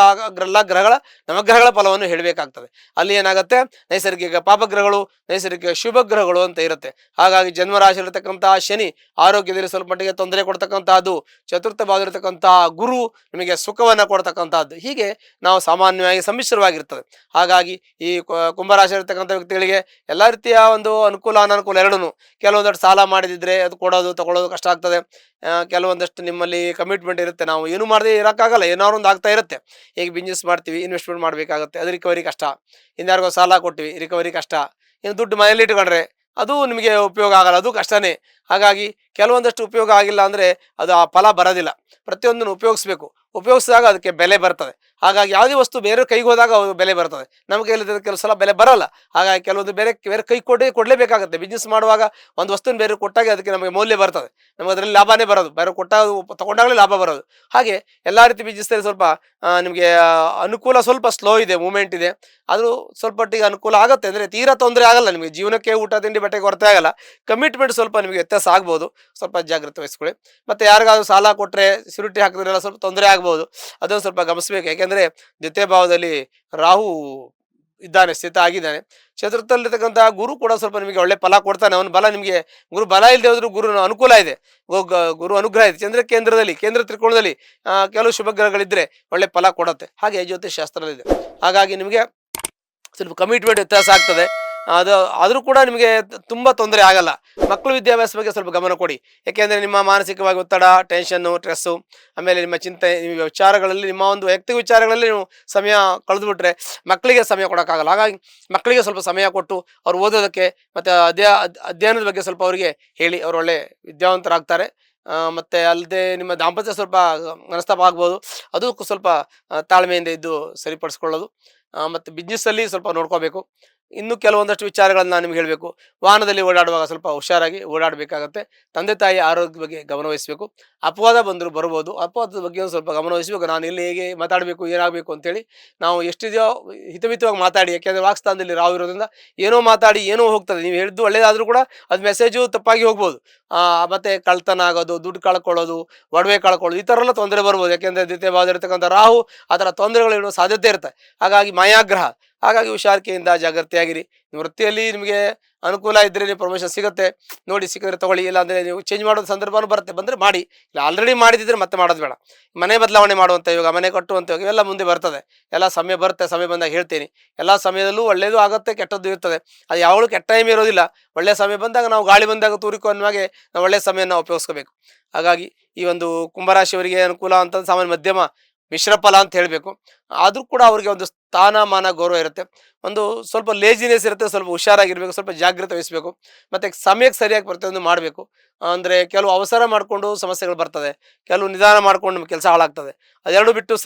ಎಲ್ಲ ಗ್ರಹಗಳ ನವಗ್ರಹಗಳ ಫಲವನ್ನು ಹೇಳಬೇಕಾಗ್ತದೆ. ಅಲ್ಲಿ ಏನಾಗುತ್ತೆ, ನೈಸರ್ಗಿಕ ಪಾಪಗ್ರಹಗಳು, ನೈಸರ್ಗಿಕ ಶುಭ ಗ್ರಹಗಳು ಅಂತ ಇರುತ್ತೆ. ಹಾಗಾಗಿ ಜನ್ಮರಾಶಿಯಲ್ಲಿರ್ತಕ್ಕಂತಹ ಶನಿ ಆರೋಗ್ಯದಲ್ಲಿ ಸ್ವಲ್ಪ ಮಟ್ಟಿಗೆ ತೊಂದರೆ ಕೊಡ್ತಕ್ಕಂತಹದ್ದು, ಚತುರ್ಥ ಭಾವದಲ್ಲಿರ್ತಕ್ಕಂತಹ ಗುರು ನಿಮಗೆ ಸುಖವನ್ನು ಕೊಡ್ತಕ್ಕಂಥದ್ದು. ಹೀಗೆ ನಾವು ಸಾಮಾನ್ಯವಾಗಿ ಸಮ್ಮಿಶ್ರವಾಗಿರ್ತದೆ. ಹಾಗಾಗಿ ಈ ಕುಂಭರಾಶಿ ಇರ್ತಕ್ಕಂಥ ವ್ಯಕ್ತಿಗಳಿಗೆ ಎಲ್ಲ ರೀತಿಯ ಒಂದು ಅನುಕೂಲ ಅನಾನುಕೂಲ ಎರಡೂ. ಕೆಲವೊಂದಷ್ಟು ಸಾಲ ಮಾಡಿದಿದ್ರೆ ಅದು ಕೊಡೋದು ತಗೊಳ್ಳೋದು ಕಷ್ಟ ಆಗ್ತದೆ. ಕೆಲವೊಂದಷ್ಟು ನಿಮ್ಮಲ್ಲಿ ಕಮಿಟ್ಮೆಂಟ್ ಇರುತ್ತೆ, ನಾವು ಏನು ಮಾಡದೆ ಇರೋಕ್ಕಾಗಲ್ಲ, ಏನಾದ್ರು ಒಂದು ಆಗ್ತಾ ಇರುತ್ತೆ. ಈಗ ಬಿಸ್ನೆಸ್ ಮಾಡ್ತೀವಿ, ಇನ್ವೆಸ್ಟ್ಮೆಂಟ್ ಮಾಡಬೇಕಾಗುತ್ತೆ, ಅದು ರಿಕವರಿ ಕಷ್ಟ. ಇನ್ಯಾರಿಗೋ ಸಾಲ ಕೊಟ್ಟಿವಿ, ರಿಕವರಿ ಕಷ್ಟ. ಇನ್ನು ದುಡ್ಡು ಮನೇಲಿ ಇಟ್ಕೊಂಡ್ರೆ ಅದು ನಿಮಗೆ ಉಪಯೋಗ ಆಗಲ್ಲ, ಅದು ಕಷ್ಟನೇ. ಹಾಗಾಗಿ ಕೆಲವೊಂದಷ್ಟು ಉಪಯೋಗ ಆಗಿಲ್ಲ ಅಂದರೆ ಅದು ಆ ಫಲ ಬರೋದಿಲ್ಲ. ಪ್ರತಿಯೊಂದನ್ನು ಉಪಯೋಗಿಸ್ಬೇಕು, ಉಪಯೋಗಿಸಿದಾಗ ಅದಕ್ಕೆ ಬೆಲೆ ಬರ್ತದೆ. ಹಾಗಾಗಿ ಯಾವುದೇ ವಸ್ತು ಬೇರೆ ಕೈಗೆ ಹೋದಾಗ ಅದು ಬೆಲೆ ಬರ್ತದೆ. ನಮ್ಮ ಕೈಯಲ್ಲಿ ಕೆಲವು ಸಲ ಬೆಲೆ ಬರೋಲ್ಲ. ಹಾಗಾಗಿ ಕೆಲವೊಂದು ಬೇರೆ ಕೈ ಕೊಡಲೇಬೇಕಾಗುತ್ತೆ. ಬಿಸ್ನೆಸ್ ಮಾಡುವಾಗ ಒಂದು ವಸ್ತುನ ಬೇರೆ ಕೊಟ್ಟಾಗ ಅದಕ್ಕೆ ನಮಗೆ ಮೌಲ್ಯ ಬರ್ತದೆ, ನಮಗೆ ಅದರಲ್ಲಿ ಲಾಭನೇ ಬರೋದು. ಬೇರೆ ಕೊಟ್ಟಾಗ ತಗೊಂಡಾಗಲೇ ಲಾಭ ಬರೋದು. ಹಾಗೆ ಎಲ್ಲ ರೀತಿ ಬಿಸ್ನೆಸ್ಸಲ್ಲಿ ಸ್ವಲ್ಪ ನಿಮಗೆ ಅನುಕೂಲ ಸ್ವಲ್ಪ ಸ್ಲೋ ಇದೆ, ಮೂಮೆಂಟ್ ಇದೆ. ಅದು ಸ್ವಲ್ಪ ಮಟ್ಟಿಗೆ ಅನುಕೂಲ ಆಗುತ್ತೆ, ಅಂದರೆ ತೀರಾ ತೊಂದರೆ ಆಗಲ್ಲ. ನಿಮಗೆ ಜೀವನಕ್ಕೆ ಊಟ ತಿಂಡಿ ಬಟ್ಟೆಗೆ ಕೊರತೆ ಆಗಲ್ಲ. ಕಮಿಟ್ಮೆಂಟ್ ಸ್ವಲ್ಪ ನಿಮಗೆ ವ್ಯತ್ಯಾಸ ಆಗ್ಬೋದು, ಸ್ವಲ್ಪ ಜಾಗ್ರತೆ ವಹಿಸ್ಕೊಳ್ಳಿ. ಮತ್ತು ಯಾರಿಗಾದ್ರೂ ಸಾಲ ಕೊಟ್ಟರೆ ಸಿರುಟಿ ಹಾಕಿದ್ರೆಲ್ಲ ಸ್ವಲ್ಪ ತೊಂದರೆ ಆಗ್ಬೋದು, ಅದನ್ನು ಸ್ವಲ್ಪ ಗಮನಿಸಬೇಕು. ಯಾಕೆಂದರೆ ದ್ವಿತೀಯ ಭಾವದಲ್ಲಿ ರಾಹು ಇದ್ದಾನೆ, ಸ್ಥಿತ ಆಗಿದ್ದಾನೆ. ಚತುರ್ಥದಲ್ಲಿರ್ತಕ್ಕಂಥ ಗುರು ಕೂಡ ಸ್ವಲ್ಪ ನಿಮಗೆ ಒಳ್ಳೆ ಫಲ ಕೊಡ್ತಾನೆ. ಅವನ ಬಲ ನಿಮಗೆ, ಗುರು ಬಲ ಇಲ್ಲದೆ ಹೋದ್ರೂ ಗುರು ಅನುಕೂಲ ಇದೆ, ಗುರು ಅನುಗ್ರಹ ಇದೆ. ಚಂದ್ರ ಕೇಂದ್ರದಲ್ಲಿ, ಕೇಂದ್ರ ತ್ರಿಕೋಣದಲ್ಲಿ ಕೆಲವು ಶುಭ ಗ್ರಹಗಳಿದ್ದರೆ ಒಳ್ಳೆ ಫಲ ಕೊಡುತ್ತೆ. ಹಾಗೆ ಜ್ಯೋತಿಷ್ ಶಾಸ್ತ್ರದಲ್ಲಿದೆ. ಹಾಗಾಗಿ ನಿಮಗೆ ಸ್ವಲ್ಪ ಕಮಿಟ್ಮೆಂಟ್ ವ್ಯತ್ಯಾಸ ಆಗ್ತದೆ. ಅದು ಆದರೂ ಕೂಡ ನಿಮಗೆ ತುಂಬ ತೊಂದರೆ ಆಗಲ್ಲ. ಮಕ್ಕಳು ವಿದ್ಯಾಭ್ಯಾಸ ಬಗ್ಗೆ ಸ್ವಲ್ಪ ಗಮನ ಕೊಡಿ. ಯಾಕೆಂದರೆ ನಿಮ್ಮ ಮಾನಸಿಕವಾಗಿ ಒತ್ತಡ, ಟೆನ್ಷನ್ನು, ಸ್ಟ್ರೆಸ್ಸು, ಆಮೇಲೆ ನಿಮ್ಮ ಚಿಂತೆ, ನಿಮ್ಮ ವಿಚಾರಗಳಲ್ಲಿ, ನಿಮ್ಮ ಒಂದು ವೈಯಕ್ತಿಕ ವಿಚಾರಗಳಲ್ಲಿ ನೀವು ಸಮಯ ಕಳೆದುಬಿಟ್ರೆ ಮಕ್ಕಳಿಗೆ ಸಮಯ ಕೊಡೋಕ್ಕಾಗಲ್ಲ. ಹಾಗಾಗಿ ಮಕ್ಕಳಿಗೆ ಸ್ವಲ್ಪ ಸಮಯ ಕೊಟ್ಟು ಅವ್ರು ಓದೋದಕ್ಕೆ ಮತ್ತು ಅಧ್ಯಯನದ ಬಗ್ಗೆ ಸ್ವಲ್ಪ ಅವರಿಗೆ ಹೇಳಿ, ಅವರು ಒಳ್ಳೆ ವಿದ್ಯಾವಂತರಾಗ್ತಾರೆ. ಮತ್ತು ಅಲ್ಲದೆ ನಿಮ್ಮ ದಾಂಪತ್ಯ ಸ್ವಲ್ಪ ಮನಸ್ತಾಪ ಆಗ್ಬೋದು, ಅದಕ್ಕೂ ಸ್ವಲ್ಪ ತಾಳ್ಮೆಯಿಂದ ಇದ್ದು ಸರಿಪಡಿಸ್ಕೊಳ್ಳೋದು. ಮತ್ತು ಬಿಸ್ನೆಸ್ಸಲ್ಲಿ ಸ್ವಲ್ಪ ನೋಡ್ಕೋಬೇಕು. ಇನ್ನೂ ಕೆಲವೊಂದಷ್ಟು ವಿಚಾರಗಳನ್ನು ನಾನು ನಿಮ್ಗೆ ಹೇಳಬೇಕು. ವಾಹನದಲ್ಲಿ ಓಡಾಡುವಾಗ ಸ್ವಲ್ಪ ಹುಷಾರಾಗಿ ಓಡಾಡಬೇಕಾಗತ್ತೆ. ತಂದೆ ತಾಯಿ ಆರೋಗ್ಯದ ಬಗ್ಗೆ ಗಮನವಹಿಸಬೇಕು. ಅಪವಾದ ಬಂದರೂ ಬರ್ಬೋದು, ಅಪವಾದದ ಬಗ್ಗೆ ಒಂದು ಸ್ವಲ್ಪ ಗಮನವಹಿಸಬೇಕು. ನಾನು ಎಲ್ಲಿ ಹೇಗೆ ಮಾತಾಡಬೇಕು, ಏನಾಗಬೇಕು ಅಂತೇಳಿ ನಾವು ಎಷ್ಟಿದೆಯೋ ಹಿತಮಿತವಾಗಿ ಮಾತಾಡಿ. ಯಾಕೆಂದರೆ ವಾಕ್ಸ್ಥಾನದಲ್ಲಿ ರಾವು ಇರೋದ್ರಿಂದ ಏನೋ ಮಾತಾಡಿ ಏನೋ ಹೋಗ್ತದೆ. ನೀವು ಹೇಳಿದ್ದು ಒಳ್ಳೇದಾದರೂ ಕೂಡ ಅದು ಮೆಸೇಜು ತಪ್ಪಾಗಿ ಹೋಗ್ಬೋದು. ಮತ್ತು ಕಳ್ತನ ಆಗೋದು, ದುಡ್ಡು ಕಳ್ಕೊಳ್ಳೋದು, ಒಡವೆ ಕಳ್ಕೊಳ್ಳೋದು, ಈ ಥರ ಎಲ್ಲ ತೊಂದರೆ ಬರ್ಬೋದು. ಯಾಕೆಂದರೆ ದ್ವಿತೀಯ ಭಾವದಲ್ಲಿರ್ತಕ್ಕಂಥ ರಾಹು ಆ ಥರ ತೊಂದರೆಗಳು ಇಡುವ ಸಾಧ್ಯತೆ ಇರುತ್ತೆ. ಹಾಗಾಗಿ ಮಾಯಾಗ್ರಹ. ಹಾಗಾಗಿ ಹುಷಾರಿಕೆಯಿಂದ ಜಾಗ್ರತೆಯಾಗಿರಿ. ವೃತ್ತಿಯಲ್ಲಿ ನಿಮಗೆ ಅನುಕೂಲ ಇದ್ದರೆ ನೀವು ಪ್ರಮೋಷನ್ ಸಿಗುತ್ತೆ, ನೋಡಿ ಸಿಕ್ಕಿದ್ರೆ ತೊಗೊಳ್ಳಿ. ಇಲ್ಲ ಅಂದರೆ ನೀವು ಚೇಂಜ್ ಮಾಡೋದು ಸಂದರ್ಭನೂ ಬರುತ್ತೆ, ಬಂದರೆ ಮಾಡಿ. ಇಲ್ಲ ಆಲ್ರೆಡಿ ಮಾಡಿದ್ದರೆ ಮತ್ತೆ ಮಾಡೋದು ಬೇಡ. ಮನೆ ಬದಲಾವಣೆ ಮಾಡುವಂಥ ಇವಾಗ, ಮನೆ ಕಟ್ಟುವಂಥ ಇವಾಗ ಇವೆಲ್ಲ ಮುಂದೆ ಬರ್ತದೆ. ಎಲ್ಲ ಸಮಯ ಬರುತ್ತೆ, ಸಮಯ ಬಂದಾಗ ಹೇಳ್ತೀನಿ. ಎಲ್ಲ ಸಮಯದಲ್ಲೂ ಒಳ್ಳೆಯದು ಆಗುತ್ತೆ, ಕೆಟ್ಟದ್ದು ಇರ್ತದೆ. ಅದು ಯಾವಾಗಲೂ ಕೆಟ್ಟ ಟೈಮ್ ಇರೋದಿಲ್ಲ. ಒಳ್ಳೆಯ ಸಮಯ ಬಂದಾಗ ನಾವು ಗಾಳಿ ಬಂದಾಗ ತೂರಿಕೋ ಅನ್ನುವಾಗೆ ನಾವು ಒಳ್ಳೆಯ ಸಮಯನ ಉಪಯೋಗಿಸ್ಕೋಬೇಕು. ಹಾಗಾಗಿ ಈ ಒಂದು ಕುಂಭರಾಶಿಯವರಿಗೆ ಅನುಕೂಲ ಅಂತ ಸಾಮಾನ್ಯ ಮಧ್ಯಮ ಮಿಶ್ರ ಫಲ ಅಂತ ಹೇಳಬೇಕು. ಆದರೂ ಕೂಡ ಅವರಿಗೆ ಒಂದು ಸ್ಥಾನಮಾನ ಗೌರವ ಇರುತ್ತೆ. ಒಂದು ಸ್ವಲ್ಪ ಲೇಜಿನೆಸ್ ಇರುತ್ತೆ, ಸ್ವಲ್ಪ ಹುಷಾರಾಗಿರಬೇಕು, ಸ್ವಲ್ಪ ಜಾಗ್ರತೆ ವಹಿಸಬೇಕು. ಮತ್ತು ಸಮಯಕ್ಕೆ ಸರಿಯಾಗಿ ಪ್ರತಿಯೊಂದು ಮಾಡಬೇಕು. ಅಂದರೆ ಕೆಲವು ಅವಸರ ಮಾಡಿಕೊಂಡು ಸಮಸ್ಯೆಗಳು ಬರ್ತದೆ, ಕೆಲವು ನಿಧಾನ ಮಾಡ್ಕೊಂಡು ನಿಮ್ಮ ಕೆಲಸ ಹಾಳಾಗ್ತದೆ. ಅದೆರಡು ಬಿಟ್ಟು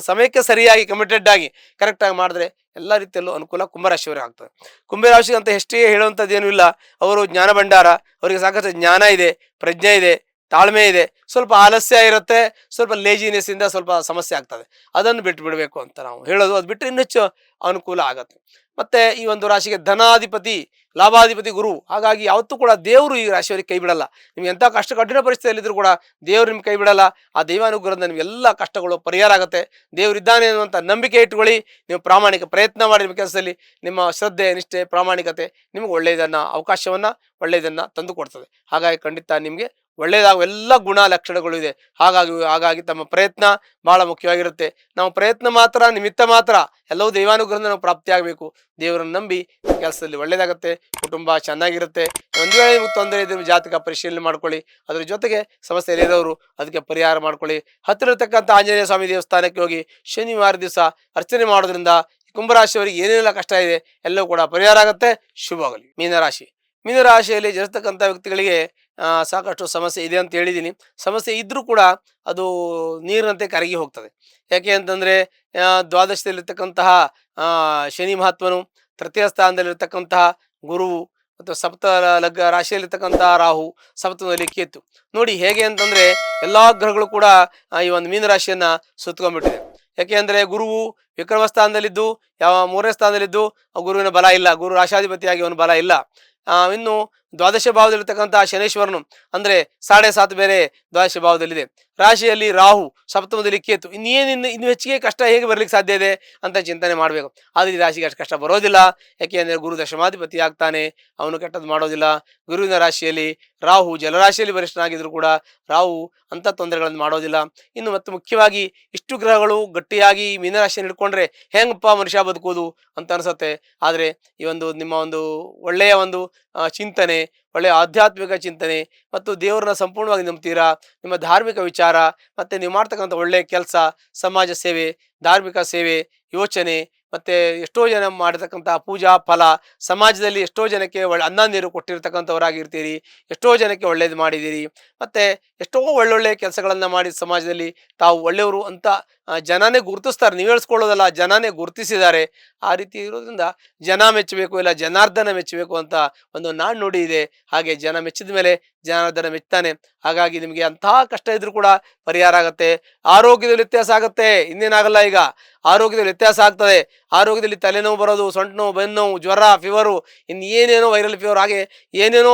ಸಮಯಕ್ಕೆ ಸರಿಯಾಗಿ ಕಮಿಟೆಡ್ ಆಗಿ ಕರೆಕ್ಟಾಗಿ ಮಾಡಿದ್ರೆ ಎಲ್ಲ ರೀತಿಯಲ್ಲೂ ಅನುಕೂಲ ಕುಂಭರಾಶಿಯವರಿಗೆ ಆಗ್ತದೆ. ಕುಂಭರಾಶಿ ಅಂತ ಎಷ್ಟೇ ಹೇಳುವಂಥದ್ದು ಏನೂ ಇಲ್ಲ. ಅವರು ಜ್ಞಾನ ಭಂಡಾರ, ಅವರಿಗೆ ಸಾಕಷ್ಟು ಜ್ಞಾನ ಇದೆ, ಪ್ರಜ್ಞೆ ಇದೆ, ತಾಳ್ಮೆ ಇದೆ. ಸ್ವಲ್ಪ ಆಲಸ್ಯ ಇರುತ್ತೆ, ಸ್ವಲ್ಪ ಲೇಜಿನೆಸ್ಸಿಂದ ಸ್ವಲ್ಪ ಸಮಸ್ಯೆ ಆಗ್ತದೆ. ಅದನ್ನು ಬಿಟ್ಟು ಬಿಡಬೇಕು ಅಂತ ನಾವು ಹೇಳೋದು. ಅದು ಬಿಟ್ಟರೆ ಇನ್ನೂ ಹೆಚ್ಚು ಅನುಕೂಲ ಆಗುತ್ತೆ. ಮತ್ತು ಈ ಒಂದು ರಾಶಿಗೆ ಧನಾಧಿಪತಿ, ಲಾಭಾಧಿಪತಿ ಗುರು. ಹಾಗಾಗಿ ಯಾವತ್ತೂ ಕೂಡ ದೇವರು ಈ ರಾಶಿಯವರಿಗೆ ಕೈ ಬಿಡಲ್ಲ. ನಿಮ್ಗೆ ಎಂಥ ಕಠಿಣ ಪರಿಸ್ಥಿತಿಯಲ್ಲಿದ್ದರೂ ಕೂಡ ದೇವರು ನಿಮ್ಗೆ ಕೈ ಬಿಡಲ್ಲ. ಆ ದೈವಾನುಗ್ರಹದಿಂದ ನಿಮಗೆಲ್ಲ ಕಷ್ಟಗಳು ಪರಿಹಾರ ಆಗುತ್ತೆ. ದೇವರಿದ್ದಾನೆ ಅನ್ನುವಂಥ ನಂಬಿಕೆ ಇಟ್ಕೊಳ್ಳಿ. ನೀವು ಪ್ರಾಮಾಣಿಕ ಪ್ರಯತ್ನ ಮಾಡಿ ನಿಮ್ಮ ಕೆಲಸದಲ್ಲಿ. ನಿಮ್ಮ ಶ್ರದ್ಧೆ, ನಿಷ್ಠೆ, ಪ್ರಾಮಾಣಿಕತೆ ನಿಮಗೆ ಒಳ್ಳೆಯದನ್ನು, ಅವಕಾಶವನ್ನು, ಒಳ್ಳೆಯದನ್ನು ತಂದು ಕೊಡ್ತದೆ. ಹಾಗಾಗಿ ಖಂಡಿತ ನಿಮಗೆ ಒಳ್ಳೆಯದಾಗುವ ಎಲ್ಲ ಗುಣ ಲಕ್ಷಣಗಳು ಇದೆ. ಹಾಗಾಗಿ ತಮ್ಮ ಪ್ರಯತ್ನ ಬಹಳ ಮುಖ್ಯವಾಗಿರುತ್ತೆ. ನಾವು ಪ್ರಯತ್ನ ಮಾತ್ರ, ನಿಮಿತ್ತ ಮಾತ್ರ, ಎಲ್ಲವೂ ದೈವಾನುಗ್ರಹದಿಂದ ನಾವು ಪ್ರಾಪ್ತಿಯಾಗಬೇಕು. ದೇವರನ್ನು ನಂಬಿ ಕೆಲಸದಲ್ಲಿ ಒಳ್ಳೆಯದಾಗುತ್ತೆ, ಕುಟುಂಬ ಚೆನ್ನಾಗಿರುತ್ತೆ. ಒಂದು ವೇಳೆ ನಿಮ್ಗೆ ತೊಂದರೆ ಇದ್ರೆ ಜಾತಕ ಪರಿಶೀಲನೆ ಮಾಡ್ಕೊಳ್ಳಿ. ಅದ್ರ ಜೊತೆಗೆ ಸಮಸ್ಯೆ ಇರೋರು ಅದಕ್ಕೆ ಪರಿಹಾರ ಮಾಡ್ಕೊಳ್ಳಿ. ಹತ್ತಿರ ಇರತಕ್ಕಂಥ ಆಂಜನೇಯ ಸ್ವಾಮಿ ದೇವಸ್ಥಾನಕ್ಕೆ ಹೋಗಿ ಶನಿವಾರ ದಿವಸ ಅರ್ಚನೆ ಮಾಡೋದ್ರಿಂದ ಕುಂಭರಾಶಿಯವರಿಗೆ ಏನೇನೆಲ್ಲ ಕಷ್ಟ ಇದೆ ಎಲ್ಲವೂ ಕೂಡ ಪರಿಹಾರ ಆಗುತ್ತೆ. ಶುಭವಾಗಲಿ. ಮೀನರಾಶಿಯಲ್ಲಿ ಜನಿಸ್ತಕ್ಕಂಥ ವ್ಯಕ್ತಿಗಳಿಗೆ ಸಾಕಷ್ಟು ಸಮಸ್ಯೆ ಇದೆ ಅಂತ ಹೇಳಿದ್ದೀನಿ. ಸಮಸ್ಯೆ ಇದ್ರೂ ಕೂಡ ಅದು ನೀರಿನಂತೆ ಕರಗಿ ಹೋಗ್ತದೆ. ಯಾಕೆ ಅಂತಂದರೆ ದ್ವಾದಶದಲ್ಲಿರ್ತಕ್ಕಂತಹ ಶನಿ ಮಹತ್ವನು, ತೃತೀಯ ಸ್ಥಾನದಲ್ಲಿರ್ತಕ್ಕಂತಹ ಗುರುವು ಮತ್ತು ಸಪ್ತ ರಾಶಿಯಲ್ಲಿರ್ತಕ್ಕಂತಹ ರಾಹು, ಸಪ್ತಮದಲ್ಲಿ ಕೇತು. ನೋಡಿ ಹೇಗೆ ಅಂತಂದರೆ ಎಲ್ಲ ಗ್ರಹಗಳು ಕೂಡ ಈ ಒಂದು ಮೀನರಾಶಿಯನ್ನು ಸುತ್ತಕೊಂಡ್ಬಿಟ್ಟಿದೆ. ಯಾಕೆ ಅಂದರೆ ಗುರುವು ವಿಕ್ರಮ ಸ್ಥಾನದಲ್ಲಿದ್ದು ಮೂರನೇ ಸ್ಥಾನದಲ್ಲಿದ್ದು ಗುರುವಿನ ಬಲ ಇಲ್ಲ, ಗುರು ರಾಶಾಧಿಪತಿಯಾಗಿ ಅವನ ಬಲ ಇಲ್ಲ. ಇನ್ನು ದ್ವಾದಶ ಭಾವದಲ್ಲಿರ್ತಕ್ಕಂಥ ಶನೇಶ್ವರನು ಅಂದರೆ 7.5 ಬೇರೆ ದ್ವಾದಶ ಭಾವದಲ್ಲಿದೆ. ರಾಶಿಯಲ್ಲಿ ರಾಹು, ಸಪ್ತಮದಲ್ಲಿ ಕೇತು. ಇನ್ನು ಹೆಚ್ಚಿಗೆ ಕಷ್ಟ ಹೇಗೆ ಬರ್ಲಿಕ್ಕೆ ಸಾಧ್ಯ ಇದೆ ಅಂತ ಚಿಂತನೆ ಮಾಡಬೇಕು. ಆದರೆ ಈ ರಾಶಿಗೆ ಅಷ್ಟು ಕಷ್ಟ ಬರೋದಿಲ್ಲ. ಯಾಕೆ ಅಂದರೆ ಗುರು ದಶಮಾಧಿಪತಿ ಆಗ್ತಾನೆ, ಅವನು ಕೆಟ್ಟದ್ದು ಮಾಡೋದಿಲ್ಲ. ಗುರುವಿನ ರಾಶಿಯಲ್ಲಿ ರಾಹು ಜಲರಾಶಿಯಲ್ಲಿ ವರಿಷ್ಠನಾಗಿದ್ರು ಕೂಡ ರಾಹು ಅಂಥ ತೊಂದರೆಗಳನ್ನು ಮಾಡೋದಿಲ್ಲ. ಇನ್ನು ಮತ್ತು ಮುಖ್ಯವಾಗಿ ಇಷ್ಟು ಗ್ರಹಗಳು ಗಟ್ಟಿಯಾಗಿ ಮೀನರಾಶಿಯನ್ನು ಹಿಡ್ಕೊಂಡ್ರೆ ಹೆಂಗಪ್ಪ ಮನುಷ್ಯ ಬದುಕೋದು ಅಂತ ಅನಿಸುತ್ತೆ. ಆದರೆ ಈ ಒಂದು ನಿಮ್ಮ ಒಂದು ಒಳ್ಳೆಯ ಒಂದು ಚಿಂತನೆ, ಒಳ್ಳೆಯ ಆಧ್ಯಾತ್ಮಿಕ ಚಿಂತನೆ ಮತ್ತು ದೇವರನ್ನ ಸಂಪೂರ್ಣವಾಗಿ ನಂಬ್ತೀರಾ, ನಿಮ್ಮ ಧಾರ್ಮಿಕ ವಿಚಾರ ಮತ್ತು ನೀವು ಮಾಡ್ತಕ್ಕಂಥ ಒಳ್ಳೆಯ ಕೆಲಸ, ಸಮಾಜ ಸೇವೆ, ಧಾರ್ಮಿಕ ಸೇವೆ, ಯೋಚನೆ ಮತ್ತು ಎಷ್ಟೋ ಜನ ಮಾಡತಕ್ಕಂಥ ಪೂಜಾ ಫಲ, ಸಮಾಜದಲ್ಲಿ ಎಷ್ಟೋ ಜನಕ್ಕೆ ಅನ್ನ ನೀರು ಕೊಟ್ಟಿರ್ತಕ್ಕಂಥವರಾಗಿರ್ತೀರಿ, ಎಷ್ಟೋ ಜನಕ್ಕೆ ಒಳ್ಳೇದು ಮಾಡಿದ್ದೀರಿ, ಮತ್ತು ಎಷ್ಟೋ ಒಳ್ಳೊಳ್ಳೆ ಕೆಲಸಗಳನ್ನು ಮಾಡಿ ಸಮಾಜದಲ್ಲಿ ತಾವು ಒಳ್ಳೆಯವರು ಅಂತ ಜನನೇ ಗುರುತಿಸ್ತಾರೆ. ನೀವು ಹೇಳ್ಸ್ಕೊಳ್ಳೋದಲ್ಲ, ಜನನೇ ಗುರುತಿಸಿದ್ದಾರೆ. ಆ ರೀತಿ ಇರೋದ್ರಿಂದ ಜನ ಮೆಚ್ಚಬೇಕು, ಇಲ್ಲ ಜನಾರ್ದನ ಮೆಚ್ಚಬೇಕು ಅಂತ ಒಂದು ನಾಣ್ಣುಡಿ ಇದೆ. ಹಾಗೆ ಜನ ಮೆಚ್ಚಿದ ಮೇಲೆ ಜನಾರ್ದನ ಮೆಚ್ತಾನೆ. ಹಾಗಾಗಿ ನಿಮಗೆ ಅಂತಹ ಕಷ್ಟ ಇದ್ರೂ ಕೂಡ ಪರಿಹಾರ ಆಗುತ್ತೆ. ಆರೋಗ್ಯದಲ್ಲಿ ವ್ಯತ್ಯಾಸ ಆಗುತ್ತೆ, ಇನ್ನೇನಾಗಲ್ಲ. ಈಗ ಆರೋಗ್ಯದಲ್ಲಿ ವ್ಯತ್ಯಾಸ ಆಗ್ತದೆ. ಆರೋಗ್ಯದಲ್ಲಿ ತಲೆನೋವು ಬರೋದು, ಸೊಂಟ ನೋವು, ಬೆನ್ನೋವು, ಜ್ವರ, ಫೀವರು, ಇನ್ನು ಏನೇನೋ ವೈರಲ್ ಫೀವರ್, ಹಾಗೆ ಏನೇನೋ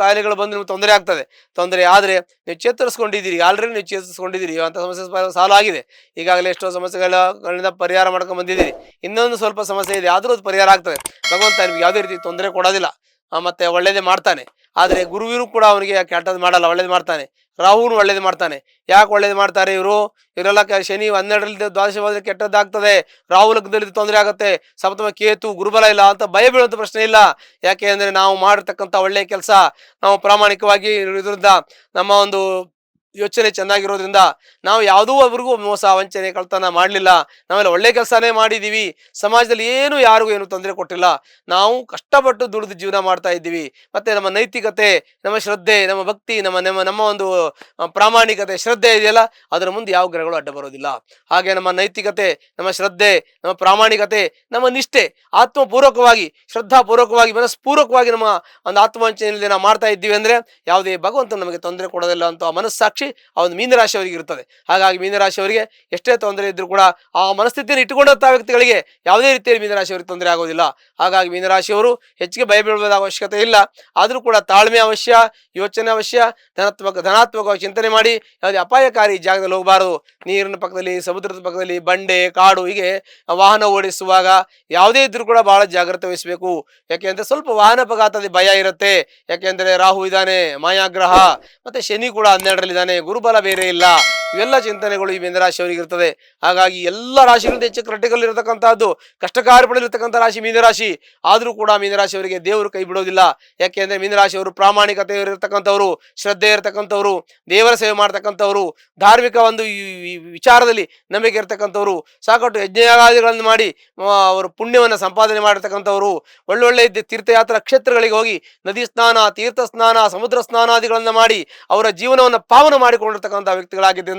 ಕಾಯಿಲೆಗಳು ಬಂದು ನಿಮ್ಗೆ ತೊಂದರೆ ಆಗ್ತದೆ. ತೊಂದರೆ ಆದರೆ ನೀವು ಚೇತರಿಸ್ಕೊಂಡಿದ್ದೀರಿ, ಆಲ್ರೆಡಿ ನೀವು ಚೇತರಿಸ್ಕೊಂಡಿದ್ದೀರಿ, ಅಂಥ ಸಮಸ್ಯೆ ಸಾಲ್ವ್ ಆಗಿದೆ. ಈಗಾಗಲೇ ಎಷ್ಟೋ ಸಮಸ್ಯೆಗಳಿಂದ ಪರಿಹಾರ ಮಾಡ್ಕೊಂಡು ಬಂದಿದ್ದೀರಿ. ಇನ್ನೊಂದು ಸ್ವಲ್ಪ ಸಮಸ್ಯೆ ಇದೆ, ಆದರೂ ಅದು ಪರಿಹಾರ ಆಗ್ತದೆ. ಭಗವಂತ ನಿಮ್ಗೆ ಯಾವುದೇ ರೀತಿ ತೊಂದರೆ ಕೊಡೋದಿಲ್ಲ, ಮತ್ತೆ ಒಳ್ಳೇದೇ ಮಾಡ್ತಾನೆ. ಆದರೆ ಗುರುವಿನೂ ಕೂಡ ಅವನಿಗೆ ಕೆಟ್ಟದ್ದು ಮಾಡಲ್ಲ, ಒಳ್ಳೇದು ಮಾಡ್ತಾನೆ. ರಾಹುನು ಒಳ್ಳೇದು ಮಾಡ್ತಾನೆ. ಯಾಕೆ ಒಳ್ಳೇದು ಮಾಡ್ತಾರೆ ಇವರೆಲ್ಲ? ಶನಿ 12ರಲ್ಲಿ ದ್ವಾದಶ ಭಾವದಲ್ಲಿ ಕೆಟ್ಟದ್ದಾಗ್ತದೆ, ರಾಹು ಲಗ್ನದಲ್ಲಿ ತೊಂದರೆ ಆಗುತ್ತೆ, ಸಪ್ತಮ ಕೇತು, ಗುರುಬಲ ಇಲ್ಲ ಅಂತ ಭಯ ಬೀಳುವಂಥ ಪ್ರಶ್ನೆ ಇಲ್ಲ. ಯಾಕೆ ಅಂದರೆ ನಾವು ಮಾಡಿರ್ತಕ್ಕಂಥ ಒಳ್ಳೆಯ ಕೆಲಸ, ನಾವು ಪ್ರಾಮಾಣಿಕವಾಗಿ ಇರೋದ್ರಿಂದ, ನಮ್ಮ ಒಂದು ಯೋಚನೆ ಚೆನ್ನಾಗಿರೋದ್ರಿಂದ, ನಾವು ಯಾವುದೋ ಒಬ್ರಿಗೂ ಮೋಸ, ವಂಚನೆ, ಕಳ್ತನ ಮಾಡಲಿಲ್ಲ. ನಾವೆಲ್ಲ ಒಳ್ಳೆ ಕೆಲಸನೇ ಮಾಡಿದ್ದೀವಿ. ಸಮಾಜದಲ್ಲಿ ಯಾರಿಗೂ ಏನು ತೊಂದರೆ ಕೊಟ್ಟಿಲ್ಲ. ನಾವು ಕಷ್ಟಪಟ್ಟು ದುಡಿದು ಜೀವನ ಮಾಡ್ತಾ ಇದ್ದೀವಿ. ಮತ್ತು ನಮ್ಮ ನೈತಿಕತೆ, ನಮ್ಮ ಶ್ರದ್ಧೆ, ನಮ್ಮ ಭಕ್ತಿ, ನಮ್ಮ ಒಂದು ಪ್ರಾಮಾಣಿಕತೆ, ಶ್ರದ್ಧೆ ಇದೆಯಲ್ಲ, ಅದರ ಮುಂದೆ ಯಾವ ಗ್ರಹಗಳು ಅಡ್ಡ ಬರೋದಿಲ್ಲ. ಹಾಗೆ ನಮ್ಮ ನೈತಿಕತೆ, ನಮ್ಮ ಶ್ರದ್ಧೆ, ನಮ್ಮ ಪ್ರಾಮಾಣಿಕತೆ, ನಮ್ಮ ನಿಷ್ಠೆ ಆತ್ಮಪೂರ್ವಕವಾಗಿ, ಶ್ರದ್ಧಾಪೂರ್ವಕವಾಗಿ, ಮನಸ್ಪೂರ್ವಕವಾಗಿ ನಮ್ಮ ಒಂದು ಆತ್ಮವಂಚನೆಯಲ್ಲಿ ನಾವು ಮಾಡ್ತಾ ಇದ್ದೀವಿ ಅಂದರೆ ಯಾವುದೇ ಭಗವಂತ ನಮಗೆ ತೊಂದರೆ ಕೊಡೋದಿಲ್ಲ ಅಂತ ಮನಸ್ಸಾಕ್ಷಿ ಆ ಒಂದು ಮೀನರಾಶಿಯವರಿಗೆ ಇರ್ತದೆ. ಹಾಗಾಗಿ ಮೀನರಾಶಿಯವರಿಗೆ ಎಷ್ಟೇ ತೊಂದರೆ ಇದ್ರೂ ಕೂಡ ಆ ಮನಸ್ಥಿತಿಯನ್ನು ಇಟ್ಟುಕೊಂಡಂಥ ವ್ಯಕ್ತಿಗಳಿಗೆ ಯಾವುದೇ ರೀತಿಯಲ್ಲಿ ಮೀನರಾಶಿಯವರಿಗೆ ತೊಂದರೆ ಆಗೋದಿಲ್ಲ. ಹಾಗಾಗಿ ಮೀನರಾಶಿಯವರು ಹೆಚ್ಚಿಗೆ ಭಯ ಬೀಳುವ ಅವಶ್ಯಕತೆ ಇಲ್ಲ. ಆದರೂ ಕೂಡ ತಾಳ್ಮೆ ಅವಶ್ಯ, ಯೋಚನೆ ಅವಶ್ಯ, ಧನಾತ್ಮಕವಾಗಿ ಚಿಂತನೆ ಮಾಡಿ ಯಾವುದೇ ಅಪಾಯಕಾರಿ ಜಾಗದಲ್ಲಿ ಹೋಗಬಾರದು. ನೀರಿನ ಪಕ್ಕದಲ್ಲಿ, ಸಮುದ್ರದ ಪಕ್ಕದಲ್ಲಿ, ಬಂಡೆ, ಕಾಡು, ಹೀಗೆ ವಾಹನ ಓಡಿಸುವಾಗ ಯಾವುದೇ ಇದ್ರೂ ಕೂಡ ಬಹಳ ಜಾಗ್ರತೆ ವಹಿಸಬೇಕು. ಯಾಕೆಂದರೆ ಸ್ವಲ್ಪ ವಾಹನ ಅಪಘಾತದಲ್ಲಿ ಭಯ ಇರುತ್ತೆ. ಯಾಕೆಂದರೆ ರಾಹು ಇದ್ದಾನೆ, ಮಾಯಾಗ್ರಹ, ಮತ್ತು ಶನಿ ಕೂಡ 12ರಲ್ಲಿದ್ದಾನೆ, ಗುರುಬಲ ಬೇರೆ ಇಲ್ಲ. ಇವೆಲ್ಲ ಚಿಂತನೆಗಳು ಈ ಮೀನರಾಶಿಯವರಿಗೆ ಇರ್ತದೆ. ಹಾಗಾಗಿ ಎಲ್ಲ ರಾಶಿಗಳಿಂದ ಹೆಚ್ಚು ಕ್ರಿಟಿಕಲ್ ಇರತಕ್ಕಂಥದ್ದು, ಕಷ್ಟಕಾರ್ಪಣೆಲಿರ್ತಕ್ಕಂಥ ರಾಶಿ ಮೀನರಾಶಿ. ಆದರೂ ಕೂಡ ಮೀನರಾಶಿಯವರಿಗೆ ದೇವರು ಕೈ ಬಿಡೋದಿಲ್ಲ. ಯಾಕೆಂದರೆ ಮೀನರಾಶಿಯವರು ಪ್ರಾಮಾಣಿಕತೆ ಇರತಕ್ಕಂಥವ್ರು, ಶ್ರದ್ಧೆ ಇರತಕ್ಕಂಥವ್ರು, ದೇವರ ಸೇವೆ ಮಾಡ್ತಕ್ಕಂಥವ್ರು, ಧಾರ್ಮಿಕ ಒಂದು ವಿಚಾರದಲ್ಲಿ ನಂಬಿಕೆ ಇರತಕ್ಕಂಥವ್ರು, ಸಾಕಷ್ಟು ಯಜ್ಞಯಾಗಾದಿಗಳನ್ನು ಮಾಡಿ ಅವರು ಪುಣ್ಯವನ್ನು ಸಂಪಾದನೆ ಮಾಡಿರ್ತಕ್ಕಂಥವ್ರು, ಒಳ್ಳೊಳ್ಳೆ ತೀರ್ಥಯಾತ್ರಾ ಕ್ಷೇತ್ರಗಳಿಗೆ ಹೋಗಿ ನದಿ ಸ್ನಾನ, ತೀರ್ಥ ಸ್ನಾನ, ಸಮುದ್ರ ಸ್ನಾನಾದಿಗಳನ್ನು ಮಾಡಿ ಅವರ ಜೀವನವನ್ನು ಪಾವನ ಮಾಡಿಕೊಂಡಿರ್ತಕ್ಕಂಥ ವ್ಯಕ್ತಿಗಳಾಗಿದ್ದರಿಂದ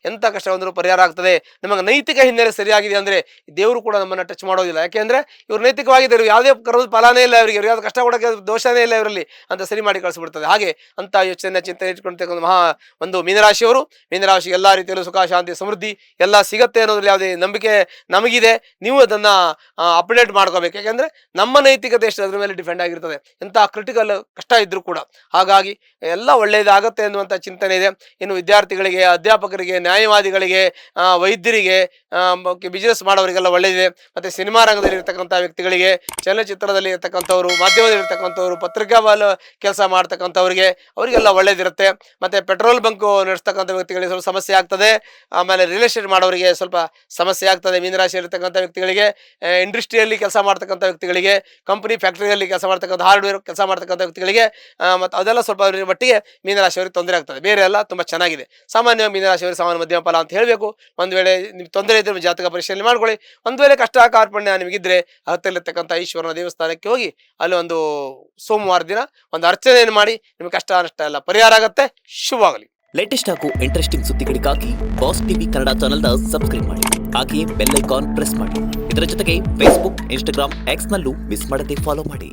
ಎಂಥ ಕಷ್ಟ ಬಂದರೂ ಪರಿಹಾರ ಆಗ್ತದೆ. ನಮಗೆ ನೈತಿಕ ಹಿನ್ನೆಲೆ ಸರಿಯಾಗಿದೆ ಅಂದರೆ ದೇವರು ಕೂಡ ನಮ್ಮನ್ನು ಟಚ್ ಮಾಡೋದಿಲ್ಲ. ಯಾಕೆಂದರೆ ಇವರು ನೈತಿಕವಾಗಿದ್ದರು, ಯಾವುದೇ ಕರ್ಮದ ಫಲನೇ ಇಲ್ಲ ಇವರಿಗೆ, ಯಾವ್ದು ಕಷ್ಟ ಕೊಡೋಕ್ಕೆ ದೋಷನೇ ಇಲ್ಲ ಇವರಲ್ಲಿ ಅಂತ ಸರಿ ಮಾಡಿ ಕಳಿಸ್ಬಿಡ್ತದೆ. ಹಾಗೆ ಅಂತ ಯೋಚನೆ ಚಿಂತನೆ ಇಟ್ಕೊಳ್ತಕ್ಕಂಥ ಒಂದು ಮೀನರಾಶಿಯವರು, ಮೀನರಾಶಿಗೆ ಎಲ್ಲ ರೀತಿಯಲ್ಲೂ ಸುಖ, ಶಾಂತಿ, ಸಮೃದ್ಧಿ ಎಲ್ಲ ಸಿಗುತ್ತೆ ಅನ್ನೋದ್ರಲ್ಲಿ ಯಾವುದೇ ನಂಬಿಕೆ ನಮಗಿದೆ. ನೀವು ಅದನ್ನು ಅಪ್ಡೇಟ್ ಮಾಡ್ಕೋಬೇಕು. ಯಾಕೆಂದರೆ ನಮ್ಮ ನೈತಿಕತೆ ಎಷ್ಟು ಅದ್ರ ಮೇಲೆ ಡಿಪೆಂಡ್ ಆಗಿರ್ತದೆ, ಎಂಥ ಕ್ರಿಟಿಕಲ್ ಕಷ್ಟ ಇದ್ರೂ ಕೂಡ. ಹಾಗಾಗಿ ಎಲ್ಲ ಒಳ್ಳೆಯದಾಗತ್ತೆ ಅನ್ನುವಂಥ ಚಿಂತನೆ ಇದೆ. ಇನ್ನು ವಿದ್ಯಾರ್ಥಿಗಳಿಗೆ, ಅಧ್ಯಾಪಕರಿಗೆ, ನ್ಯಾಯವಾದಿಗಳಿಗೆ, ವೈದ್ಯರಿಗೆ, ಬಿಸ್ನೆಸ್ ಮಾಡೋರಿಗೆಲ್ಲ ಒಳ್ಳೆಯದಿದೆ. ಮತ್ತು ಸಿನಿಮಾ ರಂಗದಲ್ಲಿ ಇರ್ತಕ್ಕಂಥ ವ್ಯಕ್ತಿಗಳಿಗೆ, ಚಲನಚಿತ್ರದಲ್ಲಿ ಇರ್ತಕ್ಕಂಥವ್ರು, ಮಾಧ್ಯಮದಲ್ಲಿ ಇರ್ತಕ್ಕಂಥವ್ರು, ಪತ್ರಿಕಾ ಕೆಲಸ ಮಾಡ್ತಕ್ಕಂಥವ್ರಿಗೆ ಅವರಿಗೆಲ್ಲ ಒಳ್ಳೇದಿರುತ್ತೆ. ಮತ್ತು ಪೆಟ್ರೋಲ್ ಬಂಕು ನಡೆಸ್ತಕ್ಕಂಥ ವ್ಯಕ್ತಿಗಳಿಗೆ ಸ್ವಲ್ಪ ಸಮಸ್ಯೆ ಆಗ್ತದೆ. ಆಮೇಲೆ ರಿಯಲ್ ಎಸ್ಟೇಟ್ ಮಾಡೋರಿಗೆ ಸ್ವಲ್ಪ ಸಮಸ್ಯೆ ಆಗ್ತದೆ. ಮೀನರಾಶಿ ಇರ್ತಕ್ಕಂಥ ವ್ಯಕ್ತಿಗಳಿಗೆ, ಇಂಡಸ್ಟ್ರಿಯಲ್ಲಿ ಕೆಲಸ ಮಾಡ್ತಕ್ಕಂಥ ವ್ಯಕ್ತಿಗಳಿಗೆ, ಕಂಪನಿ ಫ್ಯಾಕ್ಟ್ರಿಯಲ್ಲಿ ಕೆಲಸ ಮಾಡ್ತಕ್ಕಂಥ ಹಾರ್ಡ್ವೇರ್ ಕೆಲಸ ಮಾಡ್ತಕ್ಕಂಥ ವ್ಯಕ್ತಿಗಳಿಗೆ ಮತ್ತು ಅದೆಲ್ಲ ಸ್ವಲ್ಪ ಮಟ್ಟಿಗೆ ಮೀನರಾಶಿಯವರಿಗೆ ತೊಂದರೆ ಆಗ್ತದೆ. ಬೇರೆ ಎಲ್ಲ ತುಂಬ ಚೆನ್ನಾಗಿದೆ. ಸಾಮಾನ್ಯವಾಗಿ ಮೀನರಾಶಿಯವರಿಗೆ ಸಾಮಾನ್ಯ ಮಧ್ಯಮ ಫಲ ಅಂತ ಹೇಳಬೇಕು. ಒಂದು ವೇಳೆ ನಿಮ್ಗೆ ತೊಂದರೆ ಇದ್ದರೆ ಜಾತಕ ಪರಿಶೀಲನೆ ಮಾಡ್ಕೊಳ್ಳಿ. ಒಂದು ವೇಳೆ ಕಷ್ಟ ಕಾರ್ಪಣ್ಯ ನಿಮಗಿದ್ರೆ ಹತ್ತಲ್ಲಿರ್ತಕ್ಕಂಥ ಈಶ್ವರನ ದೇವಸ್ಥಾನಕ್ಕೆ ಹೋಗಿ ಅಲ್ಲಿ ಒಂದು ಸೋಮವಾರ ದಿನ ಒಂದು ಅರ್ಚನೆಯನ್ನು ಮಾಡಿ ನಿಮಗೆ ಕಷ್ಟ ನಷ್ಟ ಎಲ್ಲ ಪರಿಹಾರ ಆಗುತ್ತೆ. ಶುಭವಾಗಲಿ. ಲೇಟೆಸ್ಟ್ ಹಾಗೂ ಇಂಟ್ರೆಸ್ಟಿಂಗ್ ಸುದ್ದಿಗಳಿಗಾಗಿ ಬಾಸ್ ಟಿವಿ ಕನ್ನಡ ಚಾನೆಲ್ನ ಸಬ್ಸ್ಕ್ರೈಬ್ ಮಾಡಿ. ಹಾಗೆಯೇ ಬೆಲ್ ಐಕಾನ್ ಪ್ರೆಸ್ ಮಾಡಿ. ಇದರ ಜೊತೆಗೆ ಫೇಸ್ಬುಕ್, ಇನ್ಸ್ಟಾಗ್ರಾಮ್, ಎಕ್ಸ್ನಲ್ಲೂ ಮಿಸ್ ಮಾಡದೆ ಫಾಲೋ ಮಾಡಿ.